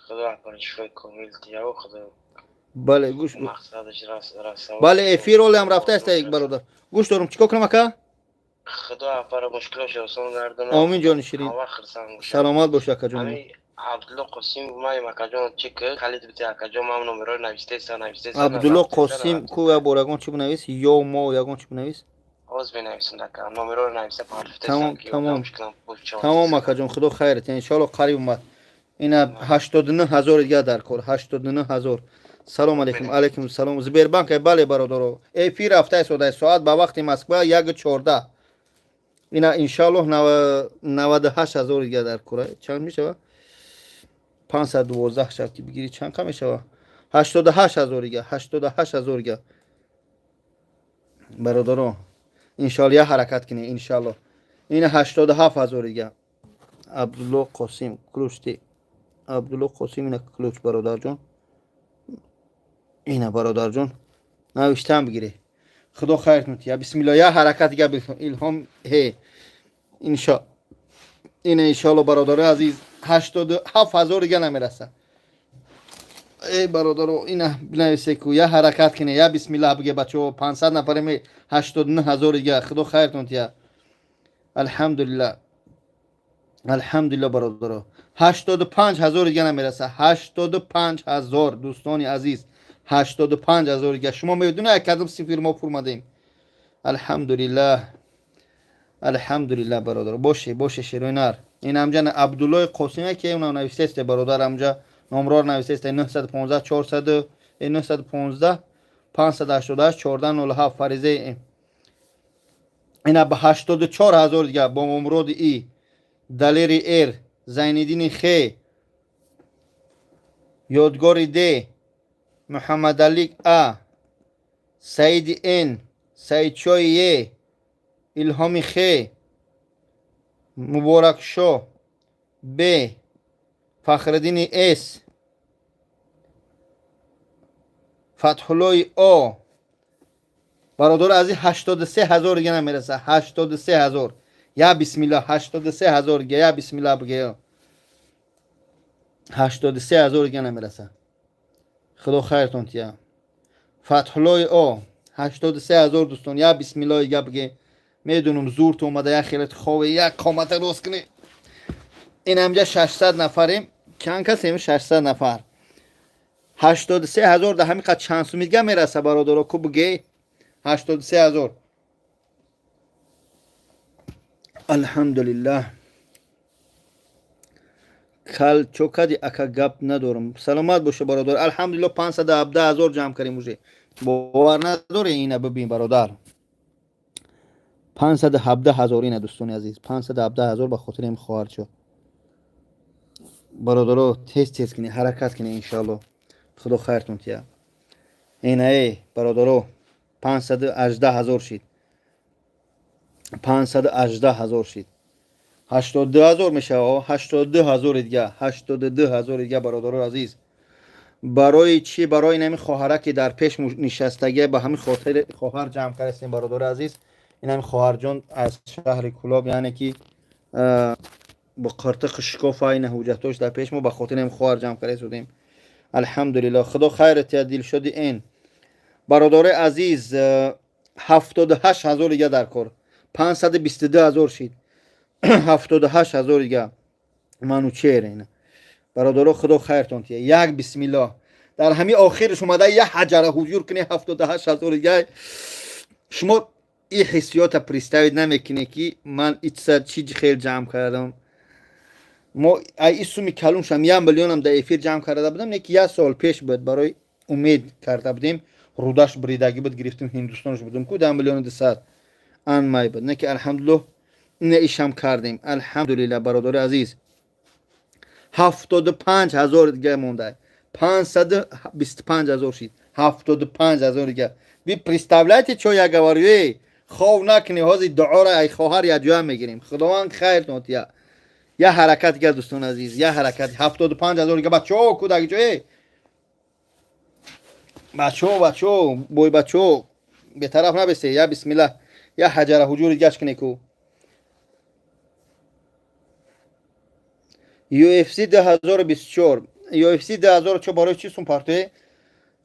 خدا پرشوی کامل دیو خدا بله گوش مقصدش راست. بله افیر رول هم رفته است یک برادر. گوش دارم چیکار کنم اکا؟ خدا پر مشکلش آسان گردونه. آمین جان شیرین. سلامت باش اکا جان. عبدالله قاسم مای مکا جان چیک خالد بیت اکا جان ما نمره نوشته است. عبدالله قاسم کو بورگان چی بنویس یا ما یگان چی بنویس؟ آواز بنویسند اکا نمره رو نوشته پارفته. تمام اکا جان خدا خیرت ان شاء الله قریب اومد. اینا 89,000 دیگه در کار 89,000. سلام علیکم. علیکم السلام. زبیربانک بله برادر افی رفته است ساعت با وقت مسکو 1:14 اینا ان شاء الله 98,000 دیگه در کار چند میشه 512 شرطی بگیری چند کم میشه 88,000 دیگه 88,000 دیگه برادر ان شاء الله حرکت کنی ان شاء الله. این 87,000 دیگه عبدالله قاسم کلوچتی عبدالله قاسم اینا کلوچ برادر جان. اینا برادر جان نوشتم بگیری خدا خیرت می‌ده. بسم الله یا حرکت دیگه الهام هی ان شاء این ان شاء الله برادر عزیز 87,000 دیگه نمیرسه. ای برادرو اینا بنویسه کو یا حرکت کنه یا بسم الله بگه بچه 500 نفر می 89,000 دیگه خدا خیرتون تیا الحمدلله الحمدلله برادرو 85,000 دیگه نمیرسه 85,000 دوستانی عزیز 85,000 دیگه شما میدونه یک قدم صفر ما فرمودیم الحمدلله الحمدلله برادر باشه شیرینار این همجا عبدالله قاسمی که اون نوشته است برادر همجا نمره نوشته است 915 400 915 588 1407 فریضه اینا به 84,000 دیگه با امرود ای دلیری ایر زیندین خی یادگاری دی محمد علی ا سعید ان سعید چویه الهامی خی مبارک شو ب فخردین اس فتحلوی او برادر از این 83,000 دیگه نمیرسه 83,000 یا بسم الله 83,000 دیگه یا بسم الله بگه 83,000 دیگه نمیرسه خدا خیرتون تیا فتحلوی او 83,000 دوستان یا بسم الله دیگه بگه میدونم زور تو اومده یا خیلت خوبه یک کامنت روز کنی این همجا 600 نفریم چند کسیم 600 نفر 83,000 ده همین قد چند سو میگه میرسه برادر کو بگه 83,000 الحمدلله کل چوکدی اکا گپ ندارم سلامت باشه برادر الحمدلله 517,000 جمع کردیم موجه باور نداره اینه ببین برادر 517,000 اینه دوستان عزیز 517,000 به خاطر این خواهر شو برادرو تیز کنی حرکت کنی انشالله خدا خیرتون تیا اینه ای برادرو 518,000 شید 518,000 شید 82,000 میشه 82,000 دیگه 82,000 دیگه برادرو عزیز برای چی برای نمی خواهره که در پیش نشستگی به همین خاطر خواهر جمع کردیم برادر عزیز این هم خواهر جان از شهر کلاب یعنی که با قرطق شکاف این حجتاش در پیش ما به خاطر این خواهر جمع کردیم الحمدلله خدا خیرت یا دل شدی این برادر عزیز 78,000 دیگه در کار 522,000 شید 78,000 دیگه منو چهره اینه برادر خدا خیرتون تیه یک بسم الله در همین آخرش اومده یه حجره حجور کنی 78,000 دیگه شما این حسیات پریستاوید نمیکنه که من ایتسر چیزی خیلی جمع کردم ما ای سومی کلون شم 1 میلیون هم در افیر جمع کرده بودم نیکی یک سال پیش بود برای امید کرده بودیم روداش بریدگی بود گرفتیم هندوستانش بودم که 10 میلیون 200 آن مای بود نیکی الحمدلله این ایش هم کردیم الحمدلله برادر عزیز 75,000 دیگه مونده 525,000 شید 75,000 دیگه بی پریستاولاتی چو یک گواریوی خواه نکنی هازی دعا را ای خواهر یا جا میگیریم خداوند خیر نوتیا یا حرکت کرد دوستان عزیز یا حرکت 75,000 دیگه بچه ها کودک جوی بچه ها بوی بچه ها به طرف نبسته یا بسم الله یا حجر حجور گشت کنی کو UFC 2024 UFC 2024 برای چی سون پارتوی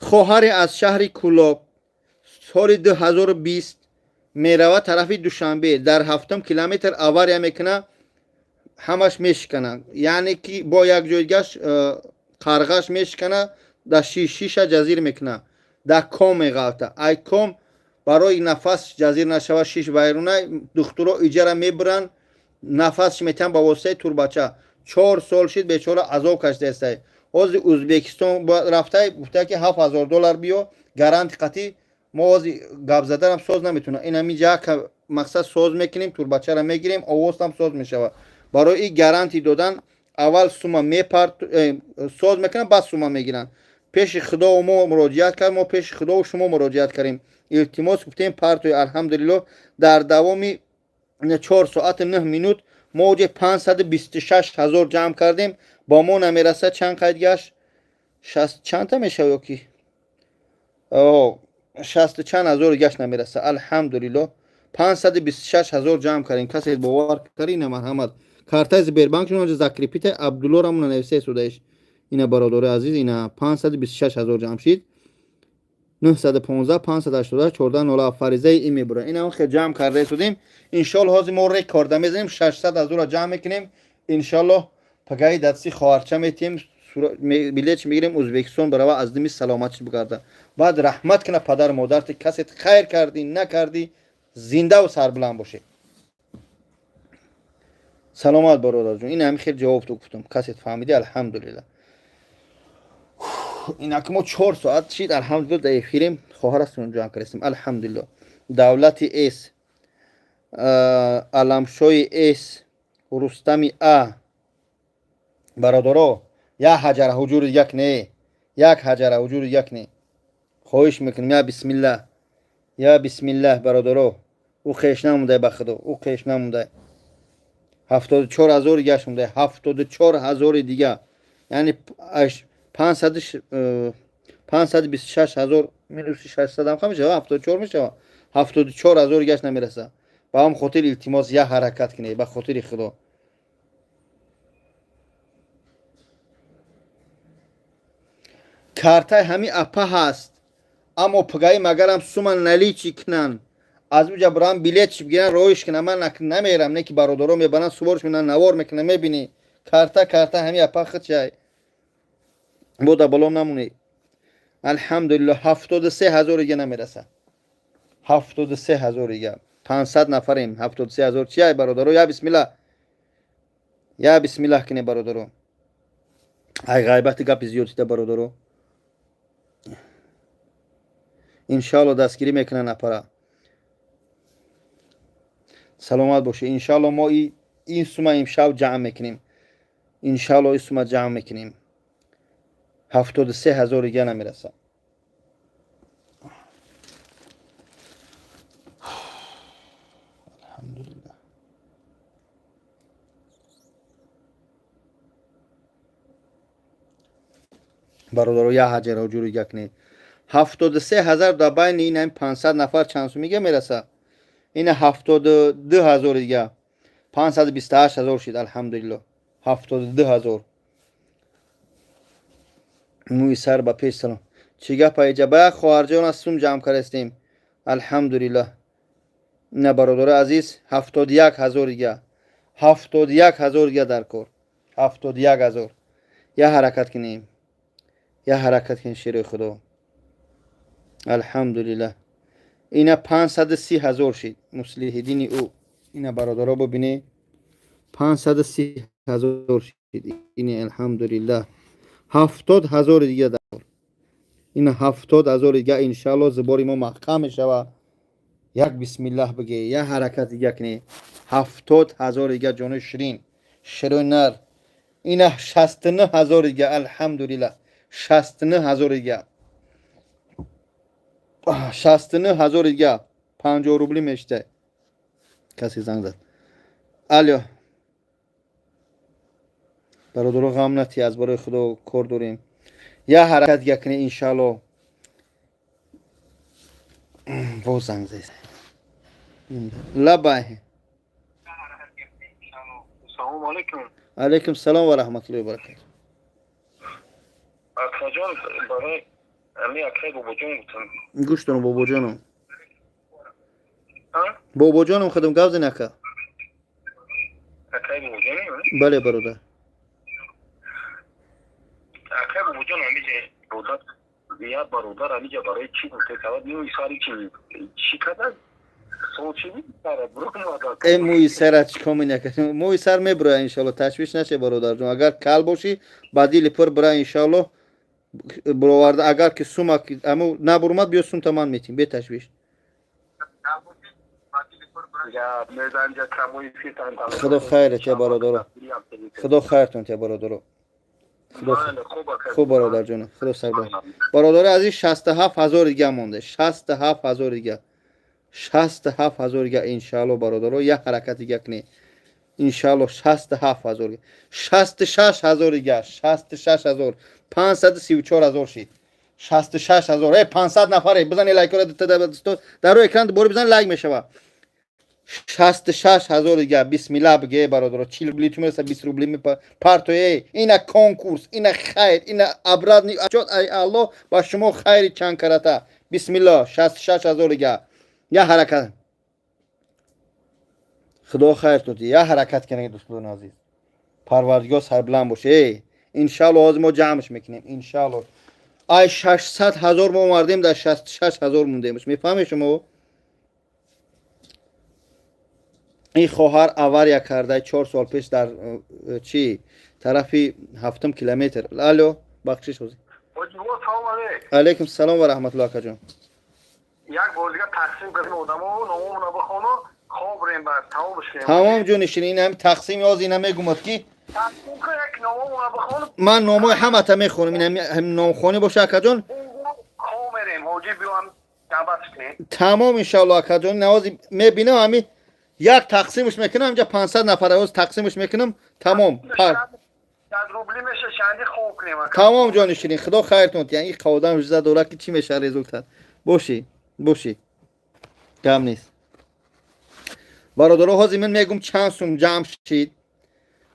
خواهر از شهر کلاب سال 2020 میروه طرف دوشنبه در 7 کیلومتر آوار میکنه همش میشکنه یعنی که با یک جایگش قرغش میشکنه در شیشه جزیر میکنه در کام میغلطه ای کام برای نفس جزیر نشوه شیش بیرونه دخترها ایجاره میبرن نفسش میتن با واسطه توربچه 4 سال شد بیچاره عذاب کشیده است از ازبکستان رفته گفته که 7,000 دلار بیو گارانتی قطعی ما از گپ زدن هم ساز نمیتونه این همینجا که مقصد ساز میکنیم توربچه را میگیریم آواز هم ساز میشوه برای این گارانتی دادن اول سوما میپرد ساز میکنن بعد سوما میگیرن پیش خدا و ما مراجعت کردیم ما پیش خدا و شما مراجعت کردیم التماس گفتیم پرتوی الحمدلله در دوامی 4 ساعت 9 منوت موج 526,000 جمع کردیم با ما نمیرسه چند قید گشت 60 چند تا میشه یکی 60 چند هزار گشت نمیرسه الحمدلله 526,000 جمع کردیم کسی باور کنین مرحمت کارت از بیربانک شما ذکر پیت عبدالله را من نوشته سودش اینا برادر عزیز اینا 526000 جمع شد 915 580 14 فریضه این میبره اینا اون خیلی جمع کرده شدیم ان شاء الله هازی ما رکورد میزنیم 600,000 را جمع میکنیم ان شاء الله پگای دستی خواهرچه میتیم بلیت میگیریم ازبکستان برای از دمی سلامتش بگرده بعد رحمت کنه پدر مادرت کسی خیر کردی نکردی زنده و سربلند باشه سلامت برادر جون این همین خیلی جواب تو گفتم کسی فهمیدی الحمدلله اینا که ما 4 ساعت شید الحمدلله در اخیریم خواهرستون جان کردیم الحمدلله دولت اس علمشوی اس رستمی ا برادرو یا حجر حجور یک نه یک حجر حجور یک نه خواهش میکنم یا بسم الله برادرو او خیش نمونده بخدا او خیش نمونده 74,000 گشت مونده 74,000 دیگه یعنی 526,000 minus 600 هم میشه 74 میشه 74,000 گشت نمیرسه با هم خاطر التماس یا حرکت کنه به خاطر خدا کارتای همین اپا هست اما پگای مگرم سومن نلی چی کنن از اونجا برام بلیت چی بگیرن رویش کنن من نمیرم نه که برادرام میبرن سوارش میکنن نوار میکنن میبینی کارتا همین اپا خود چای بودا بلوم نمونی الحمدلله 73,000 دیگه نمیرسه 73,000 دیگه 500 نفریم 73,000 چیه برادرو یا بسم الله کنه برادرو ای غیبت گپ زیادی برادرو انشالله دستگیری میکنن اپرا سلامت باشه انشالله ما این سومه امشب جمع میکنیم انشالله این سومه جمع میکنیم 73,000 دیگه نمیرسه الحمدلله برادرو یا حجر و جوری یک نه 73,000 در بین این 500 نفر چند سو میگه میرسه این 72,000 دیگه 528,000 شد الحمدلله 72,000 موی سر با پیش سلام چیگه پایجه با خواهرجان از سوم جمع کرستیم الحمدلله نه برادر عزیز 71,000 دیگه 71,000 دیگه در کار 71,000 یا حرکت کنیم یا حرکت کنیم شیر خدا الحمدلله اینا 530,000 شد مسلح دین او اینا برادرها ببینی 530,000 شد این الحمدلله 70,000 دیگه در این 70,000 دیگه انشالله زباری ما محکم شوه یک بسم الله بگی یا حرکت دیگه کنی 70,000 دیگه جانو شیرین نر این 69,000 دیگه الحمدلله 69,000 دیگه 69,000 دیگه 50 روبلی میشته کسی زنگ زد الو برادر غم نتی از برای خدا کار داریم یا حرکت دیگه کنی انشالله و زنگ زد لبای سلام علیکم علیکم سلام و رحمت الله و برکاته اکا جان برای امی اکای بابا جان گفتم گوش دارم بابا جانم بابا جانم خودم گوز نکه اکای بابا جانی بله برادر اکای بابا جان امیجه برادر بیا برادر امیجه برای چی گفته که نیوی ساری چی کدن سوچی برای برو مادر این موی سر چی کمی نکنیم موی سر میبره انشالله تشویش نشه برادر جون اگر کل باشی بعدی لپر بره انشالله برآورده اگر که سوم اما نبرمد بیا سوم تمام میتیم به تشویش خدا خیرت یا برادر خدا خیرتون یا برادر خوب برادر جون خدا سرباز برادر عزیز 67,000 دیگه مونده 67,000 دیگه 67,000 دیگه انشالله برادر یا حرکت دیگه کنی انشالله 67,000 66,000 دیگه 66,000 534,000 شید 66,000 500 نفره بزنی لایک رو در رو اکران برو بزن لایک میشه 66,000 دیگه. بسم الله بگه برادر. 40 روبلی تو میرسه 20 روبلی می پارتوی. اینا کنکورس، اینا خیر، اینا ابراد نجات. ای الله با شما خیر چند کرده. بسم الله. 66,000 دیگه. یا حرکت. خدا خیر تو دی. یا حرکت کنید دوستان عزیز. پروردگار سربلند باشه. ان شاء الله از ما جمعش میکنیم ان شاء الله. ای 600,000 ما مردیم در 66,000 موندیم. میفهمی شما؟ این خواهر اوریا کرده 4 سال پیش در چی طرفی 7 کیلومتر. الو بخشش روزی. علیکم السلام و رحمت الله کجا. یک بازیگه تقسیم کردیم آدمو ناممون بخونو خواب ریم بر تمام بشه. تمام جونشین این هم تقسیم یاز این هم میگمد کی تقسیم که یک ناممون بخونو من نامو همه تا میخونم. این هم نام خونی باشه کجا. خواب ریم حاجی بیام دعوت کنیم. تمام ان شاء الله کجا نوازی میبینم همین یک تقسیمش میکنم اینجا 500 نفر از تقسیمش میکنم تمام در روبلی میشه شندی خوب کنیم. تمام جانشین خدا خیرتون. یعنی این قودم جزا دوره که چی میشه رزولت باشی کم نیست. برادرها هازی من میگم چند سوم جمع شید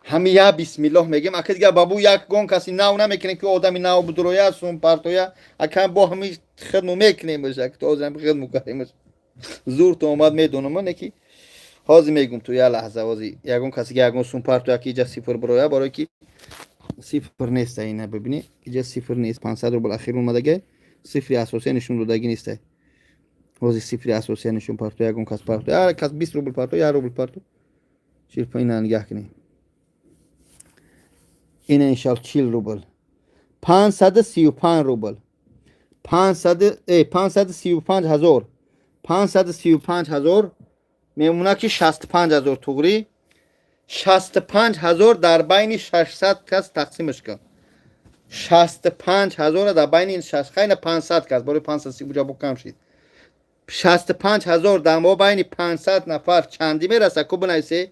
همه یا بسم الله میگم. اگه دیگه بابو یک گون کسی ناو نمیکنه که آدمی ناو بدرویا سوم پارتویا اگه با همه خدمت میکنیم باشه که تو آدم خدمت کنیم زور تو اومد میدونم من کی هازی میگم تو یا لحظه هازی یگون کسی که یگون سوم پارتویا کی جا صفر برویا برای کی صفر نیست. اینا ببینی اینجا صفر نیست. 500 روبل اخیر اومدگه صفری اساسی نشون دادگی نیست. هازی صفری اساسی نشون پارتو یگون کس پارتو هر کس 20 روبل پارتو یا روبل پارتو چیل پایین نگاه کنی. این ان شاء الله 40 روبل 535 روبل 535,000 535,000 میمونه که 65,000 توگری. 65,000 در بین 600 کس تقسیمش کن. 65,000 در بین این 6 خیلی 500 کس برای 530 بجا بکم شید. 65,000 در ما بین 500 نفر چندی میرسه که بنویسی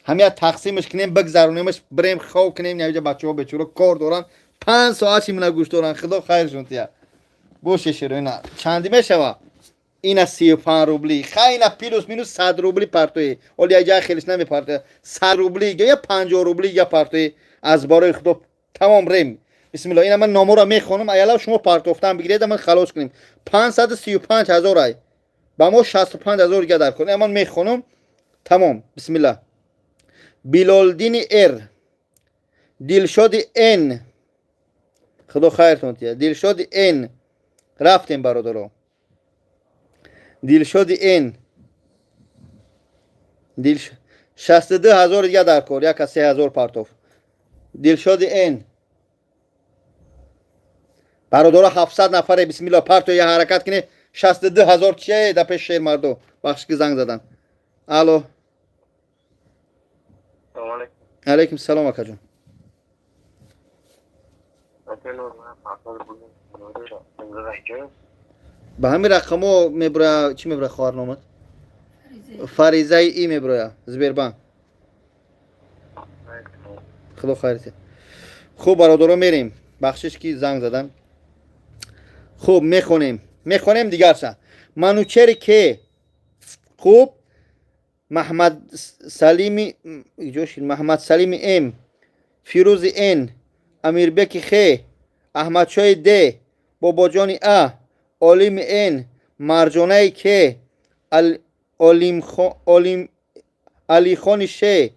همه تقسیمش کنیم بگذرونیمش بریم خواب کنیم. نمیجا بچه ها بچه کار دارن 5 ساعت چی منو گوش دارن. خدا خیرشون تیا بوشه شروع اینا چندی میشه. اینا 35 روبلی خیلی پیلوس مینوس 100 روبلی پارتوی ولی اجا خیلیش نمی پارتوی 100 روبلی یا 50 روبلی یا پارتوی از برای خدا تمام ریم. بسم الله. اینا من نامو را میخونم ایالا شما پارتوفتن بگیرید من خلاص کنیم. 535,000 ای با ما 65,000 دیگه در کنیم. من میخونم تمام. بسم الله. بیلالدین ار دلشاد ان خدا خیرتون تیا دلشاد ان رفتیم برادرو. دلشاد این 62,000 دیگه در کار یک 3,000 پارتوف. دلشاد این برادر 700 نفره بسم الله پارتو یه حرکت کنه. 62,000 چیه در پیش شیر مردو بخش که زنگ زدن. الو علیکم السلام اکا جون. به همین رقمو میبره چی میبره خوار نامد فریزه ای میبره زبیربان. خدا خیرته. خوب برادرها میریم بخشش کی زنگ زدن. خوب میخونیم دیگر شد منوچری که خوب محمد سلیمی محمد سلیمی ام فیروز این امیربک خی احمد شای ده باباجانی ا علیم این مرجانه که علی خان شه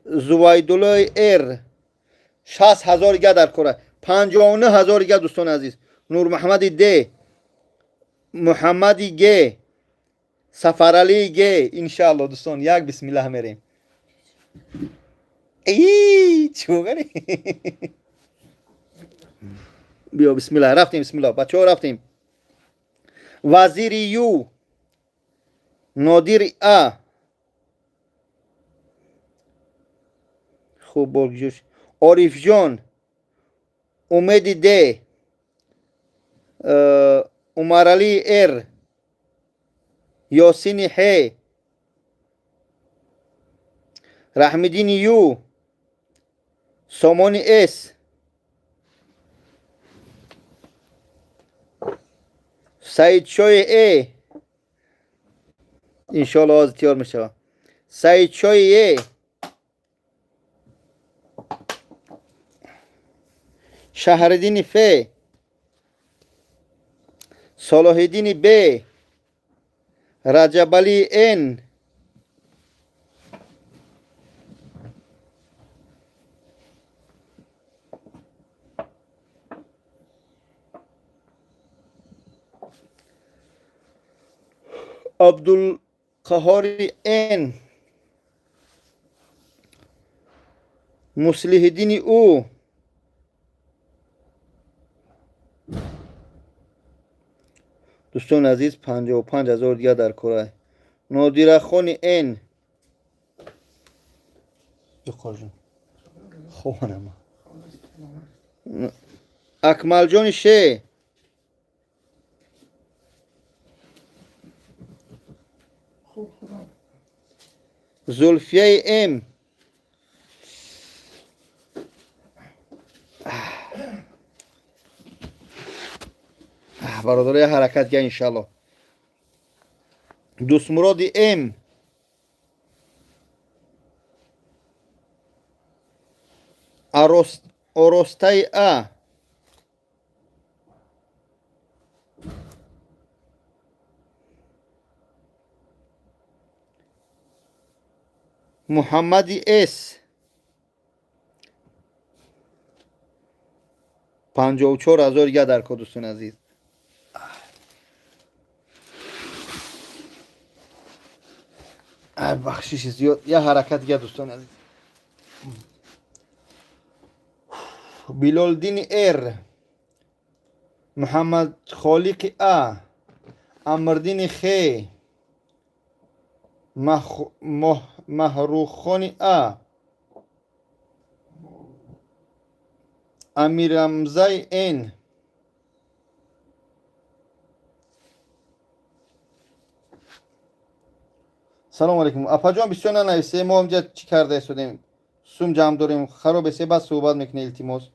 زویدالله ار 60,000 دیگه در کره. 59,000 دیگه دوستان عزیز. نور محمدی ده محمدی گه سفرعلی گه انشاءالله دوستان یک بسم الله میریم. ای چوغری بیا بسم الله رفتیم. بسم الله بچه ها رفتیم. وزیر یو نادیر ا خوب بولجوش عارف جان امیدی ده عمر علی ار یاسین ح رحمدین یو سامانی اس سعید شوی ای انشالله آز تیار میشه. سعید چای شهردین ف صلاح الدین ب رجب علی ان عبدالقهار ان مصلح الدین او دوستان عزیز 55,000 دیگه در کره. نادر خان ان خوانم اکمل جان شه زلفیه ام برادر یه حرکت گه انشالله. دوست مراد ام ارسته ا محمد اس 54,000 دیگه در کد دوستان عزیز. بخشش زیاد یه حرکت دیگه دوستان عزیز. بلال دین ار محمد خالق ا امردین خی محروخان ا امیر رمزای ان سلام علیکم. اپا جان بسیار ننویسه ما همجا چی کرده شدیم سوم جمع داریم خراب بسیار بعد صحبت میکنه التماس.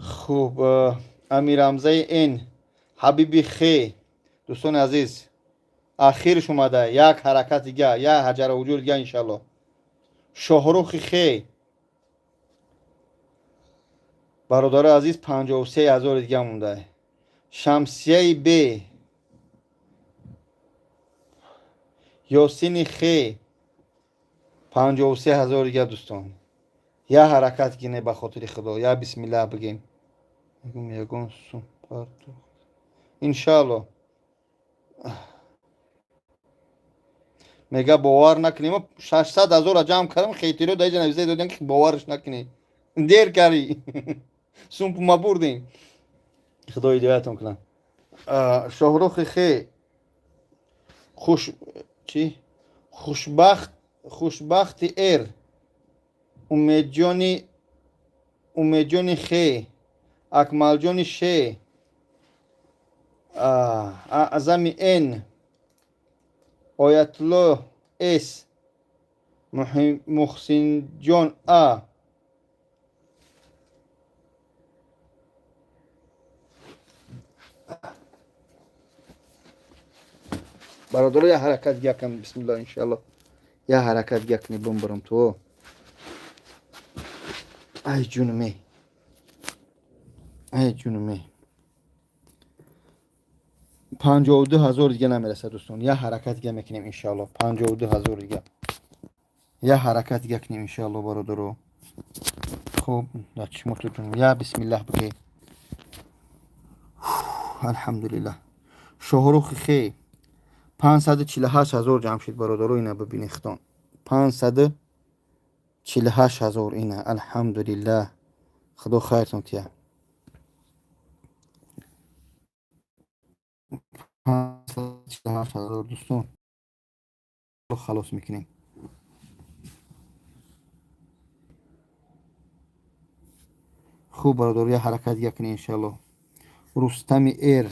خوب امیر رمزای ان حبیبی خی دوستان عزیز اخیرش اومده یک حرکت دیگه یا حجر وجود دیگه انشالله. شاهروخ خی برادر عزیز 53,000 دیگه مونده. شمسیه ب یاسین خی 53,000 دیگه دوستان. یا حرکت گینه به خاطر خدا یا بسم الله بگیم یگان سوم پرتو انشالله. میگه باور نکنیم 600,000 جمع کردم خیلی رو دایجا نویزه دادن که باورش نکنی دیر کردی سومپ ما بردیم خدا هدایتون کنه. شاهروخ خی خوشبخت ار امید جانی خی اکمل جانی شه اعظم ان آیت الله اس محسن جان ا برادر یه حرکت یکم بسم الله انشالله یه حرکت یک نبون برم تو. ای جونمی ای جونمی 52,000 دیگه نمیرسه دوستان. یه حرکت دیگه میکنیم انشالله 52,000 دیگه یه حرکت دیگه کنیم انشالله برادر رو. خوب چی مطلب یا بسم الله بگی الحمدلله. شاهروخ خی 548,000 جمع شد برادر رو. اینه ببین اختان 548,000 اینه الحمدلله. خدا خیرتون تیه 548,000 دوستان رو خلاص میکنیم. خوب برادر یه حرکت یک کنی انشالله. رستم ایر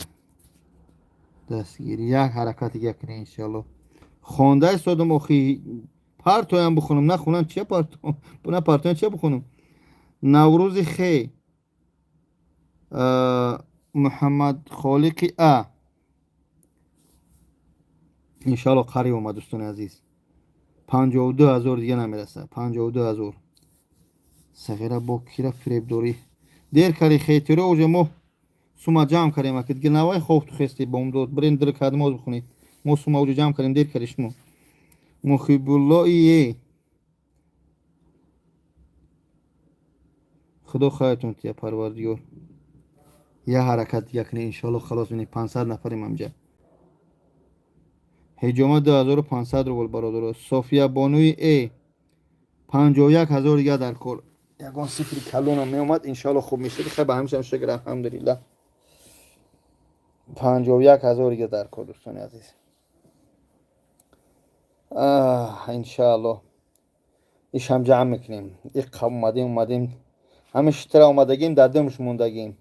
دستگیری یک حرکت یک کنی انشالله. خونده سادم اخی پرتو هم بخونم نخونم چه پرتو نه پرتو چه بخونم. نوروز خی محمد خالق ا انشالله قریب اومد دوستان عزیز. 52,000 دیگه نمیرسه. 52,000 صغیره با کیره فریب دوری دیر کاری خیلی رو اوجه مو سوما جمع کردیم اکید دیگه نوای خوب تو خستی با اون داد برین در کدماز بخونید مو سوما اوجه جمع کردیم دیر کاریش مو مخیب الله ایه خدا خیرتون تیه پروردگار. یه حرکت دیگه کنه انشالله خلاص بینید 500 نفریم همجا. هجومه 2500 رو برادر. صوفیا بانوی ای 51,000 دیگه در کل. یگان صفری کلون هم می اومد انشالله خوب میشه. خیلی به همیشه هم شکر الحمدلله. 51,000 دیگه در کل دوستان عزیز. انشالله ایش هم جمع میکنیم. یک اومدیم همش تر اومدگیم در دمش موندگیم.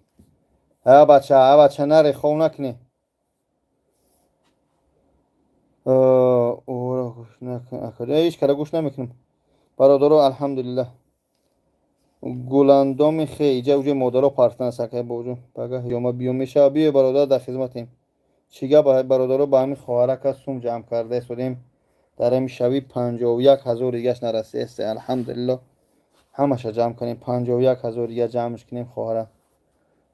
بچه نره خوب نکنی. او گوش نکنه هیچ کار گوش نمیکنم برادر. الحمدلله گلندام خیلی اوجه مدارا پارتن سکه بوجو بگه یوم بیوم میشه بیه برادر در خدمتیم. چیگه برادر با همین خواهرک هستم جمع کرده سودیم در این شبی 51,000 دیگهش نرسه است. الحمدلله همش جمع کنیم 51,000 دیگه جمعش کنیم خواهره.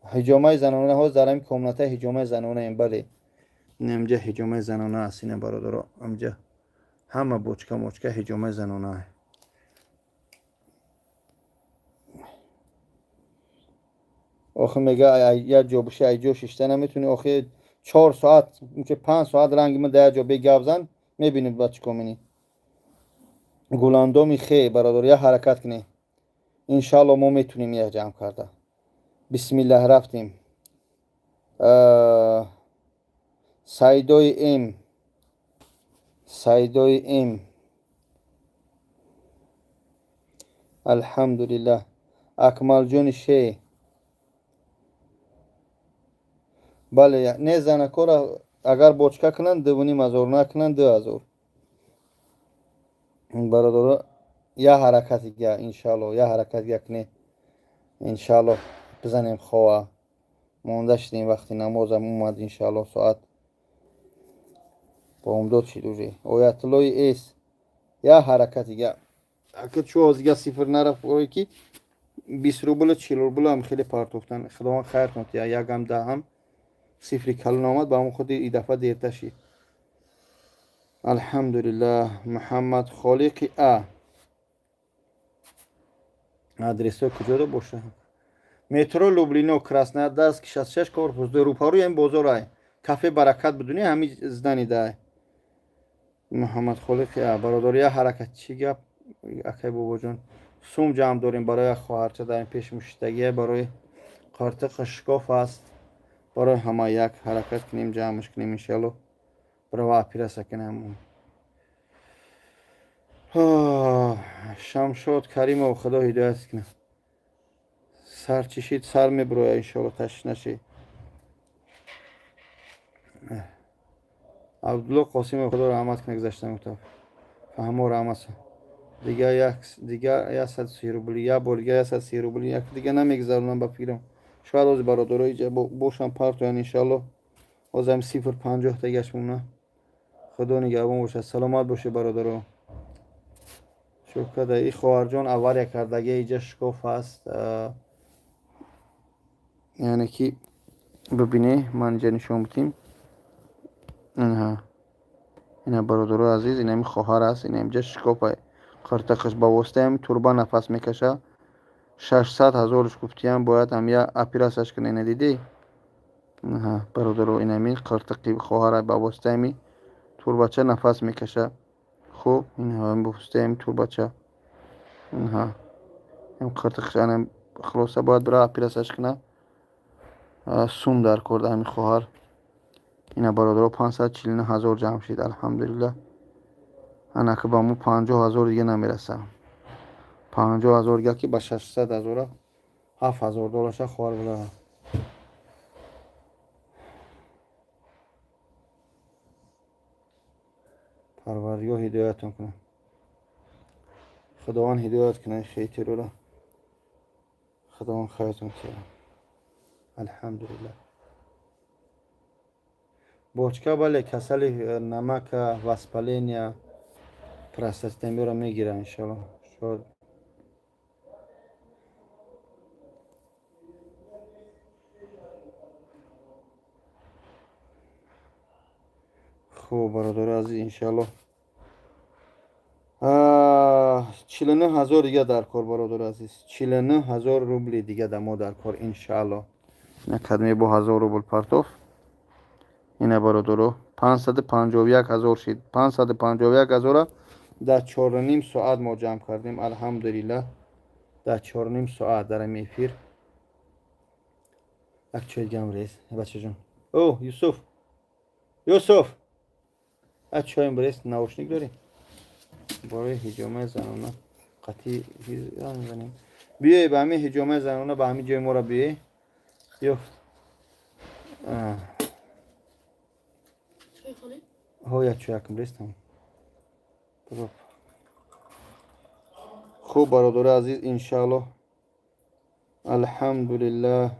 هجومه زنانه ها در این کمناته هجومه زنانه این بله نمجه هجومه زنانه هستین برادر. امجا همه بوچکا موچکا هجومه زنانه. آخه میگه یا جوبشه ای جو ششته نمیتونی. آخه 4 ساعت میشه 5 ساعت رنگ من در جا بگاب زن میبینید بچه کمینی گلاندومی خیلی برادر. یه حرکت کنی انشالله ما میتونیم یه جمع کرده. بسم الله رفتیم. سایدوی ام الحمدلله. اکمال جون شی بله نه زنکورا اگر بوچکا کنن 2,500 نکنن 2,000 برادر. یه حرکت دیگه انشالله یه حرکت دیگه کنی انشالله بزنیم خواه مونده شدیم وقتی نمازم اومد انشالله ساعت با امداد شد اوجه اویتلوی ایس یه حرکت دیگه اگه چو از دیگه صفر نرفت اوی که 20 روبل 40 روبل هم خیلی پارتوفتن. خدا خیر کنید یا یک هم ده هم صفری کلون آمد با همون خود این دفعه دیرتر شد. الحمدلله. محمد خالقی آدرس کجا دو باشه؟ مترو لوبلینو کراسنودارسک 66 корпус دو روپاروی این بازار های کافه برکت بدونی همین زدنی ده. محمد خالقی برادری حرکت چی گپ اکی بابا جان سوم جمع داریم برای خواهرچه در این پیش مشتگیه برای قارتق شکاف است. برای همه یک حرکت کنیم جمعش کنیم انشالله برای واپیره سکنیم. شمشاد کریم و خدا هدایت کنه. سر چشید سر میبروه انشالله تشت نشی. عبدالله قاسم خدا رحمت کنه گذشته متوف فهمو رحمت دیگه یک 130 روبلی یا بولگه 130 روبلی یک دیگه نمیگذارونم با فکرم. شاید از برادرای جا باشم پارتوان انشالله ازم 050 تگش مونه. خدا نگهبان باشه سلامت باشه برادرو. شکر ای خواهر جان اول یک کردگی ایجا شکاف است. یعنی که ببینه من اینجا نشون بتیم اینه برادرو عزیز اینه خواهر است. اینه اینجا شکاف های قرتقش با واسطه هم توربا نفس میکشه 600,000 گفتی هم باید هم یا اپیراسش کنه. ندیدی برادرو اینه می قرتقی خواهر با واسطه همی تورباچه نفس میکشه. خوب این هم با واسطه همی تورباچه این قرتقش هم خلاصه باید برای اپیراسش کنه. سوم در کرده همی خواهر اینه برادرو 549,000 جمع شد الحمدلله. انا که با مو 50,000 دیگه نمیرسه. 50,000 دیگه که با 600,000 7,000 دلارش خوار بله. پروردگار هدایتون کنه. خداوند هدایت کنه خیلی رو را. خداوند خیرتون کنه. الحمدلله. بوچکا بله کسل نمک واسپالین پراستاتین رو میگیره انشالله. شد خوب برادر عزیز انشالله 49,000 دیگه در کار برادر عزیز. 49,000 روبل دیگه دمو در کار انشالله. نکدمی با 1000 روبل پرتوف اینه برادرو 551,000 شد. 551,000 در 4.5 ساعت ما جمع کردیم الحمدلله. در 4.5 ساعت در میفیر یک چای گم ریز بچه جان. او یوسف یک چایم بریز نوشنیک داری برای هجامه زنانه قطعی زنیم بیایی به همین هجامه زنانه به همین جای ما را بیایی یو ها یک چای کم ریز تمام خوب برادر عزیز انشالله الحمدلله.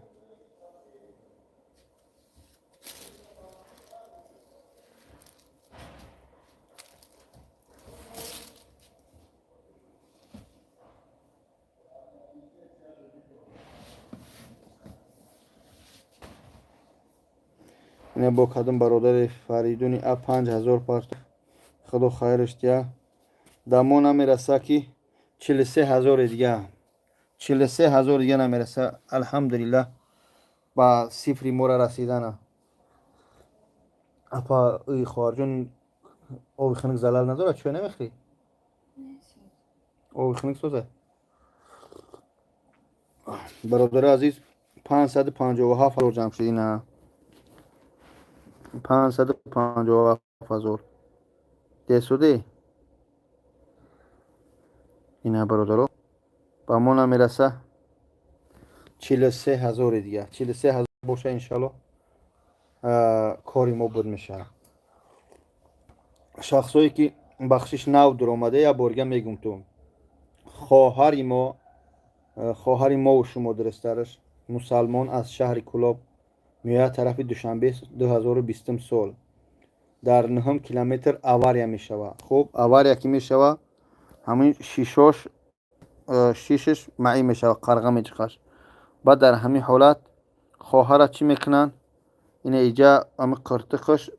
اینه با کدوم برادر فریدونی 5,000 پرتو خدا خیرش دیا دمو نمیرسه که 43,000 دیگه 43,000 دیگه نمیرسه الحمدلله با صفری مورا رسیدنه. اپا ای خواهرجون آوی خنک زلال نداره چوی نمیخری؟ آوی خنک سوزه برادر عزیز 557,000 جمع شد اینه 557,000 ده سوده اینه برادرو با ما نمیرسه 43,000 دیگه 43,000 باشه انشالله کاری ما بود میشه. شخصایی که بخشش نو در آمده یا بارگه میگم تو خواهر ما و شما درسترش مسلمان از شهر کلاب میاد طرف دوشنبه 2020 سال در 9 کیلومتر آواریا میشوه. خب آواریا که میشوه همین شیشش معی میشوه قرغه میچخش. بعد در همین حالت خواهر چی میکنن اینه ایجا اما قرتقش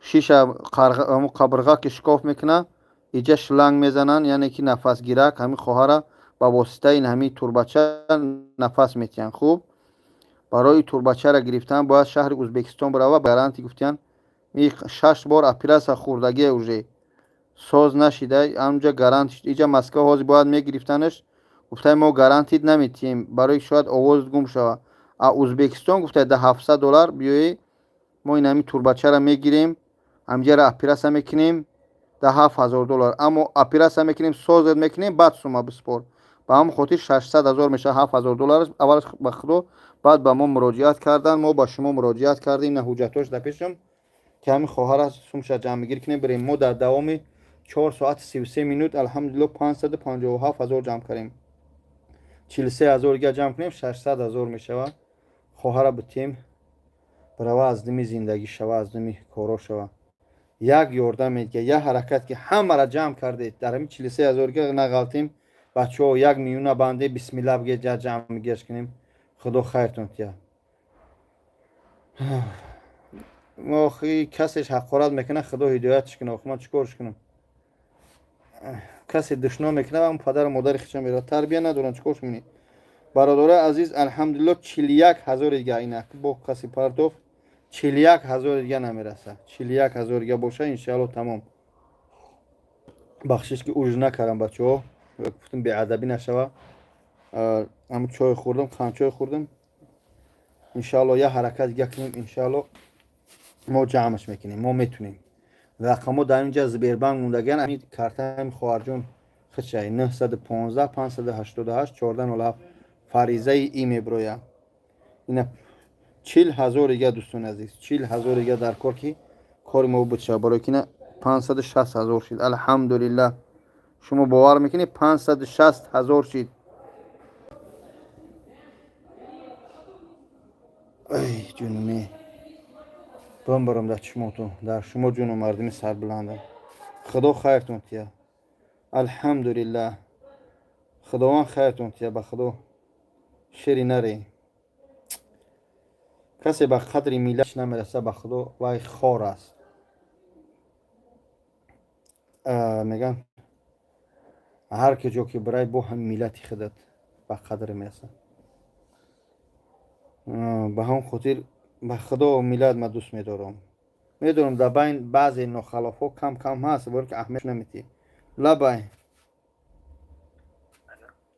شیش قبرغه که شکاف میکنه ایجا شلنگ میزنن یعنی که نفس گیرک همین خواهر با واسطه این همین توربچه نفس میتین. خوب برای توربچه را گرفتن باید شهر ازبکستان بروه گارانتی گفتن 6 بار اپیراس خوردگی اوجه ساز نشیده اونجا گارانتی اینجا مسکو هاز باید میگرفتنش گفته ما گارانتید نمیتیم برای شاید آواز گم شوه. ازبکستان گفته ده $700 بیایی ما این همین توربچه را میگیریم همجا را اپیراس میکنیم ده $7,000 اما اپیراس میکنیم سازت میکنیم بعد شما بسپار با هم خاطر 600,000 میشه $7,000 اولش به خدا بعد به ما مراجعت کردن ما با شما مراجعت کردیم نه حجتاش در پیشم که همین خواهر از سومش جمع گیر کنیم بریم. ما در دوام 4 ساعت 33 منوت الحمدلله 557,000 جمع کردیم 43,000 دیگه جمع کنیم 600,000 میشه. خواهر بتیم برای از دمی زندگی شوه از دمی کارا شوه یک یاردم میگه یه حرکت که همه را جمع کردید در همین 43,000 که نغلطیم بچه ها 1 میلیون بنده بسم الله بگه جمع میگیش کنیم خدا خیرتون تیا. ما خیلی کسیش حقارت میکنه خدا هدایتش کنه ما چیکارش کنم کسی دشنام میکنه و اون پدر و مادر خیشم میره تربیه ندارن چیکارش کنی برادر عزیز الحمدلله 41,000 دیگه اینه با کسی پرداخت 41,000 دیگه نمیرسه 41,000 دیگه باشه انشالله تمام بخشش که اوج نکردم بچه ها گفتم بیادبی نشوه همه چای خوردم خان چای خوردم انشالله یه حرکت دیگه کنیم انشالله ما جمعش میکنیم ما میتونیم رقم در اینجا زبیربنک موندگن همین کارت خواهرجون خدشه 915 588 1407 فریضه ای میبرویه اینه 40,000 دیگه دوستان عزیز 40,000 دیگه در کار که کار ما بچه برای که نه 560,000 شد الحمدلله شما باور میکنی 560,000 شد ای جونمی برم در چشماتون، در شما جون و مردمی سربلندم. خدا خیرتون تیه. الحمدلله. خداوند خیرتون تیه. به خدا شری نری. کسی به قدر میلش نمیرسه به خدا وای خار است. میگن هر که جو که برای با هم میلتی خودت به قدر میرسه. به هم خاطر به خدا و میلاد من دوست میدارم. میدونم در بین بعضی ناخلاف ها کم هست ولی که اهمیت نمیدی. لبای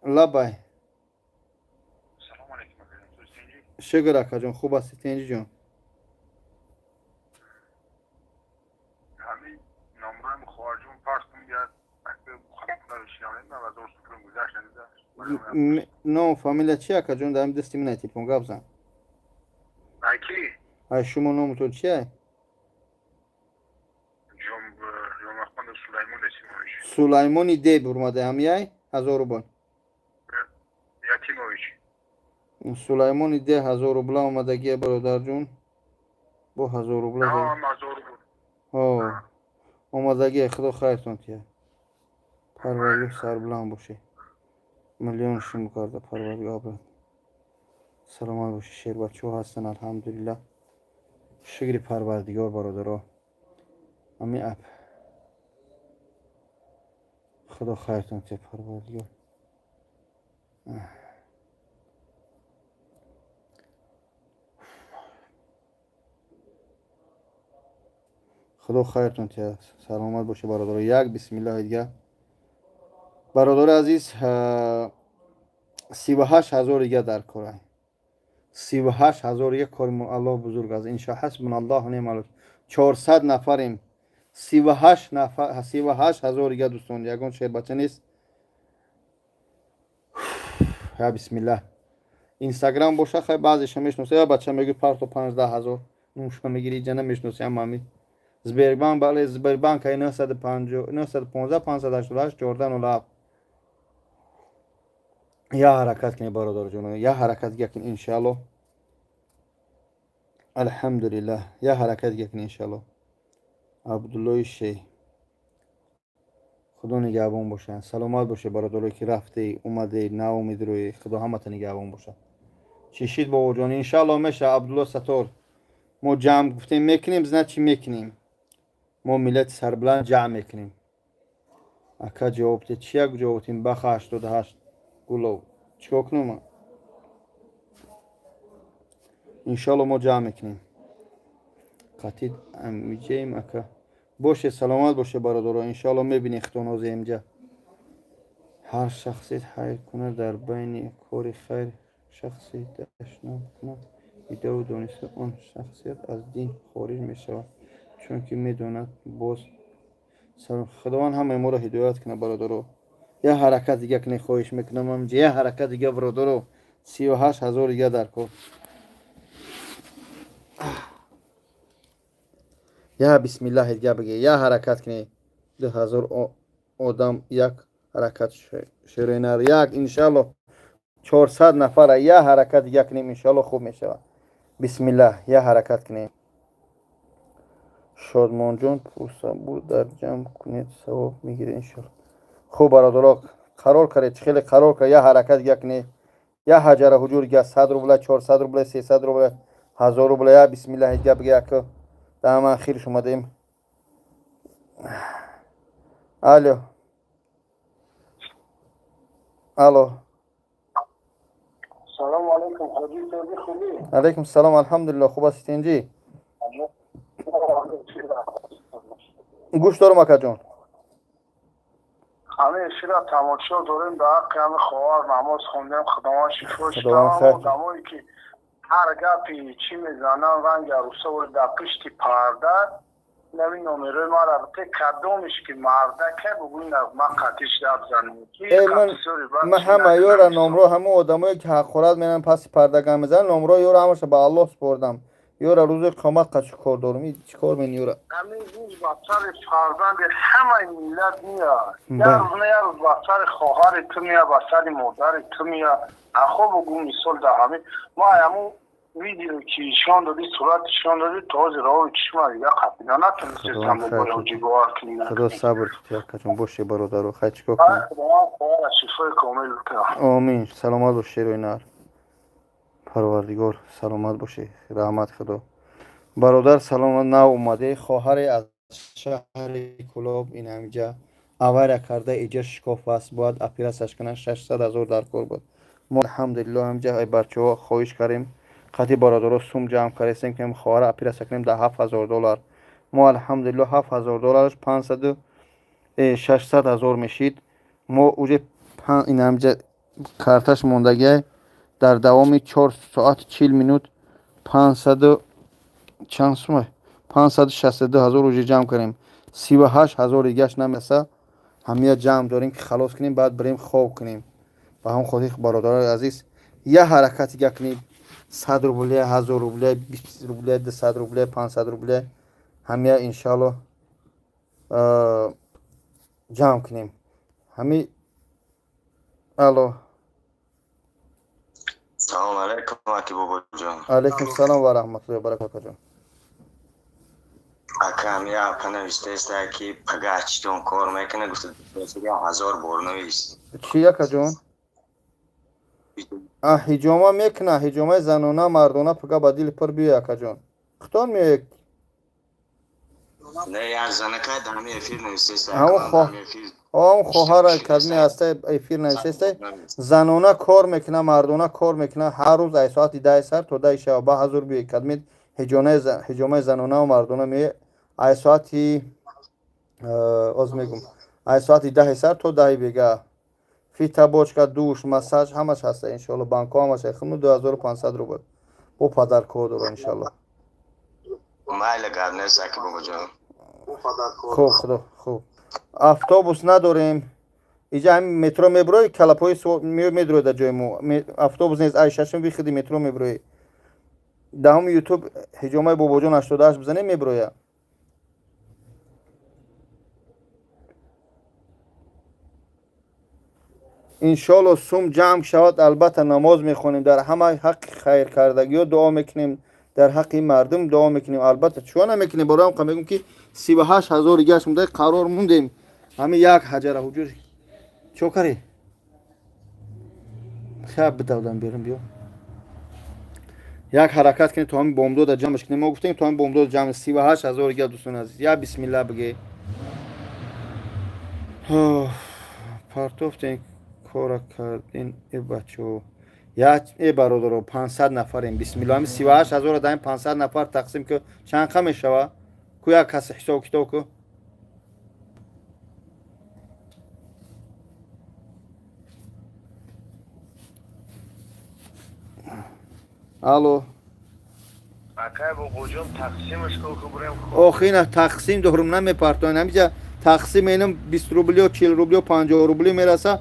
سلام علیکم. شکر اکا جان. خوب هستی تنجی جان؟ همین نمره خواهرجون پرستون بیاد اگه خواهر شیانه من از ارسو کنم گذشت نمیده نو فامیلا چی اکا جان؟ دارم دستی منه تیپون گفزن اکی های شما نومتون چیه؟ جام اخوان سلیمان نسیمویش سلیمانی دی برماده همیای 1000 روبل. یتیمویش سلیمانی دی 1000 روبل آمدگی برادر جون. با 1000 روبل دی. نه 1000 روبل. آمدگی خدا خیرتون تیه. پروردگار سربلند باشه. میلیون شما کرده پروردگار آباد. سلامت باشه. شیر بچه ها هستن الحمدلله. شکر پروردگار برادرها. امی اپ خدا خیرتون تیه پروردگار. خدا خیرتون تیه. سلامت باشه برادرها. یک بسم الله دیگه. برادر عزیز 38,000 دیگه در کاره. 38,000 دیگه کار الله بزرگ است. انشاء حسبنا الله و نعم الوکیل. 400 نفریم. 38,000 دیگه دوستان. یگان شیر بچه نیست. یا بسم الله. اینستاگرام باشه خیلی بعضیش میشناسه. یا بچه میگه پارتو 15,000 نوشا میگیری جنه میشناسه. اما زبربان بله زبربان که 950 915 588 14 97 یا حرکت کنی برادر جون. یا حرکت کنی انشالله. الحمدلله. یا حرکت کنی انشالله. عبدالله شی خدا نگهبان باشه. سلامت باشه برادری که رفته اومده ناامید روی خدا همت نگهبان باشه. چشید بابا جان انشالله میشه. عبدالله ستار ما جمع گفتیم میکنیم زنه چی میکنیم. ما ملت سربلند جمع میکنیم. اکا جوابت چی یک جوابتیم بخ 88 گلو چیکار کنم انشالله ما جمع میکنیم. قطید امیجیم اکا باشه. سلامت باشه برادرها. انشالله میبینی اختونازی اینجا. هر شخصیت حیر کنه در بین کار خیر شخصیت اشنا کنه ایده و دانسته آن شخصیت از دین خارج میشود چون که میدوند باز خداوند همه ما را هدایت کنه برادرها. یه حرکت دیگه کنه خواهش میکنم همینجا. یه حرکت دیگه برادرها. 38,000 دیگه در کار. یا بسم الله دیگه بگی. یا حرکت کنی 2000 آدم یک حرکت شرینر یک انشالله 400 نفر یا حرکت دیگه کنیم انشالله خوب میشه. بسم الله. یا حرکت کنیم. شادمان جان پرسم بود در جمع کنید ثواب میگیره انشالله. خوب برادرها قرار کرد خیلی قرار کرد. یا حرکت دیگه کنید. یا حجر حجور دیگه 100 روبل 400 روبل 300 روبل 1000 روبل. یا بسم الله دیگه بگی که دم اخیرش اومدیم. الو الو سلام علیکم. خوبی؟ علیکم السلام. الحمدلله. خوب هستی انجی؟ گوش دارم اکا جان. همه شیرا تماشا داریم در حق همه خواهر نماز خوندیم خداوند شفاش خداوند تمام خیر. آدمایی که هر گپی چی میزنن رنگ عروسه و در پشت پرده نمی نمیره ما را بته کدومش که مرده که بگوین من قطیش دب زنیم من همه یورا نمرو همه آدمایی که حق خورد میرن پس پردگاه میزن نمرو یورا همش به الله سپردم. یورا روز قیامت قچ کار دارم. چی کار من یورا همین روز بچه فرزند همه ملت میاد. یه روز نه یه روز بچه خواهر تو میاد بچه مادر تو میاد. خوب بگو مثال در همین ما همون ویدیو که ایشان دادی صورتشان دادی تازه راه چشم دیگه قطعا نتونستم موبایل بار کنیم. خدا صبر کنید کچون باشه برادر خیلی چیکار خدا کنیم. خدا شفای کامل بده. آمین. سلامت باشه روی نار پروردگار سلامت باشه رحمت خدا. برادر سلامت نو اومده خواهر از شهر کلاب این همینجا آواره کرده ایجا شکاف است باید اپیراسش کنن 600,000 در کار بود. ما الحمدلله همینجا ای بچه ها خواهش کردیم قطعی برادر سوم جمع کردیم که خواهر اپیراس کنیم در $7,000. ما الحمدلله $7,000 600,000 میشید. ما اوج این همینجا کارتش موندگی در دوام 4 ساعت 40 مینوت 500 چند سومه 562,000 روزی جمع کنیم. 38,000 دیگهش نمیسه همه جمع داریم که خلاص کنیم بعد بریم خواب کنیم. و هم خودی برادر عزیز یه حرکتی که کنیم 100 روبله 1000 روبله 20 روبله 200 روبله 500 روبله همه انشالله جمع کنیم. همه الو سلام علیکم اکی بابا جان. علیکم سلام و رحمت الله و برکاته جان. اکا یا اکا نوشته است که پگاچتون کار میکنه گفته 1000 بار نویست. چی اکا جان؟ هجومه میکنه هجومه زنانه مردانه پگا بدیل پر بیه اکا جان. ختان میه نه یا زنکه دمی افیر نوشته است. هم خواهر کلمی هسته افیر نوشته است زنانه کار میکنه مردانه کار میکنه هر روز ای ساعت 10 سر تا 10 شب با حضور بیه کلمی هجومه زنانه و مردانه میه ای ساعتی از میگم ای ساعتی 10 سر تا 10 بیگه فیتا بوچکا دوش مساج همش هسته انشالله بانک همش خمو 2500 روبل او پدر کد رو انشالله مایل گرنه ساکی بابا جان. خوب خدا خوب. اتوبوس نداریم اینجا همین مترو میبروی کلاپوی میدروی در جای مو اتوبوس نیست ای ششم بیخیدی مترو میبروی دهم یوتیوب هجومه بابا جان 88 بزنه میبروی انشالله سوم جمع شود البته نماز میخونیم در همه حق خیر کردگی و دعا میکنیم در حق مردم دعا میکنیم البته چون نمیکنیم برام میگم که 38,000 گشت مونده قرار موندیم همه یک حجره حجور چوکری خیلی بدودم بیرون بیا یک حرکت کنیم تو همین بومداد جمعش کنیم ما گفتیم تو همین بومداد جمع 38,000 گشت دوستان عزیز یا بسم الله بگی پارتوفتین کار کردین ای بچو یا ای برادر 500 نفریم بسم الله همین 38,000 دایم 500 نفر تقسیم که چند کم میشوه کویا کسی حساب کتاب کو الو اکای بابا جان تقسیمش کو که بریم آخه نه تقسیم دارم نمیپرتون همینجا تقسیم اینم 20 روبلی و 40 روبلی و 50 روبلی میرسه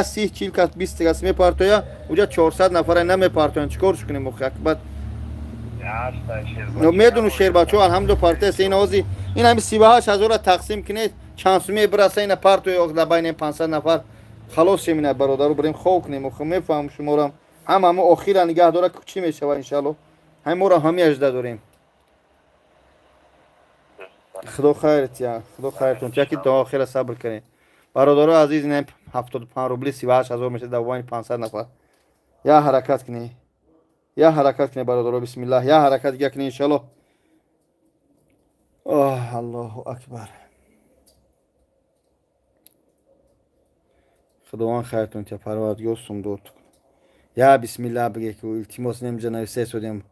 30 40 کس 20 کس میپرتویا اونجا 400 نفر نمیپرتون چیکارش کنیم مخک بعد میدونو شیر بچو الحمدلله پارته سین اوزی این همین 38,000 تقسیم کنید چند سومی برسه این پارتو در بین 500 نفر خلاص شمینه برادر رو بریم خوب کنیم خب میفهم شما رو هم اخیرا نگه داره چی میشه ان شاء الله همه رو همه اجدا داریم خدا خیرت یا خدا خیرتون چکی تا آخر صبر کنید برادر عزیز این 75 روبلی 38,000 میشه در بین 500 نفر یا حرکت کنی یا حرکت کنی برادر بسم الله یا حرکت دیگه کنی ان شاء الله الله اکبر خداوند خیرتون چه پروردگار سوم دور یا بسم الله بگی که التماس نمیشه نویسه شدیم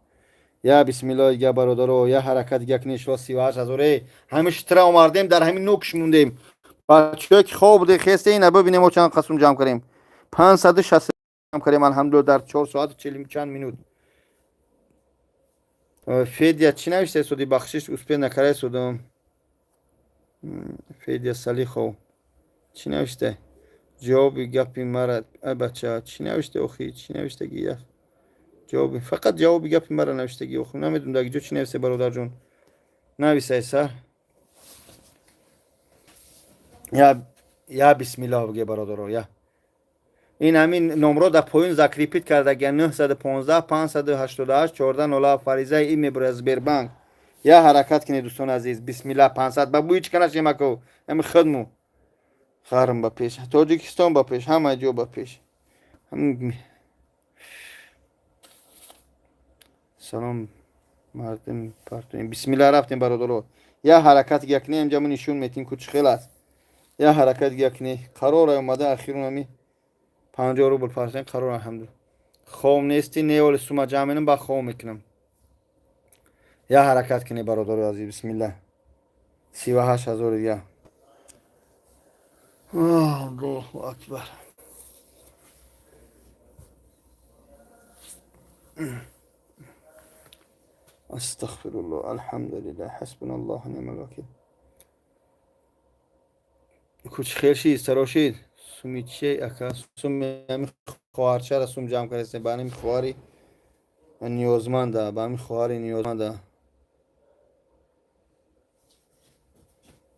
یا بسم الله دیگه برادر یا حرکت دیگه کنی ان شاء الله 38,000 همیشه ترا اومدیم در همین نوکش موندیم بچه‌ها که خواب بوده خسته اینا ببینیم ما چند قسم جمع کنیم 560 جمع کنیم الحمدلله در 4 ساعت 40 چند مینوت فدیه چی نوشته سودی بخشش اسپه نکره سودم فدیه سلیخو چی نوشته جوابی گپی مرا بچه چی نوشته اخی چی نوشته گیه جوابی فقط جوابی گپی مرا نوشته گیه اخی نمیدونم دیگه جو چی نوشته برادر جون نویسه سر یا بسم الله بگه برادر یا این همین نمره در پایین ذکریپیت کرده 915 588 14 فریضه ای میبره از بیربانک. یا حرکت کنید دوستان عزیز. بسم الله 500 با بوی چکنه شیمکو همین خدمو خارم با پیش تاجیکستان با پیش همه جو با پیش سلام مردم پارتون. بسم الله رفتیم برادرو. یا حرکت یکنی اینجا من نشون میتین کوچ خیلی است. یا حرکت یکنی قرار اومده اخیرا می 50 روبل پارتن قرار الحمدلله. خوم نیستی نیول سوما جامنم با خوم میکنم. یا حرکت کنی برادر عزیز. بسم الله 38000 یا الله اکبر. استغفر الله الحمدلله حسبنا الله و نعم الوکیل. کوچ خیر شید سراشید سومی چی اکا سومی همین خوارچه را سوم جمع کرده با همین خواری نیازمنده با همین خواری نیازمنده.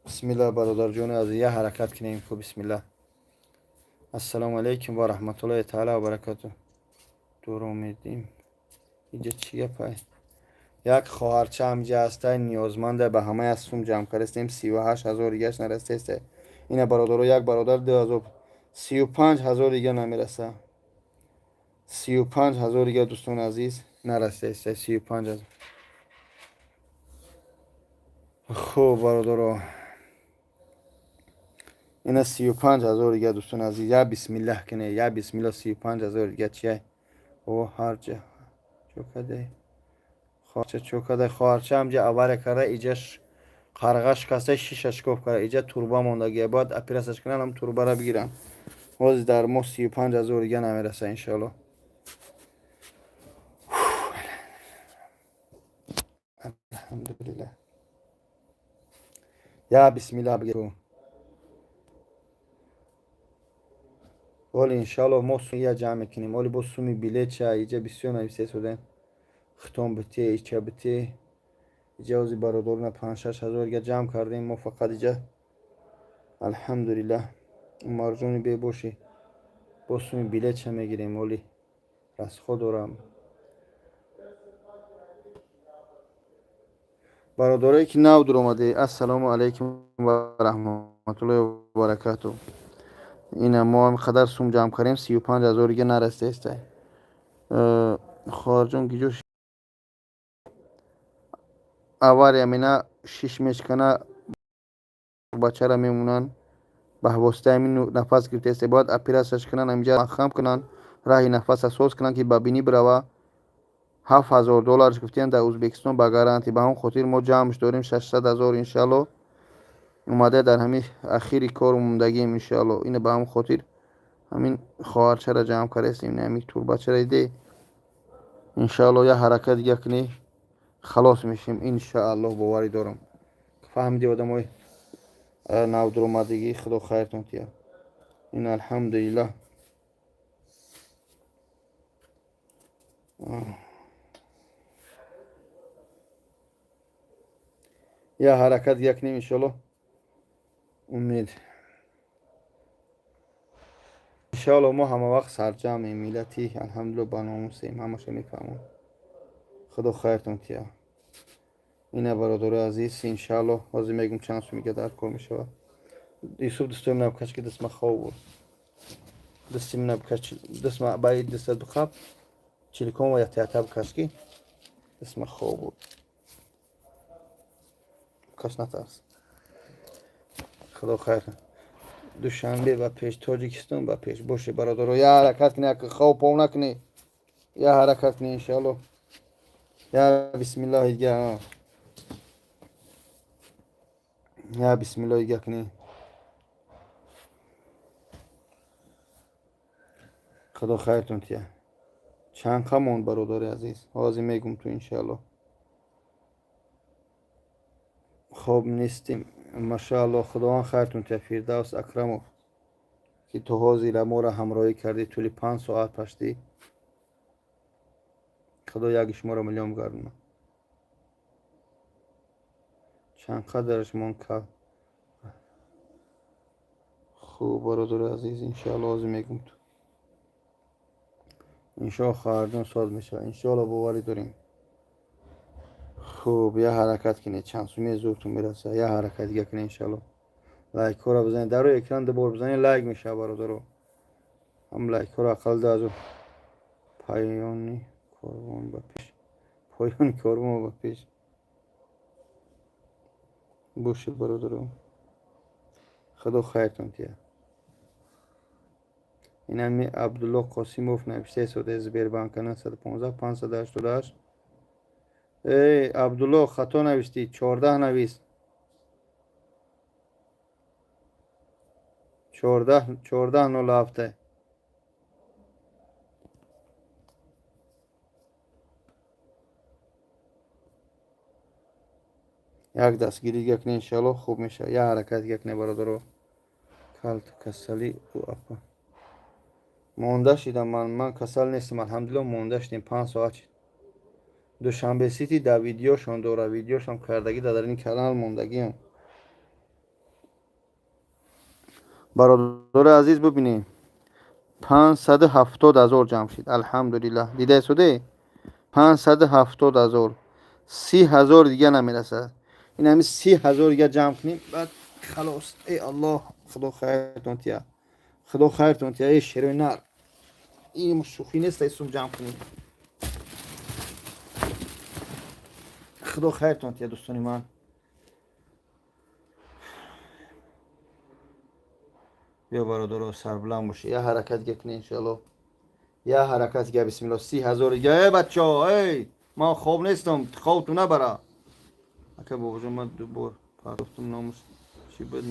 بسم الله برادر جون از یه حرکت کنیم خب بسم الله. السلام علیکم و رحمت الله تعالی و برکاته. دور اومدیم اینجا چیه پای یک خواهرچه همجا هسته نیازمنده به همه از سوم جمع کرده 38000 دیگهش نرسته است. این برادر یک برادر 2000 35000 دیگه نمیرسه. 35000 دیگه دوستان عزیز نرسته است. 35000 خوب برادر اینا 35000 دیگه دوستان عزیز. یا بسم الله کنه یا بسم الله 35000 دیگه چیه او هرچه چوکده خواهرچه چوکده خواهرچه همجا اواره کرده ایجاش قرغش کسته شیشش کف کرده ایجا توربا موندگی بعد اپیرسش کنن هم توربا را بگیرن باز در ما 35000 دیگه نمیرسه انشالله. الحمدلله یا بسم الله بگیر ولی انشالله ما سویا جمع کنیم ولی با سومی بیلیت چه ایجا بسیار نویسه شده ختم بته ایچه بته ایجا وزی برادرون 5-6 هزار جمع کردیم ما فقط ایجا الحمدلله مرجونی بی باشی با سومی بیلیت چه میگیریم ولی رس خود دارم برادرایی که نو در اومده السلام علیکم و رحمت الله و برکاته. این ما هم قدر سوم جمع کردیم 35000 دیگه نرسته است. خارجون گیجوش اوار یمینا شش میشکنه بچه را میمونن به واسطه همین نفس گرفته است بعد اپیراسش کنن اینجا خم کنن راهی نفس اساس کنن که ببینی بروا $7000 گفتن در ازبکستان با گارانتی به هم خاطر ما جمعش داریم 600,000 انشالله اومده در همین اخیری کار موندگیم انشالله. این به هم خاطر همین خواهرچه را جمع کردیم همین تور بچه را ایده انشالله یا حرکت یکنی خلاص میشیم انشالله باوری دارم. فهمیدی آدم های نو در اومدگی خدا خیرتون تیا این الحمدلله. یا حرکت یکنی انشالله امید انشالله ما همه وقت سرجمع ملتی الحمدلله با ناموسیم همه میفهمون خدا خیرتون تیا. اینه برادر عزیز انشالله بازی میگم چند سو میگه در کار میشه یوسف دستم نبکش که دست ما خواب بود دستم نبکش دست ما باید دست بخواب چلیکم و یحتیاطه بکش که دست ما خواب بود کش نترس خدا خیر. دوشنبه و پیش تاجیکستان و پیش باشه برادر یا حرکت کنی که خواب پاو نکنی یا حرکت کنی انشالله یا بسم الله دیگه یا بسم الله دیگه کنی خدا خیرتون تیا. چند خمون برادر عزیز حاضی میگم تو انشالله خوب نیستیم ماشاءالله خداوند خیرتون تیا. فردوس اکرمو که تو حاضی ما را همراهی کردی طول 5 ساعت پشتی خدا یکیش ما را ملیون گردونه چند قدرش من که خوب برادر عزیز انشالله حاضی میگم تو اینشا خواهرجان ساز میشه انشالله باوری داریم. خوب یه حرکت کنید چند سومی زورتون میرسه یه حرکت دیگه کنید انشالله. لایک ها رو بزنید در روی اکران دبار بزنید لایک میشه برادرو. هم لایک ها رو اقل ده ازو پایانی کاروان با پیش پایانی کاروان با پیش باشه برادرو. خدا خیرتون تیه. این همی عبدالله قاسیموف نوشته سوده زبیر بانکنه 115 588. ای عبدالله خطا نوشتی 14 نویس 14 07. یک دستگیری یک نه انشالله خوب میشه یه حرکت یک نه برادرو. کالت کسلی او اپا مونده شدم من کسل نیستم الحمدلله مونده شدیم 5 ساعت شد. دوشنبه سیتی در ویدیوشان دوره ویدیوشان کردگی در این کانال موندگی هم. برادر عزیز ببینیم 570,000 جمع شد الحمدلله دیده شده 570,000 30,000 دیگه نمیرسه. این همین 30,000 دیگه جمع کنیم بعد خلاص. ای الله خدا خیرتون تیا خدا خیرتون تیا ای شروع نر این شوخی نیست ایسوم جمع کنیم. خدا خیرتون تیا دوستانی من. بیا برادر سربلند باشه یه حرکت دیگه کنی انشالله یه حرکت دیگه بسم الله 30,000 دیگه. ای بچه ها ای ما خواب نیستم خوابتون نبره اکه بابا من دوبار پرداختم ناموس چی بود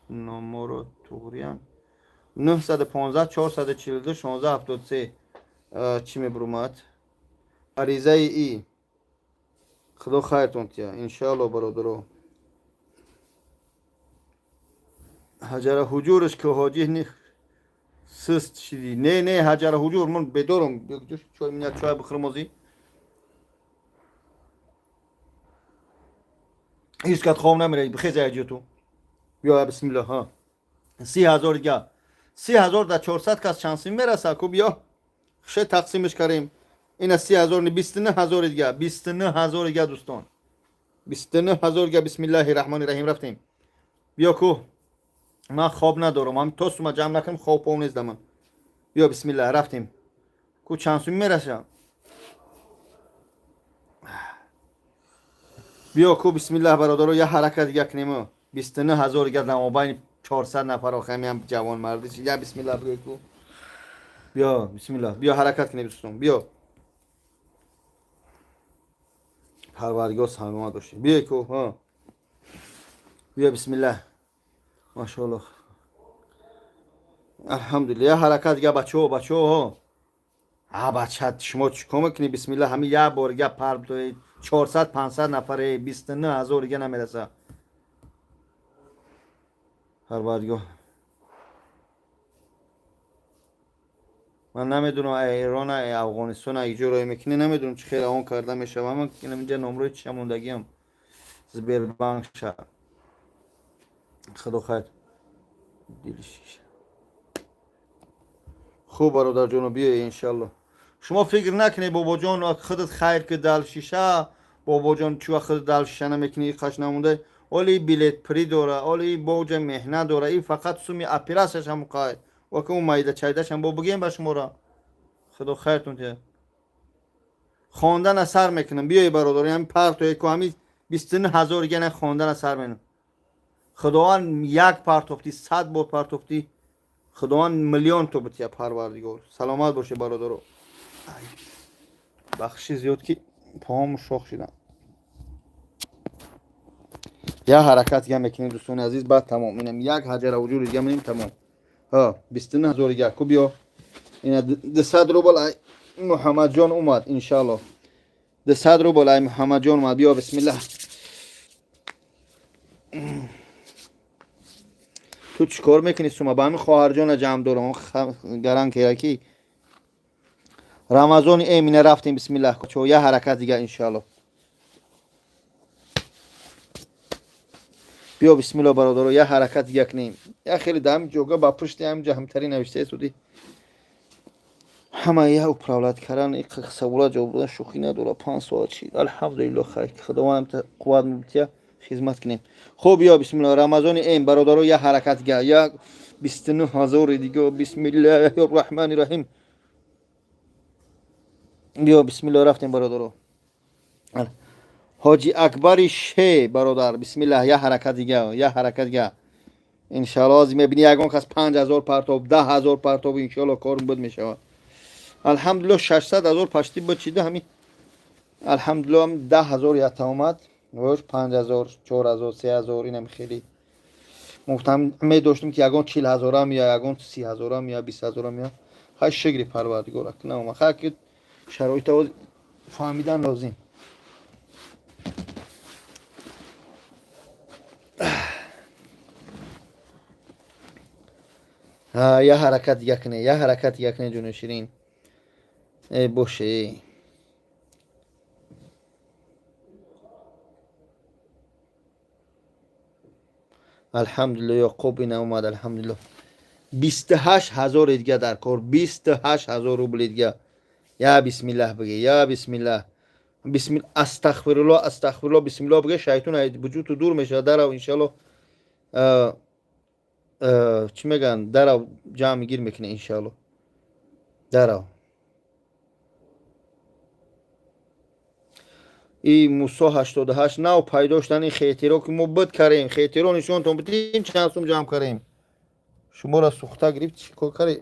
نامورو توریان 915 442 1673 چی میبرومد عریضه ای. خدا خیرتون تیا انشالله برادرو. حجر حجورش که حاجی نه سست شدی نه حجر حجور من بدارم چای میاد چای بخورم ازی هیچ کات خواب نمیره بخیز ایجیتو. بیا بسم الله ها 30,000 دیگه 30,000 در 400 کس شانسی میرسه کو بیا شه تقسیمش کردیم این 30,000 نه 29,000 دیگه 29,000 دیگه دوستان 29,000 دیگه بسم الله الرحمن الرحیم رفتیم. بیا کو من خواب ندارم هم توست ما جمع نکنیم خواب پاو نیست من. بیا بسم الله رفتیم کو چند سومی میرسه. بیا کو بسم الله برادرو یه حرکت دیگه کنیم 29,000 دیگه در مابین 400 نفر آخمی هم جوان مردی یا بسم الله بگوی کو بیا بسم الله بیا حرکت کنیم دوستان. بیا پروردگار سلامت باشه بیا کو ها بیا بسم الله ماشاءالله الحمدلله یه حرکت دیگه بچه ها بچه شما چیکار میکنی بسم الله همین یه بار دیگه پر 400 500 نفره 29,000 دیگه نمیرسه. پروردگار من نمیدونم ایران افغانستان اجرای میکنه نمیدونم چه خیلی اون کرده میشه من اینجا نمره چه موندگی هم زبیر بانک شد خدا خیر دیلش خوب برادر جانو بیا انشالله. شما فکر نکنی بابا جان خودت خیر که دل شیشه بابا جان چو خودت دل شیشه نمیکنی خش نمونده اولی بلیت پری داره اولی بوج مهنه داره این فقط سومی اپیراسش هم قاید و که اون مایده چایدش هم بابا بگیم به شما را خدا خیرتون تیه خواندن اثر میکنم. بیایی برادر همین پرتوی که همین 29,000 دیگه نه خواندن اثر میکنم. خداوند یک پرتوفتی 100 بار پرتوفتی خداوند میلیون تو بتیه پروردگار سلامت باشه برادرو. بخشی زیاد که پاهم شاخ شدن یه حرکت دیگه میکنیم دوستان عزیز بعد تمام اینم یک حجر وجود دیگه میکنیم تمام ها 29,000 دیگه کو بیا این 200 روبل محمد جان اومد انشالله 200 روبل محمد جان اومد. بیا بسم الله تو چیکار میکنی شما با همین خواهر جان جمع دارم گران کی رمضان امینه رفتیم بسم الله چو یه حرکت دیگه انشالله. بیا بسم الله برادرو یه حرکت دیگه کنیم. یا خیلی دم جوگا با پشت هم جمع تری نوشته سودی همه یه اپرالات کردن این سوالات جواب دادن شوخی نداره 5 ساعت چی الحمدلله خیر خداوند قوت میده خدمت کنیم خوب یا بسم الله رمضان این برادرو یه حرکت گه یا 29000 دیگه بسم الله الرحمن الرحیم بیا بسم الله رفتیم برادرو حاجی اکبر شه برادر بسم الله یه حرکت دیگه یه حرکت گه ان شاء الله از میبینی یگان کس 5000 پرتاب 10000 پرتاب ان شاء الله کارم بد میشه الحمدلله 600,000 پشتی بچیده همین الحمدلله هم 10,000 یا تمامت وش 5,000 4,000 3,000 اینم خیلی مفتم می داشتم که یگان 40,000 هم یا یگان 30,000 هم یا 20,000 هم یا خیلی شگری پروردگار کنه ما خیلی شرایط رو فهمیدن لازم یه حرکت یکنه یه حرکت یکنه جون شیرین ای باشه الحمدلله یعقوب این اومد الحمدلله 28,000 دیگه در کار 28,000 روبل دیگه یا بسم الله بگه یا بسم الله بسم الله استغفر الله بسم الله بگه شیطان وجود تو دور میشه در ان شاء الله چی میگن در جمع گیر میکنه ان شاء الله در این موسی 88 نو پیدا شدن این خیتیرو که ما بد کردیم خیتیرو نشون تو بدیم چند سوم جمع کردیم شما را سوخته گرفت چیکار کردی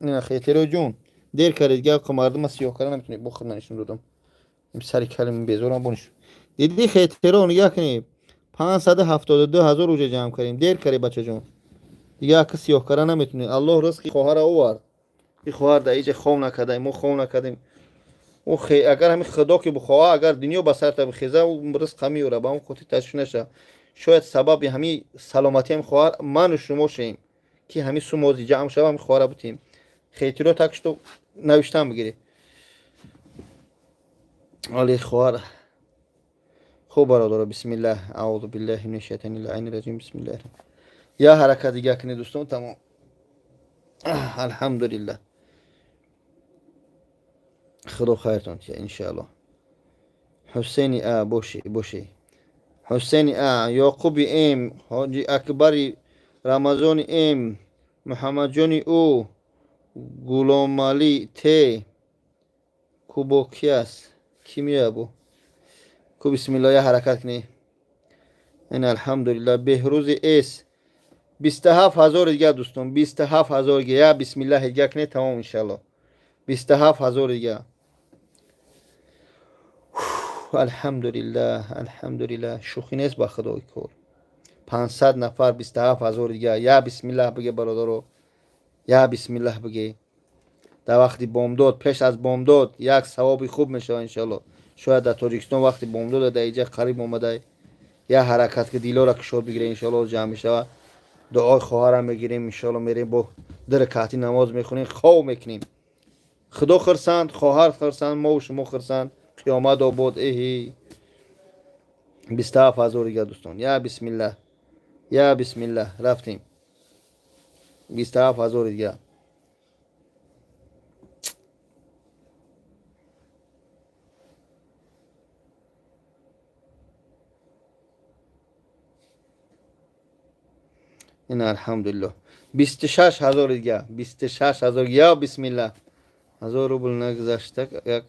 نه خیتیرو جون دیر کردید دیگه که مردم سیاه کردن نمیتونی بخور نشون دادم این سری کلمه بیزارم بونش دیدی خیتیرو نگاه کنی 572,000 روزه جمع کردیم دیر کردی بچه جون دیگه که سیاه کردن نمیتونی الله رزق خواهر آورد این خواهر در ایجا خواه نکردیم ما خواه نکردیم او اگر همین خدا که بخواه اگر دنیا بسر تا بخیزه او رزق همی اوره با اون خودی تشویش نشه شاید سبب همین سلامتی هم خواهر من و شما شیم که همین سموزی جمع شد همین خواهر بودیم خیلی رو تکش تو نوشتم بگیری علی خواهر خوب برادر بسم الله اعوذ بالله من الشیطان الرجیم بسم الله یا حرکت دیگه کنید دوستان تمام الحمدلله خدا خیرتون که انشاءالله حسینی باشی حسینی یعقوبی ام حاجی اکبری رمضان ام محمد جانی او غلام علی ته کوبو کیاس کیمیا بو کو بسم الله یا حرکت کنی این الحمدلله بهروز اس 27,000 دیگه دوستان 27,000 دیگه یا بسم الله دیگه کنی تمام انشاءالله 27,000 دیگه الحمدلله شوخی نیست با خدای کور 500 نفر 27,000 دیگه یا بسم الله بگه برادرو یا بسم الله بگه در وقتی بامداد پیش از بامداد یک ثوابی خوب میشه انشالله شاید در تاجیکستان وقتی بامداد در اینجا قریب اومده یا حرکت که دیلا را کشور بگیره انشالله جمع میشه دعای خواهرم بگیریم انشالله میریم با در رکعتی نماز میخونیم خواب میکنیم خدا خرسند خواهر خرسند ما و شما خرسند قیامت آباد ایهی 27,000 دیگه دوستان یا بسم الله یا بسم الله رفتیم 27,000 دیگه این الحمدلله 26,000 دیگه 26,000 یا بسم الله 1000 روبل نگذشته یک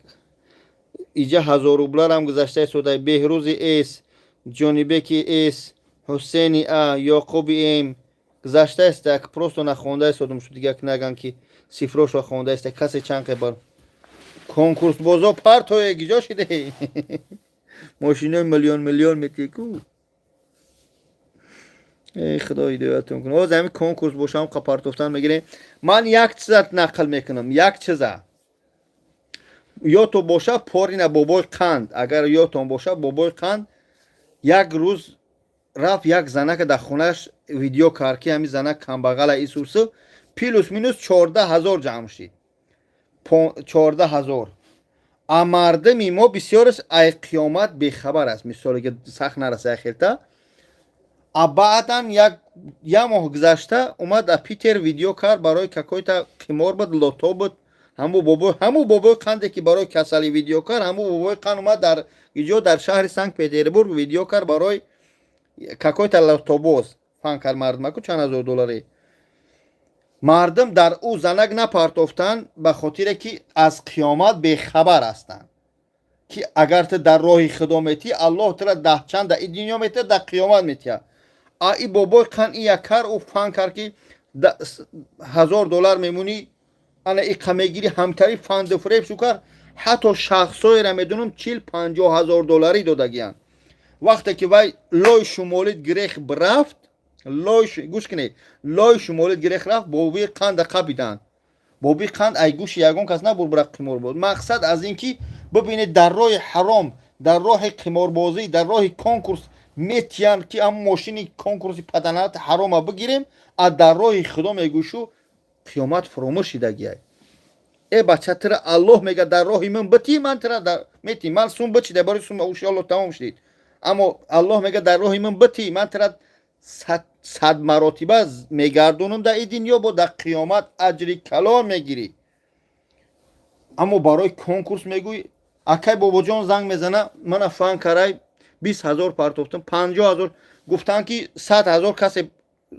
اینجا 1000 روبل هم گذشته سوده بهروز اس جانبکی اس حسینی یعقوبی ام گذشته است که پروستو نخونده سودم شد دیگه که نگن که صفرش رو خونده است کسی چند قبر کنکورس بازا پرت های گیجا شده ماشینه میلیون میتیکو ای خدا هدایتتون کنه از همین کنکورس باشم قپارتوفتن میگیره من یک چیزت نقل میکنم یک چیزه یا تو باشه پارین بابای قند اگر یا تو باشه بابای قند یک روز رفت یک زنک در خونش ویدیو کار که همین زنک کمبغل ایسوسو پلوس مینوس 14,000 جمع شد 14,000 مردمی ما بسیارش ای قیامت بیخبر است مثالی که سخت نرسه خیلتا بعدا یک ماه گذشته اومد پیتر ویدیو کار برای ککوی تا قمار بود لوتو بود همو بابای قنده که برای کسلی ویدیو کار همو بابای قند اومد در اینجا در شهر سنت پترزبورگ ویدیو کار برای какой-то автобус фан кар мардум ку чанд ҳазор долларе мардум дар ӯ занак напартофтанд ба хотире ки аз қиёмат бехабар ҳастанд ки агар ту дар роҳи худо метӣ аллоҳ тура даҳчанд дар дунё метия дар қиёмат метия а и бобои қан и як кар ӯ фан кар ки $1000 мемунӣ ана иқа мегирӣ ҳамтари фанду фреб шукар ҳатто шахсоеро медунам $40,000 додагиянд вақте ки вай лои шумолит гирех рафт гӯш кунед лои шумолит гирех рафт бобии қанда қабиданд бобии қанд ай гӯши ягон кас набуд бира қимор буд мақсад аз ин ки бибинед дар роҳи ҳаром дар роҳи қиморбозӣ дар роҳи конкурс метиянд ки ам мошини конкурси паданат ҳарома бигирем а дар роҳи худо мегӯшу қиёмат фуромӯш шидагиай е бача тира аллоҳ мега дар роҳи ман битӣ ман тира метӣ ман сум бичида бори сум иншоалло тамом шудид аммо аллоҳ мега дар роҳи ман битӣ ман тира 100 маротиба мегардонам дар ин дунё бо дар қиёмат аҷри калон мегирӣ аммо барои конкурс мегӯй акай бобоҷон занг мезана мана фан карай 20,000 партофтам 50,000 гуфтанд ки 100,000 касе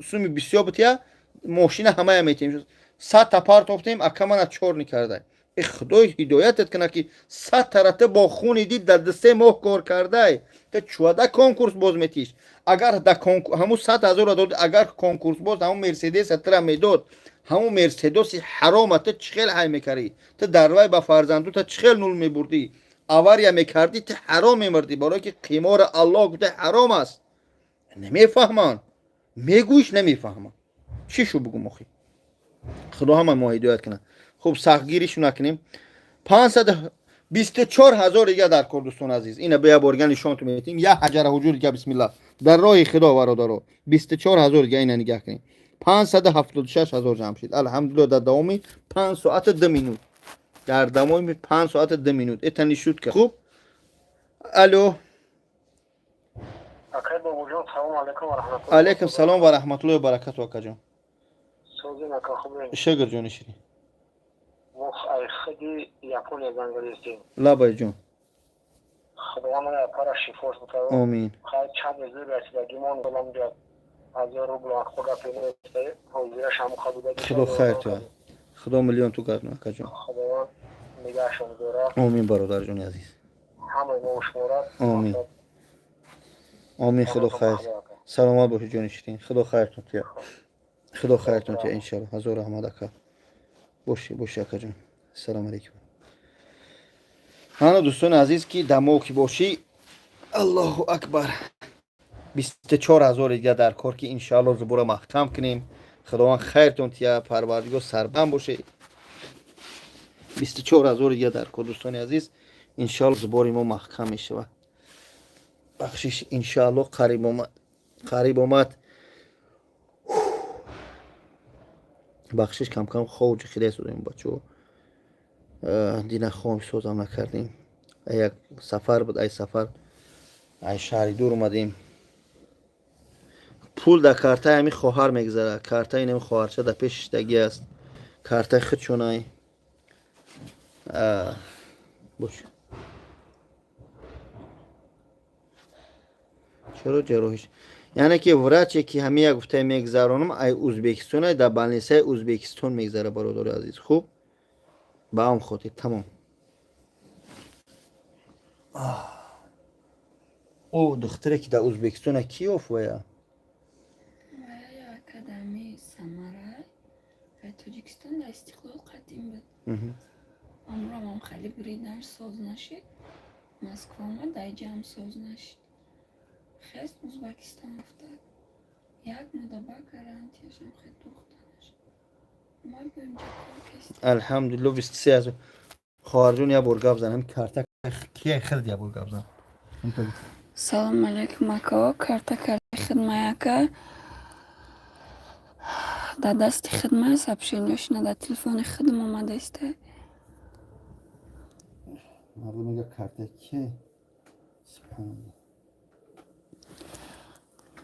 суми бисёр бития мошина ҳамая метем 100 та партофтем ака мана чор никардай худой ҳидоятат кана ки 100 тарата бо хуни дид дар 3 моҳ кор кардай та чуада конкурс боз метиш агар да ҳамун 100,000 дод агар конкурс боз ҳамун мерседес тра медод ҳамун мерседеси ҳарома та чихел ҳай мекарӣ та дар вай ба фарзанду та чихел нул мебурдӣ авария мекардӣ та ҳаром мемардӣ барое ки қимори аллоҳ гуфта ҳаром аст намефаҳманд мегӯиш намефаҳманд чӣ шу бигум охӣ худо ҳама мо ҳидоят кунад хуб сахтгириш накунем 524,000 дига дар кор дӯстон азиз ина бия борга нишонту метим я ҳаҷара ҳуҷур дига бисмилла дар роҳи худо бародаро 24,000 дига ина нигоҳ кунем 576,000 ҷамъ шид алҳамдулилла дар давоми 5 соати 2 минут дар давоми 5 соати 2 минут этани шуд ка хуб алло акай бобоҷон салом алайкум ва раҳматуллоҳи алайкум салом ва раҳматуллоҳи ва баракату акаҷон созин ака хубем шукр ҷони ширин мо ай худи япония зангарестем лабай ҷон худоя мана пара шифос бутаро амин хай чанд зур расидагимон долам дият 1000 рубл ахуда пенесте ҳозира шаму хабудаги худо хайр ту худо миллион ту гардон акаҷон худоя нигоҳшон дора амин бародарҷони азиз ҳамаи мо шумора амин амин худо хайр саломат бошед ҷони ширин худо хайртон тия худо хайртон тия иншалло ҳазор раҳмат ака боши акаҷон ассалому алайкум ҳано дӯстони азиз ки дамо ки бошӣ аллоҳу акбар 24,000 дига дар кор ки иншаалло зубура маҳкам кунем худованд хайртон тия парвардигор сарбанд боше 24,000 дига дар кор дӯстони азиз иншаалло зубори мо маҳкам мешавад бахшиш иншаалло қариб омад бахшиш камкам хоҷи хидай созем бачаҳо дина хоҳам созам накардем як сафар буд ай сафар ай шаҳри дур омадем пул дар картаи ҳами хоҳар мегзарад картаи ин хоҳарча дар пешиштагӣ аст картаи худшонай бош чаро ҷарроҳиш яъне ки враче ки ҳамия гуфтаи мегзаронам ай ӯзбекистонай дар балнисаи ӯзбекистон мегзара бародари азиз хуб ба ҳам хотир тамом о духтаре ки дар ӯзбекистона ки ёфт вая академияи самара ва тоҷикистон дар истиқлол қадим буд амро мам хеле биридаш соз нашид москва омад дар ҷамъ соз нашид хест ӯзбекистон рафтад як мудаба гарантияшон хед духтанаш ма бимҷа кест алҳамдулилла 23,000 хоҳарҷон я бор гап занам карта ки хелд я бор гап зан салому алайкум ака карта карта хидмаяка дар дасти хидма сообщениёшона дар телефони хидм омадаиста мардум мега карта ки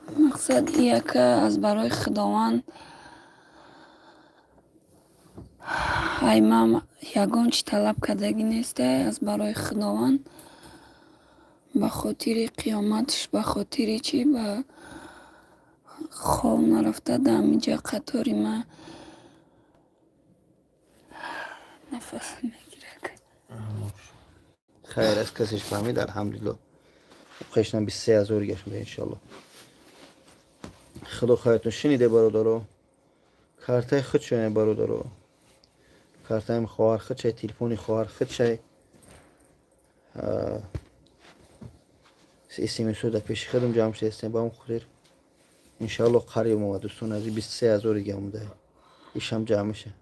мақсад яка аз барои худованд ҳай ман ягон чӣ талаб кардаги несте аз барои худованд ба хотири қиёматш ба хотири чӣ ба хоб нарафта дар ҳаминҷа қатори ман нафасам мегирад. خیر از کسیش فهمید الحمدلله خشنم 23,000 گشت به انشالله. خدا خیرتون شنیده برادرو کارتای خود شونه برادرو کارتایم خواهر خود شای تلفنی خواهر خود شای اسمسو در پیش خودم جمع شدستیم با هم خودیر انشالله قریب اومد دوستان از 23,000 دیگه اومده ایش هم جمع میشه.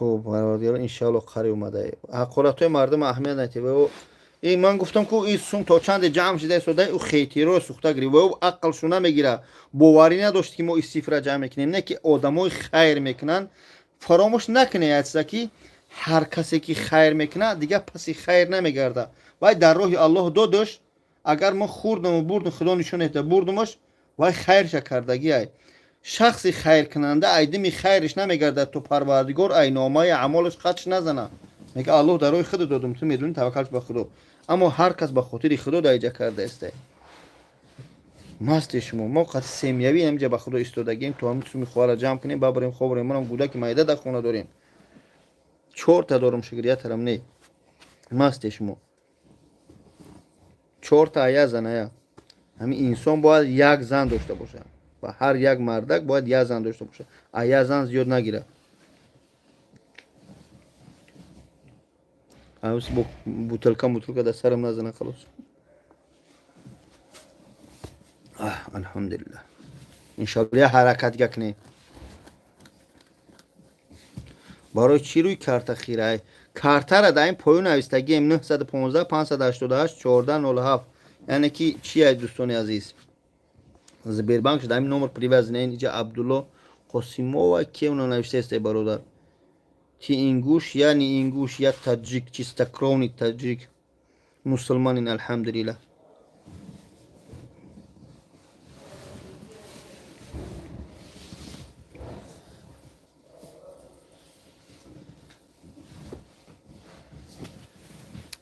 خوب برادر انشالله قریب اومده حقارتای مردم اهمیت ندید و این من گفتم که این سوم تا چند جمع شده سوده او خیتی رو سوخته گیری و او عقلشو نمیگیره باوری نداشت که ما این صفر جمع میکنیم نه که آدمای خیر میکنن فراموش نکنه اصلا که هر کسی که خیر میکنه دیگه پسی خیر نمیگرده وای در راه الله دادش اگر ما خوردم و بردم خدا نشون نده بردمش وای خیرش کردگی ای شخص خیر کننده ایدمی خیرش نمیگرده تو پروردگار ای نامه اعمالش خدش نزنه میگه الله در راه خود دادم تو میدونی توکلش به خدا اما هر کس به خاطر خدا دایجه کرده است مست شما ما قد سمیوی همینجا به خدا ایستادگیم تو همین سومی خواره جمع کنیم ببریم خوابریم منم گودک مایده در خونه داریم 4 تا دارم شگریت هم نه مست شما 4 تا یا زنه همین انسان باید یک زن داشته باشه و هر یک مردک باید یک زن داشته باشه یک زن زیاد نگیره اوس بوتلکا در سرم نزنه خلاص الحمدلله انشالله حرکت گکنه برای چی روی کارت خیره کارت را در این پایون نویستگی 915 588 1407 یعنی که چی ای دوستان عزیز زبیربانک در این نمبر پریوز نه اینجا عبدالله قاسیموف که اونو نوشته است برادر تی اینگوش یعنی اینگوش یا تاجیک چیستکرونی تاجیک مسلمانین الحمدلله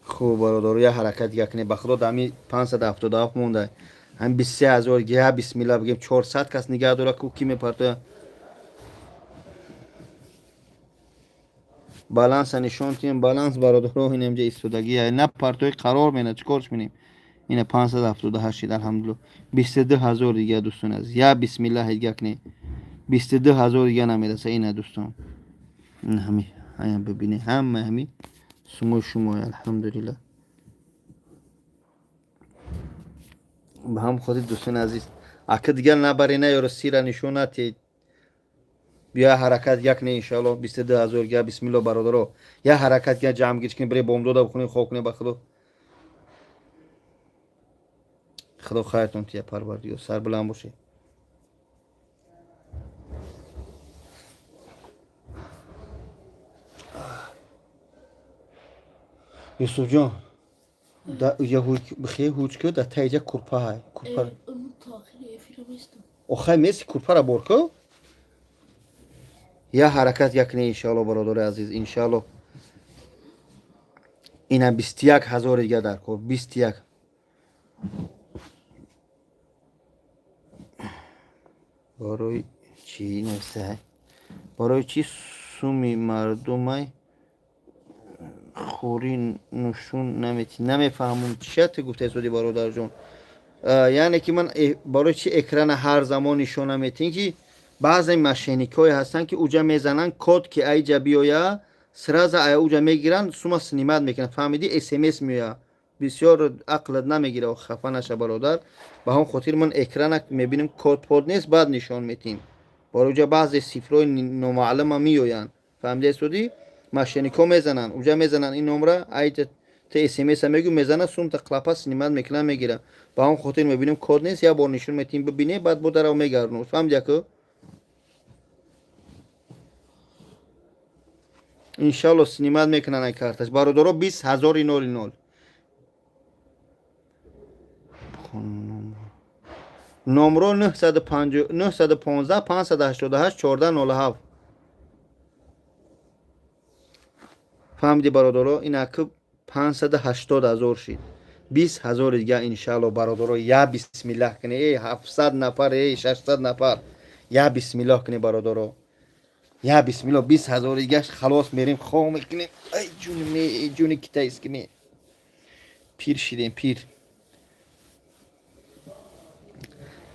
خوب برادر یه حرکت یکنه بخدا دمی 577 مونده هم 23,000 گه بسم الله بگیم 400 کس نگه داره کو کی میپرته بالانس نشون تیم بالانس برادر رو این اینجا ایستادگی نه پرتوی قرار مینه چیکارش می‌کنیم اینه 578 الحمدلله 22,000 دیگه دوستان از یا بسم الله یکنه 22,000 دیگه نمیرسه اینه دوستان این همین ببینه همین شما الحمدلله به هم خودت دوستان عزیز اگه دیگه نبری نه یا سیره نشوناتی بیا حرکت یک نه انشالله 22,000 گه بسم الله برادرو یا حرکت گه جمع گیش کنی بری بوم داده بخونی خواب کنی به خدا خیرتون تیه پروردگار سر بلند باشه یوسف جان یه بخیه هوچ که در تایجه کرپا های آخه میسی کرپا را برکو یا حرکت یکنه انشالله برادر عزیز انشالله اینه 21,000 دیگه در کار 21 برای چی نوشته برای چی سومی مردم های خوری نشون نمیفهمم چیت گفته سودی برادر جون یعنی که من برای چی اکران هر زمان نشون نمیتین که بعضی ماشینیک های هستن که اوجا میزنن کد که ایجا بیایا سراز اوجا میگیرن سوما سنیمت میکنن فهمیدی SMS میاد بسیار عقلت نمیگیره و خفه نشه برادر به هم خاطر من اکران میبینیم کد پود نیست بعد نشون میتیم برای اوجا بعضی صفرای نامعلم میوین فهمیدی سودی ماشینیکو میزنن اونجا میزنن این نمره ایت تی SMS میگو میزنه سوم تا کلاپا سنیمت میکنه میگیره با هم خاطر میبینیم کد نیست یا بار نشون میتیم ببینه بعد بود درو میگردن فهمیدی که انشالله سینیمت میکنن ای کارتش برادرها 20,000 نول نمره 915 588 1407 فهمیدی برادرها این که 580,000 شد 20,000 دیگه انشالله برادرها یا بسم الله کنی ای 700 نفر ای 600 نفر یا بسم الله کنی برادرها یا بسم الله 20,000 دیگه خلاص میریم خواه میکنیم ای جون می ای جون کتا اسکی پیر شدیم پیر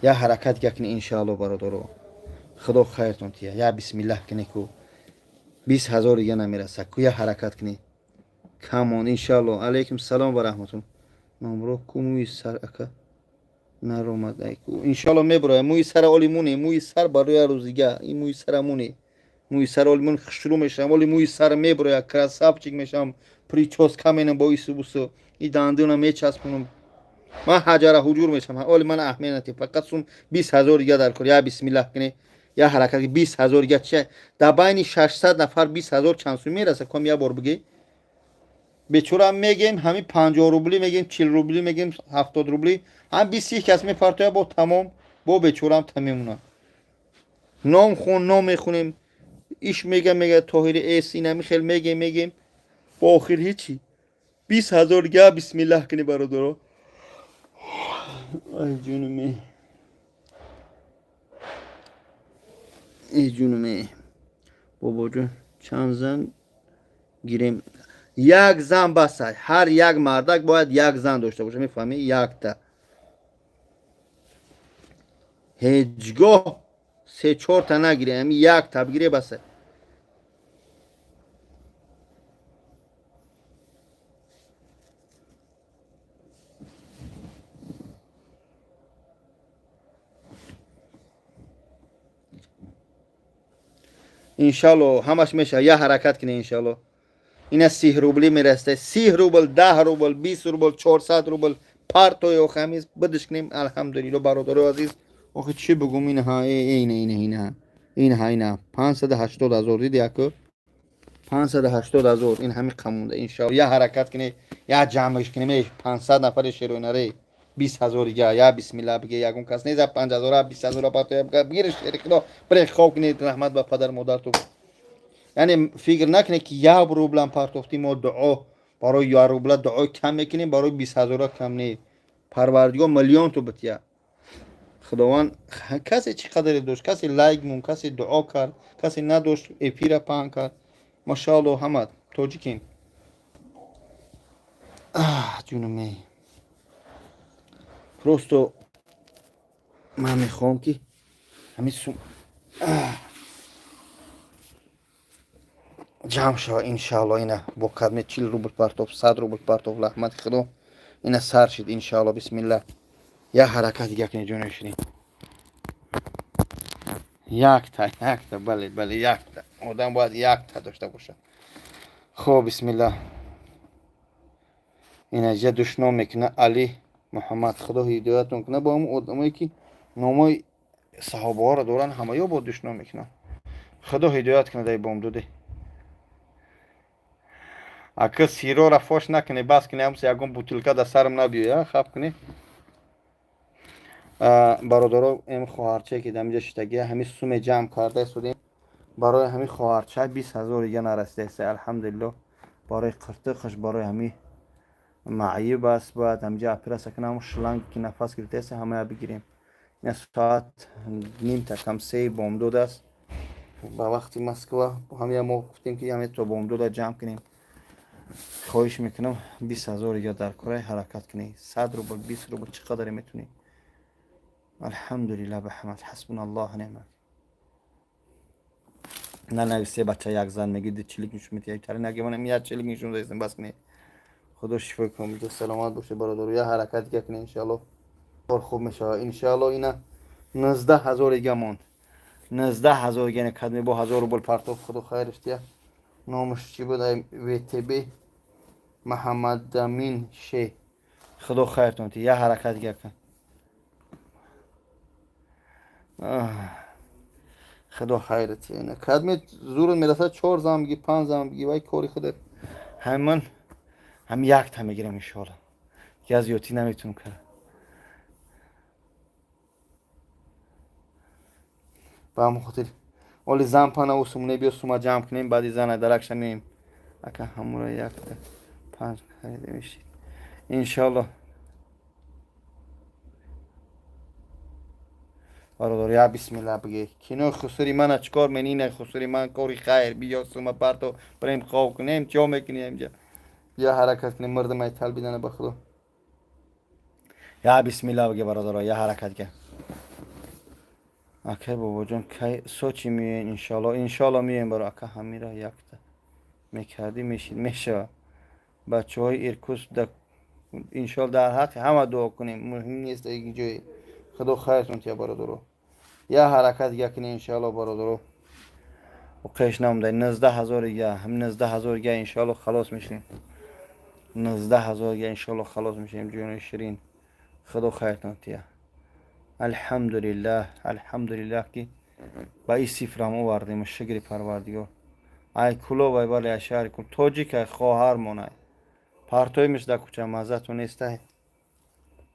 یا حرکت کنی انشالله برادرها خدا خیرتون تیه یا بسم الله کنی کو 20,000 دیگه نمیرسه کو یا حرکت کنی کامون انشالله علیکم سلام و رحمتون نمرو کو موی سر اکا نرومد ای کو انشالله میبره موی سر اولیمونه موی سر برای روزیگه این موی سرمونه موی سر اولیمون شروع میشم ولی موی سر میبره کراساب چیک میشم پریچوس کامینم با ایسو بوسو ای داندونا میچسبونم من حجره حجور میشم ولی من اهمیتی فقط سون 20,000 دیگه در کار یا بسم الله کنی یا حرکت 20,000 دیگه چه در بین 600 نفر 20,000 چند سو میرسه کم یا بار بگی بیچاره هم میگیم همین 50 روبلی میگیم 40 روبلی میگیم 70 روبلی هم 20 کس میپرتوه با تمام با بیچاره هم تمیمونه نام میخونیم ایش میگه طاهر ایسی نمیخیل میگیم با آخر هیچی 20,000 دیگه بسم الله کنی برادرها ای جونمی ای جونمی بابا جون چند زن گیریم یک زن بسه هر یک مردک باید یک زن داشته باشه میفهمی یک تا هیچگاه 3-4 تا نگیره همین یک تا بگیره بسه انشالله همش میشه یه حرکت کنه انشالله اینا 30 روبلی میرسته 30 روبل 10 روبل 20 روبل 400 روبل پارتوی و خمیز بدش کنیم الحمدلله برادر عزیز آخه چی بگم اینها 580,000 دیدی اکو 580,000 این همین قمونده انشالله یه حرکت کنه یا جمعش کنیم 500 نفر شیرونره 20,000 یا بسم الله بگه یکون کس نیست 5,000 20,000 پاتوی بگیر شریک برای خواب کنید رحمت به پدر مادر تو یعنی فکر نکنه که یا روبلم پارتوفتی ما دعا برای یا روبلا دعا کم میکنیم برای 20,000 کم نی پروردگار میلیون تو بتیا خداوند کسی چی قدر داشت کسی لایک مون کسی دعا کرد کسی نداشت اپیرا پان کرد ماشاءالله حمد توجیکین جونمی پروستو من میخوام که همین سوم جمع شو انشالله اینا با کدمه 40 روبل پارتوف 100 روبل پارتوف رحمت خدا اینا سر شد انشالله بسم الله یا حرکت دیگه کنی جونش شدیم یک تا بله یک تا آدم باید یک تا داشته باشه خب بسم الله اینا جا دشنام میکنه علی محمد خدا هدایتون کنه با اون آدمایی که نامای صحابه ها رو دارن همه یا با دشنام میکنه خدا هدایت کنه دای بام دوده اگه سیرو را فاش نکنه بس کنه همسه یکم بوتلکه در سرم نبیه خب کنه برادرها این خواهرچه که دمیجه شتگی همین سوم جمع کرده سودیم برای همین خواهرچه 20,000 دیگه نرسته است الحمدلله برای قرتقش برای همین معیب است باید همینجا اپرا کنم شلنگ که نفس گرفته است همه بگیریم این ساعت نیم تا کم 3 بامداد است با وقتی مسکو همه ما گفتیم که همه تو بامداد جمع کنیم خواهش میکنم 20,000 یا در کره حرکت کنی 100 روبل 20 روبل چقدر میتونی الحمدلله به حمد حسبنا الله نعم نه نویسه بچه یک زن میگید چلیک نشون میتونی تری نگه منم یه چلیک نشون دایستم بس کنی خدا شفا کنم تو سلامت باشه برادر یا حرکت کنی انشالله کار خوب میشه انشالله اینا 19,000 دیگه موند 19,000 یعنی کدمی با 1000 روبل پرتوف خدا خیرش دیا نامش چی بود ویتبی محمد امین شی خدا خیرتون تی یا حرکت کن خدا خیرت اینه کدمی زور میرسه 4 زمان بگی 5 زمان بگی وای کاری خودت همین هم یک تا میگیرم انشالله که از یوتی نمیتونم کرد با همون خاطر ولی زن پانه و سمونه بیا سوما جمع کنیم بعدی زن درکش نیم اکا همون را یک تا 5 خریده میشید انشالله برادر یا بسم الله بگی کینو خسوری من چکار منینه خسوری من کاری خیر بیا سوما پرتو بریم خواب کنیم چه میکنیم اینجا یا حرکت کنیم مردم ای تل بیدنه بخدا یا بسم الله بگی برادر یا حرکت کن اکه بابا جان کی سوچی میین انشالله میین برای اکه همین را یک تا میکردی میشید میشه بچه های ایرکوس انشالله در حق همه دعا کنیم مهم نیست اینجای خدا خیرتون تیا برادرو یا حرکت یکنی انشالله برادرو و قیش نمونده 19,000 یا هم 19,000 یا انشالله خلاص میشیم 19,000 یا انشالله خلاص میشیم جون شیرین خدا خیرتون تیا الحمدلله که با این صفر هم آوردیم شکر پروردگار ای کلو وای بالی اشعار کن توجی که خواهر مونه پارتوی میشه در کوچه مزتون نیسته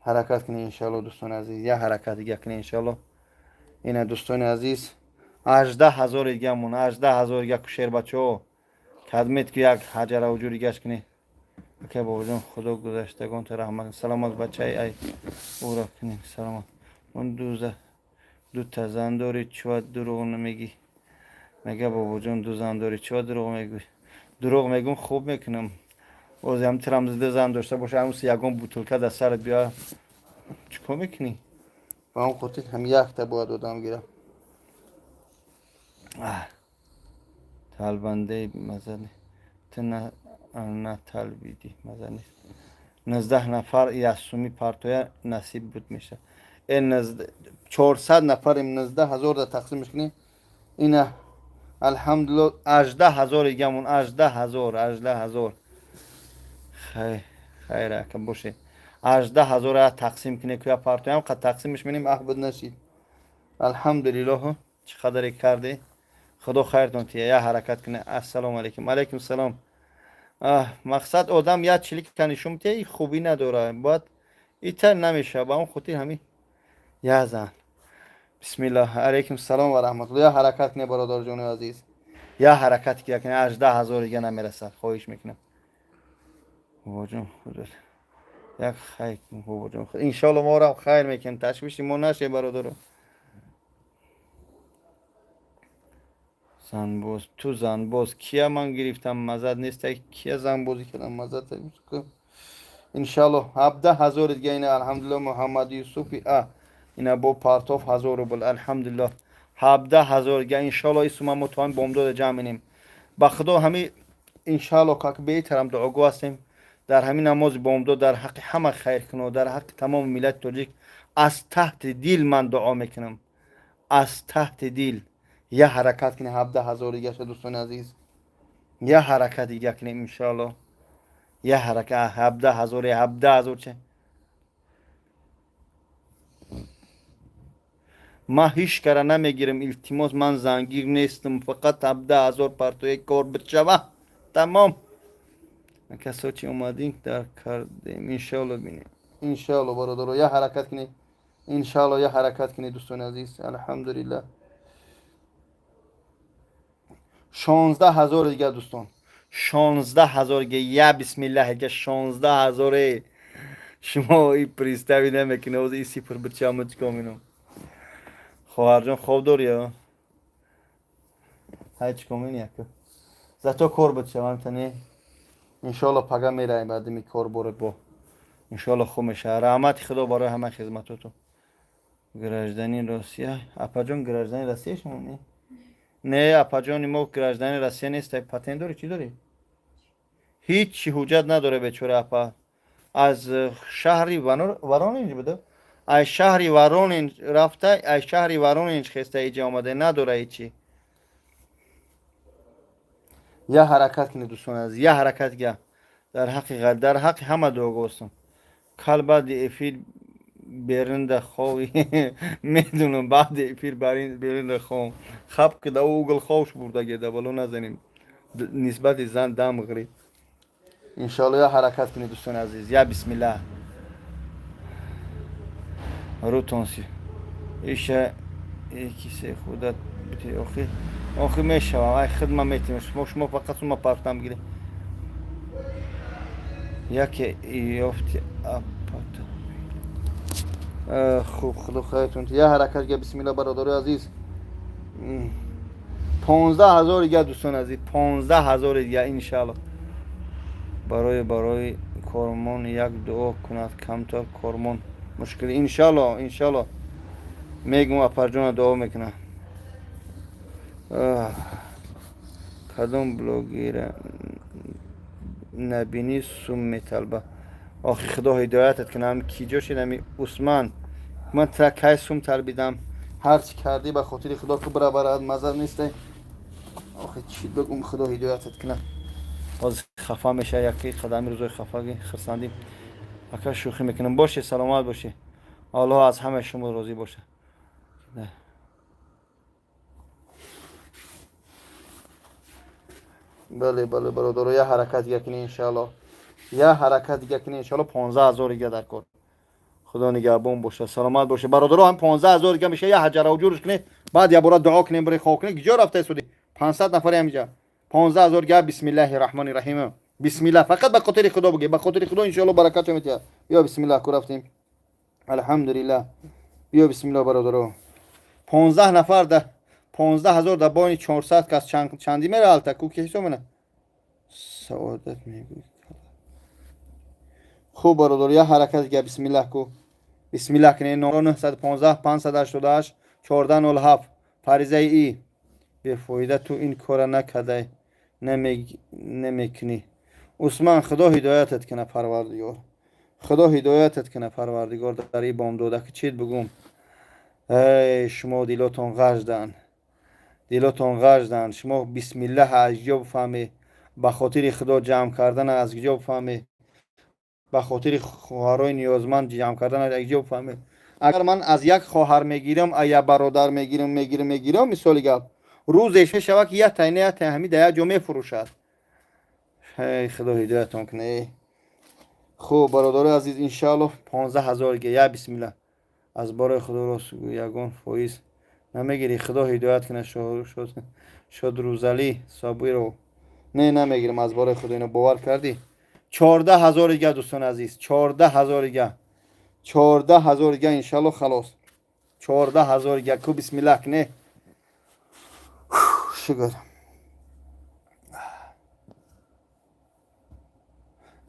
حرکت کنی انشالله دوستان عزیز یا حرکت دیگه کنی انشالله اینه دوستان عزیز 18,000 دیگه مون 18,000 دیگه کشیر بچه ها کدمیت که یک حجر و جوری گشت کنی که بابا جان خدا گذشتگان تو رحمت سلامت بچه ای او را کنی سلامت اون دو تا زن داری چوه دروغ نمیگی میگه بابا جان 2 زن داری چوه دروغ میگی دروغ میگم خوب میکنم اوزی هم ترمزده زن داشته باشه همون یگان بوتلکه در سرت بیا چکو میکنی؟ با هم خودت هم یک تا باید آدم گیرم تلبنده مزنی تو نه تلبیدی مزنی 19 نفر یاسومی پارتویا نصیب بود میشه این 400 نفر 19,000 در تقسیم میکنی اینه الحمدلله 18,000 گمون 18,000 خیره که باشه 18,000 تقسیم کنه که پارتوی هم قد تقسیمش منیم احبت نشید الحمدلله چقدر کرده خدا خیرتون تیه یا حرکت کنه السلام علیکم علیکم السلام مقصد آدم یا چلیک کنشون تیه خوبی نداره باید ایتر نمیشه با اون خودی همین یا زن بسم الله علیکم السلام و رحمت الله یا حرکت کنه برادر جان عزیز یا حرکت کنه 18,000 دیگه نمیرسه خواهش میکنم بابا جون خدا یک خیر بابا جون انشالله ما را خیر میکنم تشویش ما نشه برادر زنبوز تو زنبوز کیا من گرفتم مزد نیست کیا زنبوزی کردم مزد انشالله 17,000 دیگه اینه الحمدلله محمد یوسفی اینا با پارتوف 1000 روبل الحمدلله 17,000 دیگه انشالله اسم ما متوان بامداد جمع کنیم با خدا همین انشالله که بهترم دعا گو هستیم در همین نماز بامداد در حق همه خیر کنه در حق تمام ملت تاجیک از تحت دل من دعا میکنم از تحت دل یا حرکت کنه 17,000 دیگه دوستان عزیز یا حرکت دیگه کنیم انشالله یا حرکت 17,000 چه ما هیچ کار نمیگیرم التماس من زنگیر نیستم فقط 17,000 پارتوی کار بچه تمام کسا چی اومدین در کردیم انشالله بینیم انشالله برادر یا حرکت کنی انشالله یا حرکت کنی دوستان عزیز الحمدلله 16,000 دیگه دوستان 16,000 دیگه یا بسم الله دیگه 16,000 شما این پریستوی نمیکنه از این سیپر بچه همه چکا مینم خواهر جان خواب داری ها های چکا مینی اکو زتا کار بچه هم تنی انشالله پگه میره بعد می کار برد با انشالله خوب میشه رحمت خدا برای همه خدمتاتو گرجدنی روسیه اپا جان گرجدنی روسیه شما نه نه اپا جان ما گرجدنی روسیه نیست پاتن داری چی داری هیچ حجت نداره بیچاره اپا از شهری وارونج بده از شهری وارونج رفته از شهری وارونج خسته اینجا آمده نداره هیچی یا حرکت کنید دوستان از یا حرکت گه در حق همه دو گوستم کل بعد افیل برنده خوی میدونم بعد پیر برنده خوم خب که دا اوگل خوش برده گیده بلو نزنیم نسبت زن دم غری انشالله یا حرکت کنید دوستان عزیز یا بسم الله رو تونسی ایشه یکی سه خودت بتی آخی میشوم ای خدمه میتیم شما فقط ما پارتم گیره یکی یافتی اپاتا خوب خدا خیرتون یا حرکت گه بسم الله برادر عزیز 15,000 دیگه دوستان عزیز 15,000 دیگه انشالله برای کارمان یک دعا کند کمتر کارمان مشکل انشالله میگم اپرجون دعا میکنه کدام بلوگیر نبینی سوم میطلبه آخی خدا هدایتت کنه هم کیجا شدم عثمان من ترکای سوم طلبیدم هرچی کردی به خاطر خدا که برابر مزر نیسته آخی چی بگم خدا هدایتت کنه باز خفا میشه یکی قدمی روزای خفا خرساندیم اکا شوخی میکنم باشه سلامت باشه الله از همه شما راضی باشه نه. بله برادر یا حرکت دیگه کنی انشالله یا حرکت دیگه کنی انشالله 15,000 دیگه در کار خدا نگهبان باشه سلامت باشه برادر هم 15,000 دیگه میشه یا حجره و جورش کنی بعد یا برا دعا کنیم برای خواه کنی کجا رفته سودی 500 نفر همینجا 15,000 دیگه بسم الله الرحمن الرحیم بسم الله فقط به خاطر خدا بگی به خاطر خدا انشالله برکت میتیا یا بسم الله کو رفتیم الحمدلله بیا بسم الله برادر 15 نفر ده 15,000 در باین 400 کس چندی میره التا کو که حساب منه سعادت میگوید خوب برادر یا حرکت دیگه بسم الله کو بسم الله کنی 915 588 1407 فریضه ای به فایده تو این کار نکده نمیکنی عثمان خدا هدایتت کنه پروردگار خدا هدایتت کنه پروردگار در این بامداده که چیت بگم ای شما دیلاتون غجدن شما بسم الله از جا بفهمی به خاطر خدا جمع کردن از جا بفهمی به خاطر خواهرای نیازمند جمع کردن از جا بفهمی اگر من از یک خواهر میگیرم یا برادر میگیرم مثال گپ روزش شوه که یک تینه همین در یک جا میفروشد خدا هدایتون کنه خوب برادر عزیز انشالله 15,000 یا بسم الله از برای خدا راست یگان فایز نمیگیری خدا هدایت کنه شد روزالی صابوی رو نمیگیرم از برای خدا اینو باور کردی 14,000 دیگه دوستان عزیز 14,000 دیگه انشالله خلاص 14,000 دیگه کو بسم الله کنه شکر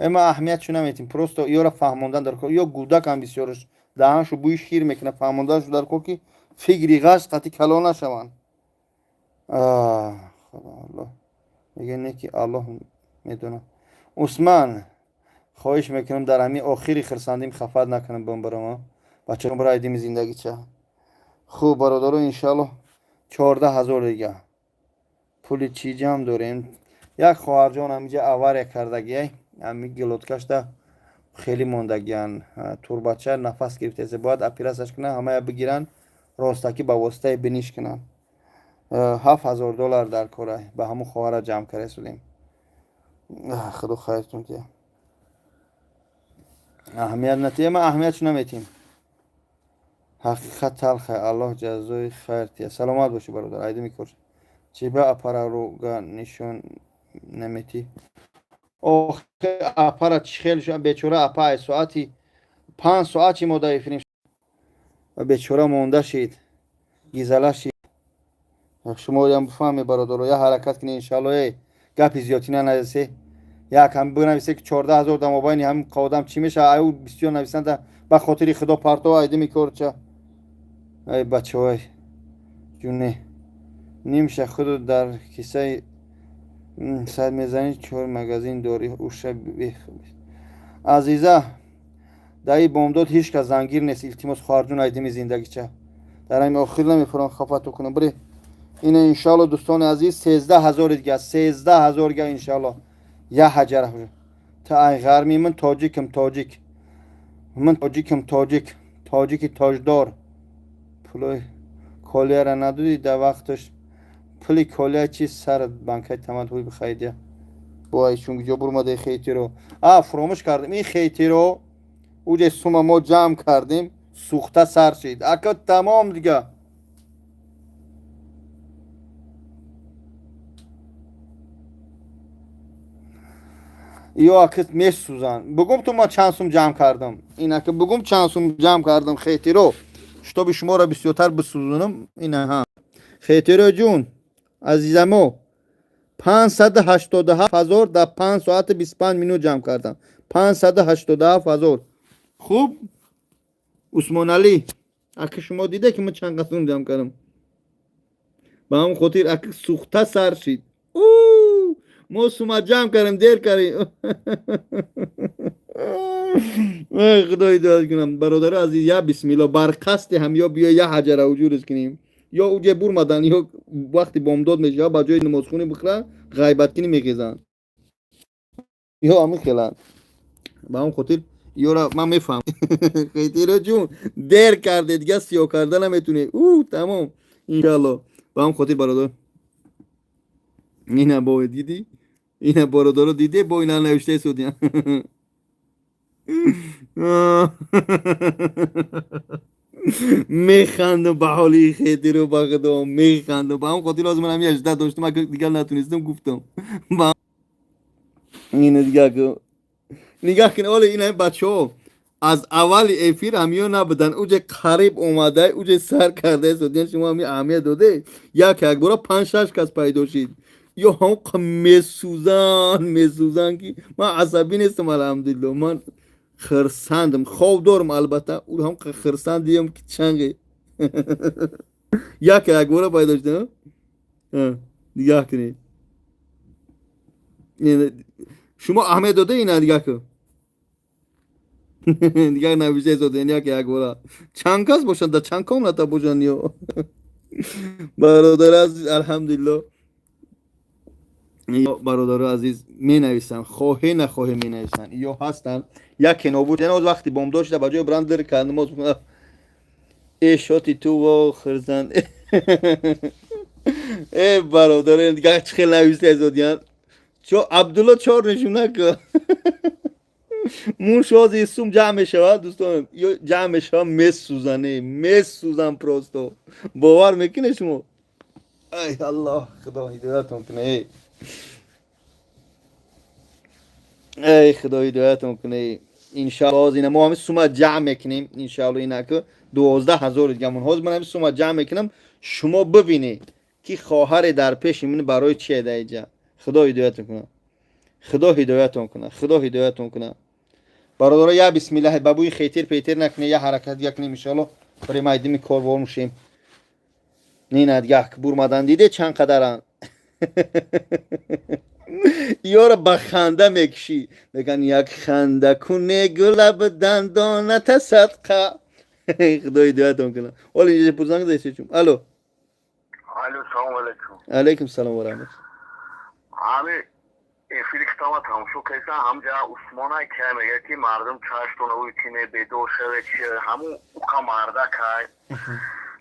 اما اهمیت چون نمیتیم پروستو یورا فهموندن در کار یا گودک هم بسیارش دهانشو بوی شیر میکنه فهموندنش در کار که فکری غش قطعی کلا نشون خدا الله میگه نه که الله میدونه عثمان خواهش میکنم در همین آخری خرساندیم خفت نکنم برام بچه رو برای دیمی زندگی چه خوب برادرو انشالله 14,000 دیگه پولی چیجی هم داریم یک خواهر جان همینجا آوار کردگی همین گلوتکش ده خیلی موندگیان تور بچه نفس گرفته از باید اپیراسش کنه همه بگیرن راستکی با واسطه بنیش کنن 7,000 در کاره به همون خواهر جمع کرده سودیم خدا خیرتون که اهمیت نتیه ما اهمیتش نمیتیم حقیقت تلخه الله جزای خیر تیه سلامت باشی برادر عیدی میکرد چی به اپرا رو نشون نمیتی آخه اپرا چی خیلی شد بیچوره اپا ساعتی 5 ساعت چی مدایفینیم و بیچوره مونده شید گیزله شید شما هم بفهمی برادر یا حرکت کنی انشالله گپی زیادی ننویسی یک هم بنویسی که 14,000 در مابین هم قادم چی میشه ایو بسیار نویسنده به خاطر خدا پرتو عیدی میکرد چه ای بچه های جونه نیمشه خود در کیسه سر میزنی 4 مگزین داری اوشه عزیزه در این بامداد هیچ که زنگیر نیست التماس خواهرجون عیدی زندگی چه در این آخر نمیفران خفتو کنم بری این انشالله دوستان عزیز 13,000 دیگه 13,000 دیگه انشالله یا حجره تا این غرمی من تاجیکم تاجیکی تاجدار پول کالیا را ندادی در وقتش پلی کالیا چی سر بانکای تمدهوی بخیده وای چون جا برماده خیتی رو فراموش کردیم این خیتی رو اوجه سوم ما جمع کردیم سوخته سر شد اکا تمام دیگه یا اکت میش سوزن بگم تو ما چند سوم جمع کردم این که بگم چند سوم جمع کردم خیتی رو شتاب شما را بسیارتر بسوزونم اینه ها خیتی رو جون عزیزمو 587,000 در 5 ساعت 25 منوت جمع کردم 587,000 خوب عثمان علی اگه شما دیده که من چند قسم جمع کردم با هم خاطر اگه سوخته سر شید ما سوما جمع کردم دیر کردیم خدای داد کنم برادر عزیز یا بسم الله برقصد هم یا بیا یا حجر وجودش کنیم یا اوجه بور مدن یا وقتی بامداد میشه یا با جای نماز خونی بخره غیبت کنی میگیزن یا همین خیلن با هم خاطر یا را من میفهم خیلی را جون دیر کرده دیگه سیاه کردن نمیتونه تمام انشالله با هم خاطر برادر اینه باید دیدی اینه برادر رو دیده با اینا نوشته سودیم میخندم به حالی خیلی رو بگدم میخندم با هم خاطر لازم هم یه اجده داشتم اگه دیگه نتونستم گفتم اینه دیگه که نگاه کنه اولی این بچه ها از اول افیر همیو نبودن اوجه قریب اومده اوجه سر کرده سودین شما همی اهمیت داده یک بارا 5-6 کس پیدا شید یا هم میسوزن که من عصبی نیستم الحمدلله من خرسندم خواب دارم البته او هم خرسند دیم که چنگه یک بارا پیدا شده نگاه کنید شما اهمیت داده اینه دیگه که دیگه نویشه زده اینه که یک بارا چند کس باشن در چند کام نتا باشن یا برادر عزیز الحمدلله برادر عزیز می نویسن خواهی نخواهی می نویسن یا هستن یکی نبود یعنی وقتی بام داشته بجای برندر کردم از بکنم ای شاتی تو و خرزن ای برادر دیگه خیلی نویسه زدیان چو عبدالله 4 نشون نکن مون شازی سوم جمع شود دوستان یا جمع شود مس سوزن پروستو باور میکنه شما ای الله خدا هدایتون کنه ای خدا هدایتون کنه انشاءالله اینه ما همه سوما جمع میکنیم انشاءالله اینه که 12,000 دیگه من هاز من همه سوما جمع میکنم شما ببینید که خواهر در پیش من برای چه دیجا خدا هدایتون کنه خدا هدایتون کنه خدا هدایتون کنه برادر یا بسم الله بابوی خیتر پیتر نکنه یا حرکت یک نیم انشاءالله برای مایدمی کار میشیم نه دیگه بور مدن دیده چند قدرن یارو با خنده میکشی بگن یک خنده کنه گلب دندانت صدقه خدای دیاتون کنه ولی اینجا پرزنگ دیسه چون الو سلام علیکم علیکم سلام و رحمت همه افیلی که تمام تماشا کردن همجا عثمان های که میگه که مردم چاشتونه اوی تینه بدوشه همون اوکا مرده که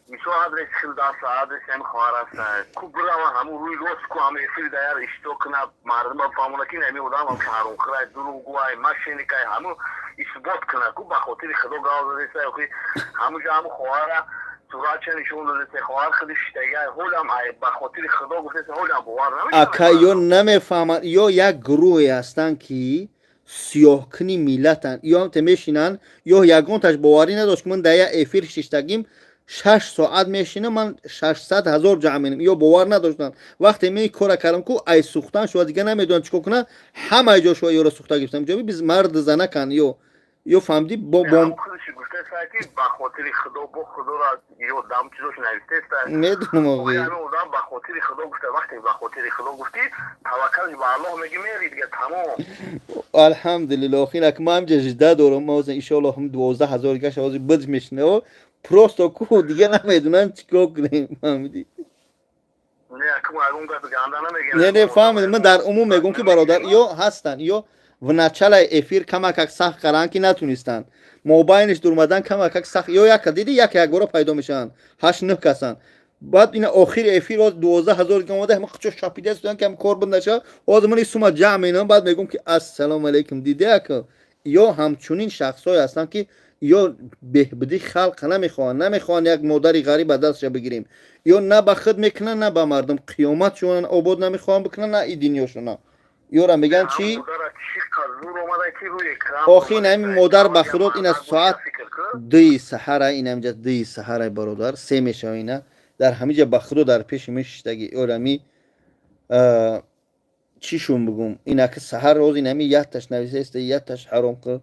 میشو آدرس خیلداست آدرس هم خوار است کو برام همون روی روز کو همه افیلی دایر اشتو کنه مردم فهمونه که نمی بودم هم که هرون خرای دروگوهای ماشینی که همون اثبات کنه کو بخاطر خدا گاو داده که همونجا همون خواره سورات نشون داده خوار خودش دیگه هولم بخاطر خدا گفته هولم باور نمیکنه اکا یا نمیفهمن یا یک گروهی هستن که سیاهکنی ملتن یا هم تمیشینن یا یکون تاش باوری نداشت که من در یک افیر ششتگیم 6 ساعت میشینه من 600,000 جمع مینم یا باور نداشتن وقتی می کار کردم کو ای سوختن شو دیگه نمیدونن چیکار کنه همه جا شو یارو سوخته گرفتم جوی biz مرد زنه کن یا فهمیدی با خودش گفته ساعتی بخاطر خدا با خدا را یا دام چیزوش نوشته است میدونم آقا یعنی اون بخاطر خدا گفته وقتی بخاطر خدا گفتی توکل به الله میگی میری دیگه تمام الحمدلله اخیرا که ما هم جدید دارم ما ان شاء الله هم 12,000 گش آواز بد میشنه و پروستو کو دیگه نمیدونن چیکار کنیم فهمیدی نه که اون گفت گنده نمیگه نه فهمیدم من در عموم میگم که برادر یا هستن یا в начале эфир камакак сахт кардан ки натунистанд мобайниш дурмадан камакак сахт ё як диди як бора пайдо мешаванд 8-9 касанд баъд ина охири эфир 12000 га омада ҳама қичо шапида студан ки ҳам кор бунд наша ҳозир мани сума ҷамъ менам баъд мегум ки ассалому алайкум дидеак ё ҳамчунин шахсҳое ҳастанд ки ё беҳбудӣ халқ намехоҳанд як модари ғариб ба дастша бигирем ё на ба худ мекунанд на ба мардум қиёматшон обод намехоҳанд бикунанд на и динёшона ёра меган чӣ охин ҳами модар ба худот ина соат 2 саҳара инамҷа 2 саҳара бародар 3 мешава ина дар ҳамиҷа ба худо дар пеши мешиштагӣ ёрами чӣ шум бигум инаки саҳар роз инами ятташ нависаеста ятташ ҳаром қил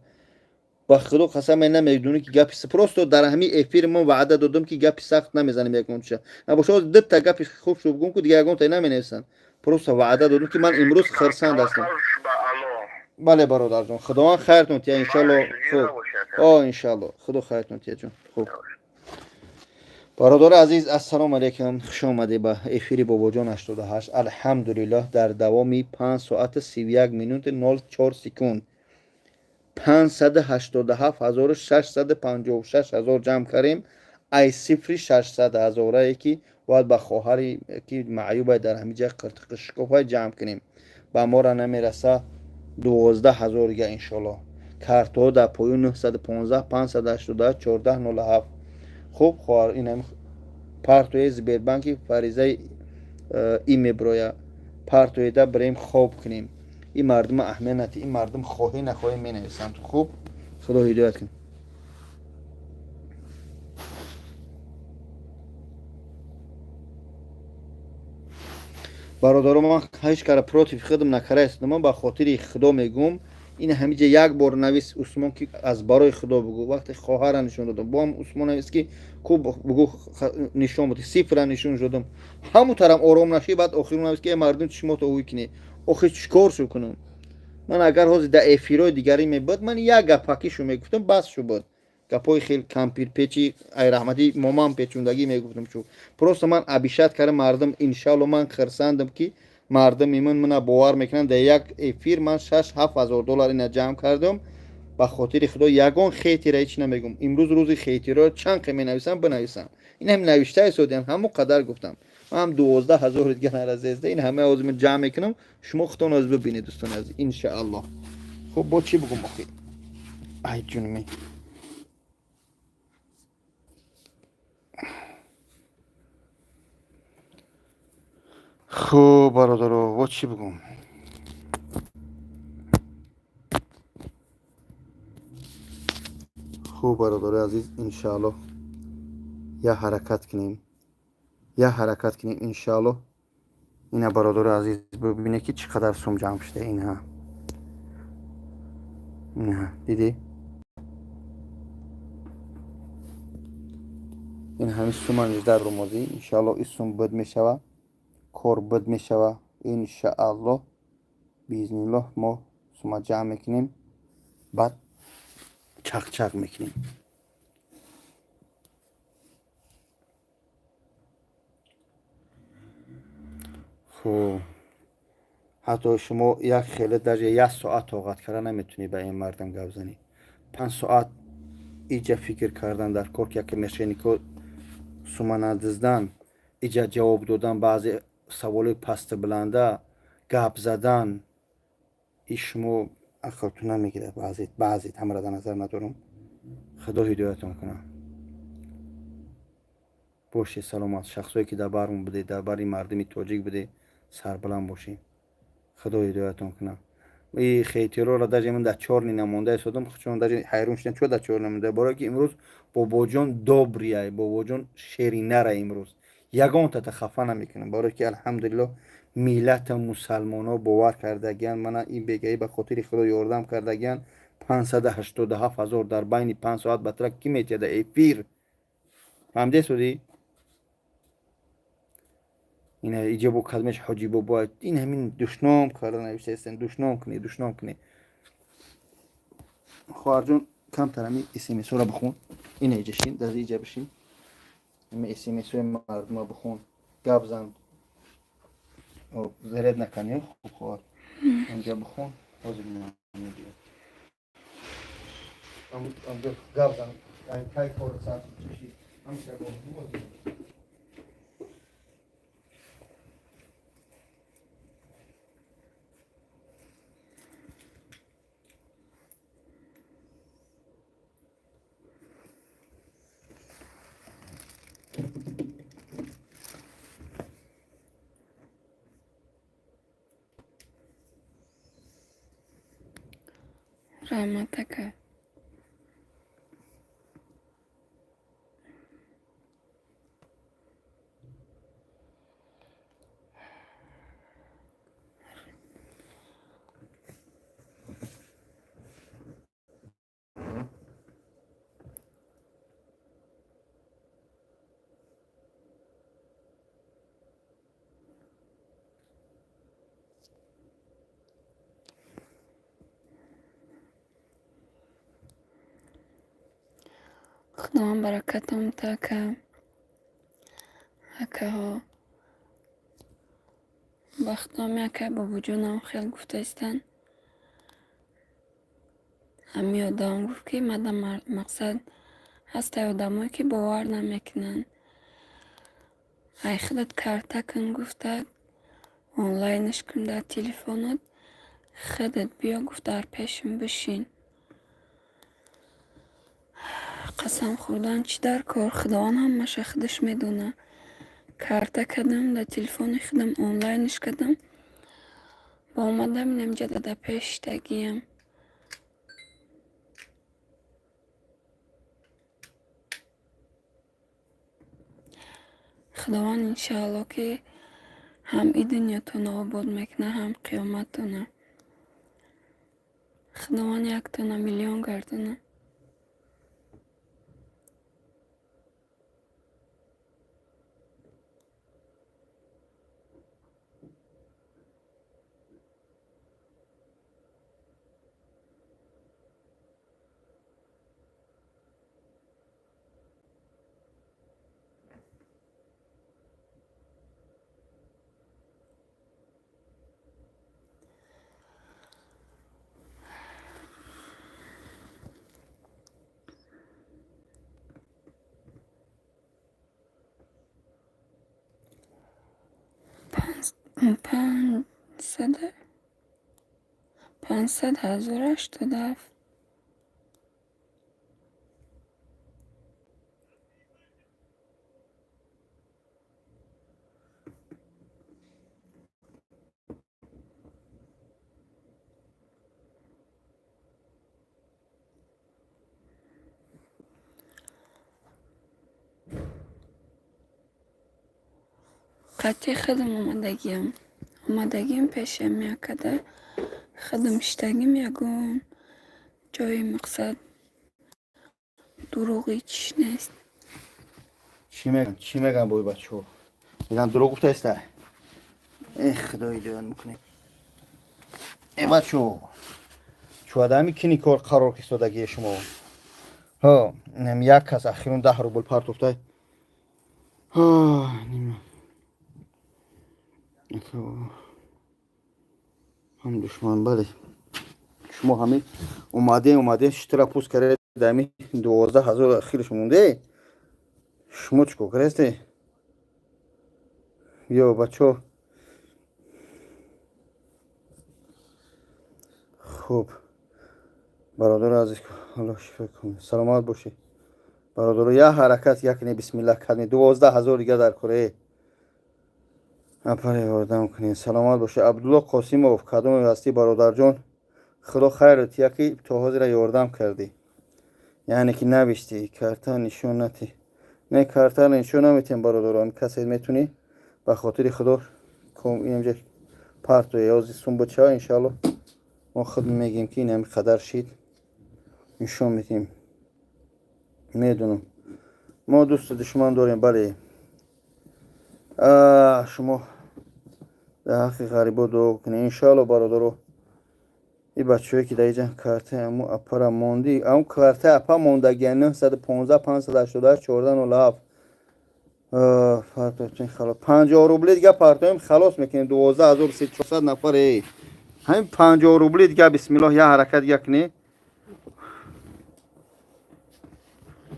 ба худо қасам намедонӣ ки гапи просто дар ҳами эфири ман ваъда додам ки гапи сахт намезанем ягонча набошад дидта гапи хуб шуд бигум ки дига ягонта наменависанд просто ваъда додам ки ман имрӯз хирсанд ҳастам бале бародарҷон худованд хайртон тия иншалло хуб иншалло худо хайртон тия ҷон хуб бародари азиз ассалому алайкум хуш омадед ба эфири бобоҷон 88 алҳамдулиллоҳ дар давоми 5 соати 31 минути 04 секунд 587656 ҳазор ҷамъ кардем ай сифри 600 ҳазорае ки бояд ба хоҳари ки маъюбай дар ҳамиҷа қиртиқи шукофай ҷамъ кунем ба мора намераса 12000 га иншоаллоҳ картҳо дар поён 915 588 1407 хуб хоҳар инам партои Сбербанки фаризаи и меброя партоида бирем хоб кунем این مردم اهمیتی این مردم خواهی نخواهی می نویسند خوب خدا هدایت کن برادران من هیچ کار پروتیف خودم نکردم من با خاطر خدا میگم این همیشه یک بار نویس عثمان که از برای خدا بگو وقتی خواهر نشون دادم با هم عثمان نویس که خوب بگو نشون بده صفر نشون دادم همون طرف آرام نشی بعد آخر نویس که مردم چشمات اوی کنی آخه چیکار شو کنم من اگر حاضر در افیرای دیگری میبود من یک گپاکیشو میگفتم بس شو بود گپای خیلی کمپیر پیچی ای رحمتی مامان پیچوندگی میگفتم چون پروست من ابیشت کردم مردم انشالله من خرساندم که مردم من باور میکنن در یک افیر من 6-7 هزار دلار اینا جمع کردم به خاطر خدا یگان خیتی را هیچ نمیگم امروز روز خیتی را چند قیمه نویسم بنویسم این هم نوشته سودیم همو قدر گفتم من 12000 دیگه نرزیزده این همه از من جمع میکنم شما خودتون از ببینید دوستان از ان شاء الله خب با چی بگم آخه ای جونمی خب برادرو با چی بگم خوب برادر عزیز ان شاء الله یا حرکت کنیم انشالله اینا برادر عزیز ببینه که چقدر سوم جمع شده اینها دیدی این همین سوم در رمزی انشالله این سوم بد میشوه کار بد میشوه انشالله باذن الله ما سوم جمع میکنیم بعد چق میکنیم حتی شما یک خیلی در یک ساعت طاقت کردن نمیتونی به این مردم گپ زنی 5 ساعت ایجا فکر کردن در کار که مشینیکو سوما ندزدن ایجا جواب دادن بعضی سوال پست بلنده گپ زدن ای شما عقلتون نمیگیره بعضی همه را در نظر ندارم خدا هدایتون کنه باشی سلامت شخصایی که در برمون بده در بر مردمی تاجیک بده سربلند باشی خدا هدایتون کنه این خیتیرا را در من در 4 نمونده شدم چون در حیرون شدم چون در 4 نمونده برای که امروز باباجان دابریه باباجان شیرینه را امروز یگان تا خفه نمیکنم برای که الحمدلله ملت مسلمان ها باور کردگیان من این بگهی به خاطر خدا یاردم کردگیان 587000 در بین 5 ساعت بطرک کی میتید افیر فهمده سودی این ایجا با کلمش حاجی بابا این همین دشنام کارا نوشته هستن دشنام کنی خواهر جون کم ترمی اسم سورا بخون این ایجاشین در ایجا بشین اما اسم سورا مردم بخون گپ زن زرد نکنی خوب خواهر اینجا بخون هم گفتم یعنی کی فرصت چشید همشه بود رحمتك. خداوند برکتم تا که اکه ها وقتام یکه با وجودم خیلی گفته استن همی آدم گفت که مدام مقصد هست آدمایی که باور نمیکنن ای خودت کارتا کن گفته آنلاینش کن در تلفنت خودت بیا گفت در پیشم بشین قسم خوردن چی در کار خداوند هم مشه خودش میدونه کارتا کردم در تلفن خودم آنلاینش کردم با اومدم اینجا در پیش تگیم خداوند انشاءالله که هم این دنیاتون آباد میکنه هم قیامتونه خداوند یک تونه میلیون گردونه پانصد هزار 87 قطعی خودم اومدگیم پیشم میاکده خودم شتگیم یکون جای مقصد دروغی چیش نیست چی میگن بای بچه ها میگن دروغ گفته است ای خدای دیوان میکنه ای بچه ها چو آدمی کنی کار قرار کستادگی شما ها نم یک کس اخیرون 10 روبل پارت افته ها نیم هم دشمن بله شما همین اومده شترا پوست کرده دمی 12,000 اخیرش مونده شما چکو کرسته یا بچه خوب برادر عزیز الله شفا کنه سلامت باشی برادر یا حرکت یک نه بسم الله کردنی 12,000 دیگه در کره اپر یاردم کنی سلامت باشه عبدالله قاسموف کدوم هستی برادر جان خدا خیرت یکی تو حاضر یاردم کردی یعنی که نوشتی کارتا نشون نتی نه کارتا نشون نمیتیم برادران کسی میتونی به خاطر خدا کم اینجا پارتو یازی سون بچه ها انشالله ما خود میگیم که این هم قدر شید نشون میتیم میدونم ما دوست دشمن داریم بله شما در حق غریبا دعا کنید انشالله برادرو این بچه هایی که در اینجا کارته امو اپا موندی اون کارته اپا موندگی 915 588 14 پارتویم خلاص 50 روبل دیگه پارتویم خلاص میکنیم 12,400 نفر همین 50 روبلی دیگه بسم الله یه حرکت یکنی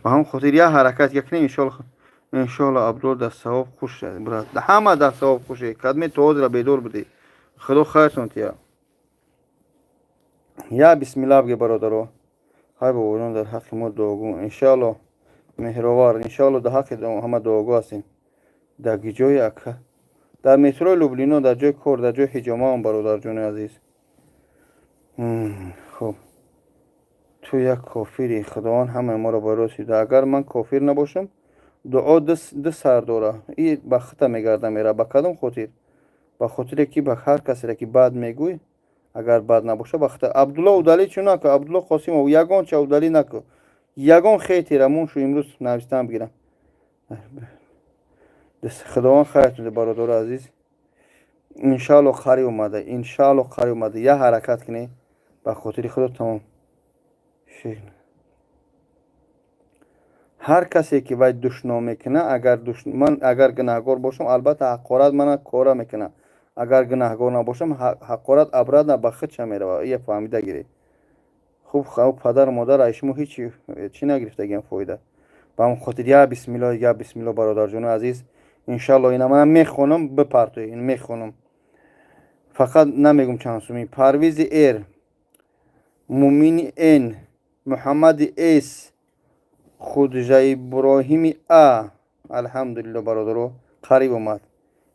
با هم خاطر یه حرکت یکنی انشالله عبدالله در ثواب خوش شد برات همه در ثواب خوشه قدمی تو را بیدور بدی خدا خیرتون تیا یا بسم الله بگی برادرو های بابایان در حق ما دعاگو انشالله مهروار انشالله در حق همه دعاگو هستیم در جای اکه در مترو لوبلینو در جای کور در جای حجامه هم برادر جون عزیز خب تو یک کافری خداوند همه ما را براسیده اگر من کافر نباشم دعا دو سر داره این به خطا میگرده میره به کدام خاطر به خاطر که به هر کسی را که بد میگوی اگر بد نباشه به خطا عبدالله اودالی چون نکو عبدالله قاسم و یگان چه اودالی نکو یگان خیلی رمون شو امروز نوشتم بگیرم خداوند خیرتون برادر عزیز انشالله خری اومده انشالله خری اومده یه حرکت کنی به خاطر خدا تمام هر کسی که باید دشمن میکنه من اگر گناهگار باشم البته حقارت من کارا میکنه اگر گناهگار نباشم حقارت ابرد نبخت چه میره یه فهمیده گیری خوب پدر مادر ایشمو هیچی چی نگرفته گیم فایده با هم خاطر یا بسم الله برادر جون عزیز انشالله اینا من میخونم بپرتو این میخونم فقط نمیگم چند سومی پرویز ایر مومین این محمد ایس خودجای ابراهیمی الحمدلله برادرو قریب اومد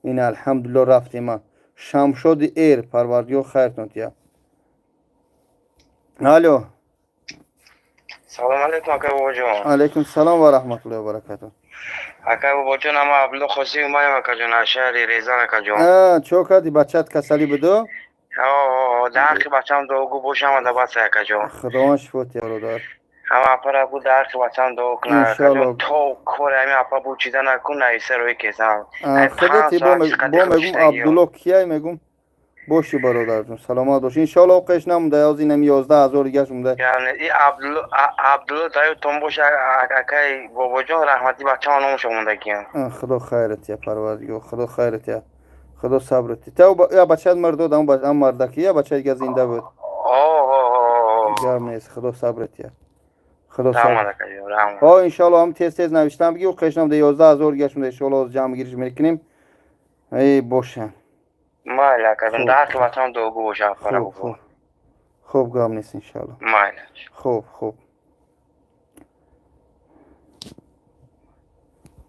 این الحمدلله رفتیم ما شمشاد ایر پروردگار خیرتون تیا الو سلام علیکم اکا بابا جان. علیکم سلام و رحمت الله و برکاته. اکا بابا جان اما عبدالله خواستی اومایم اکا جان شهر ریزان اکا جان. چو کردی بچت کسلی بدو؟ درخی بچم دوگو باشم و دبست اکا جان. خداوند شفاتی برادر. اما اپا بود درخی بچم دو کنه اکا جان تو کور همی اپا بود چیزا نکن ایسه روی کسم. خداتی با میگم عبدالله کیه میگم باشی برادر جون سلامت باش انشالله اوقش نمونده از اینم 11000 دیگه مونده یعنی این عبدالله دایو تون باشه اکای بابا جان رحمتی بچه ها نموشه مونده کیم خدا خیرت یا پروردگار خدا خیرت یا خدا صبرت تو یا بچه مرد دادم هم مردکی یا بچه دیگه زنده بود گرم نیست خدا صبرت یا خدا صبرت انشالله هم تیز نوشتم بگی اوقش نمونده 11000 دیگه مونده انشالله از جمع گیرش میکنیم ای باشه مالا کردم درخی بچم دوگو باشه خوب گام نیست انشالله مالا خوب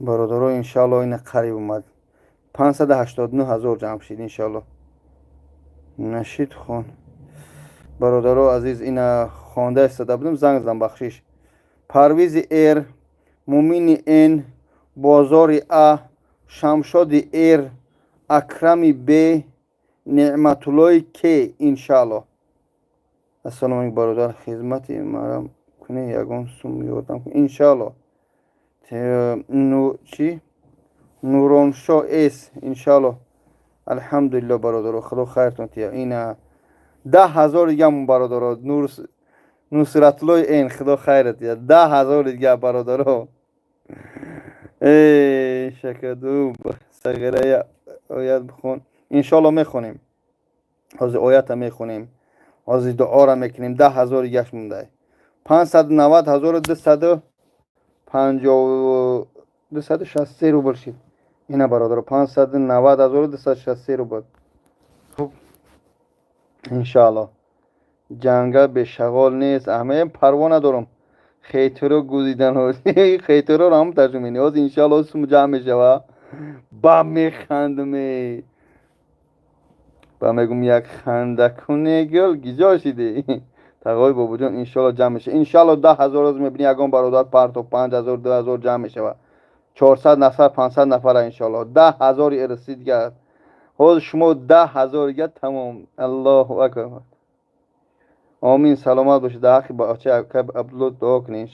برادرها انشالله این قریب اومد 589,000 جمع شد انشالله نشید خون برادرها عزیز این خوانده استده بودم زنگ زدم بخشیش پرویز ایر مومین این بازار شمشاد ایر اکرمی بی نعمت الله که انشالله السلام علیکم برادر خدمتی مرام کنه یگان سوم یادم انشالله چی نوران شاه اس انشالله الحمدلله برادر خدا خیرتون تیا این 10,000 دیگه هم برادر نصرت الله این خدا خیرت یا 10,000 دیگه برادر ای شکدو صغیره آیت بخون انشالله میخونیم از آیت هم میخونیم از دعا را میکنیم 10,000 دیگه مونده 590,263 روبل شد اینا برادر 590,263 روبل خب انشالله جنگه به شغال نیست همه پروانه دارم خیترو گوزیدن خیترو رو هم ترجمه نیاز انشالله اسم جمع میشه با میخندم با میگم یک خندکونه گل گیجا شده تقای بابا جان انشالله جمع میشه انشالله 10,000 از میبینی یکان برادر پرتو 5,000 2,000 جمع میشه 400 نفر 500 نفر انشالله 10,000 ارسید دیگه حاضر شما 10,000 دیگه تمام الله اکبر آمین سلامت باشید در حقی با بچه عبدالله دعا کنی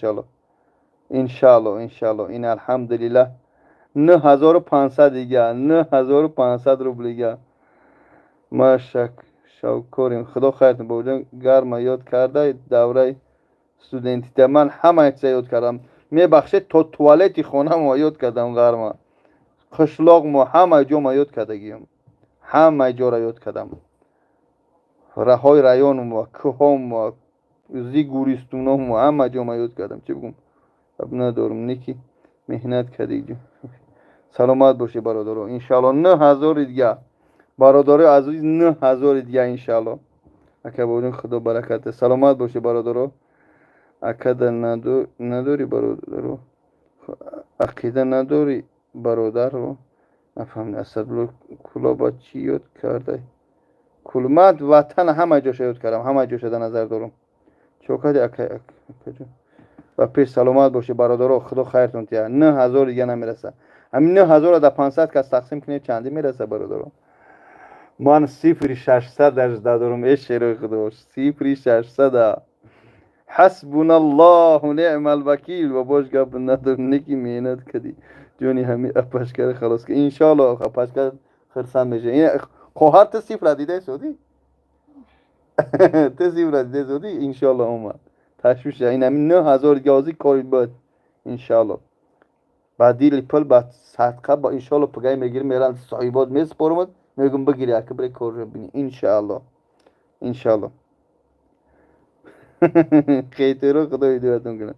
انشالله این الحمدلله 9,500 دیگه 9,500 روبل دیگه ما شکریم خدا خیرتون بودن گرم یاد کرده دوره استودنتی من همه ایت یاد کردم میبخشه تا توالتی خونه ما یاد کردم گرم خشلاق ما همه جا ما یاد کرده گیم همه جا را یاد کردم رهای رایانم و کوهام و زی گوریستونام و همه جا یاد کردم. چه بگم اب ندارم نکی مهنت کردی. سلامت باشه برادرو. انشالله 9000 دیگه برادر عزیز، 9000 دیگه انشالله. اکا بودن خدا برکت. سلامت باشه برادرو. اکا نداری برادرو، عقیده نداری برادرو. نفهمی اسدالله کلا با چی یاد کرده؟ کلمت وطن همه جاش یاد کردم، همه جاش در نظر دارم. چوکا دی اکا جا و پیش سلامت باشه برادرو. خدا خیرتون تیه. 9000 دیگه نمیرسه. همین 9000 در 500 کس تقسیم کنید چندی میرسه برادرو؟ من 0600 درش دارم. ای شیر خدا 0600. حسبنا الله و نعم الوکیل و باش گپ ندارم. نکی مهنت کردی جونی همین اپشکر خلاص که انشالله اپشکر خرسان میشه. این خواهر تا 0 دیده سودی تا 0 دیده سودی انشالله اومد تشویش. این همین 9000 گازی کاری بود انشالله. بعد دیل پل بعد صدقه با انشالله پگای میگیرم میرن صاحبات میسپارم میگم بگیری اکه برای کار رو بینی انشالله. انشالله خیلی رو خدا هدایتون کنه.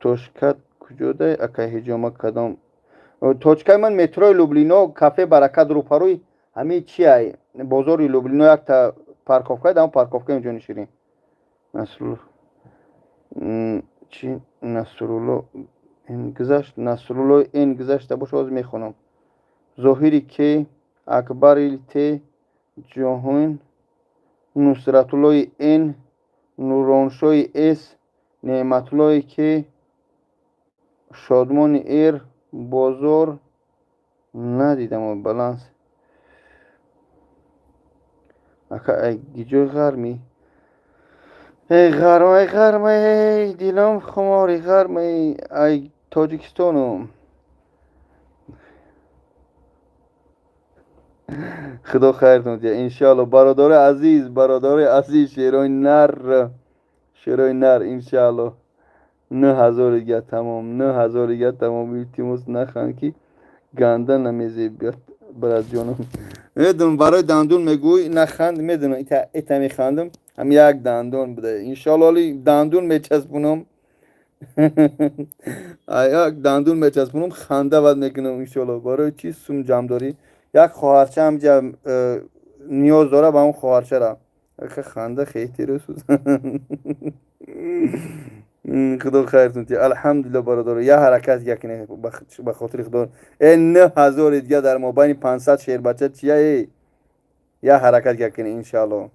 توشکت کجا ده اکه هجامه کدام توچکای من متروی لوبلینو کافه برکت رو پروی همه چی های بازار لوبلینو یک تا پارکوفکای دام پارکوفکای اونجا نشیرین نصرالله چی نصرالله این گذشت نصرالله این گذشت باشه از میخونم. ظاهری که اکبری تی جهان نصرتالله این نورانشای اس نعمتالله که شادمان ایر بازار ندیدم بالانس اکا ای گیجوی غرمی ای غرم ای غرم ای دیلم خماری غرم ای تاجیکستانم. خدا خیرتون دیه انشالله برادر عزیز شیرای نر انشالله 9000 دیگه تمام. 9000 دیگه تمام. التماس نخوان که گنده نمیزی بیاد برات جانم. میدونم برای دندون میگوی نخند میدونم ایتا میخندم هم یک دندون بده انشالله دندون میچسبونم. یک دندون میچسبونم خنده بد میکنم انشالله. برای چی سوم جمع داری یک خواهرچه هم نیاز داره با اون خواهرچه را خنده خیلی رسوز. خدا خیرتون تی. الحمدلله برادر یه حرکت یکنه به خاطر خدا. این 9000 دیگه در مابین 500 شیر بچه چیه یه حرکت یکنه انشالله.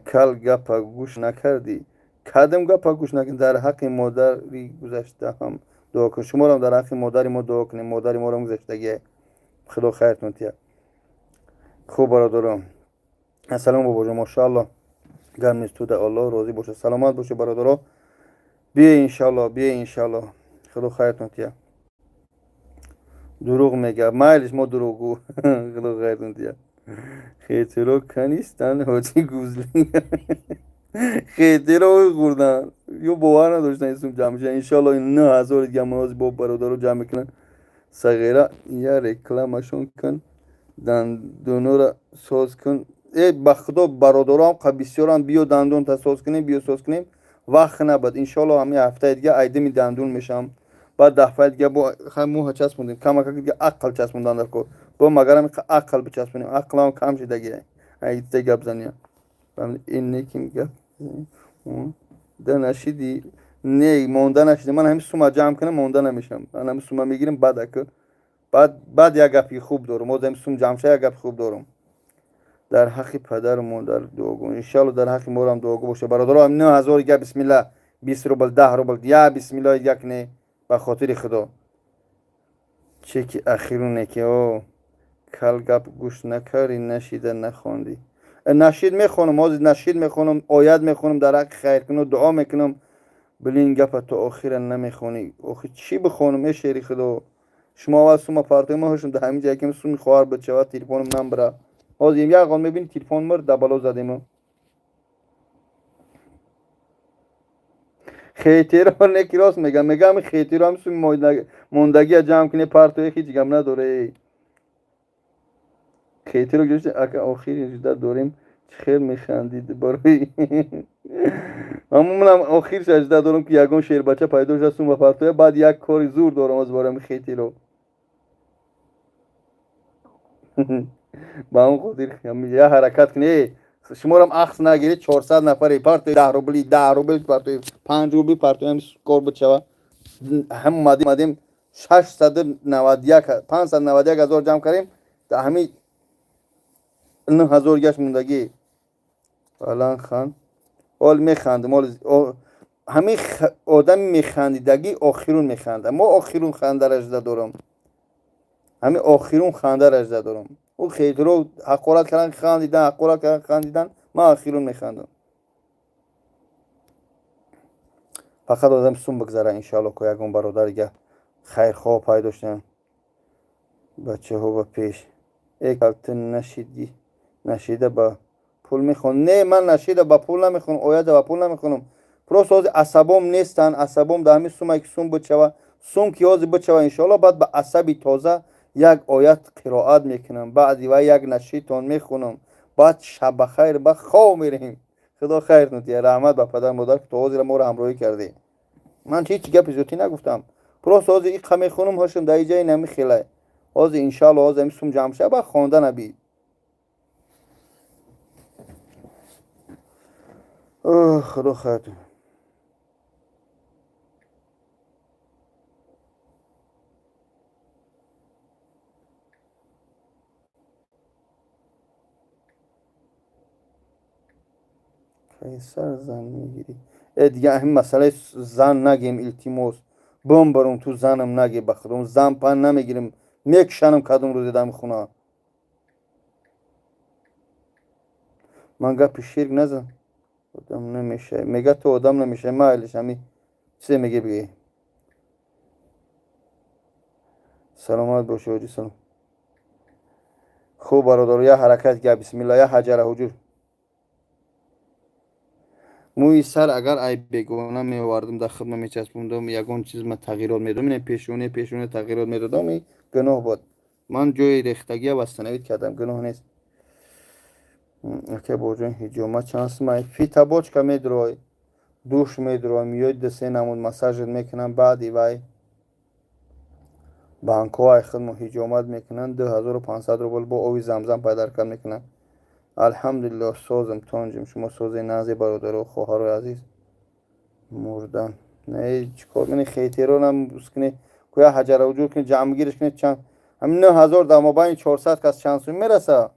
کل گپا گوش نکردی کدم گپا گوش نکردی در حق مادری گذشته هم دعا کن. شما هم در حق مادری ما دعا کنیم. مادری ما رو گذشتگی خدا خیرتون تی. خوب برادرم السلام بابا جان ماشاءالله گرم است تو ده الله راضی باشه سلامت باشه برادرها. بیا انشالله خدا خیرتون تیه. دروغ میگه مایلش ما دروغگو. خدا خیرتون تیه. خیلی رو کنیستن حاجی گوزلی خیلی رو خوردن یو باور نداشتن اسم جمع شد. انشالله این 9000 دیگه منازی با برادر رو جمع کنن صغیره یه رکلمشون کن دندونو را ساز کن. ای بخدا برادرام بسیارم بیا دندون تا ساز کنیم وقت نبود انشالله همین هفته دیگه ایده می دندون میشم. بعد دفعه دیگه با موها چسبوندیم کم دیگه عقل چسبوندن در کار با مگرم عقل بچسبونیم عقل هم کم شده دیگه ایده گپ زنیم این نیکی میگه ده نشیدی نه مونده نشیدی. من همین سوما جمع کنم مونده نمیشم. من همین سوما میگیرم بعد یک گپی خوب دارم. ما دم سوم جمع شه یک گپ خوب دارم در حق پدر و مادر دعا کن انشالله در حق ما هم دعا باشه برادرها. 9000 دیگه بسم الله 20 روبل 10 روبل یا بسم الله یک نه به خاطر خدا چکی اخیرونه که او کل گپ گوش نکردی نشیده نخوندی. نشید میخونم نشید میخونم آیت میخونم در حق خیر کنم دعا میکنم بلین گپ تو آخر نمیخونی آخه چی بخونم ای شیری خدا. شما اول سوما پارتی ما هاشون در همین جایی که سومی خواهر بچه ها تلفنم نمبره آزیم یک آن میبینی تلفن مرد دبلو زدیم خیلی را نکی راست میگم خیلی را هم سومی موندگی جمع کنی پارتی خیلی گم نداره. خیلی رو گذاشته اگه آخری جدا داریم خیلی میخندید برای همون آخر سجده دارم که یگان شیر بچه پیدا شد و پرتوی بعد یک کاری زور دارم از بارم خیلی رو با اون خودی یه حرکت کنی شما هم اخص نگیرید 400 نفری پرتوی 10 روبلی 10 روبل پرتوی 5 روبلی پرتوی هم کار بچه هم مادیم 691 591 هزار جمع کردیم تا همین 9000 گشت موندگی فلان خان اول میخندم همین آدم میخندیدگی آخرون میخنده ما آخرون خنده رجده دارم همین آخرون خنده رجده دارم او خیلی رو حقارت کردن خندیدن ما آخرون میخندم فقط آدم سون بگذاره انشاءالله که یکون برادرگه خیر خواه پیدا شدن بچه ها با پیش ایک نشیده با پول میخون نه من نشیده با پول نمیخونم آیت با پول نمیخونم پروس از عصبام نیستن عصبام در همین سوم یک سوم بچه سوم که یازی بچه انشاءالله بعد با عصبی تازه یک آیت قرائت میکنم بعدی و یک نشیدتان میخونم بعد شب خیر با خواه میریم خدا خیر نتیه رحمت با پدر مادر که تو را ما را همراهی کرده من هیچ گپی زیادی نگفتم پروس از این خمی خونم هاشم در جای نمیخیله از انشاءالله از همین سوم جمع شد با خوانده نبید خدا خیرتون سر زن میگیری دیگه همین مسئله زن نگیم التماس بم برم تو زنم نگی بخدم زن پن نمیگیرم میکشنم کدوم رو دیدم خونه من گپی شیرک نزن آدم نمیشه میگه تو آدم نمیشه مایلش همین چه میگه بگی سلامت باشه حاجی سلام خوب برادر یا حرکت گه بسم الله یا حجر حجور موی سر اگر ای بگونه میواردم در خدمت میچسبوندم یگان چیز من تغییرات میدادم این پیشونه تغییرات میدادم این گناه بود من جای ریختگی وستنوید کردم گناه نیست که بوجون هجومت چانس مای فی تباچ که میدروی دوش میدروی میاد دسته نمون مساجد میکنم بعدی وای بانکوهای خدمت هجومت میکنن 2500 روبل با اوی زمزم پیدا کن میکنن الحمدلله سوزم تونجم شما سوزه نازی برادر و خواهر و عزیز مردن نه چیکار کنی خیلی رو نم بسکنی کویا حجر وجود کنی جمع گیرش کنی چند همین 9000 در مابین 400 کس چند سوی میرسه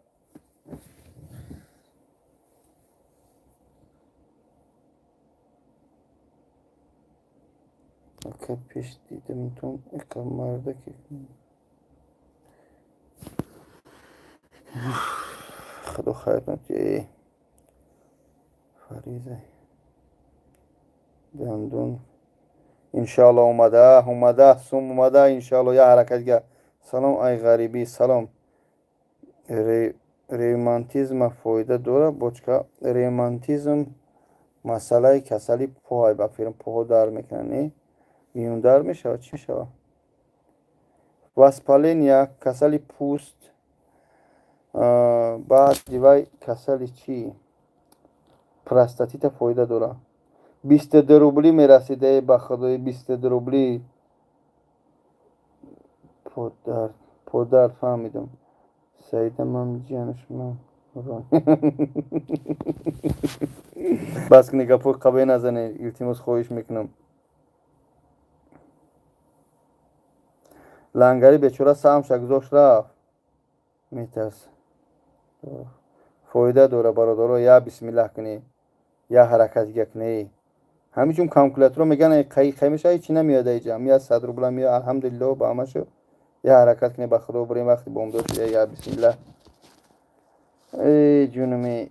که پیش دیدم تو اکا مرده که خدا خیر کنه فریزه دندون انشالله اومده سوم اومده انشالله یا حرکت سلام ای غریبی سلام ریمانتیزم فایده داره بچکا ریمانتیزم مسئله کسلی پاهای بفیرم پاها در میکنه میون در میشه چی میشه واسپالینیا کسلی پوست بعد دیوای کسلی چی پراستاتیت فایده داره 22 روبلی میرسیده به خدای 22 روبلی پودر فهمیدم سیدم هم جانش من بس که نگاه پوک قبه نزنه التماس خواهش میکنم لنگری بیچوره سهم شگذاش رفت میترس فایده داره برادر یا بسم الله کنی یا حرکت کنی همیچون کالکولاتور میگن قیمش هیچی نمیاد اینجا میاد 100 روبل میاد الحمدلله با همشو یا حرکت کنی به خدا بریم وقتی بوم داشت یا بسم الله ای جونمی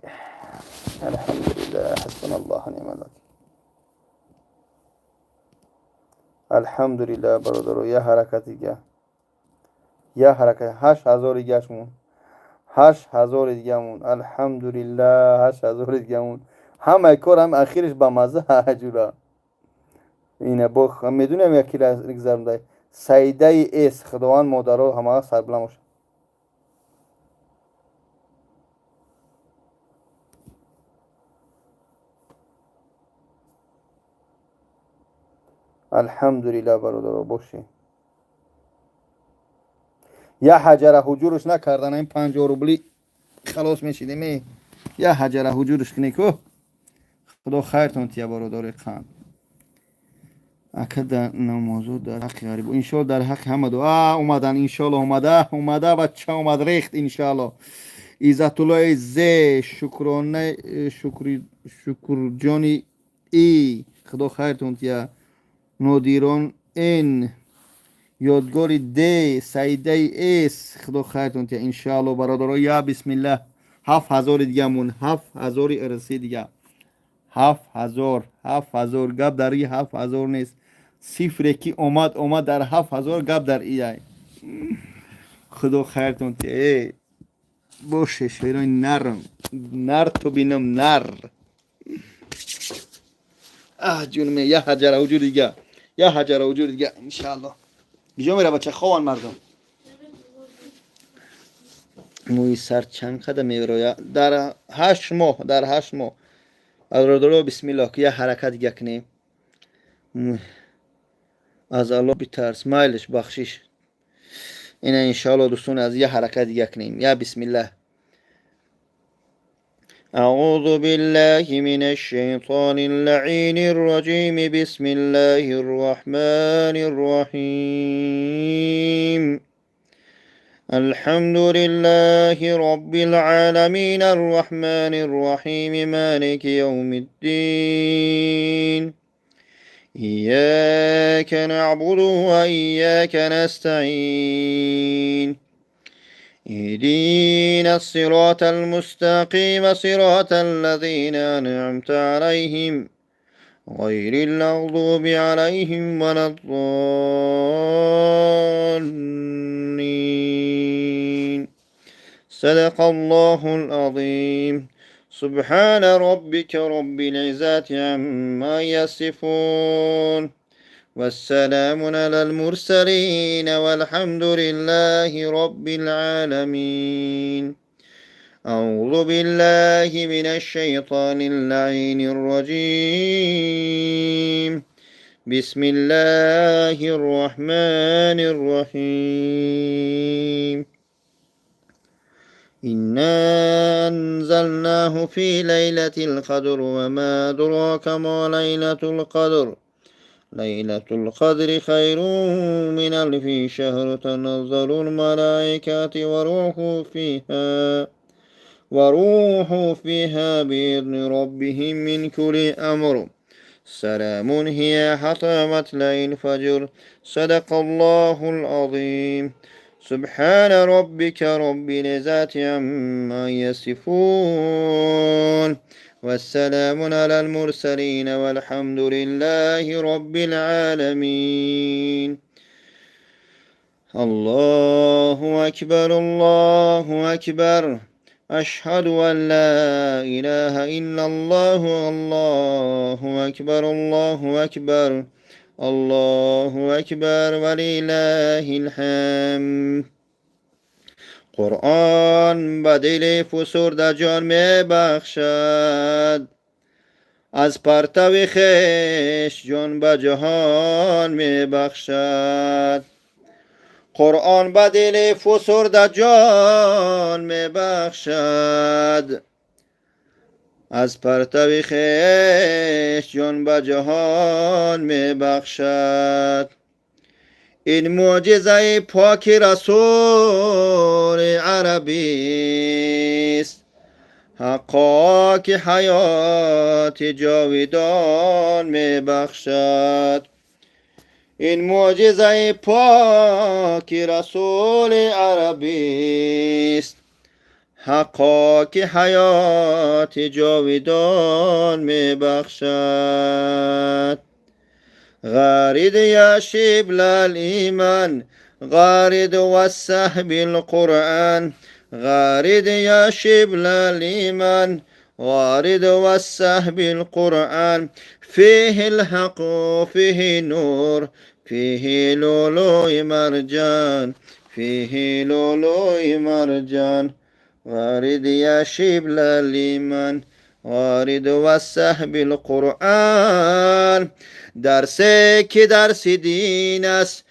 الحمدلله حسبنا الله نعم الوکیل الحمدلله برادر یا حرکت یا حرکت 8000 گشمون 8000 دیگه مون الحمدلله 8000 دیگه مون همه کار هم اخیرش با مزه هجورا اینه با میدونم یکی را نگذارم دای سیده ایس خداوند مادر رو همه سر بلند باشه الحمدلله برادر باشه. یا حجره حجورش نکردن این 50 روبلی خلاص میشیدیم. یا حجره حجورش کنی که خدا خیرتون تیا برادر قند اکد در نمازو در حق غریب انشالله در حق همه دعا اومدن انشالله اومده بچه اومد ریخت انشالله. عزت الله زی شکرانه شکر جانی ای خدا خیرتون تیا. نادیران این یادگاری دی سیده ایس خدا خیرتون تیا انشالله برادر. یا بسم الله 7000 دیگه مون 7000 ارسی دیگه 7000 گپ در ای 7000 نیست صفر کی اومد در 7000 گپ در ای خدا خیرتون تیا. باشه شیران نر تو بینم نر جونم. یا حجر وجود دیگه یا حجر وجود دیگه انشالله کجا میره بچه خوان مردم موی سر چند قدم میره در 8 ماه از رادلو بسم الله که یه حرکت دیگه کنیم از الله بترس مایلش بخشش اینه انشالله دوستون از یه حرکت دیگه کنیم. یا بسم الله. أعوذ بالله من الشيطان اللعين الرجيم بسم الله الرحمن الرحيم الحمد لله رب العالمين الرحمن الرحيم مالك يوم الدين إياك نعبد وإياك نستعين اهدنا الصراط المستقيم صراط الذين أنعمت عليهم غير المغضوب عليهم ولا الضالين. صدق الله العظيم. سبحان ربك رب العزة عما يصفون والسلام على المرسلين والحمد لله رب العالمين. أعوذ بالله من الشيطان اللعين الرجيم بسم الله الرحمن الرحيم إنا أنزلناه في ليلة القدر وما أدراك ما ليلة القدر ليلة القدر خير من 1000 شهر تنزل الملائكة وروح فيها بإذن ربهم من كل أمر سلام هي حتى مطلع الفجر. صدق الله العظيم. سبحان ربك رب العزة عما يصفون والسلام على المرسلين والحمد لله رب العالمين. الله أكبر الله أكبر أشهد أن لا إله إلا الله الله أكبر الله أكبر الله أكبر ولله الحمد. قرآن به دل فسرده جان می بخشد از پرتو خویش جان به جهان می بخشد. قرآن به دل فسرده جان می بخشد از پرتو خویش جان به جهان می بخشد. این معجزه پاک رسول عربی است حقا که حیات جاودان می بخشد. این معجزه پاک رسول عربی است حقا که حیات جاودان می بخشد. غارد يا شبل الإيمان غارد والسهب القرآن غارد يا شبل الإيمان غارد والسهب القرآن فيه الحق فيه نور فيه لؤلؤ مرجان فيه لؤلؤ مرجان غارد يا شبل الإيمان وارد و صحب القرآن. درسی که درس دین است،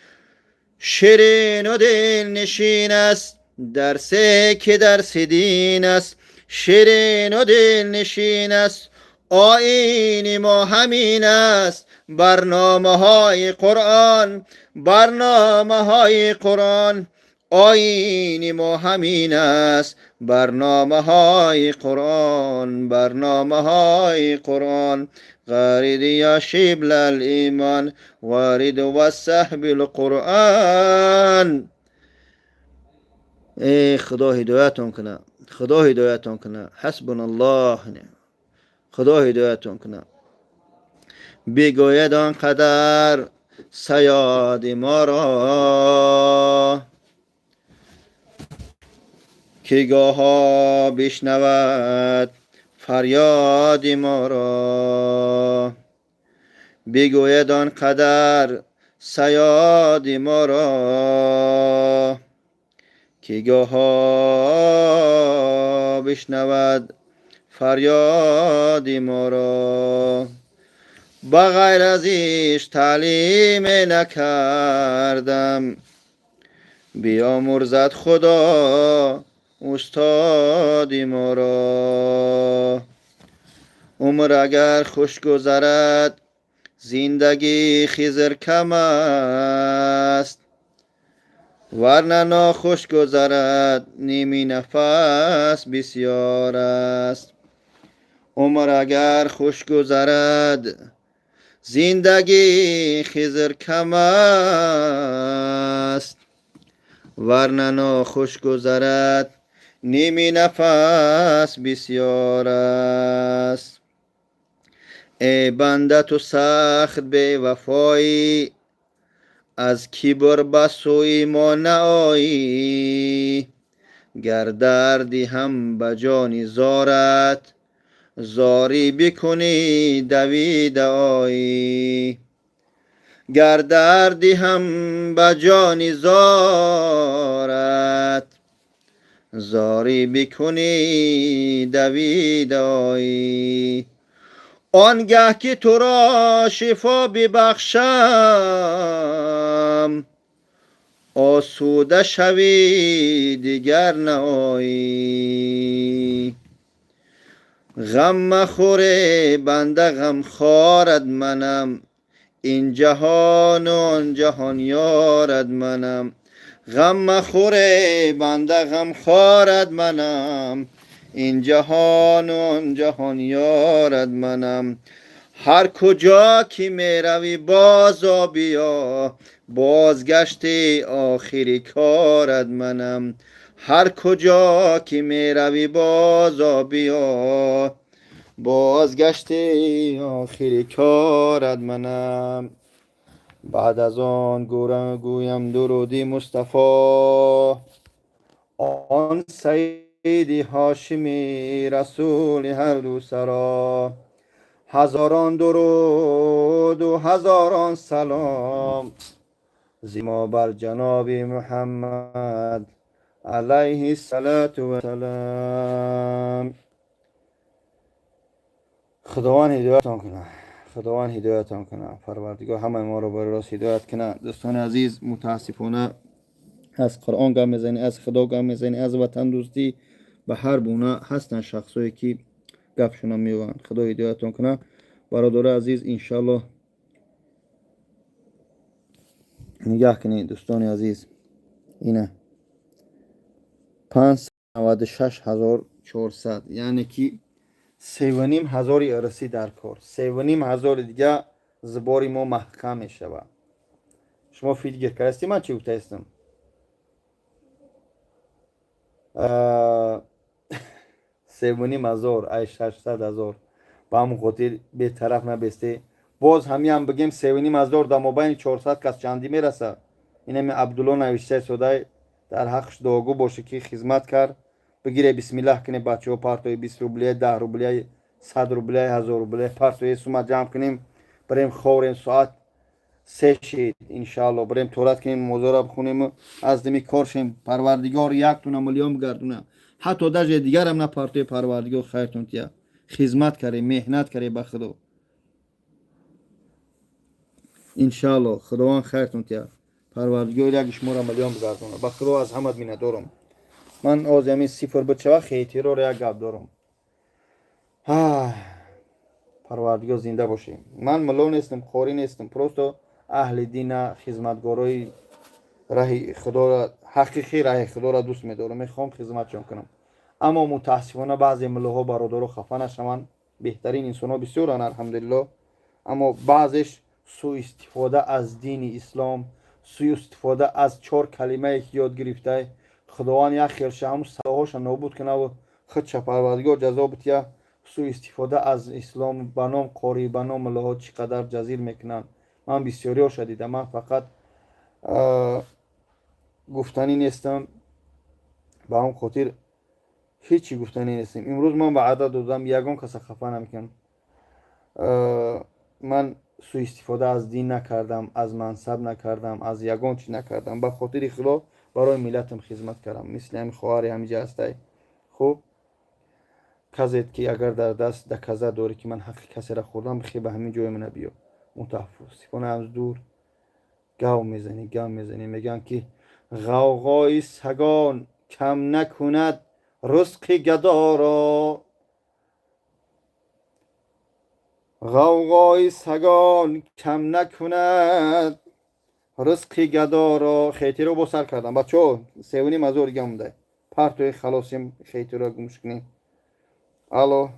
شیرین و دل نشین است. درسی که درس دین است، شیرین و دل نشین است. آیین ما همین است، برنامه های قرآن، برنامه های قرآن. آیین ما همین است، برنامه های قرآن، برنامه های قرآن. غارد یا شبل الایمان، وارد و صحب القرآن. ای خدا هدایتون کنه، خدا هدایتون کنه. حسبنا الله نعم. خدا هدایتون کنه. بگوید آنقدر سیاد ما را، که گاها بشنود فریاد ما را. بگوید آنقدر سیاد ما را، که گاها بشنود فریاد ما را. بغیر از ایش تعلیم نکردم، بیامرزد خدا استاد ما را. عمر اگر خوش گذرد، زندگی خضر کم است. ورنه ناخوش گذرد، نیمی نفس بسیار است. عمر اگر خوش گذرد، زندگی خضر کم است. ورنه ناخوش گذرد، نیمی نفس بسیار است. ای بنده تو سخت بی وفایی، از کبر به سوی ما نآیی. گر دردی هم به جان زارت، زاری بکنی دوید آیی. گر دردی هم به جان زارت، زاری بکنی دوید آیی. آنگه که تو را شفا ببخشم، آسوده شوی دیگر نآیی. غم مخوره بنده غم خارد منم، این جهان و آن جهان یارد منم. غم مخوره بنده غم خارد منم، این جهان و آن جهان یارد منم. هر کجا که می روی بازا بیا، بازگشت آخری کارد منم. هر کجا که می روی بازا بیا، بازگشت آخری کارد منم. بعد از آن گویم درودی مصطفی، آن سیدی هاشمی رسول هر دو سرا. هزاران درود و هزاران سلام، زیما بر جناب محمد علیه الصلاة و سلام. خداوند هدایتان کنه، خداوند هدایتان کنه. پروردگار همه ما رو بر راست هدایت کنه. دوستان عزیز، متاسفانه از قرآن گام میزنی، از خدا گام میزنی، از وطن دوستی، به هر گونه هستن شخصایی که گپشون میگن. خدا هدایتان کنه. برادر عزیز انشالله نگاه کنید. دوستان عزیز، اینه 596,400، یعنی که 3,500 ارسی در کار، 3,500 دیگه زباری ما محکم میشه. شما فیل گیر کرستی، من چی بوده هستم 3,500 ای 600,000 با همون خاطر به طرف نبسته. باز همی هم بگیم 3,500 در مابین 400 کس چندی میرسه. این همی عبدالله نوشته سوده در حقش دعاگو باشه که خدمت کرد، بگیره بسم الله کنه بچه ها پرتوی 20 روبلیه، 10 روبلیه، 100 روبلیه، 1000 روبلیه پرتوی سومت جمع کنیم، بریم خوریم ساعت 3 شید انشالله، بریم تورات کنیم، موضوع را بخونیم، از دمی کارشیم. پروردگار 1 میلیون بگردونه، حتی در جای دیگر هم نه پرتوی پروردگار خیرتون تیا خدمت کردی، مهنت کردی به خدا. انشالله خداوند خیرتون تیا. پروردگار یک شما را ملیان بگردونه. به خدا از همه میندارم. من از همین صفر به چه خیتی رو یک گپ دارم. پروردگار زنده باشه. من ملو نیستم، خوری نیستم، پروستو اهل دین خدمتگارای راه خدا را، حقیقی راه خدا را دوست می‌دارم، میخوام خدمتشون کنم. اما متاسفانه بعضی ملوها برادرها خفه نشوند. بهترین انسان‌ها بسیارن الحمدلله، اما بعضش سوء استفاده از دین اسلام، سوء استفاده از 4 کلمه که یاد گرفته، خداوند یک خیرش همون صلاحاش نابود کنه و خودش پروردگار جزا بده. سوء استفاده از اسلام به نام قاری، به نام ملوها چقدر جزیل میکنن. من بسیاری ها شدیدم. من فقط گفتنی نیستم، به اون خاطر هیچی گفتنی نیستم. امروز من به عدد دادم یگان کس خفه نمیکنم. من سوء استفاده از دین نکردم، از منصب نکردم، از یگان چی نکردم. به خاطر خدا برای ملتم خدمت کردم. مثل همین خواهر همینجا هسته. خب کزید که اگر در دست دکزه داری که من حق کسی را خوردم، بخی به همین جای من بیا. متاسفانه از دور گاو میزنی میگن که غوغای سگان کم نکند رزق گدا را. غوغای سگان کم نکند رزق گدا را. خیتی رو بسر کردم بچه ها. 3.5 هزار دیگه مونده. پرتوی خلاصیم خیتی رو گمش کنیم. الو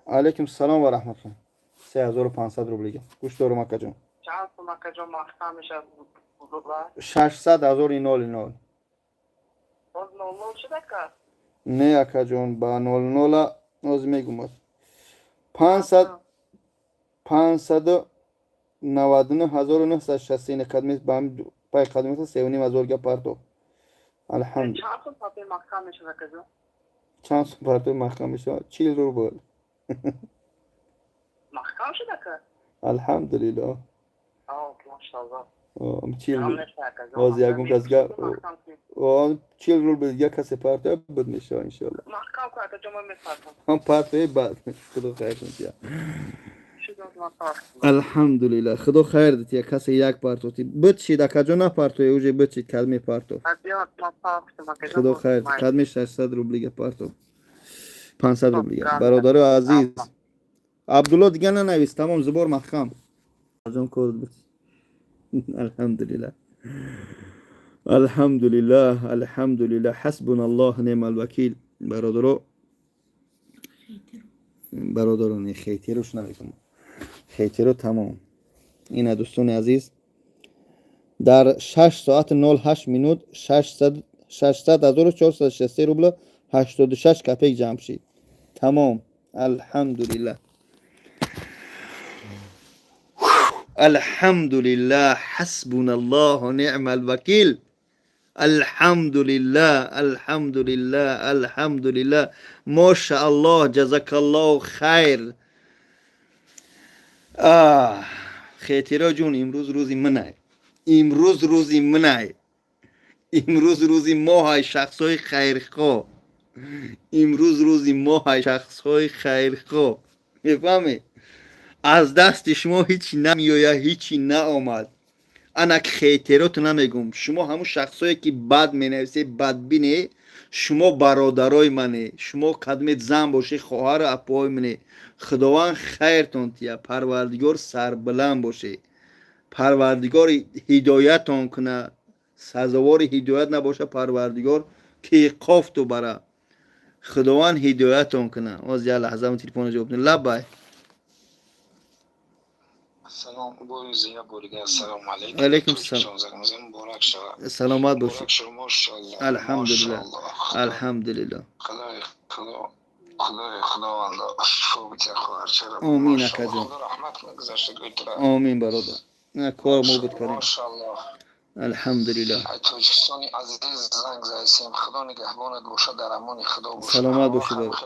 علیکم السلام و رحمت الله. 3500 روبلیه. گوش دارم اکا جان. چند مکه جا مخفا میشه 600,000 نول نول. باز نول شده که؟ نه اکا جان با نول نول از میگم 599,960 قدمی با هم پای قدمی 3.5 هزار گه پرتو. الحمد. چند سو پاپی مخفا میشه که جو؟ چند سو پرتو مخفا میشه 40 روبل. مخفا شده که؟ الحمدلله. ماشاءالله. 40 باز یکم کسگه 40 روبل یک کسی پرتو بود میشه انشالله. مخفا که جو من میفرستم. هم پرتوی بعد خدا خیرتون تیا. الحمدلله خدا خیر دید. کسی یک پرتوتی بچید اکا جا نه پرتوی اوجه بچید کلمی پرتو. خدا خیر دید. قدمی 600 روبلیگه پرتو 500 روبلیگه. برادر عزیز عبدالله دیگه ننویس تمام زبار مخم آجام کرد بچید. الحمدلله الحمدلله الحمدلله حسبنا الله نعم الوکیل. برادران خیتی روش نمیکنم. خیتی رو تمام. این دوستان عزیز در 6 ساعت 08 منوت 600,463 روبل 86 کپیک جمع شد. تمام. الحمدلله الحمدلله حسبنا الله و نعم الوکیل. الحمدلله الحمدلله الحمدلله ماشاءالله جزاک الله خیر. خیتیرا جون امروز روزی منه. امروز روزی منه. امروز روزی ماه شخصای خیرخواه. امروز روزی ماه شخصای خیرخواه. میفهمی؟ از دست شما هیچی نمیاید، هیچی نآمد. انک خیتیرات نمیگم. شما همون شخصایی که بد مینویسه بدبینه، شما برادرای منه. شما قدمت زن باشه، خواهر اپای منه. خداوند خیرتون تیا. پروردگار سربلند باشه. پروردگار هدایتون کنه. سزاوار هدایت نباشه پروردگار که قافتو بره. خداوند هدایتون کنه. از یه لحظه من تلفن جواب بدم. لبای سلام بوزیا بورگا السلام علیکم. علیکم السلام. مبارک شود. سلامت باشی. مبارک شما ماشاءالله. الحمدلله الحمدلله. خداوند شو بچه خواهر چرا. آمین اکا جان. خدا رحمت کنه گذشته گویتره. آمین برادر. نه کار مو بکنیم. ماشاءالله. الحمدلله. تو چیزانی عزیز زنگ زایسیم خدا نگهبانت باشه در امان خدا باشه. سلامت باشی برادر.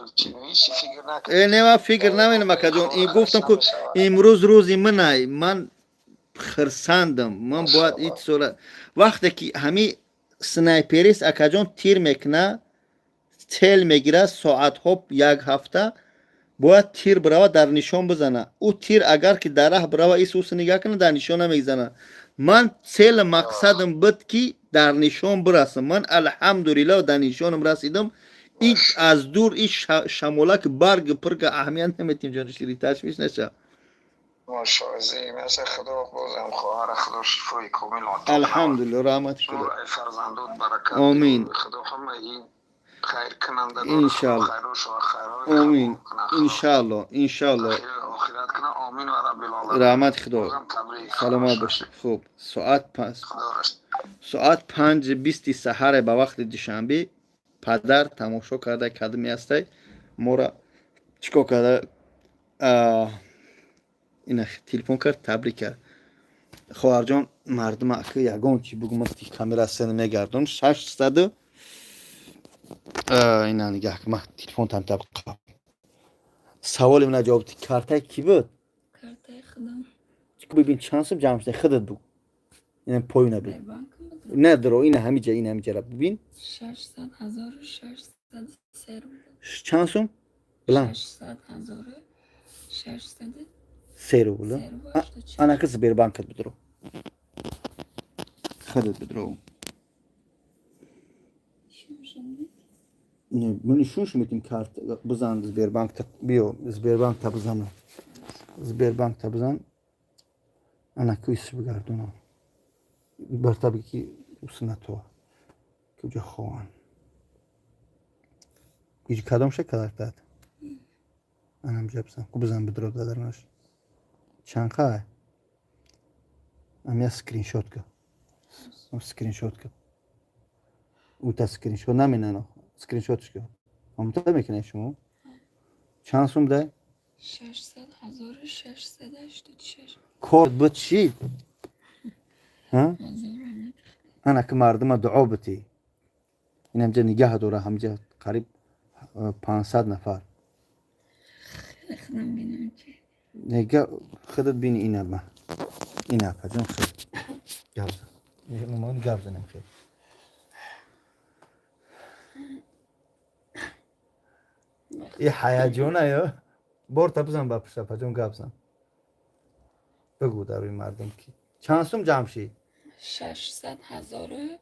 هیچ فکر نکن. نه من فکر نمینم اکا جان. این گفتم که امروز روزی منه. من خرسندم. من باید این صورت وقتی که همین سنایپریست اکا جان تیر میکنه تل میگیره ساعت ها یک هفته باید تیر برای در نشان بزنه. او تیر اگر که در راه برای ایسوس نگاه کنه در نشان نمیزنه. من سیل مقصدم بود که در نشان برسم. من الحمدلله در نشانم رسیدم. این از دور این شمولک برگ پرگ اهمیت نمیتیم جان شیری تشویش نشه. ماشاءالله مثل خدا بازم خواهر خدا شفای کامل عطا الحمدلله رحمت خدا. شورای فرزندات برکت آمین. خدا همه این خیر کننده انشالله. خیروش و خیرای آمین. انشالله انشالله. آخرت کنه آمین و رب العالمین. رحمت خدا. بازم تبریک. سلامت باشید. خوب ساعت 5:20 سحر به وقت دوشنبه پدر تماشا کرده کدمی هسته ما را چیکار کرده اینا تلفن کرد تبریک کرد. خواهر جان مردم اکه یگان چی بگم از کامera سن میگردم 600 اینا نگاه که من تلفن تام تبقى سوال من جواب کارت کی بود؟ کارت خودم. چیکو ببین چانسم جمع شده خودت بگو. این پوینه ببین. نه درو این همینجا را ببین 600,603 چانسم بلند 600,603 رو انا کس Sberbank'et بدرو خودت بدرو نه من شوش میتیم کارت بزن Sberbank بیو Sberbank تا بزن Sberbank تا بزن انا کویس بگردونم بر tabii ki usuna to کجا خوان گیج کدام شه kadar داد انم جبسم کو بزن بدرو دادرناش چند خواهی ام یا سکرین شوت که سکرین شوت که او تا سکرین شوت نمینه نه سکرین شوتش که هم تا میکنه شما چند سوم ده 600,686 کود بود چی ها انا که مردم دعا بتی این همجا نگاه دوره همجا قریب 500 نفر خودم بینم چی نگاه خودت بینی اینه ما اینه پجون خیلی گابزن من گابزنم خیلی این حیاجونه یا بار تا بزن با پشت پجون گابزن بگو در روی مردم کی چند سوم جمع شی 600,000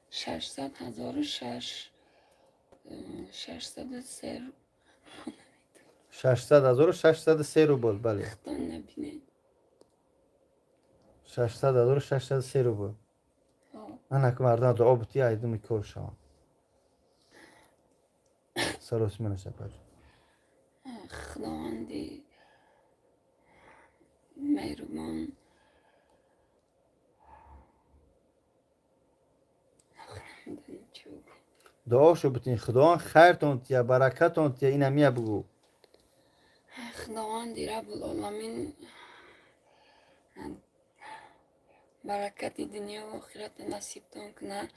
600,603 600,603 روبل بله خدا نبینه 600,603 روبل انا که مردم دعا بتی ایدو میکر شما سروس منشه پجون خداوندی مهربان دعا شو بتین خداوند خیرتون تیا برکتون تیا این همیه بگو خداوندی رب العالمین برکت دنیا و آخرت نصیب تون کنه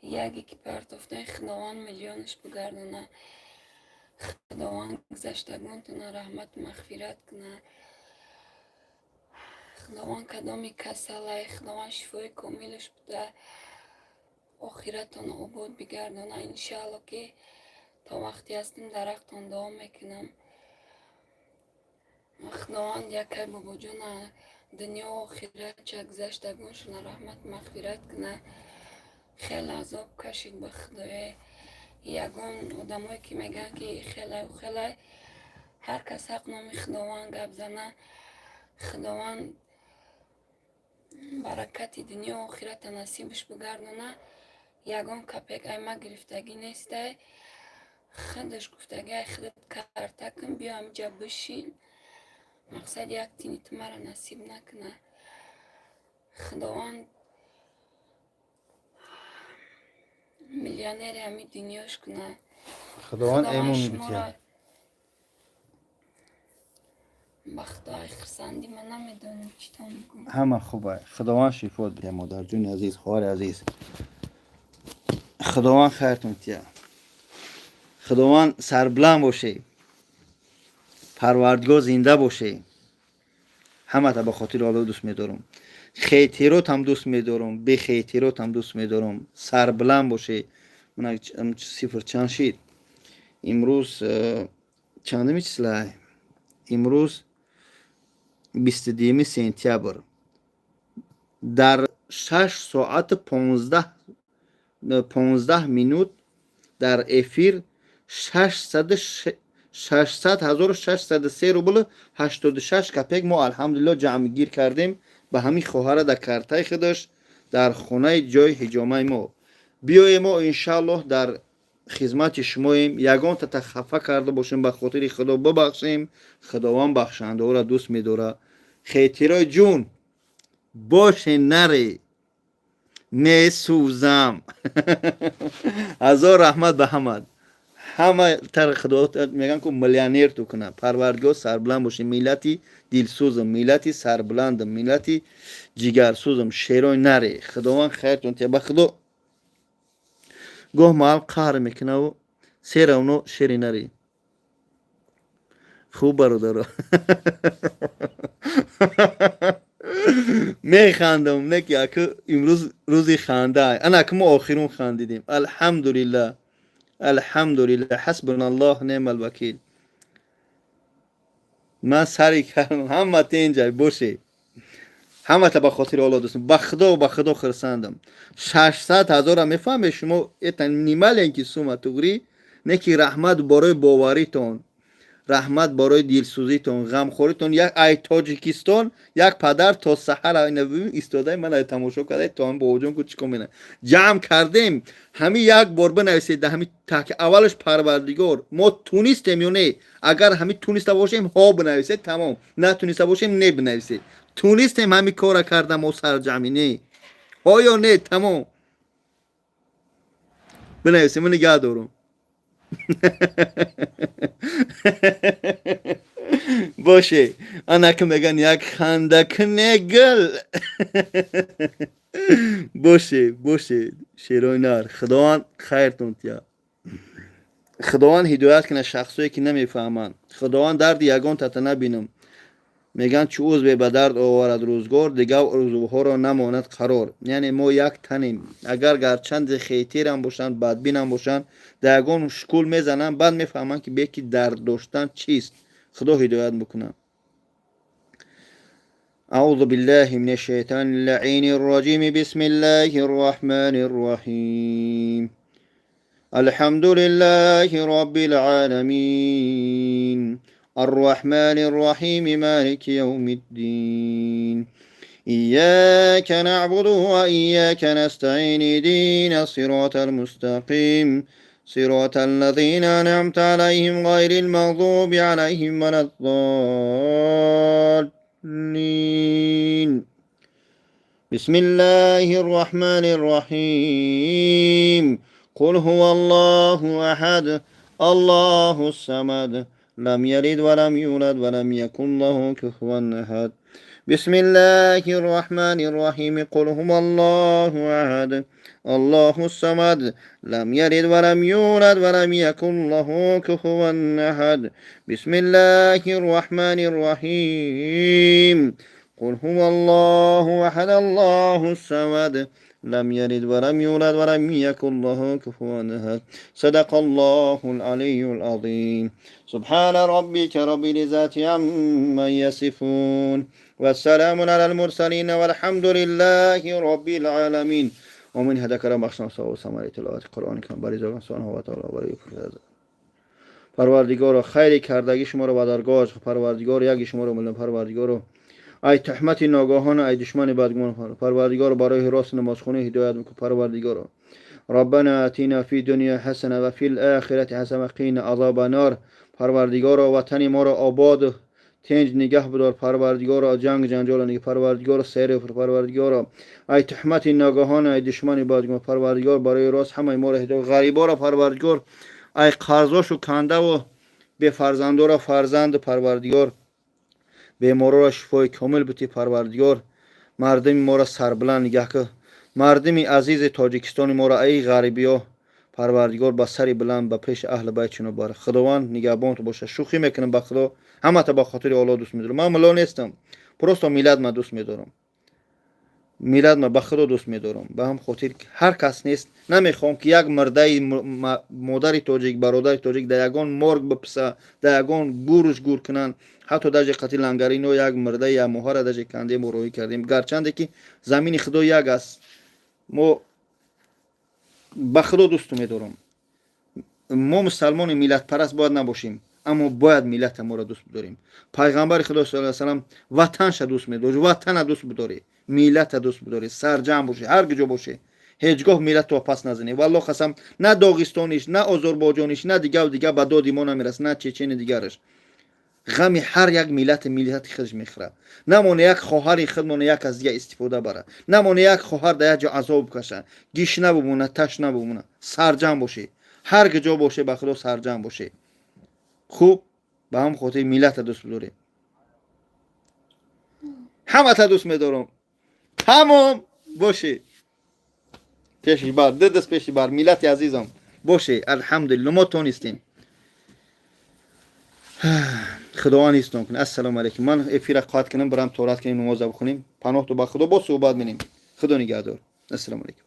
یکی که پرتافته خداوند میلیونش بگردونه خداوند گذشتگانتون رحمت مغفرت کنه خداوند کدامی کسله خداوند شفای کاملش بده آخرتون آباد بگردونه انشاءالله که تا وقتی هستیم درختان دعا میکنم خداوند یکی بابا جان دنیا و آخرت چه گذشتگانشون رحمت مغفرت کنه خیلی عذاب کشید به خدای یگان آدمایی که میگن که خیلی هر کس حق نام خداوند گپ زنه خداوند برکت دنیا و آخرت نصیبش بگردونه یگان کپک ایما گرفتگی نیسته خودش گفتگی خودت کرده کن بیا همجا بشین مقصد یک تینیت مرا نصیب نکنه خداوند میلیونر همی دنیاش کنه خداوند ایمون میتیه بخدای خرسندی من نمیدونم چی تا میگم همه خوبه خداوند شفات بده مادر جون عزیز خواهر عزیز خداوند خیرتون تیه خداوند سربلند باشه پروردگار زنده باشه همه تا به خاطر الله دوست می‌دارم. خیتیرات هم دوست می‌دارم، به خیتیرات هم دوست می‌دارم. سر بلند باشه. من صفر چند شید امروز چندمی چیزلای امروز 22 سپتامبر در 6 ساعت 15 مینوت در افیر 600,603 روبل 86 کپک ما الحمدلله جمع گیر کردیم به همین خواهر در کارتای خودش در خانه جای حجامه ما. بیایم ما انشالله در خدمت شماییم. یگان تا خفه کرده باشیم به خاطر خدا ببخشیم. خداوند بخشنده او را دوست می‌داره. خیتیرای جون باشه نره میسوزم. هزار رحمت به همه تر خدا میگن که میلیونر تو کنه. پروردگار سربلند باشه. ملتی دلسوزم، ملتی سربلندم، ملتی جگرسوزم. شیرای نره. خداوند خیرتون ته. به خدا گاه مال قهر میکنه و سیر اونو شیری نری. خوب برادر میخندم نه که امروز روزی خنده انا که ما آخرون خندیدیم. الحمدلله الحمدلله حسبنا الله نعم الوکیل. من سری کردم همه تینجای باشه. همه تا به خاطر الله دوستم. به خدا و به خدا خرسندم. 600,000 میفهمه شما ایتن نیمال اینکی سومه توگری نه که رحمت برای باوریتون، رحمت برای دلسوزیتون، غمخوریتون. یک ای تاجیکستان یک پدر تا سحر اینا ببین ایستاده من ای تماشا کرده تا هم با وجود کو چیکار میکنه جمع کردیم. همین یک بار بنویسید همین تک اولش پروردگار ما تونستیم یا نه. اگر همین تونسته باشیم ها بنویسید تمام، نه تونسته باشیم نه بنویسید. تونستیم همین کارا کردم و سرجمی نه ها یا نه تمام بنویسیم. من نگاه دارم. باشه انا که میگن یک خندک نگل. باشه باشه شیرای نر. خداوند خیرتون تیا. خداوند هدایت کنه شخصایی که نمیفهمن. خداوند درد یگان تا نبینم. میگن چه عضو به درد آورد روزگار دیگه عضوها را نماند قرار. یعنی ما یک تنیم. اگر گرچند خیتیر هم باشن بدبین هم باشن در یگان شکل میزنن بعد میفهمن که به کی درد داشتن چیست. خدا هدایت بکنه. اعوذ بالله من الشیطان اللعین الرجیم. بسم الله الرحمن الرحیم. الحمد لله رب العالمين الرحمن الرحيم مالك يوم الدين إياك نعبد وإياك نستعين اهدنا الصراط المستقيم صراط الذين أنعمت عليهم غير المغضوب عليهم ولا الضالين. بسم الله الرحمن الرحيم. قل هو الله أحد الله الصمد لم يلد ولم يولد ولم يكن له كفوا أحد. بسم الله الرحمن الرحيم. قل هو الله أحد الله الصمد لم يلد ولم يولد ولم يكن له كفوا أحد. بسم الله الرحمن الرحيم. قل هو الله أحد الله الصمد لم يلد ولم يولد ولم يكن له كفوا أحد. صدق الله العلي العظيم. سبحان ربك رب العزة عما يصفون والسلام على المرسلين والحمد لله رب العالمين. ومن هذا كلام بخشنا صلى الله عليه وسلم قرآن كان برای زبان سبحانه و تعالی برای فرزند. پروردگار خیر کردگی شما را به درگاه. پروردگار یکی شما را ملن. پروردگار ای تهمت ناگاهان ای دشمن بدگمان. پروردگار برای راست نمازخوانی هدایت میکن. پروردگار ربنا آتینا فی دنیا حسنه و فی الاخره حسنه و قنا عذاب النار. پروردگار وطن ما را آباد تنج نگه بدار. پروردگار جنگ جنجال نگه. پروردگار سیر. پروردگار ای تهمت ناگاهان ای دشمن بدگمان. پروردگار برای راست همه ما را هدایت. غریبا را پروردگار ای قرضاشو کنده و به فرزندو را فرزند. پروردگار بیمارا را شفای کامل بده. پروردگار مردم ما را سربلند نگه که. مردم عزیز تاجیکستان ما را ای غریبیا پروردگار با سری بلند به پیش اهل بیت شنو بار. خداوند نگهبان تو باشه. شوخی میکنم با خدا. همه تا با خاطر الله دوست می‌دارم. من ملا نیستم. просто миллат ма дӯст медорам. миллат ма ба худо дӯст медорам. ба ҳам хотир ҳар кас нест намехоҳам ки як мардаи модари тоҷик, бародари тоҷик дар ягон морг биписа, дар ягон гӯрш гӯр кунанд. ҳатто дар ҷои қатил лангарино як мардаи як моҳара дар ҷои кандем ороӣ кардем. гарчанде ки замини худо як аст. мо ба худо дӯст медорам. мо мусалмони миллатпараст бояд набошем, аммо бояд миллати моро дӯст бидорем. пайғамбари худо саллаллоҳу алайҳи ва саллам ватанша дӯст медошт. ватана дӯст бидорӣ, миллата дӯст бидорӣ, сарҷам бошӣ, ҳар куҷо бошӣ. ҳеҷ гоҳ миллатро пас назанӣ. валлоҳ қасам на доғистониш, на озарбойҷониш, на дигар ба доди мо намерасад, на чечени дигараш. ғами ҳар як миллати худаш мехӯрад. намоне як хоҳари худмона як аз дигар истифода бара. намоне як хоҳар дар як ҷо азоб каша. гишна бимона, ташна бимона. сарҷам бошӣ. ҳар куҷо бошӣ ба худо сарҷам бошӣ. хуб, ба ҳам хотир миллата дӯст бидорем. ҳамата дӯст медорам. ҳамон бошӣ. пеши бар, дидас пеши бар, миллати азизам. бошӣ, алҳамдулиллаҳ мо тонистем. خداوند ایستون کنه. السلام علیکم. من افیر قاطع کنم برام تورات کنیم نماز بخونیم. پناه تو با خدا با صحبت بینیم. خدا نگهدار. السلام علیکم.